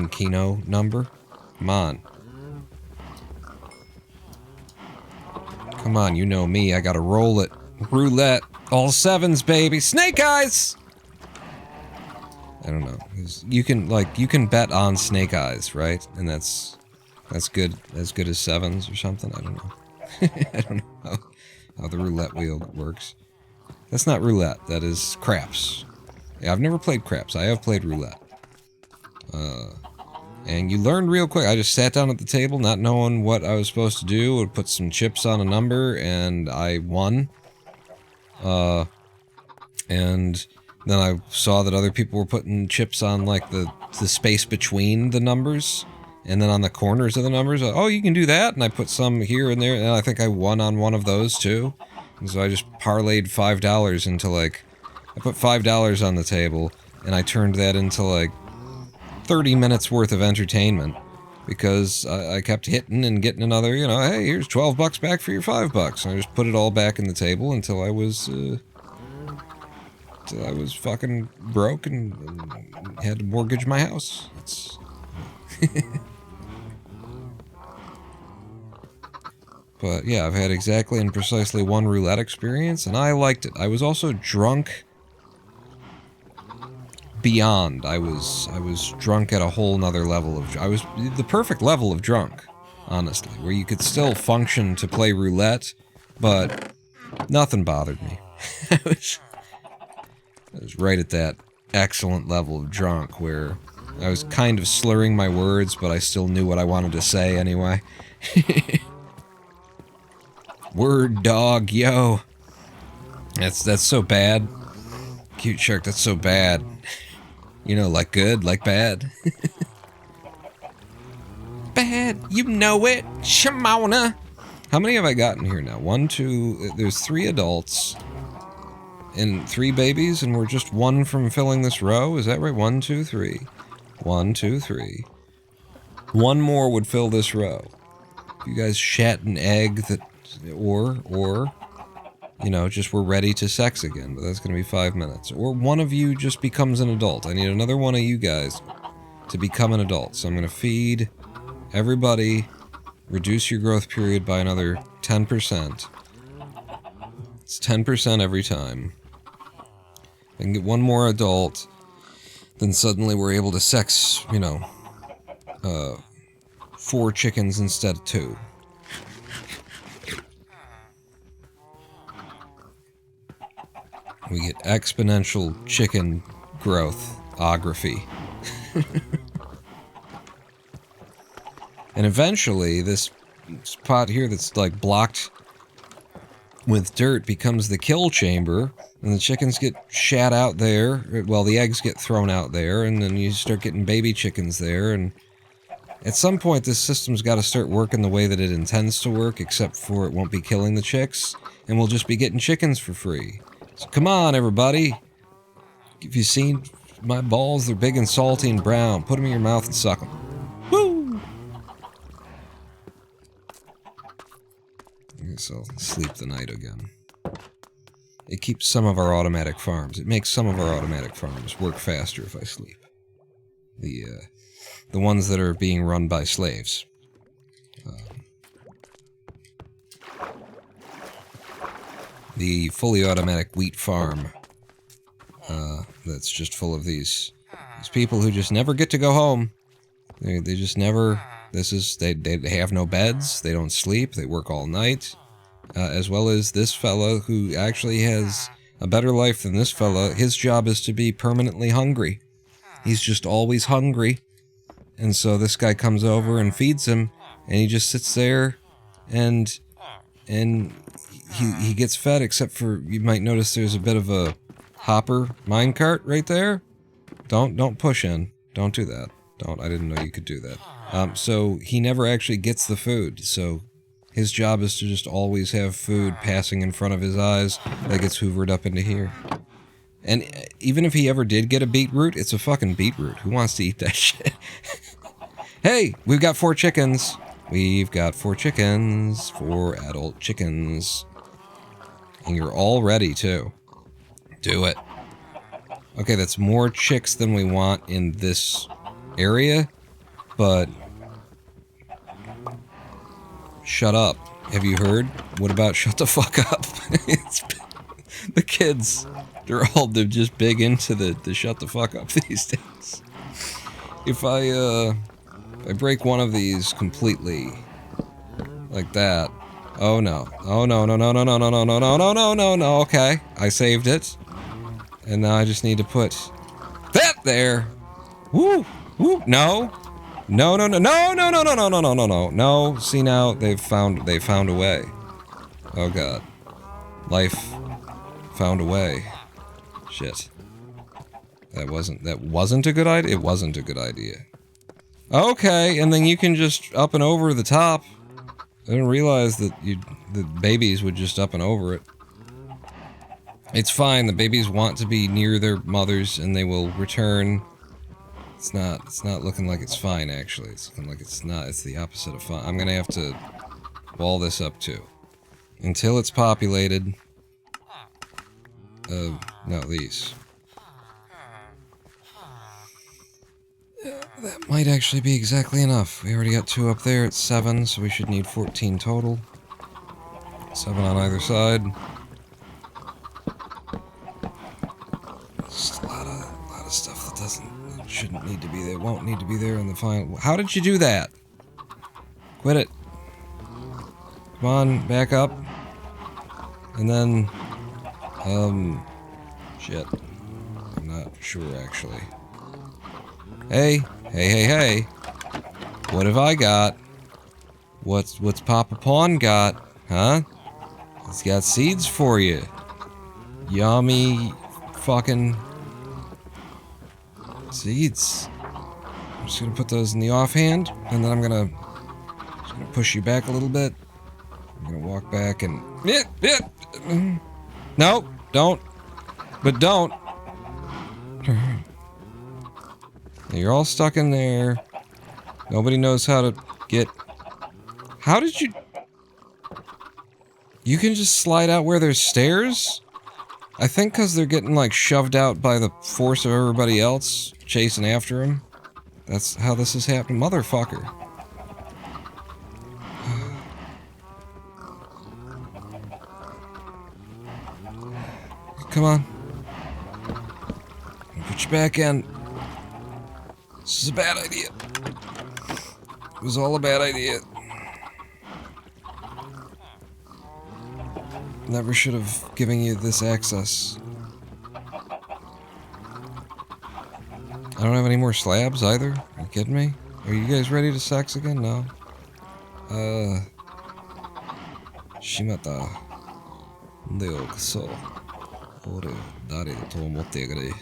Keno number. Come on. Come on, you know me. I gotta roll it. Roulette. All sevens, baby. Snake eyes! I don't know. You can bet on snake eyes, right? And that's good. As good as sevens or something. I don't know. I don't know how the roulette wheel works. That's not roulette. That is craps. Yeah, I've never played craps. I have played roulette. And you learn real quick. I just sat down at the table, not knowing what I was supposed to do. Would put some chips on a number, and I won. And then I saw that other people were putting chips on, like, the space between the numbers, and then on the corners of the numbers. Oh, you can do that? And I put some here and there, and I think I won on one of those, too. And so I just parlayed $5 into, like... I put $5 on the table, and I turned that into, like, 30 minutes worth of entertainment. Because I kept hitting and getting another, hey, here's 12 bucks back for your $5. And I just put it all back in the table until I was fucking broke and had to mortgage my house. But yeah, I've had exactly and precisely one roulette experience, and I liked it. I was also drunk beyond. I was drunk at a whole nother level of... I was the perfect level of drunk, honestly, where you could still function to play roulette, but nothing bothered me. I was right at that excellent level of drunk where I was kind of slurring my words, but I still knew what I wanted to say anyway. Word dog, yo. That's so bad. Cute shark, that's so bad. Like good, like bad. Bad, you know it, Shimona. How many have I gotten here now? 1, 2, there's 3 adults and 3 babies, and we're just 1 from filling this row? Is that right? 1, 2, 3. 1, 2, 3. 1 more would fill this row. If you guys shat an egg that, or just we're ready to sex again, but that's going to be 5 minutes. Or one of you just becomes an adult. I need another one of you guys to become an adult. So I'm going to feed everybody, reduce your growth period by another 10%. It's 10% every time. I can get one more adult, then suddenly we're able to sex, 4 chickens instead of 2. We get exponential chicken growth-ography. And eventually, this pot here that's, like, blocked with dirt becomes the kill chamber, and the chickens get shat out there. Well, the eggs get thrown out there, and then you start getting baby chickens there, and at some point, this system's got to start working the way that it intends to work, except for it won't be killing the chicks, and we'll just be getting chickens for free. So come on, everybody. If you've seen my balls, they're big and salty and brown. Put them in your mouth and suck them. Woo! I guess I'll sleep the night again. It keeps some of our automatic farms. It makes some of our automatic farms work faster if I sleep. The ones that are being run by slaves. The fully automatic wheat farm that's just full of these people who just never get to go home. They just never... They have no beds, they don't sleep, they work all night. As well as this fella who actually has a better life than this fella. His job is to be permanently hungry. He's just always hungry. And so this guy comes over and feeds him, and he just sits there, and he gets fed, except for, you might notice there's a bit of a hopper minecart right there. Don't push in. Don't do that. I didn't know you could do that. So he never actually gets the food, so his job is to just always have food passing in front of his eyes that gets hoovered up into here. And even if he ever did get a beetroot, it's a fucking beetroot. Who wants to eat that shit? Hey, we've got 4 chickens. We've got 4 chickens. 4 adult chickens. And you're all ready, too. Do it. Okay, that's more chicks than we want in this area, but... Shut up. Have you heard? What about shut the fuck up? The kids, they're just big into the shut the fuck up these days. If I break one of these completely, like that, oh no, no, okay, I saved it, and now I just need to put that there. Woo, no, no. See, now they found a way. Oh god, life found a way. Shit. That wasn't a good idea. It wasn't a good idea. Okay, and then you can just up and over the top. I didn't realize that the babies would just up and over it. It's fine. The babies want to be near their mothers, and they will return. It's not looking like it's fine, actually. It's looking like it's not. It's the opposite of fine. I'm gonna have to wall this up too, until it's populated. No, these. That might actually be exactly enough. We already got 2 up there. It's 7, so we should need 14 total. 7 on either side. Just a lot of stuff that shouldn't need to be there. Won't need to be there in the final. How did you do that? Quit it. Come on, back up. And then, shit. I'm not sure, actually. Hey. What have I got? What's Papa Pawn got? Huh? He's got seeds for you. Yummy fucking seeds. I'm just gonna put those in the offhand, and then I'm gonna push you back a little bit. I'm gonna walk back and... No, don't. But don't. You're all stuck in there. Nobody knows how to get... How did you... You can just slide out where there's stairs? I think because they're getting, like, shoved out by the force of everybody else chasing after them. That's how this is happening. Motherfucker. Come on. Put you back in. This is a bad idea. It was all a bad idea. Never should have given you this access. I don't have any more slabs either. Are you kidding me? Are you guys ready to sex again? No. Shimata. Deo kuso. Ore, dare to omotte gare.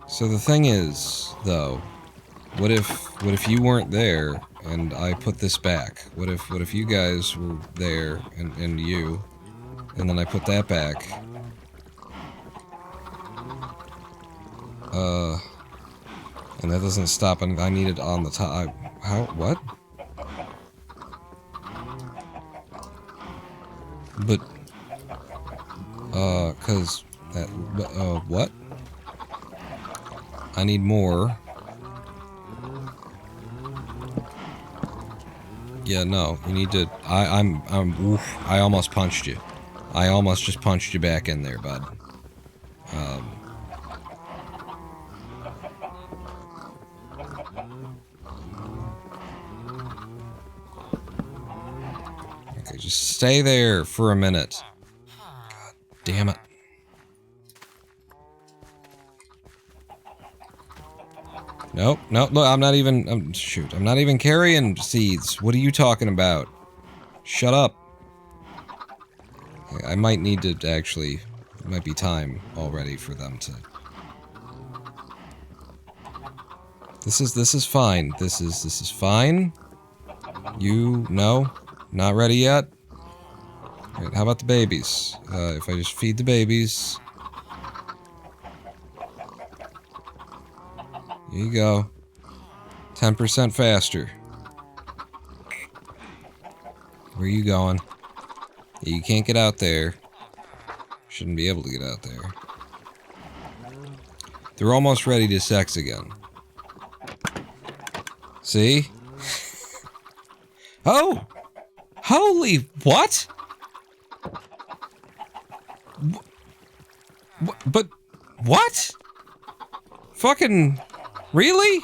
So the thing is, though, what if you weren't there and I put this back? What if you guys were there and you, and then I put that back? And that doesn't stop, and I need it on the top. What? But, cause that, what? I need more. Yeah, no, you need to, oof, I almost punched you. I almost just punched you back in there, bud. Okay, just stay there for a minute. God damn it. Nope, nope, look, I'm not even, shoot, I'm not even carrying seeds. What are you talking about? Shut up. I might need to actually, it might be time already for them to. This is fine. This is fine. You, no, not ready yet? Alright, how about the babies? If I just feed the babies. Here you go. 10% faster. Where are you going? You can't get out there. Shouldn't be able to get out there. They're almost ready to sex again. See? Oh! Holy what? But what? Fucking really?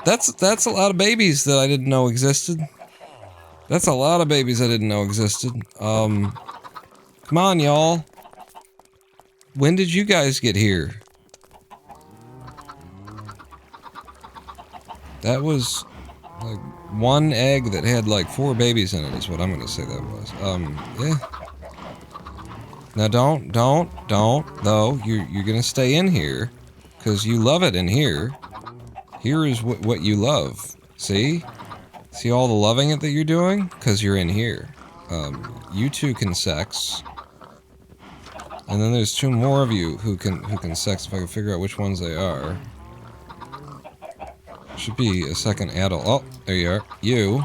That's a lot of babies that I didn't know existed. That's a lot of babies I didn't know existed. Come on, y'all. When did you guys get here? That was like one egg that had like 4 babies in it is what I'm gonna say that was. Yeah. Now don't, though. You're gonna stay in here, cause you love it in here. Here is what you love. See? See all the loving it that you're doing? Cause you're in here. You two can sex. And then there's 2 more of you who can sex if I can figure out which ones they are. Should be a second adult. Oh, there you are. You.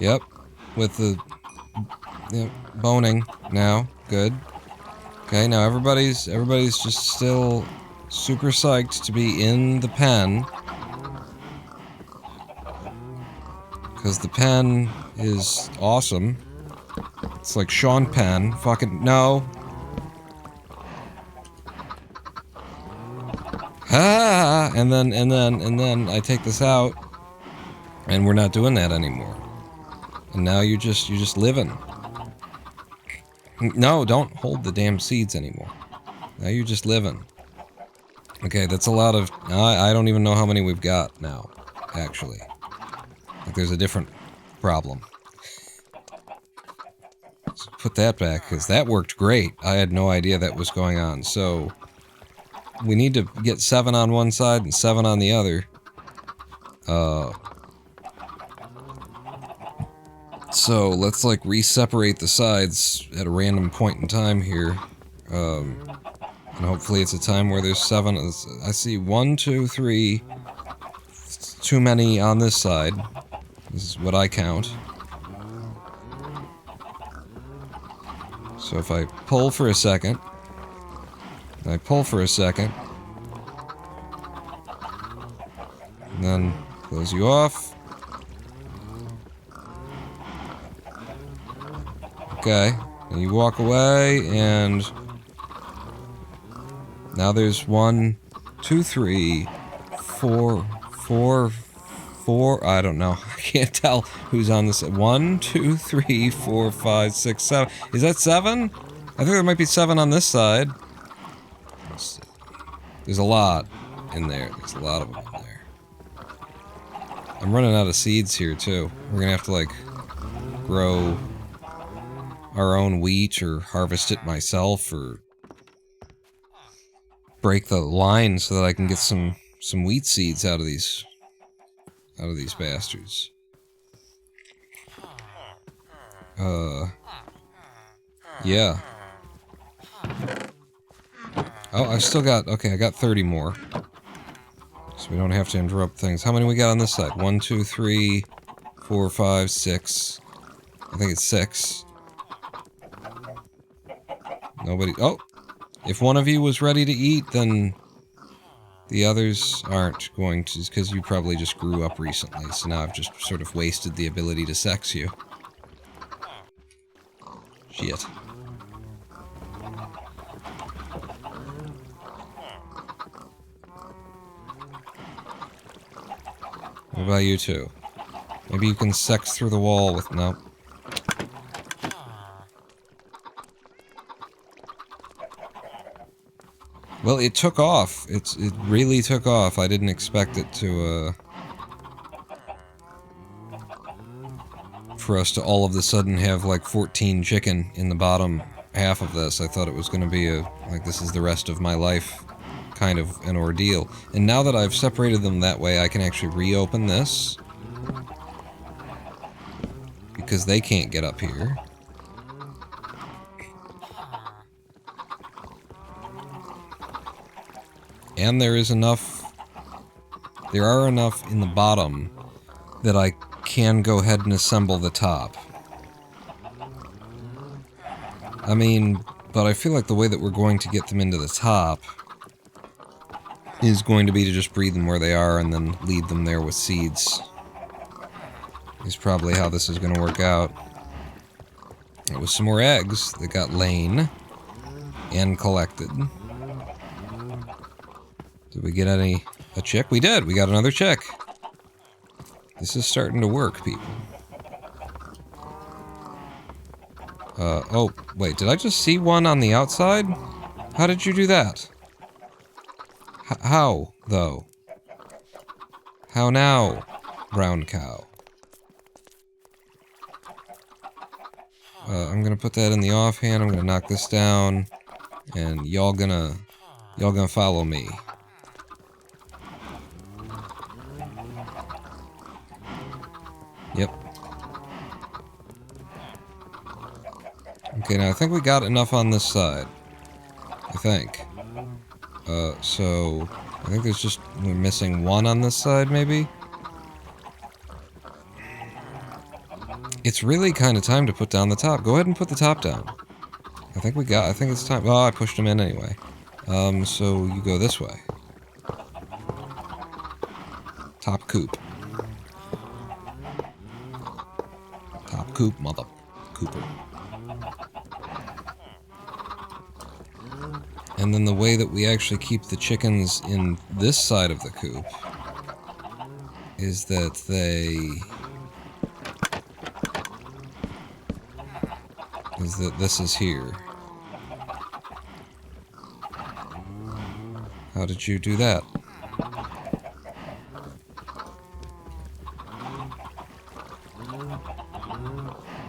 Yep. With the boning now. Good. Okay, now everybody's just still super psyched to be in the pen. Because the pen is awesome. It's like Sean Penn. Fucking no. Ah, and then I take this out, and we're not doing that anymore. And now you're just living. No, don't hold the damn seeds anymore. Now you're just living. Okay, that's a lot of. I don't even know how many we've got now. Actually, like there's a different problem. So put that back because that worked great. I had no idea that was going on. So. We need to get 7 on one side and 7 on the other. So let's like re-separate the sides at a random point in time here. And hopefully it's a time where there's 7. I see 1, 2, 3. Too many on this side. This is what I count. So if I pull for a second. I pull for a second. And then close you off. Okay. And you walk away, and now there's 1, 2, 3, 4, 4. I don't know. I can't tell who's on this. 1, 2, 3, 4, 5, 6, 7. Is that 7? I think there might be 7 on this side. There's a lot in there. There's a lot of them in there. I'm running out of seeds here, too. We're gonna have to, like, grow our own wheat or harvest it myself or break the line so that I can get some wheat seeds out of these bastards. Yeah. Oh, I still got, okay, I got 30 more. So we don't have to interrupt things. How many we got on this side? 1, 2, 3, 4, 5, 6. I think it's 6. Nobody, oh! If one of you was ready to eat, then the others aren't going to, because you probably just grew up recently, so now I've just sort of wasted the ability to sex you. Shit. What about you two? Maybe you can sex through the wall with... no. Well, it took off. It really took off. I didn't expect it to, for us to all of a sudden have, like, 14 chicken in the bottom half of this. I thought it was gonna be like, this is the rest of my life kind of an ordeal. And now that I've separated them that way, I can actually reopen this. Because they can't get up here. And there is enough... there are enough in the bottom that I can go ahead and assemble the top. I mean, but I feel like the way that we're going to get them into the top is going to be to just breed them where they are and then lead them there with seeds. Is probably how this is going to work out. It was some more eggs that got laid and collected. Did we get a chick? We did! We got another chick! This is starting to work, people. Oh, wait, did I just see one on the outside? How did you do that? How, though? How now, brown cow? I'm gonna put that in the offhand, I'm gonna knock this down, and y'all gonna follow me. Yep. Okay, now I think we got enough on this side. I think. So... I think there's just... we're missing one on this side, maybe? It's really kind of time to put down the top. Go ahead and put the top down. I think it's time... oh, I pushed him in anyway. So you go this way. Top coop. Top coop, mother cooper. And then the way that we actually keep the chickens in this side of the coop is that this is here. How did you do that?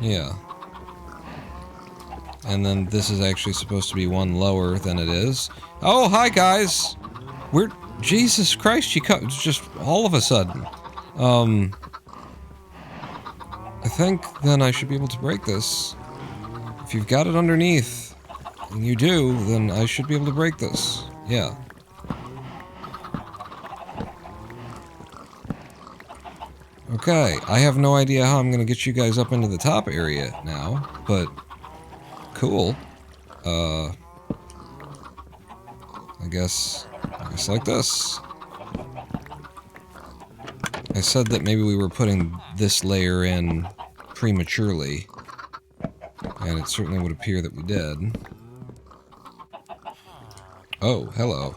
Yeah. And then this is actually supposed to be one lower than it is. Oh, hi guys! We're... Jesus Christ, you come... just all of a sudden. I think then I should be able to break this. If you've got it underneath, and you do, then I should be able to break this. Yeah. Okay, I have no idea how I'm gonna get you guys up into the top area now, but... cool. I guess like this. I said that maybe we were putting this layer in prematurely, and it certainly would appear that we did. Oh, hello.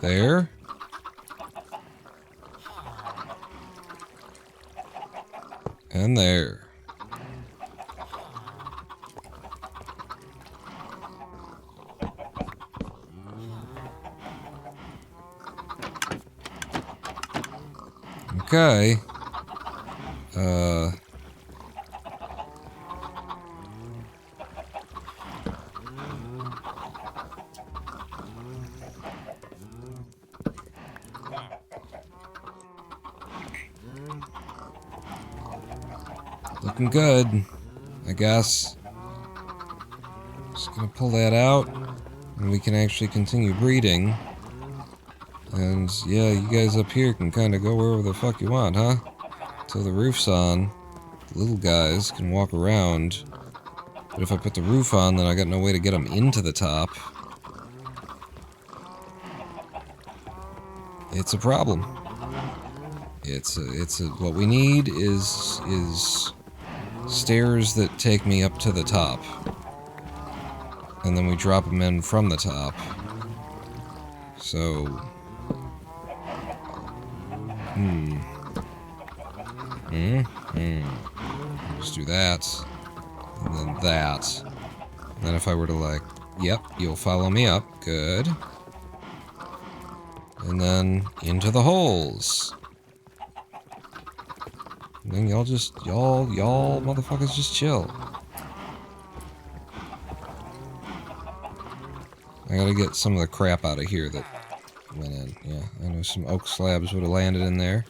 There? And there. Okay. Looking good, I guess. Just gonna pull that out, and we can actually continue breeding. And yeah, you guys up here can kind of go wherever the fuck you want, huh? Till the roof's on. The little guys can walk around. But if I put the roof on, then I got no way to get them into the top. It's a problem. What we need is stairs that take me up to the top. And then we drop them in from the top. So... Just do that. And then that. And then if I were to like, yep, you'll follow me up. Good. And then into the holes. And then y'all motherfuckers just chill. I gotta get some of the crap out of here that went in. Yeah, I know some oak slabs would have landed in there.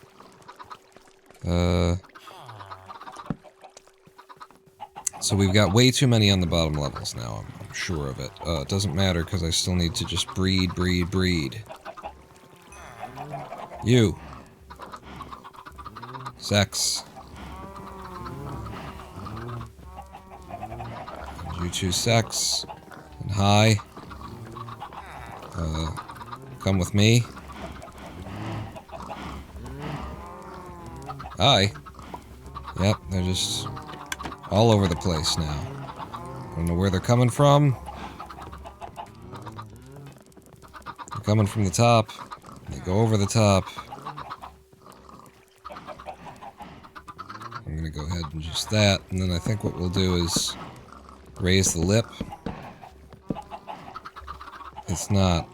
So we've got way too many on the bottom levels now, I'm sure of it. It doesn't matter because I still need to just breed. You. Sex. And you choose sex. And hi. Come with me. Hi. Yep, they're just all over the place now. I don't know where they're coming from. They're coming from the top. They go over the top. I'm gonna go ahead and just that, and then I think what we'll do is raise the lip. It's not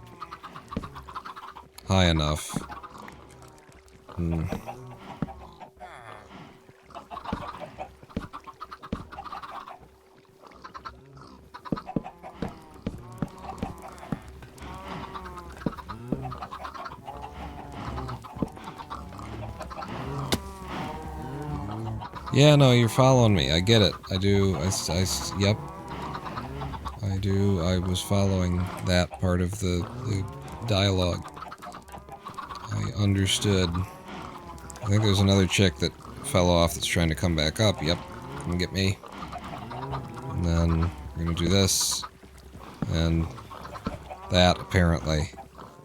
high enough. Yeah, no, you're following me. I get it. I do. Yep. I do. I was following that part of the dialogue. I understood. I think there's another chick that fell off that's trying to come back up. Yep. Come get me. And then we're gonna do this. And that, apparently.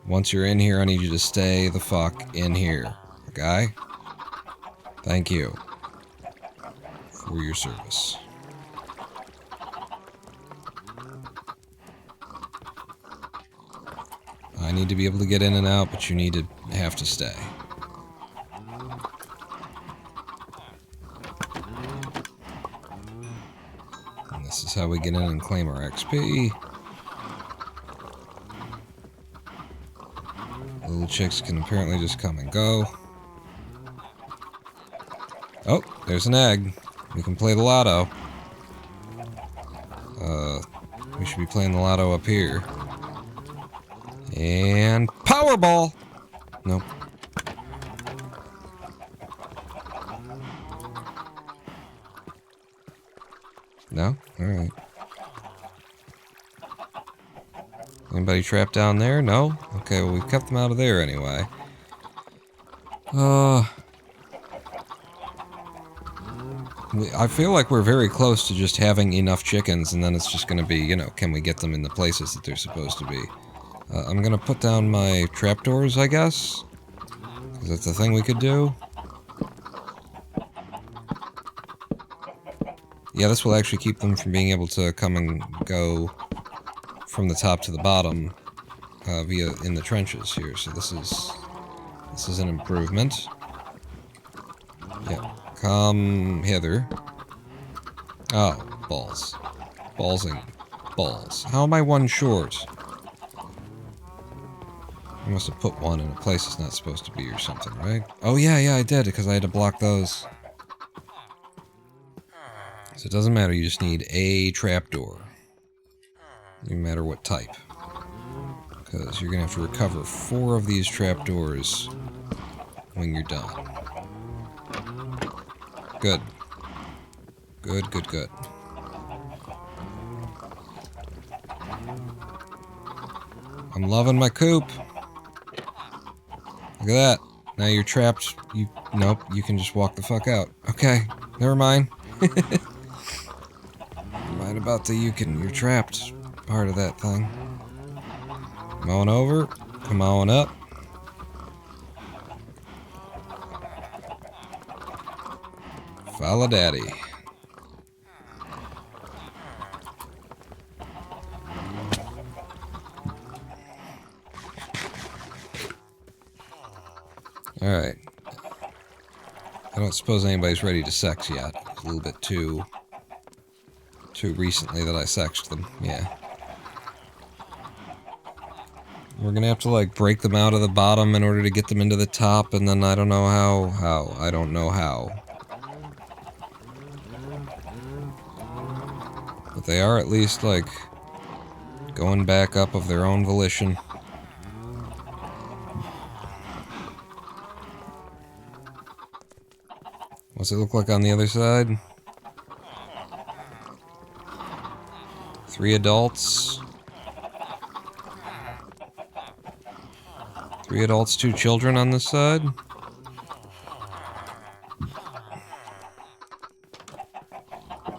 Once you're in here, I need you to stay the fuck in here. Okay? Thank you for your service. I need to be able to get in and out, but you need to have to stay. And this is how we get in and claim our XP. Little chicks can apparently just come and go. Oh, there's an egg. We can play the lotto. We should be playing the lotto up here. And Powerball! Nope. No? Alright. Anybody trapped down there? No? Okay, well we've kept them out of there anyway. I feel like we're very close to just having enough chickens, and then it's just gonna be, you know, can we get them in the places that they're supposed to be? I'm gonna put down my trapdoors, I guess. Is that the thing we could do? Yeah, this will actually keep them from being able to come and go from the top to the bottom via in the trenches here. So this is an improvement. Yeah, come hither. Oh, balls. Ballsing. Balls. How am I one short? I must have put one in a place it's not supposed to be or something, right? Oh yeah, I did, because I had to block those. So it doesn't matter, you just need a trapdoor. No matter what type. Because you're going to have to recover 4 of these trapdoors when you're done. Good. Good. I'm loving my coop. Look at that. Now you're trapped. Nope, you can just walk the fuck out. Okay, never mind. Mind about the you're trapped part of that thing. Come on over. Come on up. Follow daddy. Alright. I don't suppose anybody's ready to sex yet. It's a little bit too recently that I sexed them. Yeah. We're gonna have to, like, break them out of the bottom in order to get them into the top, and then I don't know how. I don't know how. But they are at least, like, going back up of their own volition. What's it look like on the other side? 3 adults. 3 adults, 2 children on this side.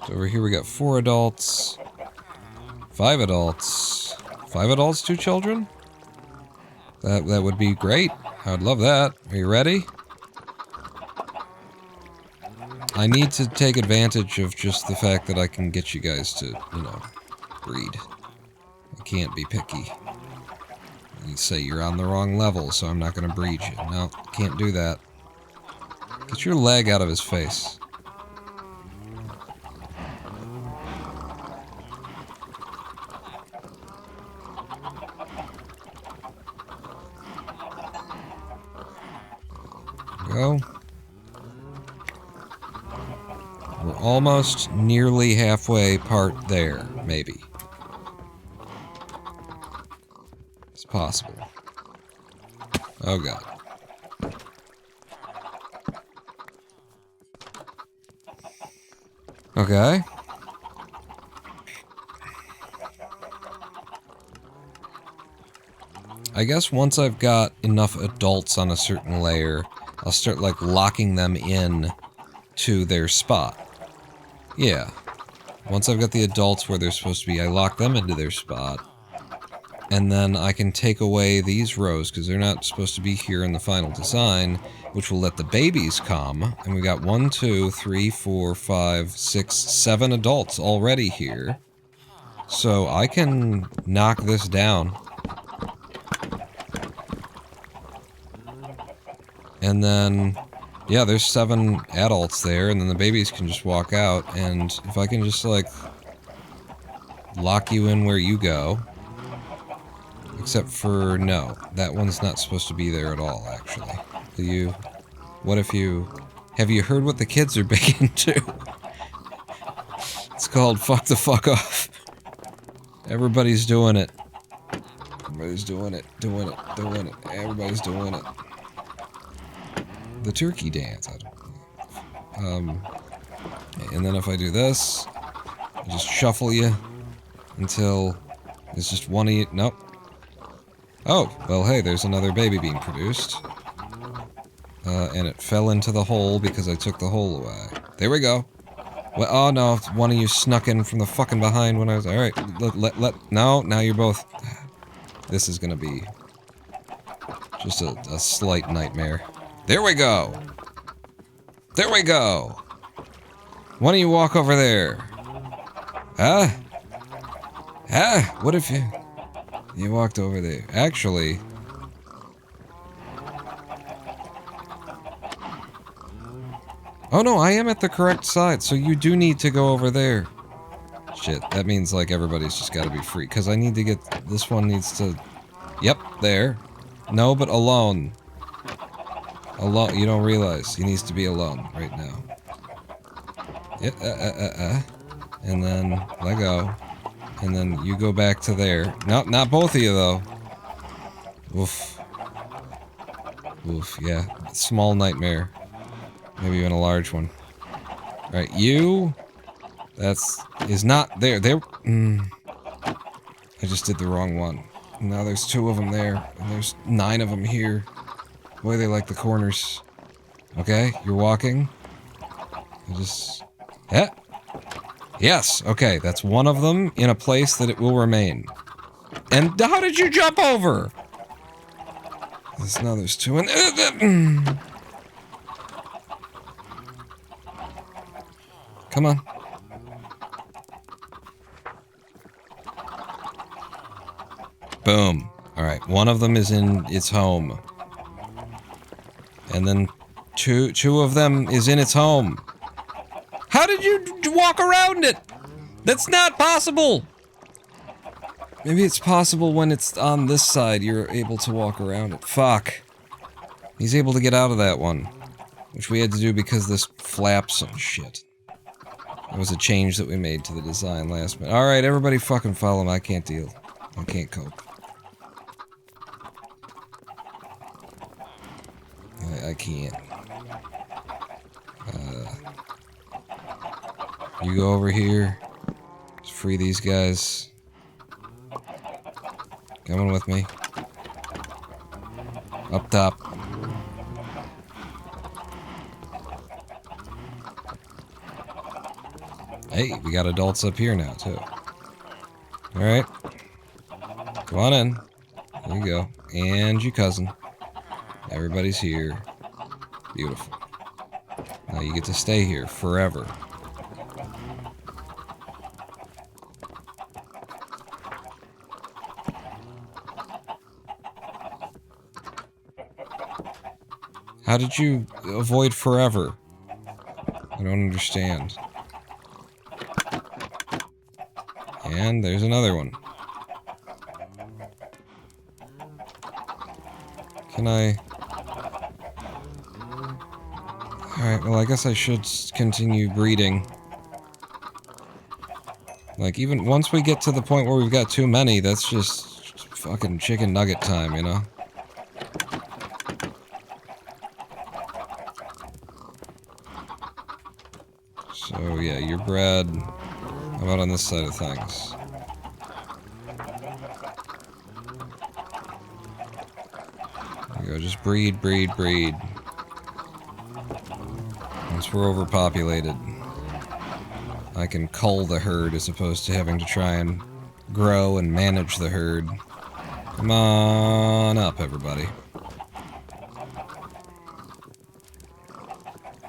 So over here we got 4 adults. 5 adults. 5 adults, 2 children? That would be great. I would love that. Are you ready? I need to take advantage of just the fact that I can get you guys to, you know, breed. I can't be picky. You say you're on the wrong level, so I'm not going to breed you. No, can't do that. Get your leg out of his face. Go. We're almost nearly halfway part there, maybe. It's possible. Oh god. Okay. I guess once I've got enough adults on a certain layer, I'll start, like, locking them in to their spot. Yeah. Once I've got the adults where they're supposed to be, I lock them into their spot. And then I can take away these rows, because they're not supposed to be here in the final design, which will let the babies come. And we got 1, 2, 3, 4, 5, 6, 7 adults already here. So I can knock this down. And then, yeah, there's 7 adults there, and then the babies can just walk out, and if I can just, like, lock you in where you go. Except for, no, that one's not supposed to be there at all, actually. What if you... Have you heard what the kids are big into? It's called fuck the fuck off. Everybody's doing it. Everybody's doing it. Everybody's doing it. The turkey dance. And then if I do this, I just shuffle you until there's just one of you. Nope. Oh, well, hey, there's another baby being produced. And it fell into the hole because I took the hole away. There we go. Well, oh no, one of you snuck in from the fucking behind when I was... Alright, no, now you're both... This is gonna be just a slight nightmare. There we go. There we go. Why don't you walk over there? Huh? Huh? What if you walked over there? Actually... Oh no, I am at the correct side, so you do need to go over there. Shit, that means like everybody's just gotta be free, because I need to get... This one needs to... Yep, there. No, but alone. Alone, you don't realize. He needs to be alone right now. Yeah, and then let go. And then you go back to there. No, not both of you though. Oof. Oof, yeah. Small nightmare. Maybe even a large one. Alright, you... is not there. There... I just did the wrong one. Now there's 2 of them there, and there's 9 of them here. Boy, they like the corners. Okay, you're walking. I just... Yeah. Yes, okay, that's 1 of them in a place that it will remain. And how did you jump over? Now there's 2 in there. Come on. Boom. Alright, 1 of them is in its home. And then two of them is in its home. How did you walk around it? That's not possible! Maybe it's possible when it's on this side, you're able to walk around it. Fuck. He's able to get out of that one. Which we had to do because this flaps and shit. It was a change that we made to the design last minute. Alright, everybody fucking follow him. I can't deal. I can't cope. I can't. You go over here. Just free these guys. Coming with me. Up top. Hey, we got adults up here now, too. Alright. Come on in. There you go. And your cousin. Everybody's here. Beautiful. Now you get to stay here forever. How did you avoid forever? I don't understand. And there's another one. Can I... Alright, well I guess I should continue breeding. Like, even once we get to the point where we've got too many, that's just fucking chicken nugget time, you know? So, yeah, you're bred. How about on this side of things? There you go, just breed, breed, breed. Once we're overpopulated, I can cull the herd as opposed to having to try and grow and manage the herd. Come on up, everybody.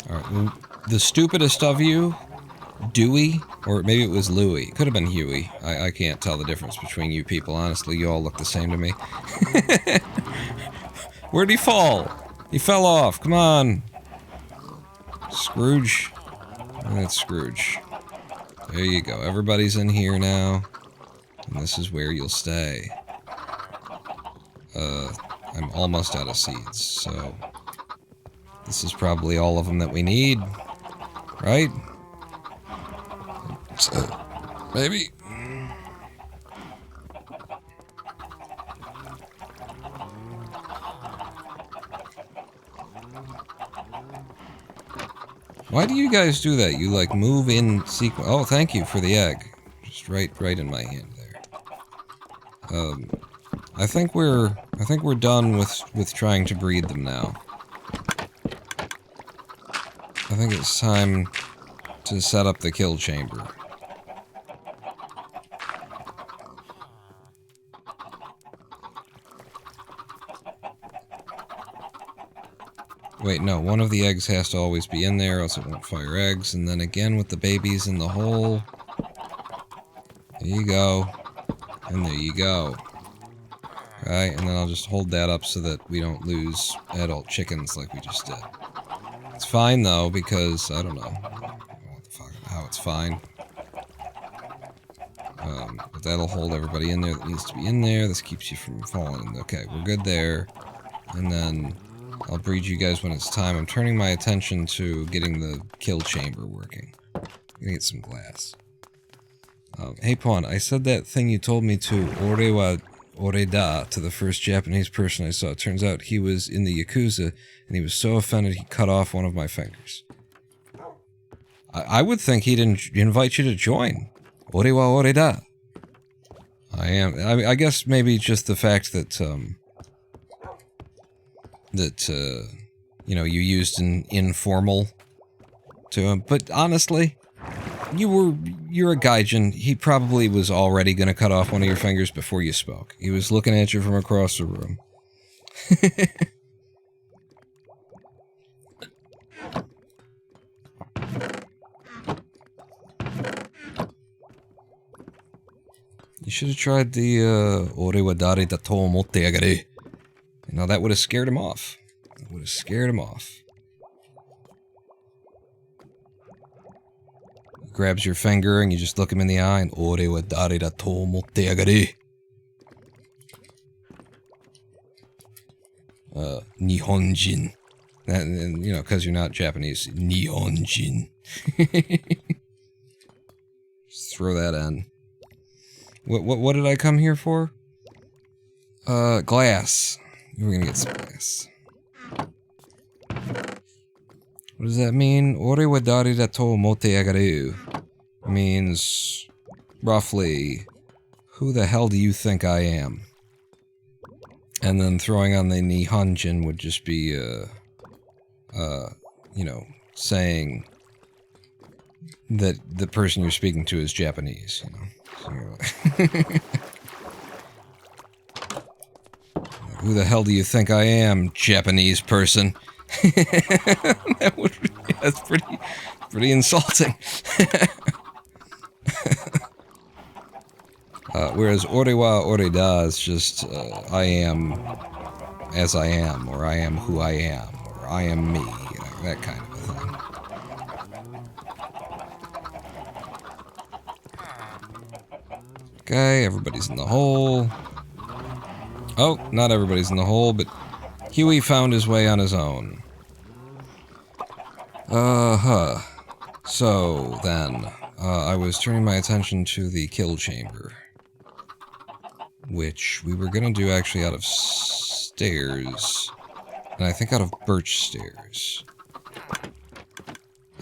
Alright, the stupidest of you, Dewey, or maybe it was Louie. It could have been Huey. I can't tell the difference between you people, honestly. You all look the same to me. Where'd he fall? He fell off. Come on. Scrooge. That's Scrooge. There you go. Everybody's in here now. And this is where you'll stay. I'm almost out of seeds, so... This is probably all of them that we need. Right? Maybe. Why do you guys do that? You like move in sequence. Oh, thank you for the egg. Just right in my hand there. I think we're done with trying to breed them now. I think it's time to set up the kill chamber. Wait, no, one of the eggs has to always be in there, else it won't fire eggs. And then again with the babies in the hole. There you go. And there you go. Right, and then I'll just hold that up so that we don't lose adult chickens like we just did. It's fine though, because, I don't know. What the fuck, how it's fine. But that'll hold everybody in there that needs to be in there. This keeps you from falling. Okay, we're good there. And then I'll breed you guys when it's time. I'm turning my attention to getting the kill chamber working. I'm gonna get some glass. Hey Pawn, I said that thing you told me to ore wa oreda to the first Japanese person I saw. It turns out he was in the Yakuza, and he was so offended he cut off one of my fingers. I would think he'd invite you to join. Ore wa oreda. I guess maybe just the fact that, you know, you used an informal to him. But honestly, you're a gaijin. He probably was already going to cut off one of your fingers before you spoke. He was looking at you from across the room. You should have tried the, ore wa dari da to omotte yagare. You know, that would have scared him off. That would have scared him off. He grabs your finger and you just look him in the eye and ore wa dari da to omotte yagare. Nihonjin. And, you know, because you're not Japanese. Nihonjin. Just throw that in. What did I come here for? Glass. We're gonna get some glass. What does that mean? Ore wa dari da to omotte yagaru means roughly, who the hell do you think I am? And then throwing on the Nihonjin would just be, you know, saying that the person you're speaking to is Japanese, you know. So who the hell do you think I am, Japanese person? That's pretty insulting. Whereas ore wa oreda is just, I am as I am, or I am who I am, or I am me, you know, that kind of a thing. Okay, everybody's in the hole. Oh, not everybody's in the hole, but Huey found his way on his own. So, then, I was turning my attention to the kill chamber. Which we were gonna do actually out of stairs. And I think out of birch stairs.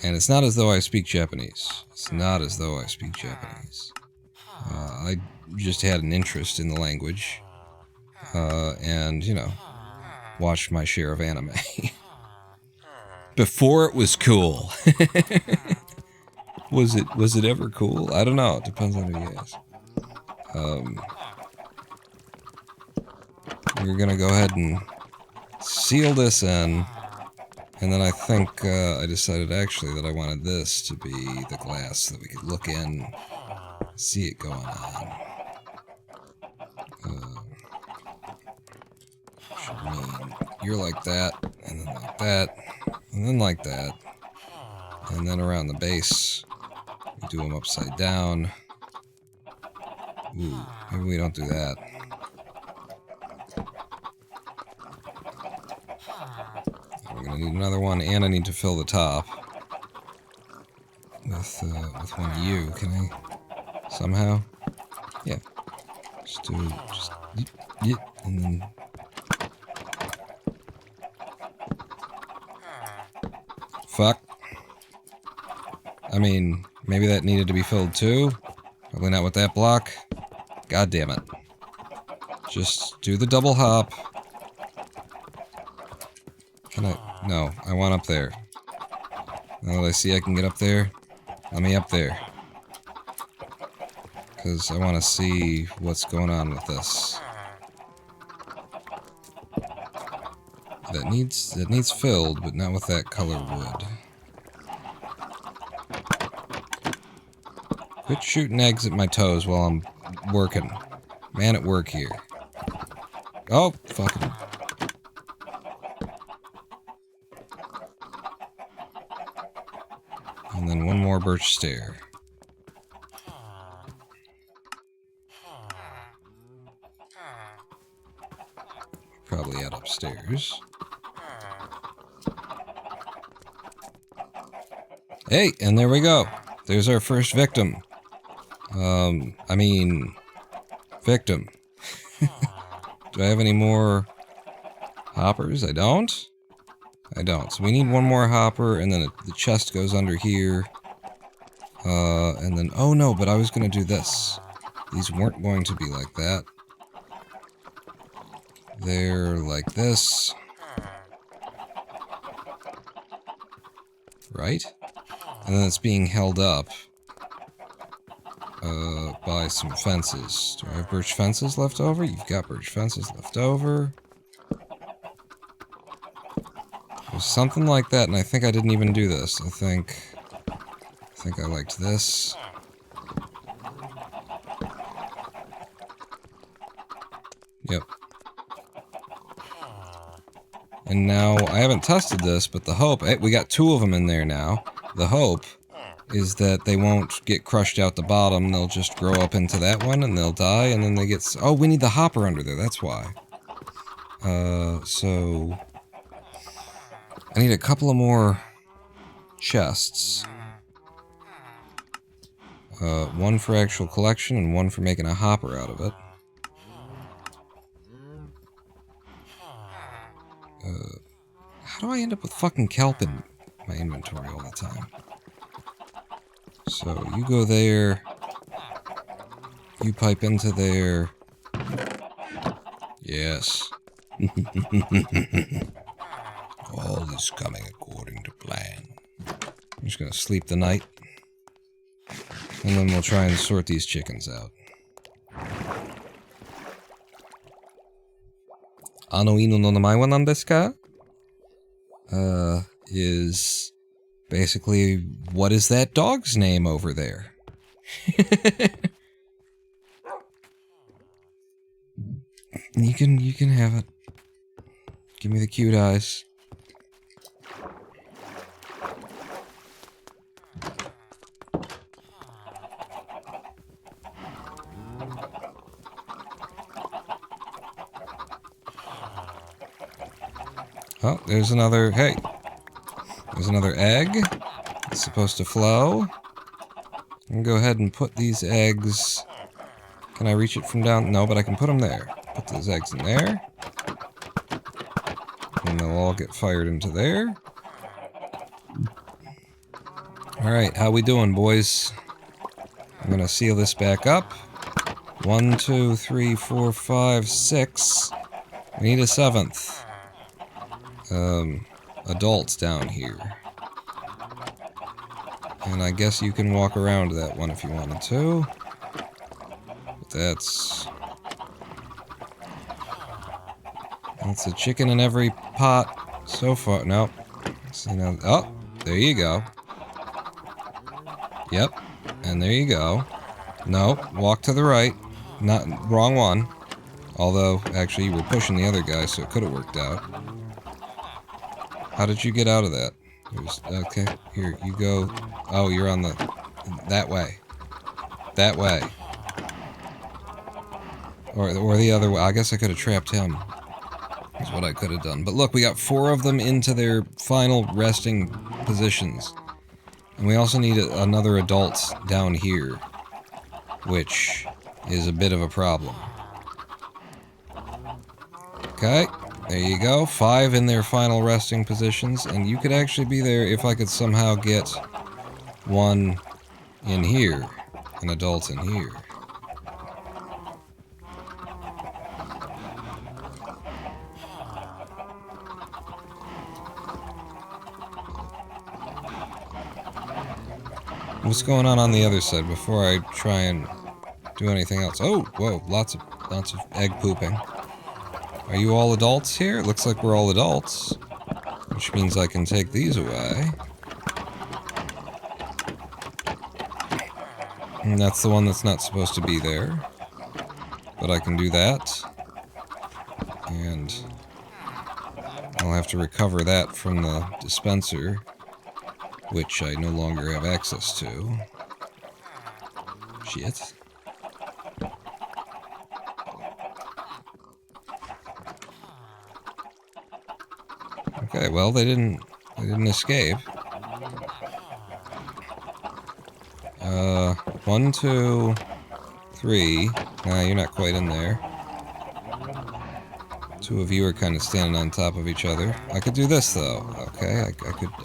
And it's not as though I speak Japanese. It's not as though I speak Japanese. I just had an interest in the language. And, you know, watched my share of anime. Before it was cool. Was it ever cool? I don't know. It depends on who you ask. We're gonna go ahead and seal this in. And then I think, I decided actually that I wanted this to be the glass so that we could look in, see it going on. Should mean you're like that, and then like that, and then like that. And then around the base, we do them upside down. Ooh, maybe we don't do that. We're gonna need another one, and I need to fill the top with one of you. Can I somehow? Yeah. Just do and then. Fuck. I mean, maybe that needed to be filled too. Probably not with that block. God damn it. Just do the double hop. Can I? No, I want up there. Now that I see I can get up there, let me up there. Because I want to see what's going on with this. That needs filled, but not with that color wood. Quit shooting eggs at my toes while I'm working. Man at work here. Oh, fucking. And then one more birch stair. Probably out upstairs. Hey, and there we go. There's our first victim. Victim. Do I have any more hoppers? I don't. So we need one more hopper, and then the chest goes under here. And then, oh no, but I was gonna do this. These weren't going to be like that. They're like this. Right? And then it's being held up by some fences. Do I have birch fences left over? You've got birch fences left over. There's something like that, and I think I didn't even do this. I think I liked this. Yep. And now, I haven't tested this, but the hope, we got 2 of them in there now. The hope is that they won't get crushed out the bottom, they'll just grow up into that one, and they'll die, and then they get... Oh, we need the hopper under there, that's why. So... I need a couple of more chests. One for actual collection, and one for making a hopper out of it. How do I end up with fucking kelp in my inventory all the time? So, you go there. You pipe into there. Yes. All is coming according to plan. I'm just gonna sleep the night. And then we'll try and sort these chickens out. Ano ino no namae wa nan desu ka? Is basically, what is that dog's name over there? You can have it. Give me the cute eyes. Oh, there's another, hey. There's another egg. It's supposed to flow. I can go ahead and put these eggs... Can I reach it from down? No, but I can put them there. Put those eggs in there. And they'll all get fired into there. Alright, how we doing, boys? I'm gonna seal this back up. 1, 2, 3, 4, 5, 6. We need a 7th. Adults down here. And I guess you can walk around that one if you wanted to. But that's a chicken in every pot so far. Nope. See now. Oh, there you go. Yep. And there you go. Nope. Walk to the right. Not wrong one. Although, actually, you were pushing the other guy, so it could have worked out. How did you get out of that? Okay, here, you go. Oh, you're on the... That way. That way. Or the other way. I guess I could have trapped him. That's what I could have done. But look, we got 4 of them into their final resting positions. And we also need another adult down here. Which is a bit of a problem. Okay. There you go, 5 in their final resting positions, and you could actually be there if I could somehow get one in here, an adult in here. What's going on the other side before I try and do anything else? Oh, whoa, lots of egg pooping. Are you all adults here? It looks like we're all adults. Which means I can take these away. And that's the one that's not supposed to be there. But I can do that. And I'll have to recover that from the dispenser, which I no longer have access to. Shit. Okay, well, they didn't escape. 1, 2, 3. Nah, you're not quite in there. 2 of you are kind of standing on top of each other. I could do this though. Okay,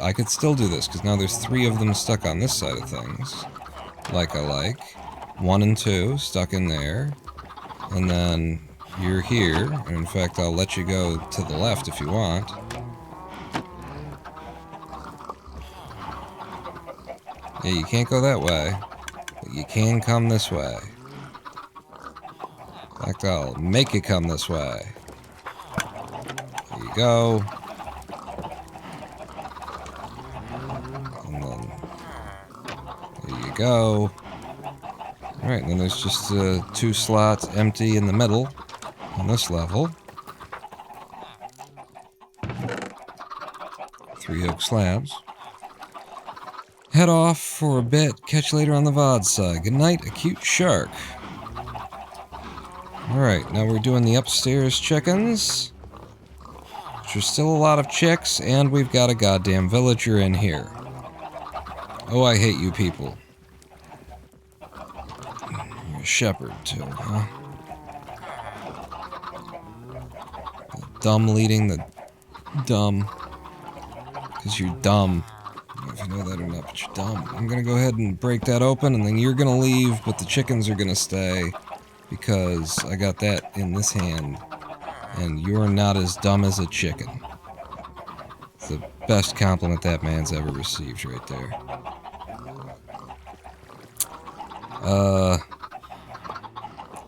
I could still do this because now there's 3 of them stuck on this side of things. Like I like. 1 and 2 stuck in there, and then you're here. And in fact, I'll let you go to the left if you want. Yeah, you can't go that way, but you can come this way. In fact, I'll make you come this way. There you go. And then there you go. Alright, and then there's just 2 slots empty in the middle on this level. 3 oak slabs. Head off for a bit. Catch you later on the VOD side. Good night, acute shark. Alright, now we're doing the upstairs chickens. Which are still a lot of chicks, and we've got a goddamn villager in here. Oh, I hate you people. You're a shepherd, too, huh? The dumb leading the dumb. Because you're dumb. I don't know if you know that or not, but you're dumb. I'm gonna go ahead and break that open, and then you're gonna leave, but the chickens are gonna stay. Because I got that in this hand. And you're not as dumb as a chicken. It's the best compliment that man's ever received right there.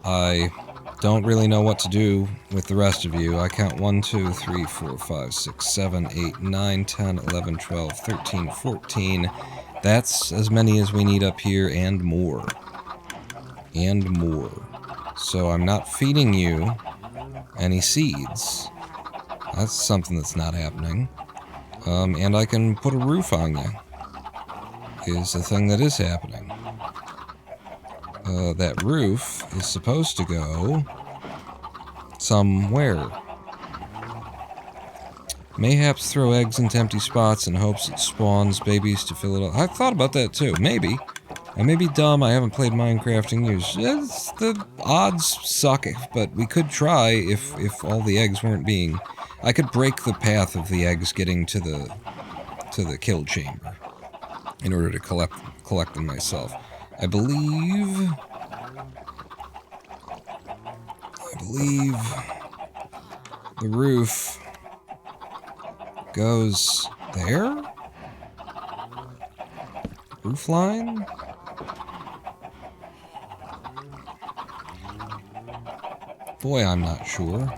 I don't really know what to do with the rest of you. I count 1, 2, 3, 4, 5, 6, 7, 8, 9, 10, 11, 12, 13, 14. That's as many as we need up here and more. And more. So I'm not feeding you any seeds. That's something that's not happening. And I can put a roof on you. Is a thing that is happening. That roof is supposed to go somewhere. Mayhaps throw eggs into empty spots in hopes it spawns babies to fill it up. I've thought about that too. Maybe. I may be dumb, I haven't played Minecraft in years. The odds suck, but we could try if all the eggs weren't being... I could break the path of the eggs getting to the kill chamber in order to collect them myself. I believe the roof goes there? Roof line? Boy, I'm not sure.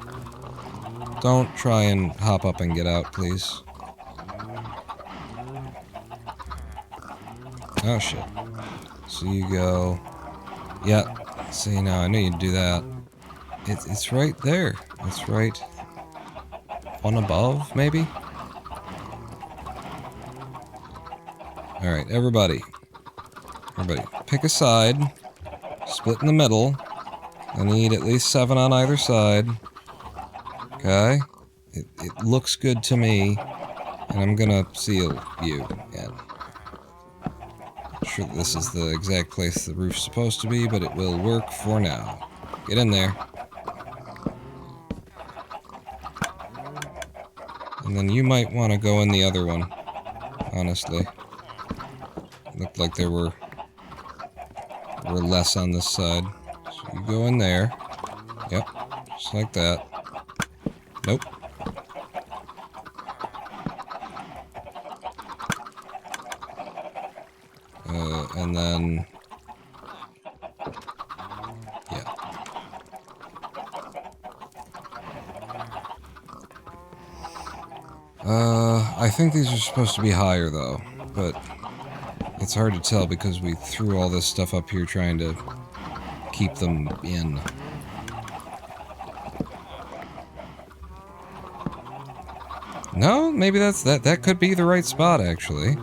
Don't try and hop up and get out, please. Oh, shit. So you go... Yeah. See, now I knew you'd do that. It's right there. It's right... one above, maybe? Alright, everybody. Everybody, pick a side. Split in the middle. I need at least 7 on either side. Okay? It looks good to me. And I'm gonna seal you again. Not sure that this is the exact place the roof's supposed to be, but it will work for now. Get in there. And then you might want to go in the other one. Honestly. Looked like there were less on this side. So you go in there. Yep. Just like that. Nope. And then... yeah. I think these are supposed to be higher, though, but it's hard to tell because we threw all this stuff up here trying to keep them in. No, maybe that could be the right spot, actually.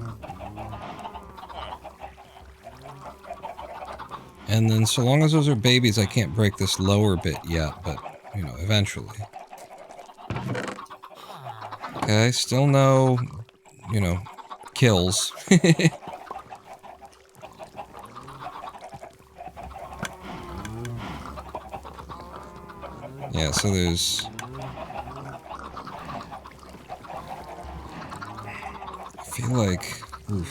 And then so long as those are babies, I can't break this lower bit yet, but, you know, eventually. Okay, still no, you know, kills. Yeah, so there's... I feel like... Oof.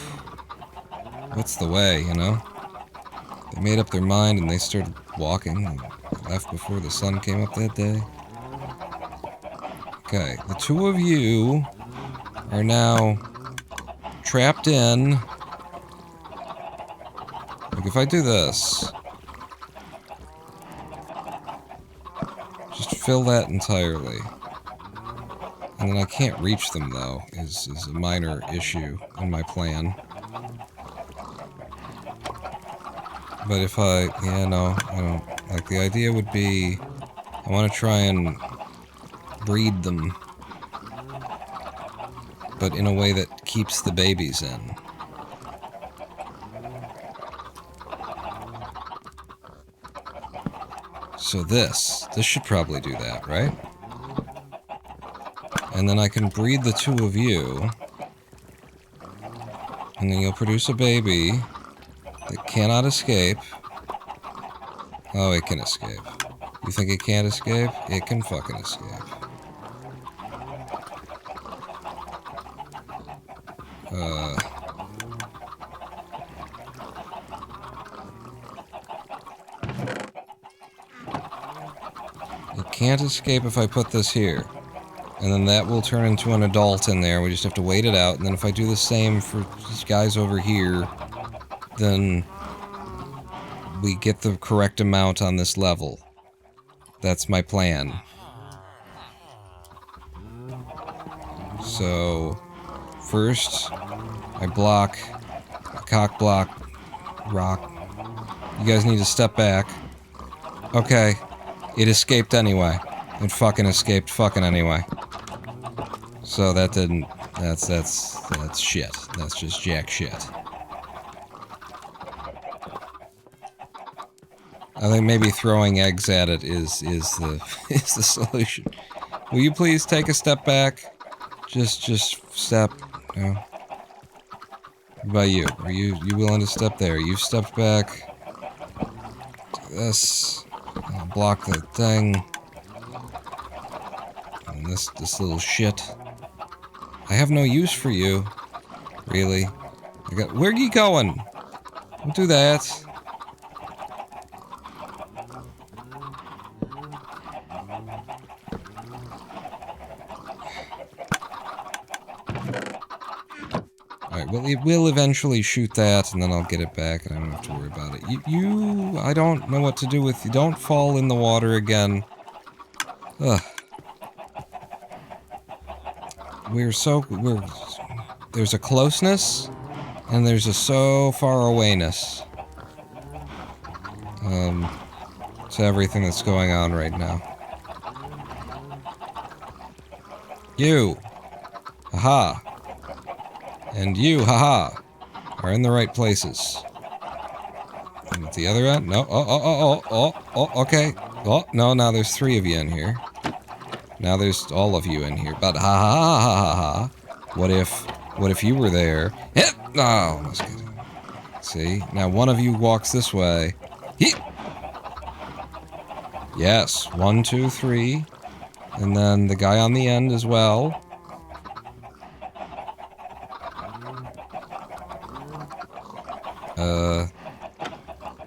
What's the way, you know? They made up their mind and they started walking and left before the sun came up that day. Okay, the two of you are now trapped in. Like, if I do this... Just fill that entirely. And then I can't reach them, though, is a minor issue in my plan. But if I... Yeah, no, I don't... Like, the idea would be... I want to try and breed them. But in a way that keeps the babies in. So this should probably do that, right? And then I can breed the two of you. And then you'll produce a baby that cannot escape. Oh, it can escape. You think it can't escape? It can fucking escape. It can't escape if I put this here. And then that will turn into an adult in there. We just have to wait it out. And then if I do the same for these guys over here, then we get the correct amount on this level. That's my plan. So, first, I block, cock block, rock. You guys need to step back. Okay, it escaped anyway. It fucking escaped fucking anyway. So that didn't, that's shit. That's just jack shit. I think maybe throwing eggs at it is the solution. Will you please take a step back? Just step. No. What about you? Are you willing to step there? You've stepped back. Do this. I'll block the thing. And this little shit. I have no use for you. Really? Where are you going? Don't do that. Alright, well, it will eventually shoot that, and then I'll get it back, and I don't have to worry about it. I don't know what to do with you. Don't fall in the water again. Ugh. There's a closeness, and there's a so far awayness. To everything that's going on right now. You! Haha! And you, haha, are in the right places. And at the other end, no, okay. Oh, no, now there's 3 of you in here. Now there's all of you in here, but ha. What if you were there? Oh, I was kidding. See, now one of you walks this way. Yes, 1, 2, 3. And then the guy on the end as well.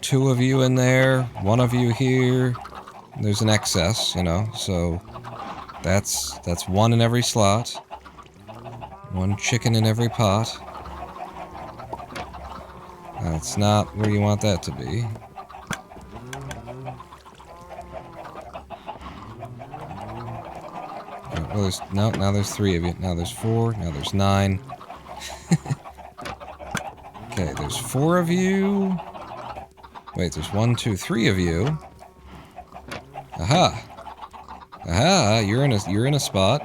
Two of you in there, 1 of you here. There's an excess, you know, so that's 1 in every slot. 1 chicken in every pot. That's not where you want that to be. now there's 3 of you. Now there's 4. Now there's 9. Okay, there's 4 of you. Wait, there's 1, 2, 3 of you. Aha! Aha! You're in a spot.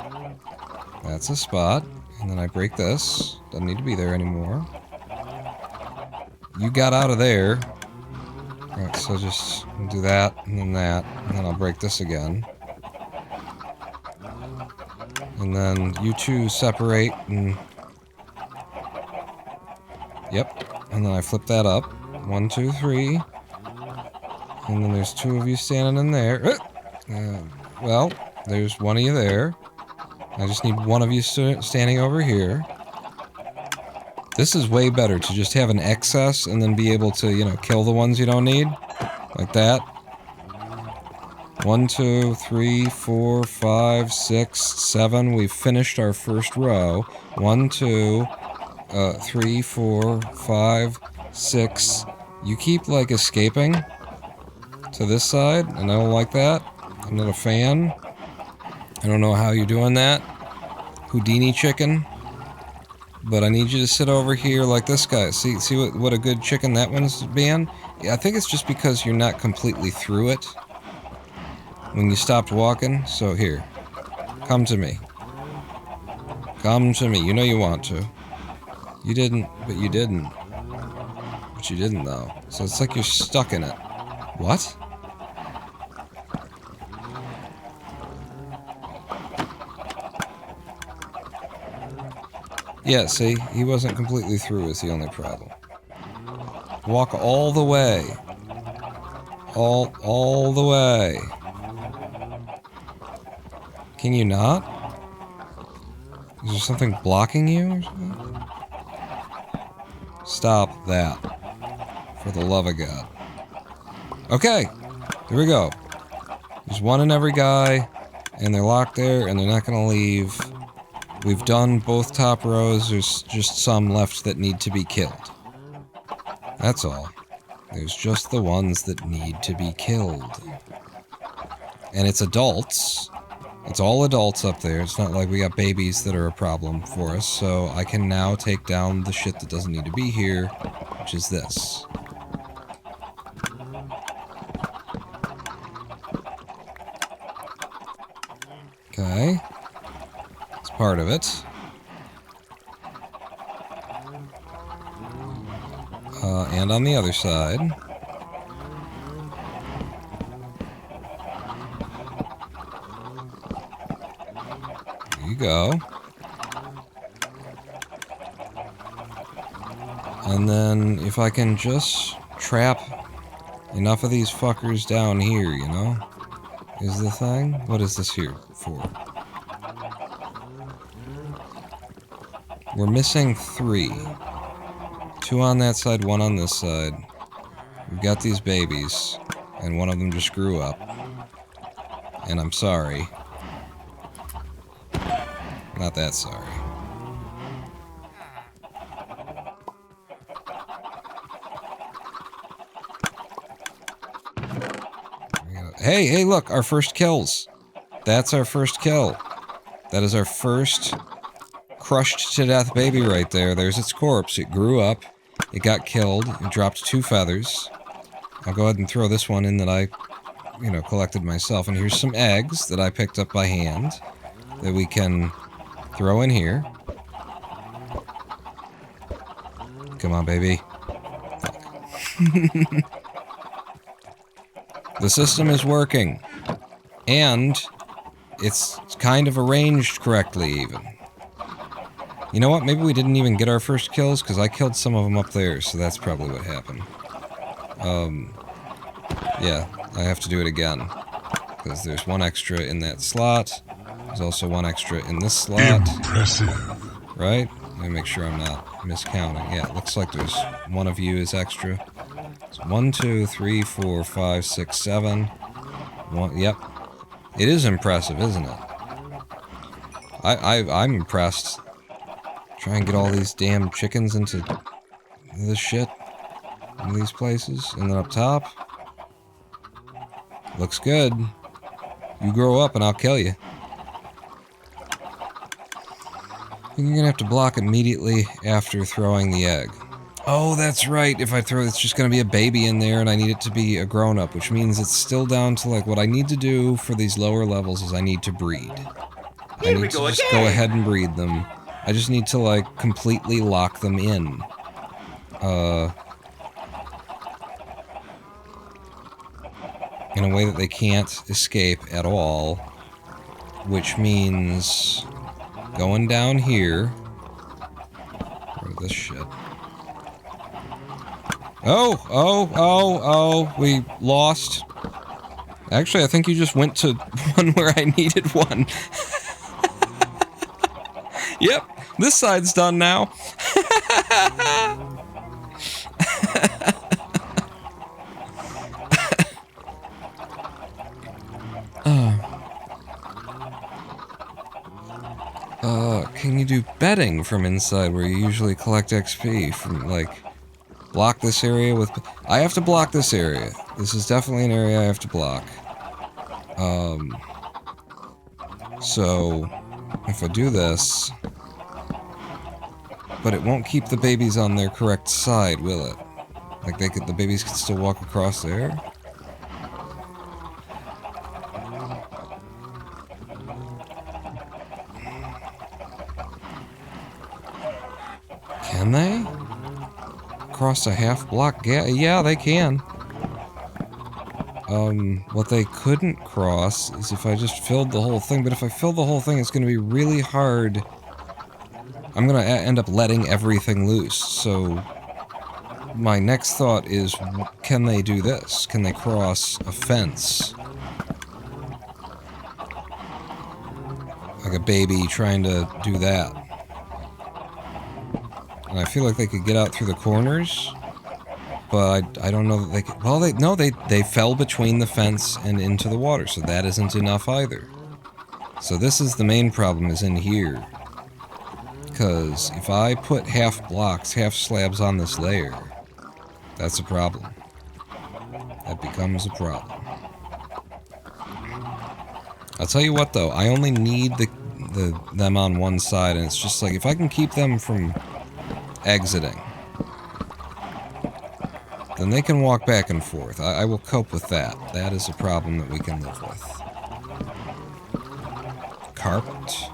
That's a spot. And then I break this. Doesn't need to be there anymore. You got out of there. Alright, so just do that, and then I'll break this again. And then you two separate, and... Yep. And then I flip that up. 1, 2, 3. And then there's 2 of you standing in there. Well, there's 1 of you there. I just need 1 of you standing over here. This is way better to just have an excess and then be able to, you know, kill the ones you don't need. Like that. 1, 2, 3, 4, 5, 6, 7. We've finished our first row. 1, 2, 3, 4, 5, 6. You keep, like, escaping to this side, and I don't like that. I'm not a fan. I don't know how you're doing that, Houdini chicken. But I need you to sit over here like this guy. See what a good chicken that one's being? Yeah, I think it's just because you're not completely through it when you stopped walking. So here, come to me. Come to me. You know you want to. You didn't, but you didn't. But you didn't, though. So it's like you're stuck in it. What? Yeah, see? He wasn't completely through is the only problem. Walk all the way. All the way. Can you not? Is there something blocking you or something? Stop that. For the love of God. Okay. Here we go. There's 1 in every guy, and they're locked there, and they're not gonna leave. We've done both top rows. There's just some left that need to be killed. That's all. There's just the ones that need to be killed. And it's adults. It's all adults up there. It's not like we got babies that are a problem for us. So I can now take down the shit that doesn't need to be here, which is this. Okay. It's part of it. And on the other side. There you go. And then if I can just trap enough of these fuckers down here, you know? Is the thing? What is this here for? We're missing 3. 2 on that side, 1 on this side. We've got these babies, and one of them just grew up. And I'm sorry. Not that sorry. Hey, look, our first kills. That's our first kill. That is our first crushed to death baby right there. There's its corpse. It grew up. It got killed. It dropped 2 feathers. I'll go ahead and throw this one in that I, collected myself. And here's some eggs that I picked up by hand that we can throw in here. Come on, baby. The system is working. And it's kind of arranged correctly, even. You know what? Maybe we didn't even get our first kills, because I killed some of them up there, so that's probably what happened. Yeah, I have to do it again. Because there's 1 extra in that slot. There's also 1 extra in this slot. Impressive. Right? Let me make sure I'm not miscounting. Yeah, it looks like there's 1 of you is extra. So 1, 2, 3, 4, 5, 6, 7. 1, yep. It is impressive, isn't it? I'm impressed. Try and get all these damn chickens into this shit in these places. And then up top. Looks good. You grow up and I'll kill you. You're gonna have to block immediately after throwing the egg. Oh, that's right. If I throw it's just gonna be a baby in there and I need it to be a grown-up, which means it's still down to like what I need to do for these lower levels is I need to breed. I need to just go ahead and breed them. I just need to like completely lock them in. In a way that they can't escape at all. Which means going down here. Where's this shit? Oh, we lost. Actually, I think you just went to one where I needed one. Yep, this side's done now. Can you do bedding from inside where you usually collect XP from, like, block this area with... I have to block this area. This is definitely an area I have to block. So, if I do this... But it won't keep the babies on their correct side, will it? Like, the babies can still walk across there? Can they? Cross a half block gap? Yeah, they can. What they couldn't cross is if I just filled the whole thing, but if I fill the whole thing, it's gonna be really hard. I'm gonna end up letting everything loose, so... My next thought is, can they do this? Can they cross a fence? Like a baby trying to do that. And I feel like they could get out through the corners, but I don't know that they could... Well, they fell between the fence and into the water, so that isn't enough either. So this is the main problem, is in here. Because if I put half blocks, half slabs on this layer, that's a problem. That becomes a problem. I'll tell you what, though, I only need them on one side, and it's just like, if I can keep them from exiting, then they can walk back and forth. I will cope with that. That is a problem that we can live with. Carpet.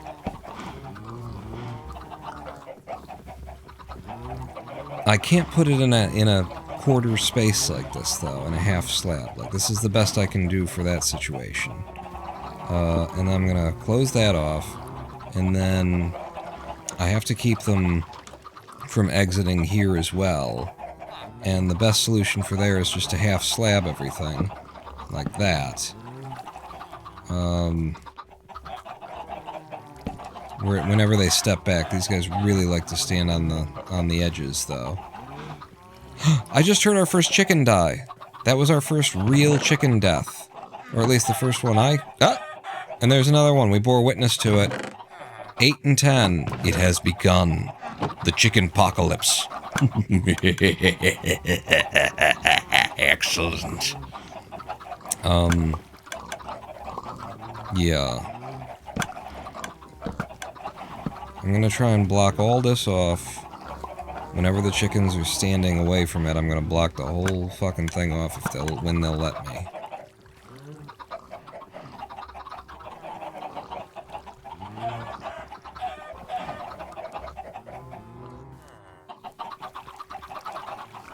I can't put it in a quarter space like this, though, in a half slab. Like, this is the best I can do for that situation. And I'm gonna close that off, and then I have to keep them from exiting here as well, and the best solution for there is just to half slab everything, like that. Whenever they step back, these guys really like to stand on the edges, though. I just heard our first chicken die. That was our first real chicken death, or at least the first one and there's another one. We bore witness to it. 8 and 10. It has begun. The chicken apocalypse. Excellent. Yeah. I'm gonna try and block all this off. Whenever the chickens are standing away from it, I'm gonna block the whole fucking thing off when they'll let me.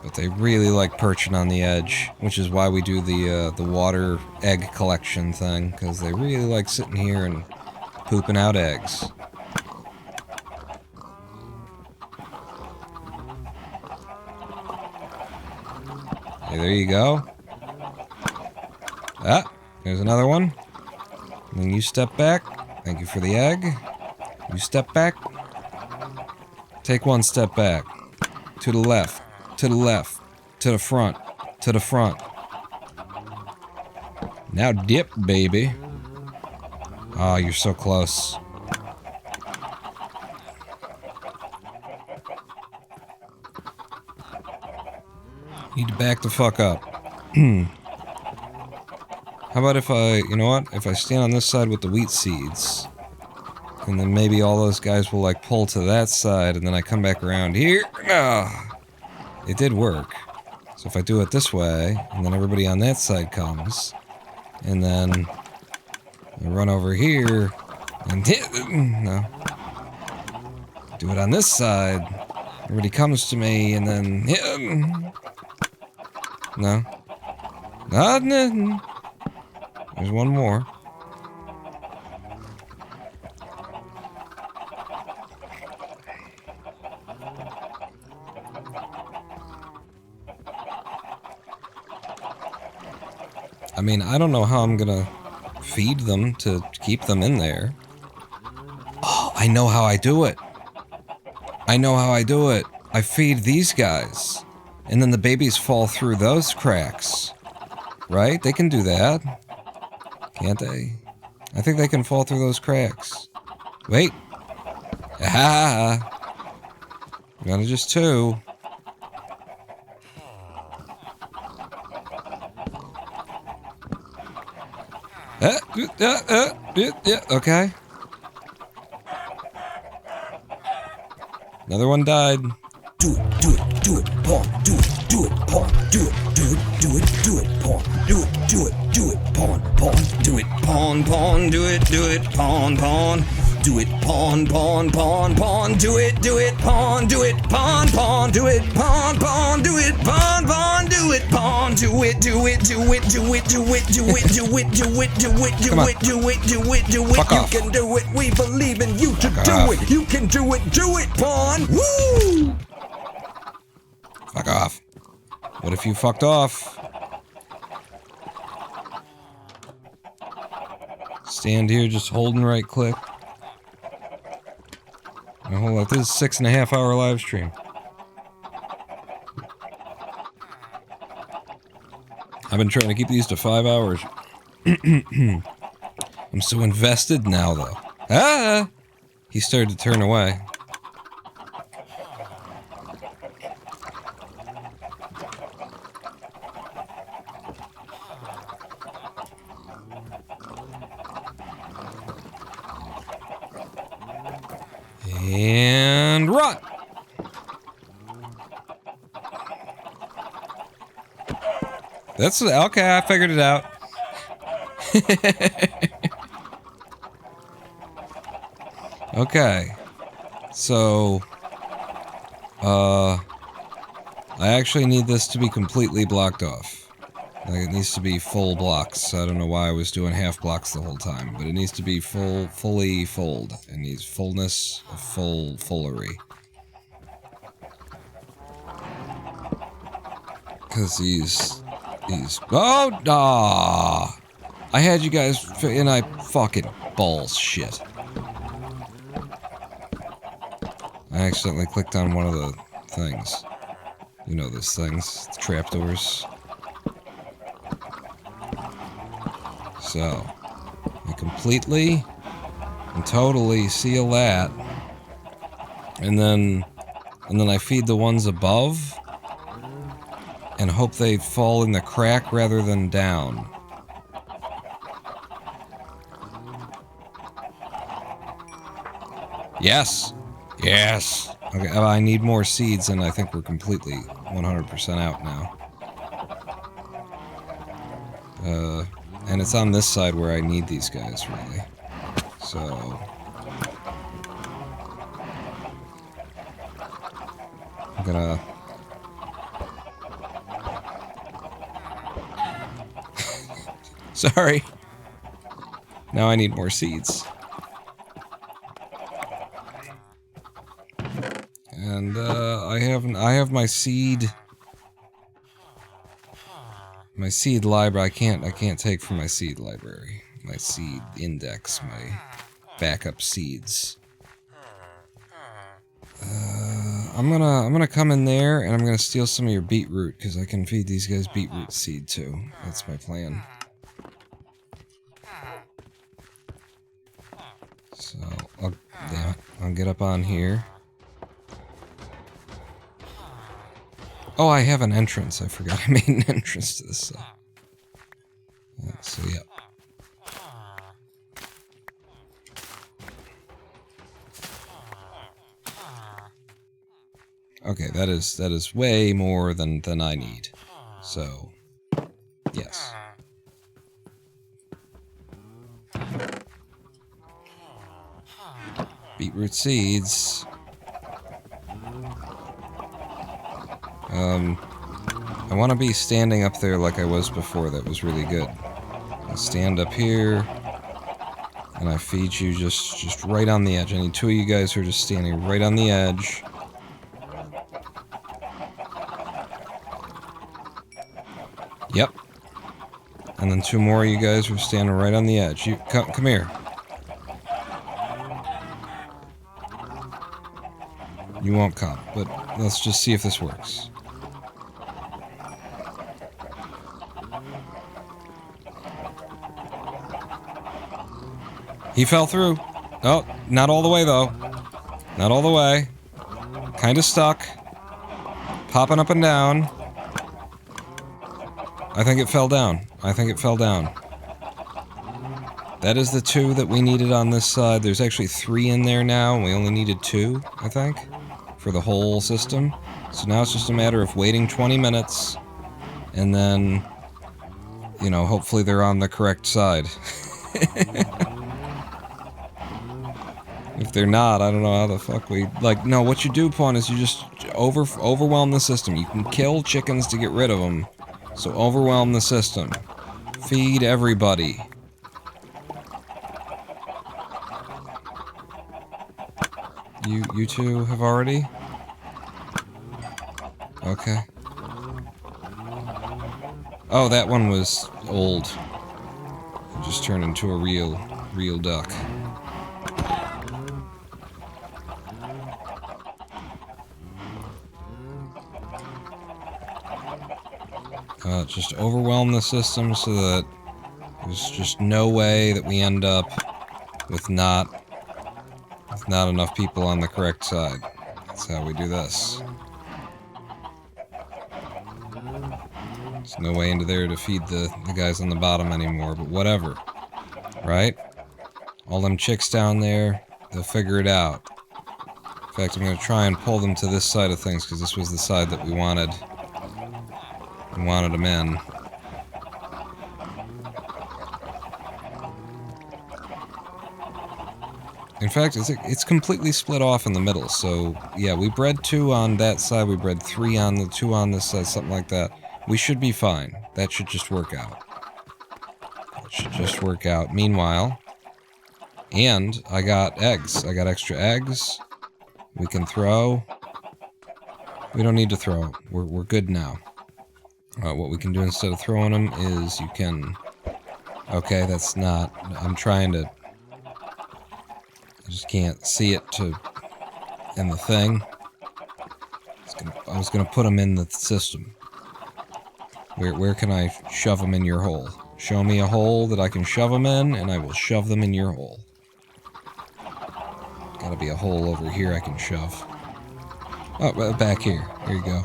But they really like perching on the edge, which is why we do the water egg collection thing, because they really like sitting here and pooping out eggs. Hey, there you go. There's another one. And then you step back. Thank you for the egg. You step back. Take one step back. To the left. To the left. To the front. To the front. Now dip, baby. Oh, you're so close. Need to back the fuck up. How about if I, you know what? If I stand on this side with the wheat seeds, And then maybe all those guys will like pull to that side, and then I come back around here. Ah, it did work. So if I do it this way, and then everybody on that side comes, and then I run over here, and hit. No. Do it on this side. Everybody comes to me, and then hit. No. No. There's one more. I mean, I don't know how I'm gonna feed them to keep them in there. Oh, I know how I do it. I know how I do it. I feed these guys, and then the babies fall through those cracks. Right? They can do that. Can't they? I think they can fall through those cracks. Wait. Ah! Not just two. Yeah, okay. Another one died. Do it, pawn, do it, pawn, do it, pawn, do it, pawn, do it, pawn, do it, pawn, do it, pawn, do it, pawn, do it, pawn, do it, pawn, do it, pawn, do it, pawn, do it, do it. Fuck off. You can do it, we believe in you to do it. You can do it, pawn. Woo! Fuck off. What if you fucked off? Stand here just holding right click. Now hold up, this is a 6.5 hour live stream. I've been trying to keep these to 5 hours. I'm so invested now though. Ah! He started to turn away. And run! That's okay, I figured it out. Okay. So I actually need this to be completely blocked off. Like, it needs to be full blocks. I don't know why I was doing half blocks the whole time, but it needs to be fully fold. It needs fullness of fullery. Cause these, oh, I had you guys, and I fucking balls shit. I accidentally clicked on one of the things. You know those things, the trapdoors. So, I completely and totally seal that, and then I feed the ones above, and hope they fall in the crack rather than down. Yes! Yes! Okay, I need more seeds, and I think we're completely 100% out now. And it's on this side where I need these guys, really. So... I'm gonna... Sorry. Now I need more seeds. And, I have my seed... My seed library, I can't take from my seed library. My seed index, my backup seeds. I'm gonna come in there and I'm gonna steal some of your beetroot, because I can feed these guys beetroot seed too. That's my plan. So, I'll get up on here. Oh, I have an entrance. I forgot I made an entrance to this. So, yeah. Okay, that is way more than I need. So, yes. Beetroot seeds. I want to be standing up there like I was before. That was really good. I stand up here, and I feed you just right on the edge. I need 2 of you guys who are just standing right on the edge. Yep. And then 2 more of you guys who are standing right on the edge. You come here. You won't come, but let's just see if this works. He fell through. Oh, not all the way, though. Not all the way. Kind of stuck. Popping up and down. I think it fell down. I think it fell down. That is the 2 that we needed on this side. There's actually 3 in there now, and we only needed 2, I think, for the whole system. So now it's just a matter of waiting 20 minutes, and then, you know, hopefully they're on the correct side. If they're not, I don't know how the fuck we... Like, no, what you do, Pawn, is you just overwhelm the system. You can kill chickens to get rid of them. So overwhelm the system. Feed everybody. You 2 have already? Okay. Oh, that one was old. It just turned into a real duck. Just overwhelm the system so that there's just no way that we end up with not enough people on the correct side. That's how we do this. There's no way into there to feed the guys on the bottom anymore, but whatever. Right? All them chicks down there, they'll figure it out. In fact, I'm going to try and pull them to this side of things, because this was the side that we wanted. We wanted them in. In fact, it's completely split off in the middle, so yeah, we bred 2 on that side, we bred 3 on the 2 on this side, something like that. We should be fine. That should just work out. It should just work out. Meanwhile, and I got eggs. I got extra eggs. We can throw. We don't need to throw. We're good now. What we can do instead of throwing them is you can... Okay, that's not... I'm trying to... I just can't see it in the thing. I was gonna put them in the system. Where can I shove them in your hole? Show me a hole that I can shove them in, and I will shove them in your hole. Gotta be a hole over here I can shove. Oh, back here. Here you go.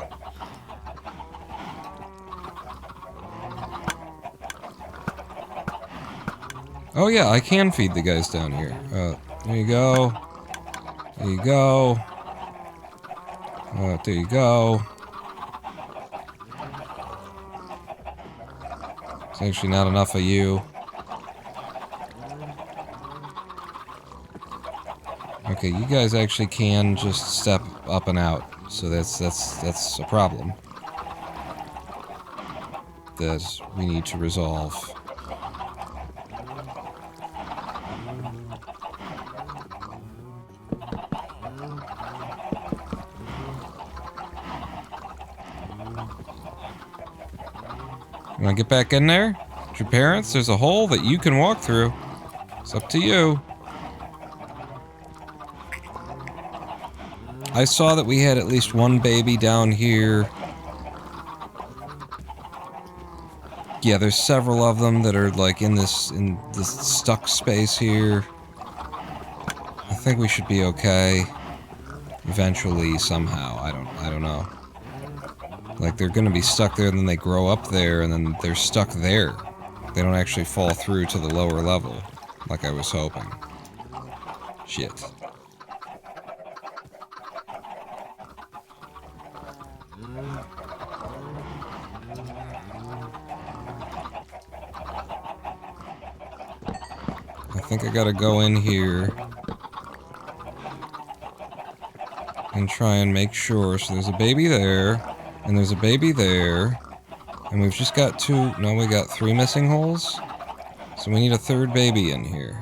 Oh yeah, I can feed the guys down here. There you go. There you go. There you go. It's actually not enough of you. Okay, you guys actually can just step up and out, so that's a problem that we need to resolve. You wanna get back in there? With your parents? There's a hole that you can walk through. It's up to you. I saw that we had at least 1 baby down here. Yeah, there's several of them that are like in this stuck space here. I think we should be okay. Eventually, somehow. I don't know. Like, they're gonna be stuck there, and then they grow up there, and then they're stuck there. They don't actually fall through to the lower level, like I was hoping. Shit. I think I gotta go in here and try and make sure. So there's a baby there, and there's a baby there, and we've just got two. No, we got 3 missing holes. So we need a 3rd baby in here.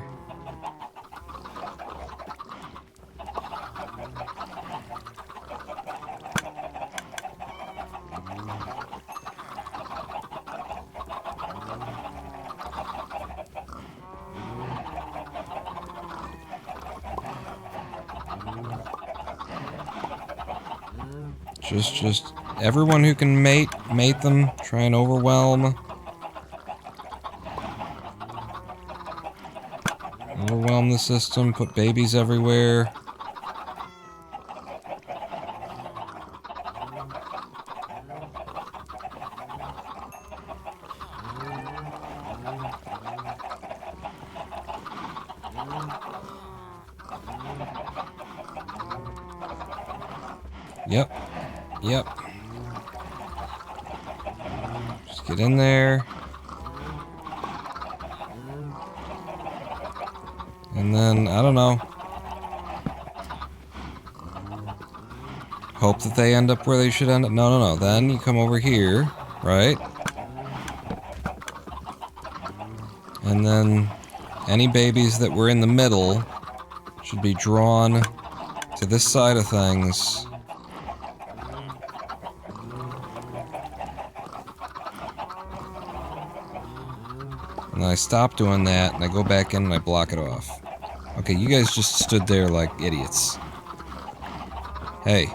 Just everyone who can mate them. Try and overwhelm the system. Put babies everywhere. Yep. Yep. Just get in there. And then, I don't know. Hope that they end up where they should end up. No. Then you come over here, right? And then any babies that were in the middle should be drawn to this side of things. And I stop doing that, and I go back in and I block it off. Okay, you guys just stood there like idiots. Hey.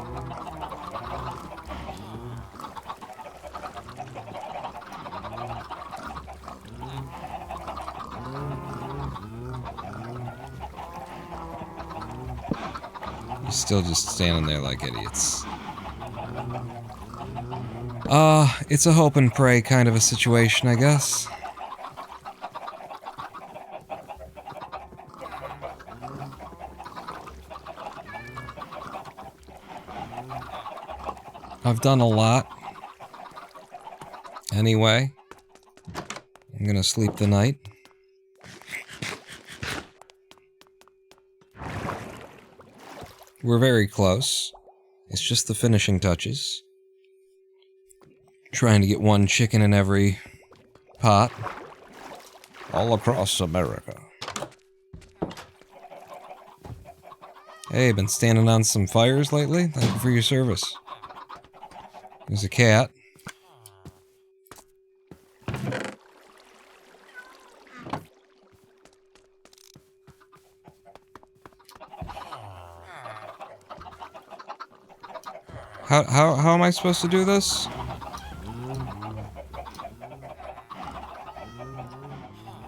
You're still just standing there like idiots. It's a hope and pray kind of a situation, I guess. I've done a lot. Anyway, I'm gonna sleep the night. We're very close. It's just the finishing touches. Trying to get 1 chicken in every pot. All across America. Hey, been standing on some fires lately? Thank you for your service. There's a cat. How am I supposed to do this?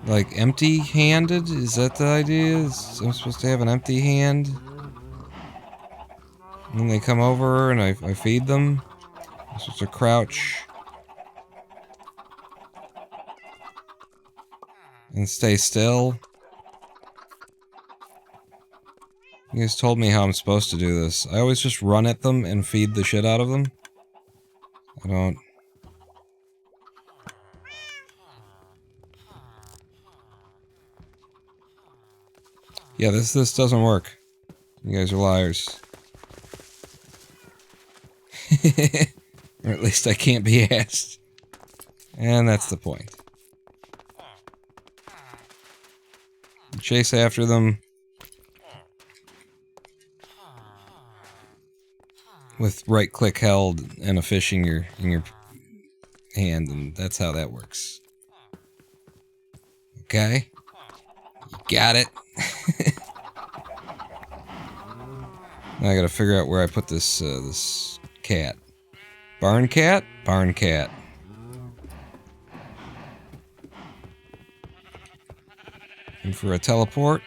Like empty-handed? Is that the idea? I'm supposed to have an empty hand? And then they come over and I feed them? I'm supposed to crouch and stay still. You guys told me how I'm supposed to do this. I always just run at them and feed the shit out of them. I don't... Yeah, this doesn't work. You guys are liars. Or at least I can't be asked. And that's the point. You chase after them with right click held and a fish in your hand, and that's how that works. Okay? You got it? Now I gotta figure out where I put this this cat. Barn cat? Barn cat. And for a teleport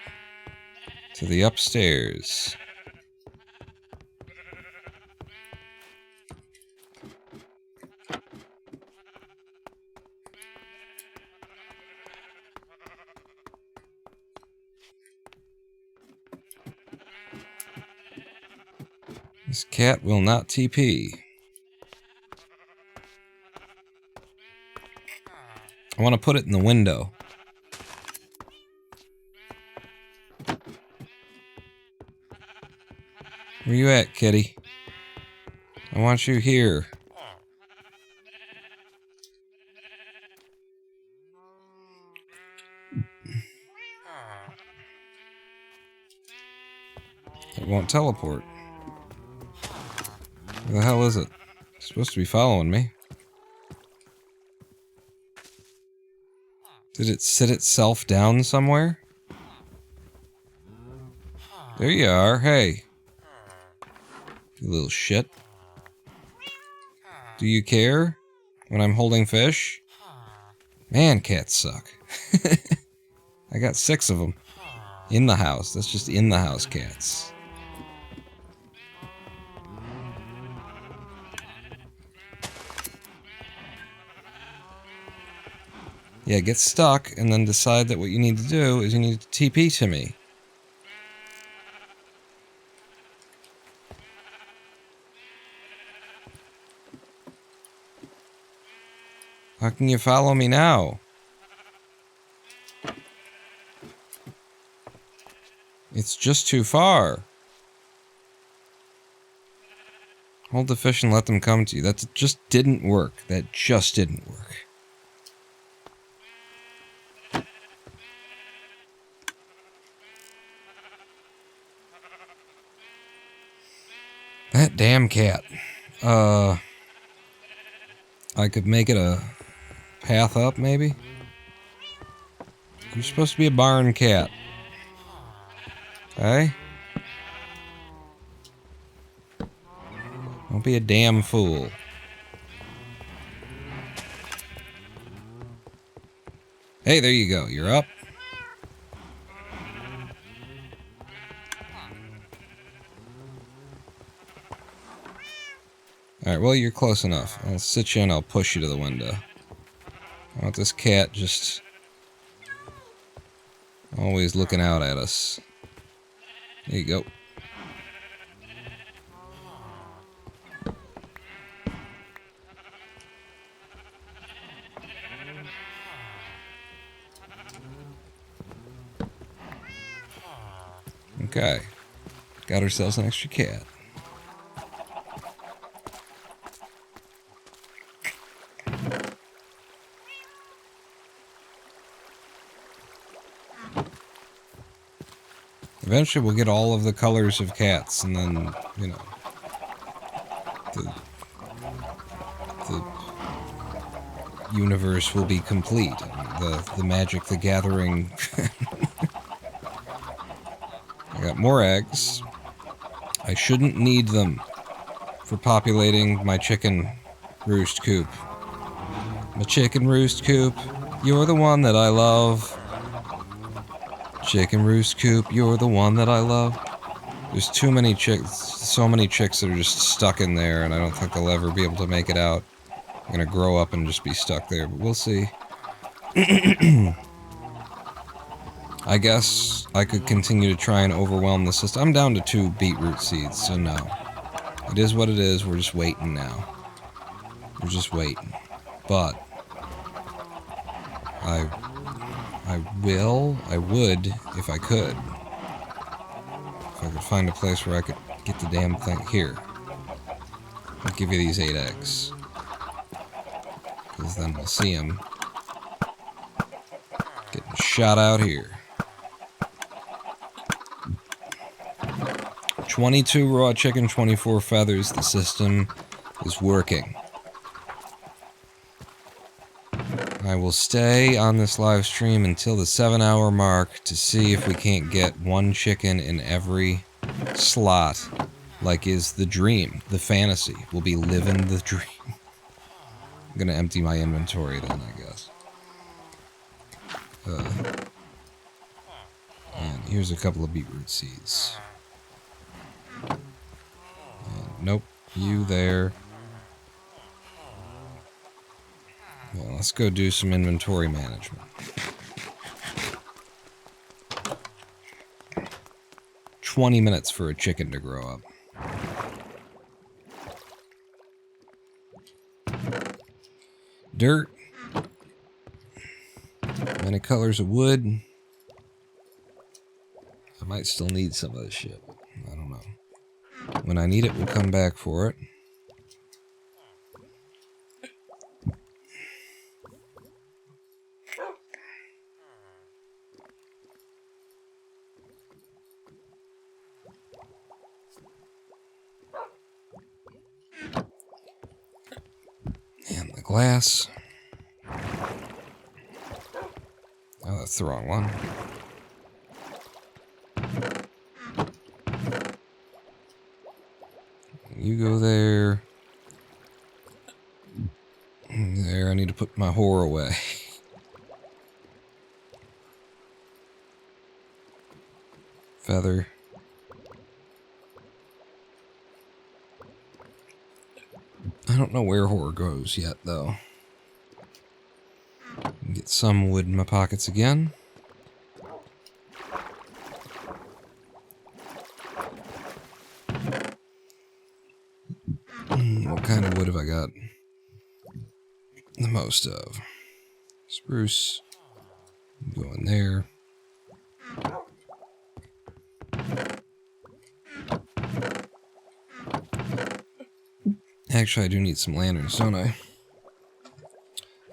to the upstairs. This cat will not TP. I want to put it in the window. Where you at, kitty? I want you here. It won't teleport. Where the hell is it? It's supposed to be following me. Did it sit itself down somewhere? There you are. Hey. You little shit. Do you care when I'm holding fish? Man, cats suck. I got 6 of them. In the house. That's just in the house cats. Yeah, get stuck and then decide that what you need to do is you need to TP to me. How can you follow me now? It's just too far. Hold the fish and let them come to you. That just didn't work. That just didn't work. That damn cat. I could make it a path up, maybe? You're supposed to be a barn cat. Okay? Don't be a damn fool. Hey, there you go. You're up. Alright, well, you're close enough. I'll sit you and I'll push you to the window. I want this cat just always looking out at us. There you go. Okay. Got ourselves an extra cat. Eventually we'll get all of the colors of cats, and then, you know, the universe will be complete. The Magic the Gathering. I got more eggs. I shouldn't need them for populating my chicken roost coop. My chicken roost coop, you're the one that I love. Chicken roost coop, you're the one that I love. There's too many chicks, so many chicks that are just stuck in there, and I don't think they'll ever be able to make it out. I'm gonna grow up and just be stuck there, but we'll see. I guess I could continue to try and overwhelm the system. I'm down to 2 beetroot seeds, so no. It is what it is, we're just waiting now. We're just waiting. But I would, if I could. If I could find a place where I could get the damn thing. Here. I'll give you these 8 eggs. Because then we'll see them getting shot out here. 22 raw chicken, 24 feathers. The system is working. I will stay on this live stream until the 7-hour mark to see if we can't get 1 chicken in every slot, like is the dream, the fantasy. We'll be living the dream. I'm gonna empty my inventory then, I guess. And here's a couple of beetroot seeds. Nope, you there. Well, let's go do some inventory management. 20 minutes for a chicken to grow up. Dirt. Many colors of wood. I might still need some of this shit. I don't know. When I need it, we'll come back for it. And the glass. Oh, that's the wrong one. You go there. There, I need to put my whore away. Feather. I don't know where whore goes yet, though. Get some wood in my pockets again. What kind of wood have I got the most of? Spruce. Go in there. Actually, I do need some lanterns, don't I?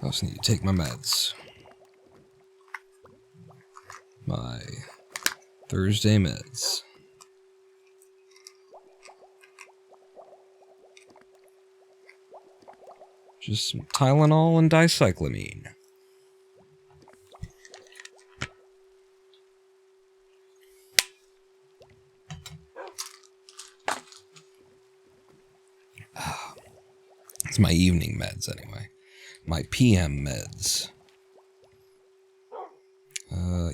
I also need to take my meds. My Thursday meds. Just some Tylenol and dicyclamine. It's my evening meds, anyway. My PM meds.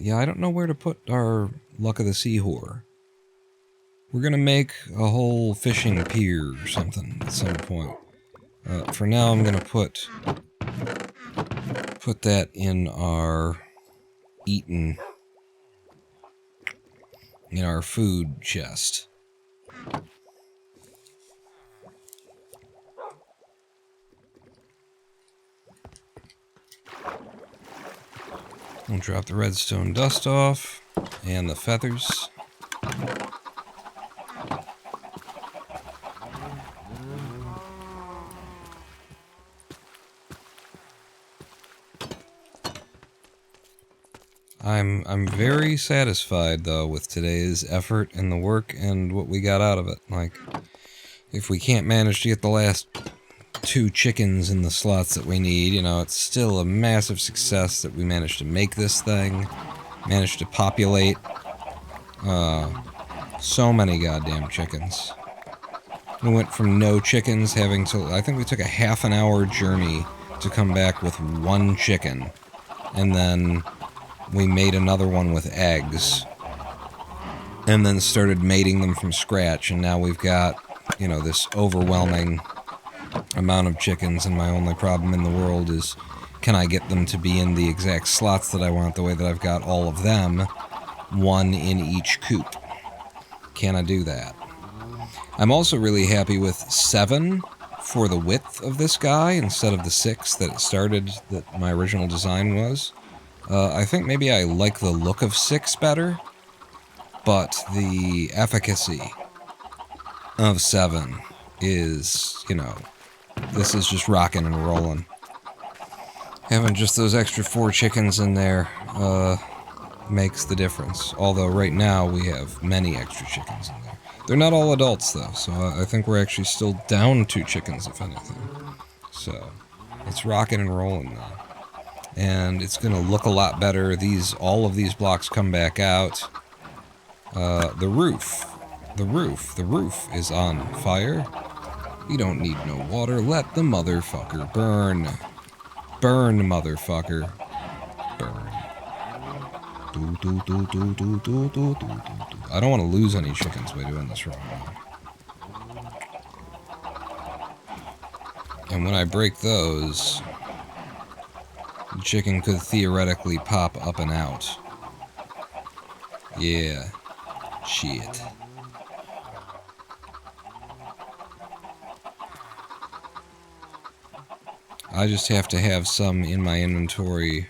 Yeah, I don't know where to put our Luck of the Sea whore. We're gonna make a whole fishing pier or something at some point. For now, I'm gonna put that in our in our food chest. We'll drop the redstone dust off and the feathers. I'm very satisfied though with today's effort and the work and what we got out of it. Like, if we can't manage to get the last 2 chickens in the slots that we need, you know, it's still a massive success that we managed to make this thing, managed to populate so many goddamn chickens. We went from no chickens having to, I think we took a half an hour journey to come back with 1 chicken, and then we made another one with eggs, and then started mating them from scratch, and now we've got, you know, this overwhelming amount of chickens, and my only problem in the world is, can I get them to be in the exact slots that I want, the way that I've got all of them, 1 in each coop? Can I do that? I'm also really happy with 7 for the width of this guy instead of the 6 that it started, that my original design was. I think maybe I like the look of 6 better, but the efficacy of 7 is, you know, this is just rocking and rolling. Having just those extra 4 chickens in there makes the difference. Although right now we have many extra chickens in there. They're not all adults though, so I think we're actually still down 2 chickens if anything. So it's rocking and rolling now. And it's gonna look a lot better. All of these blocks come back out. The roof is on fire. You don't need no water. Let the motherfucker burn. Burn, motherfucker. Burn. I don't want to lose any chickens by doing this wrong now. And when I break those, the chicken could theoretically pop up and out. Yeah. Shit. I just have to have some in my inventory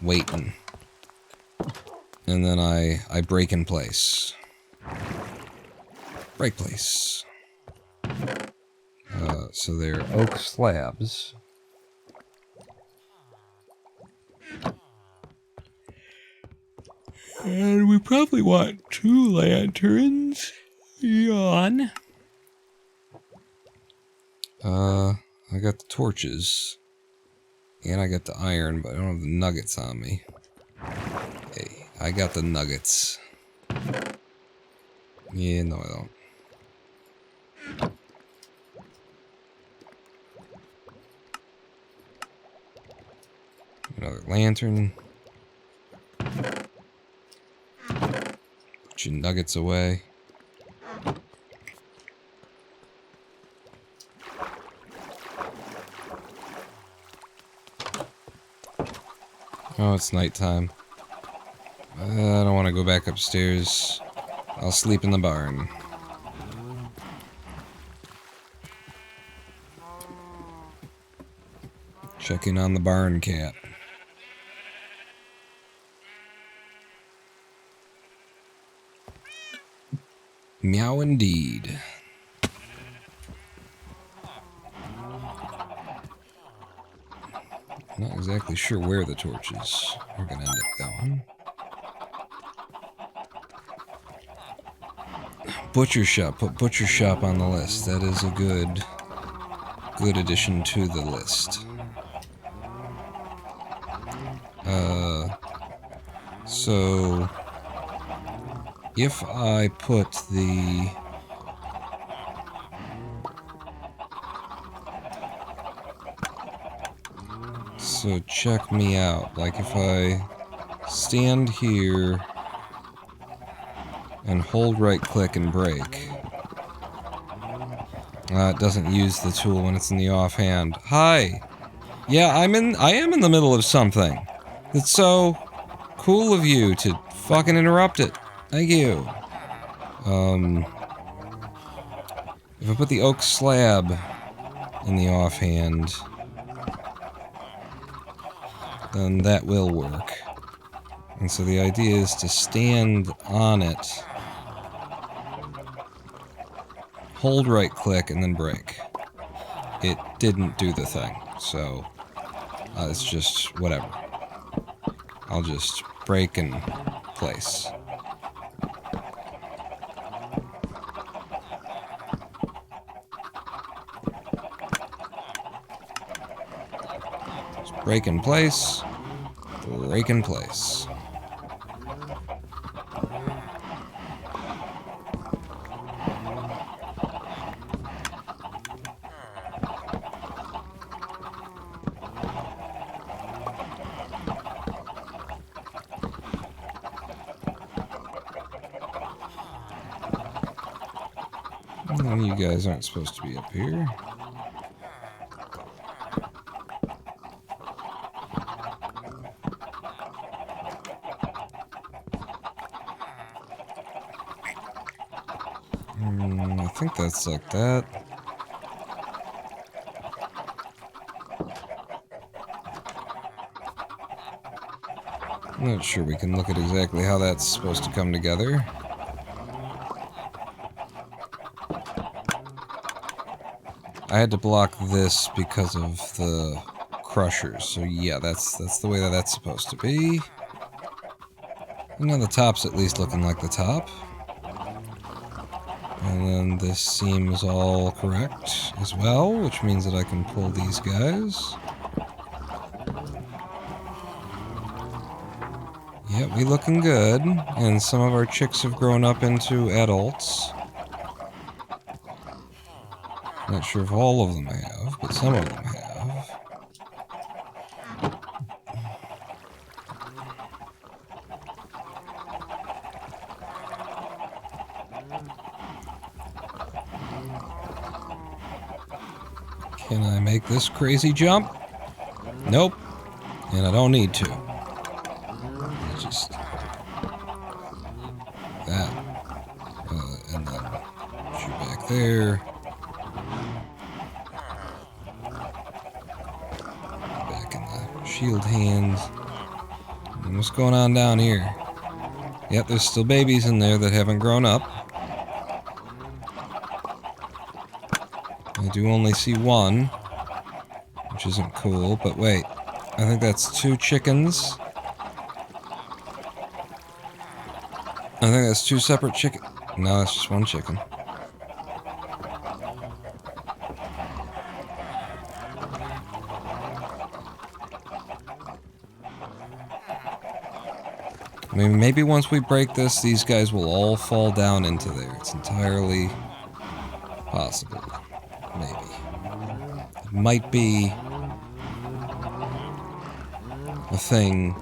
waiting. And then I break in place. Break place. So they're oak slabs. And we probably want 2 lanterns. Yawn. I got the torches. And I got the iron, but I don't have the nuggets on me. Hey, I got the nuggets. Yeah, no I don't. Another lantern. Put your nuggets away. Oh, it's nighttime. I don't want to go back upstairs. I'll sleep in the barn. Checking on the barn cat. Meow indeed. Not exactly sure where the torches are gonna end up going. Butcher shop. Put butcher shop on the list. That is a good addition to the list. So if I put the so check me out. Like if I stand here and hold right click and break. It doesn't use the tool when it's in the offhand. Hi. Yeah, I am in the middle of something. It's so cool of you to fucking interrupt it. Thank you. If I put the oak slab in the offhand, then that will work. And so the idea is to stand on it, hold right click, and then break. It didn't do the thing, so it's just whatever. I'll just break and place. Just break in place, break in place. None of you guys aren't supposed to be up here. I think that's like that. I'm not sure we can look at exactly how that's supposed to come together. I had to block this because of the crushers, so yeah, that's the way that that's supposed to be. And now the top's at least looking like the top. And then this seems all correct as well, which means that I can pull these guys. Yeah, we looking good, and some of our chicks have grown up into adults. Not sure if all of them have, but some of them have. Can I make this crazy jump? Nope. And I don't need to. It's just that. And then shoot back there. Back in the shield hands. And what's going on down here? Yep, there's still babies in there that haven't grown up. I do only see one, which isn't cool, but wait. I think that's 2 chickens. I think that's 2 separate chicken. No, that's just 1 chicken. I mean, maybe once we break this, these guys will all fall down into there. It's entirely possible. Maybe. It might be a thing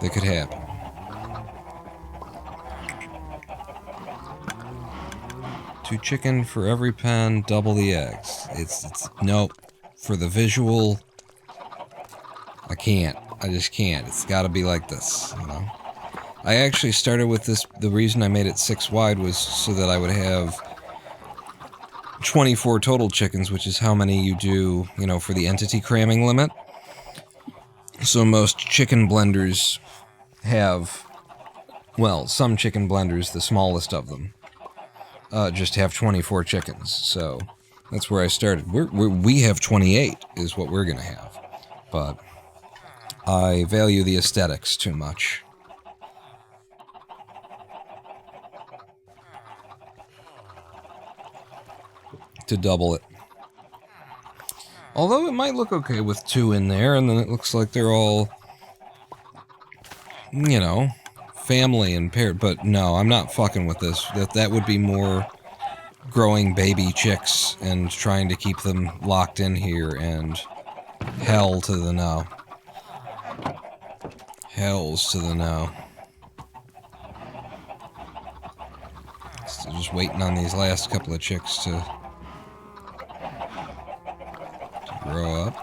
that could happen. Two chicken for every pen, double the eggs. It's nope. For the visual, I can't. I just can't. It's gotta be like this, you know? I actually started with this, the reason I made it 6 wide was so that I would have 24 total chickens, which is how many you do, you know, for the entity cramming limit. So most chicken blenders have, well, some chicken blenders, the smallest of them, just have 24 chickens. So that's where I started. We have 28 is what we're going to have. But I value the aesthetics too much. To double it. Although it might look okay with 2 in there, and then it looks like they're all, you know, family and paired. But no, I'm not fucking with this. That would be more growing baby chicks and trying to keep them locked in here, and hell to the no. Hells to the no. Still just waiting on these last couple of chicks to grow up.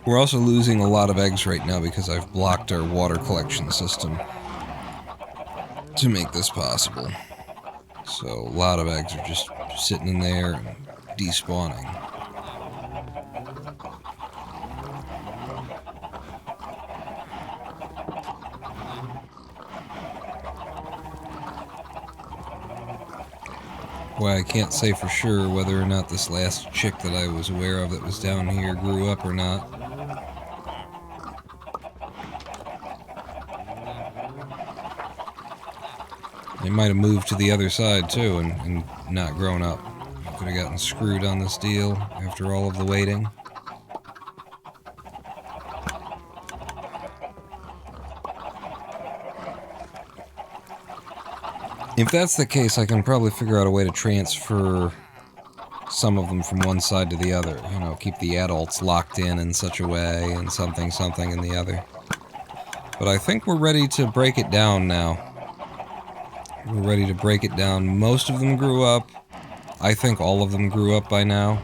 We're also losing a lot of eggs right now because I've blocked our water collection system to make this possible. So a lot of eggs are just sitting in there and despawning. Well, I can't say for sure whether or not this last chick that I was aware of that was down here grew up or not. They might have moved to the other side too and not grown up. Could have gotten screwed on this deal after all of the waiting. If that's the case, I can probably figure out a way to transfer some of them from one side to the other. You know, keep the adults locked in such a way, and something in the other. But I think we're ready to break it down now. We're ready to break it down. Most of them grew up. I think all of them grew up by now.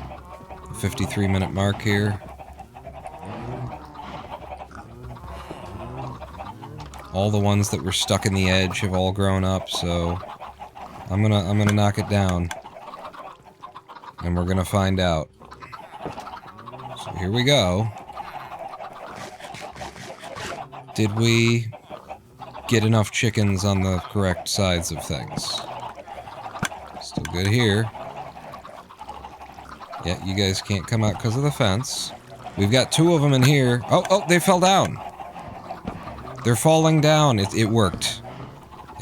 The 53-minute mark here. All the ones that were stuck in the edge have all grown up, so I'm gonna knock it down. And we're gonna find out. So here we go. Did we get enough chickens on the correct sides of things? Still good here. Yeah, you guys can't come out because of the fence. We've got 2 of them in here. Oh, they fell down. They're falling down. It worked.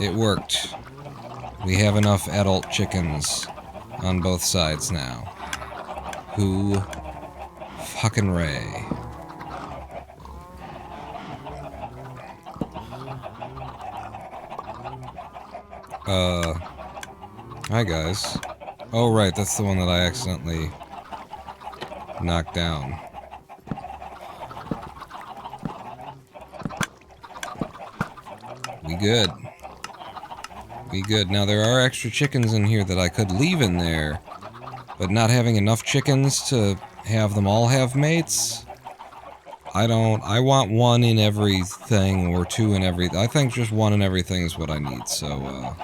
It worked. We have enough adult chickens on both sides now. Who fucking ray. Hi guys. Oh right, that's the one that I accidentally knocked down. We good. We good. Now there are extra chickens in here that I could leave in there, but not having enough chickens to have them all have mates, I want 1 in everything or 2 in every, I think just 1 in everything is what I need, so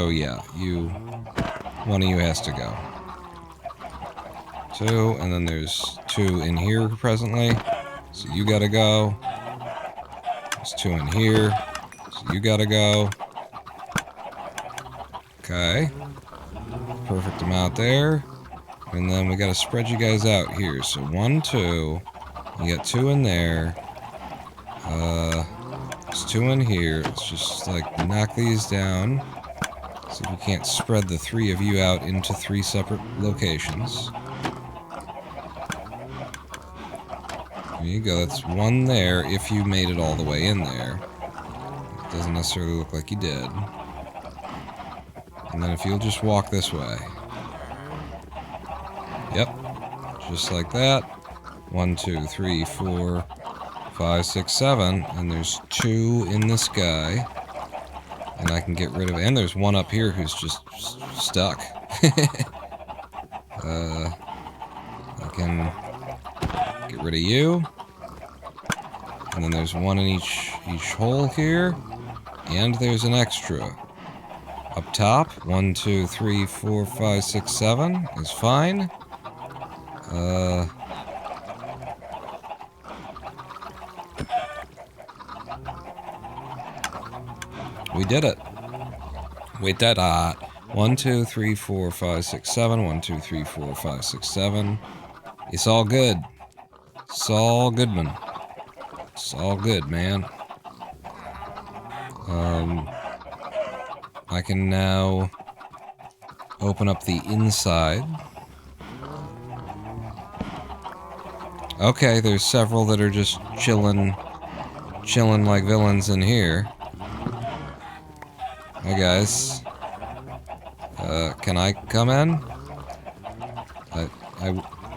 yeah, one of you has to go. 2, and then there's 2 in here presently. So you gotta go. There's 2 in here. So you gotta go. Okay. Perfect amount there. And then we gotta spread you guys out here. So 1, 2. You got 2 in there. There's 2 in here. Let's just, like, knock these down. See if we can't spread the 3 of you out into 3 separate locations. There you go. That's 1 there if you made it all the way in there. It doesn't necessarily look like you did. And then if you'll just walk this way. Yep. Just like that. 1, 2, 3, 4, 5, 6, 7. And there's 2 in this guy. And I can get rid of it. And there's 1 up here who's just stuck. I can get rid of you. And then there's 1 in each hole here. And there's an extra. Up top, 1, 2, 3, 4, 5, 6, 7 is fine. We did it. We did it. 1, 2, 3, 4, 5, 6, 7. 1, 2, 3, 4, 5, 6, 7. It's all good. It's all good, man. It's all good, man. I can now open up the inside. Okay, there's several that are just chilling like villains in here. Hi, guys. Can I come in?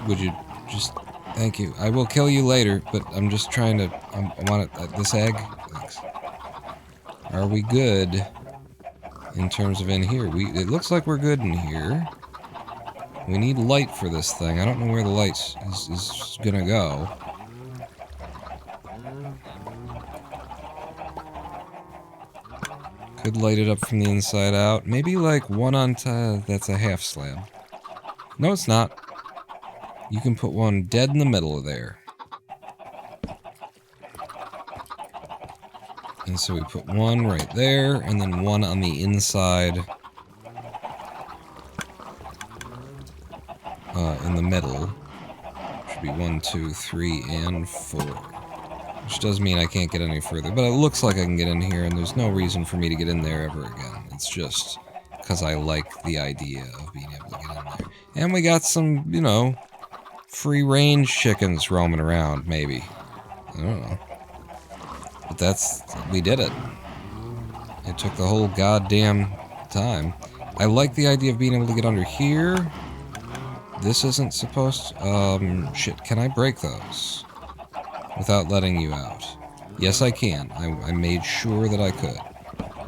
Would you just... Thank you. I will kill you later, but I'm just trying to... I want it, this egg. Thanks. Are we good in terms of in here? It looks like we're good in here. We need light for this thing. I don't know where the light is gonna go. Could light it up from the inside out. Maybe like 1 on top. That's a half slab. No, it's not. You can put 1 dead in the middle of there. And so we put 1 right there, and then 1 on the inside. In the middle. Should be 1, 2, 3, and 4. Which does mean I can't get any further. But it looks like I can get in here, and there's no reason for me to get in there ever again. It's just because I like the idea of being able to get in there. And we got some, you know, free-range chickens roaming around, maybe. I don't know. But we did it. It took the whole goddamn time. I like the idea of being able to get under here. This isn't supposed to... shit, can I break those? Without letting you out? Yes, I can. I made sure that I could.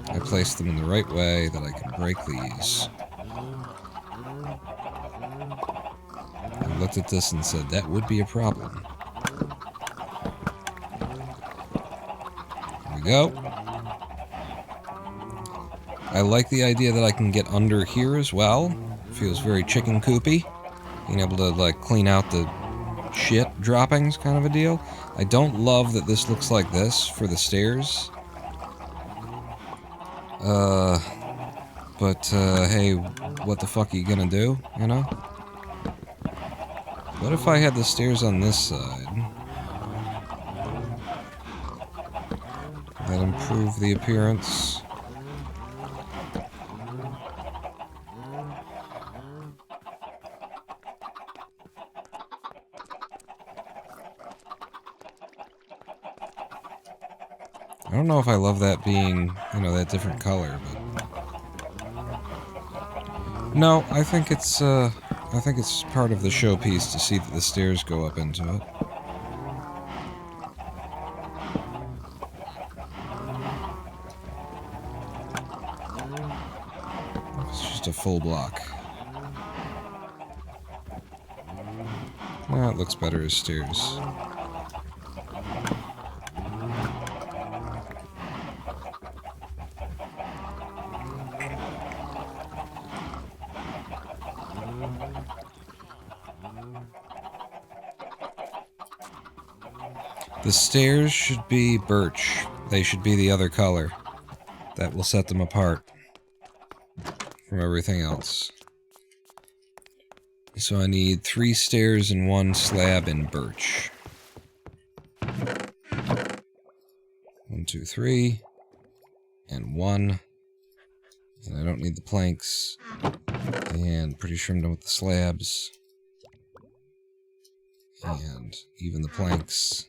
I placed them in the right way that I can break these. I looked at this and said, that would be a problem. There we go. I like the idea that I can get under here as well. Feels very chicken coopy. Being able to, like, clean out the shit droppings kind of a deal. I don't love that this looks like this for the stairs. But, hey, what the fuck are you gonna do, you know? What if I had the stairs on this side? That improve the appearance. I don't know if I love that being, you know, that different color, but... No, I think it's part of the showpiece to see that the stairs go up into it. It's just a full block. Well, it looks better as stairs. The stairs should be birch. They should be the other color. That will set them apart from everything else. So I need 3 stairs and 1 slab in birch. 1, 2, 3. And 1. And I don't need the planks. And pretty sure I'm done with the slabs. And even the planks.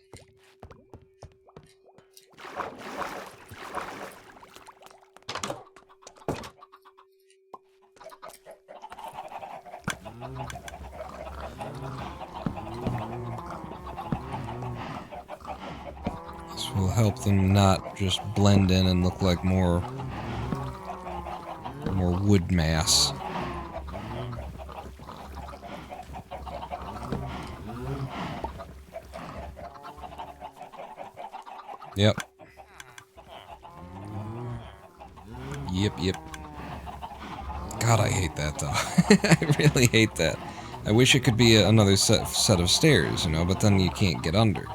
This will help them not just blend in and look like more wood mass. Yep. Yep. God, I hate that, though. I really hate that. I wish it could be another set of stairs, you know, but then you can't get under,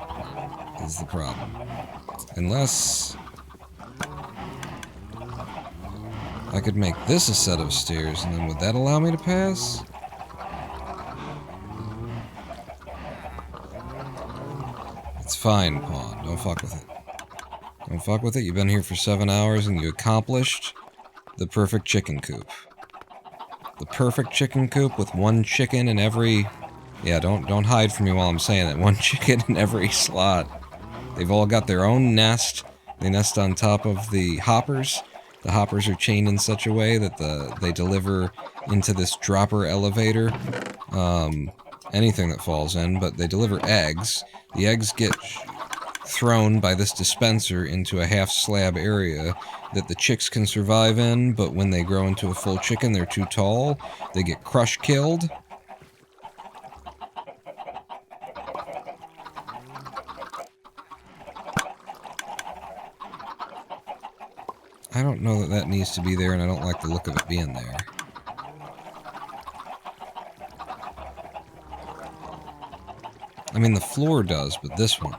is the problem. Unless I could make this a set of stairs, and then would that allow me to pass? It's fine, Pawn. Don't fuck with it. Don't fuck with it. You've been here for 7 hours, and you accomplished the perfect chicken coop. The perfect chicken coop with 1 chicken in every... Yeah, don't hide from me while I'm saying that. 1 chicken in every slot. They've all got their own nest. They nest on top of the hoppers. The hoppers are chained in such a way that they deliver into this dropper elevator anything that falls in, but they deliver eggs. The eggs get thrown by this dispenser into a half-slab area that the chicks can survive in, but when they grow into a full chicken, they're too tall. They get killed. I don't know that needs to be there, and I don't like the look of it being there. I mean, the floor does, but this one...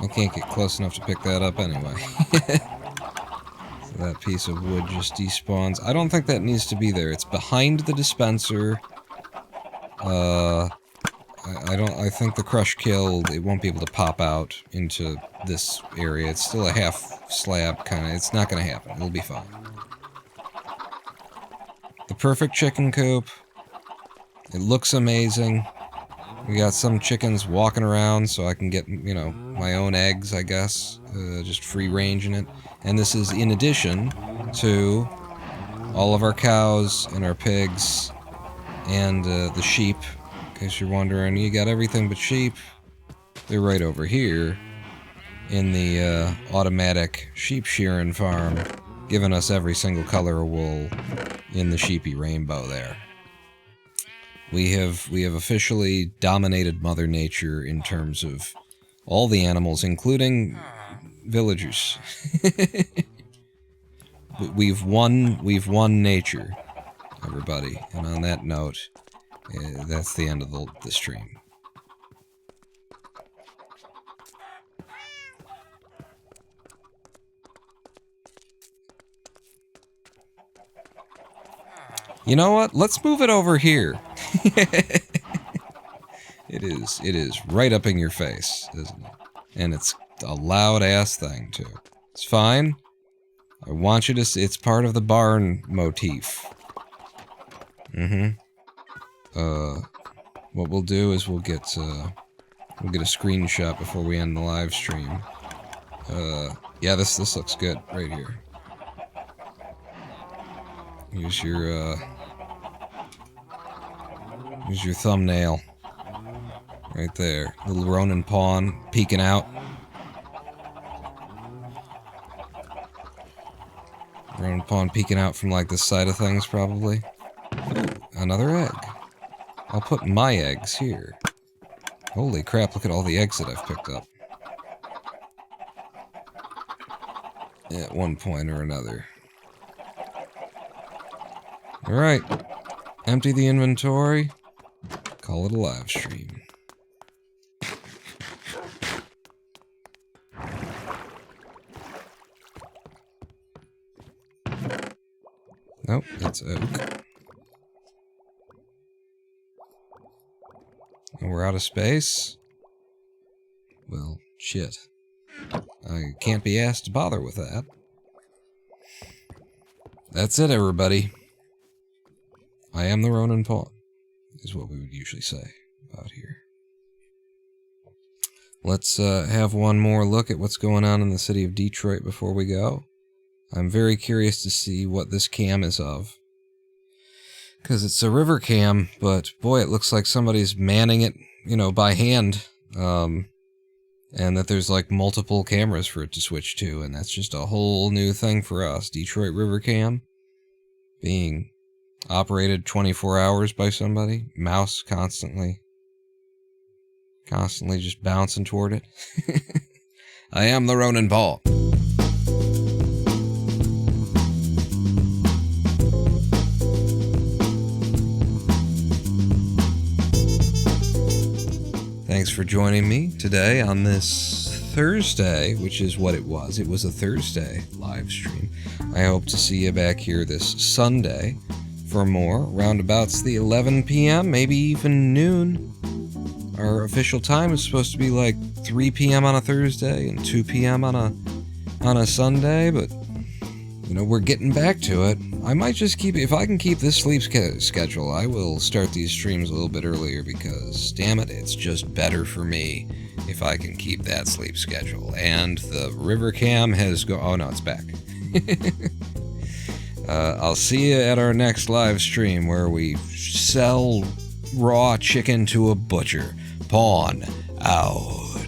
I can't get close enough to pick that up anyway. So that piece of wood just despawns. I don't think that needs to be there. It's behind the dispenser. I think the crush kill, it won't be able to pop out into this area. It's still a half slab kind of. It's not going to happen. It'll be fine. The perfect chicken coop. It looks amazing. We got some chickens walking around so I can get, you know, my own eggs, I guess. Just free range in it. And this is in addition to all of our cows and our pigs and the sheep. In case you're wondering, you got everything but sheep. They're right over here in the automatic sheep shearing farm, giving us every single color of wool in the sheepy rainbow there. We have officially dominated Mother Nature in terms of all the animals, including villagers. We've won nature, everybody. And on that note, that's the end of the stream. You know what? Let's move it over here. It is right up in your face, isn't it? And it's a loud-ass thing, too. It's fine. I want you to see, it's part of the barn motif. What we'll do is we'll get a screenshot before we end the live stream. Yeah, this looks good right here. Here's your thumbnail. Right there. Little Ronin pawn peeking out. Ronin pawn peeking out from like this side of things, probably. Ooh, another egg. I'll put my eggs here. Holy crap, look at all the eggs that I've picked up. at one point or another. Alright. Empty the inventory. Call it a live stream. Nope, that's oak. And we're out of space? Well, shit. I can't be asked to bother with that. That's it, everybody. I am the Ronin Pawn, is what we would usually say about here. Let's have one more look at what's going on in the city of Detroit before we go. I'm very curious to see what this cam is of. Because it's a river cam, but boy, it looks like somebody's manning it, you know, by hand. And that there's like multiple cameras for it to switch to, and that's just a whole new thing for us. Detroit River Cam being operated 24 hours by somebody. Mouse constantly just bouncing toward it. I am the Ronin Paul. Thanks for joining me today on this Thursday, which is what it was. It was a Thursday live stream. I hope to see you back here this Sunday for more. Roundabouts the 11 p.m., maybe even noon. Our official time is supposed to be like 3 p.m. on a Thursday and 2 p.m. on a Sunday, but you know, we're getting back to it. I might just keep it. If I can keep this sleep schedule, I will start these streams a little bit earlier because, damn it, it's just better for me if I can keep that sleep schedule. And the river cam has oh no, it's back. I'll see you at our next live stream where we sell raw chicken to a butcher. Pawn out.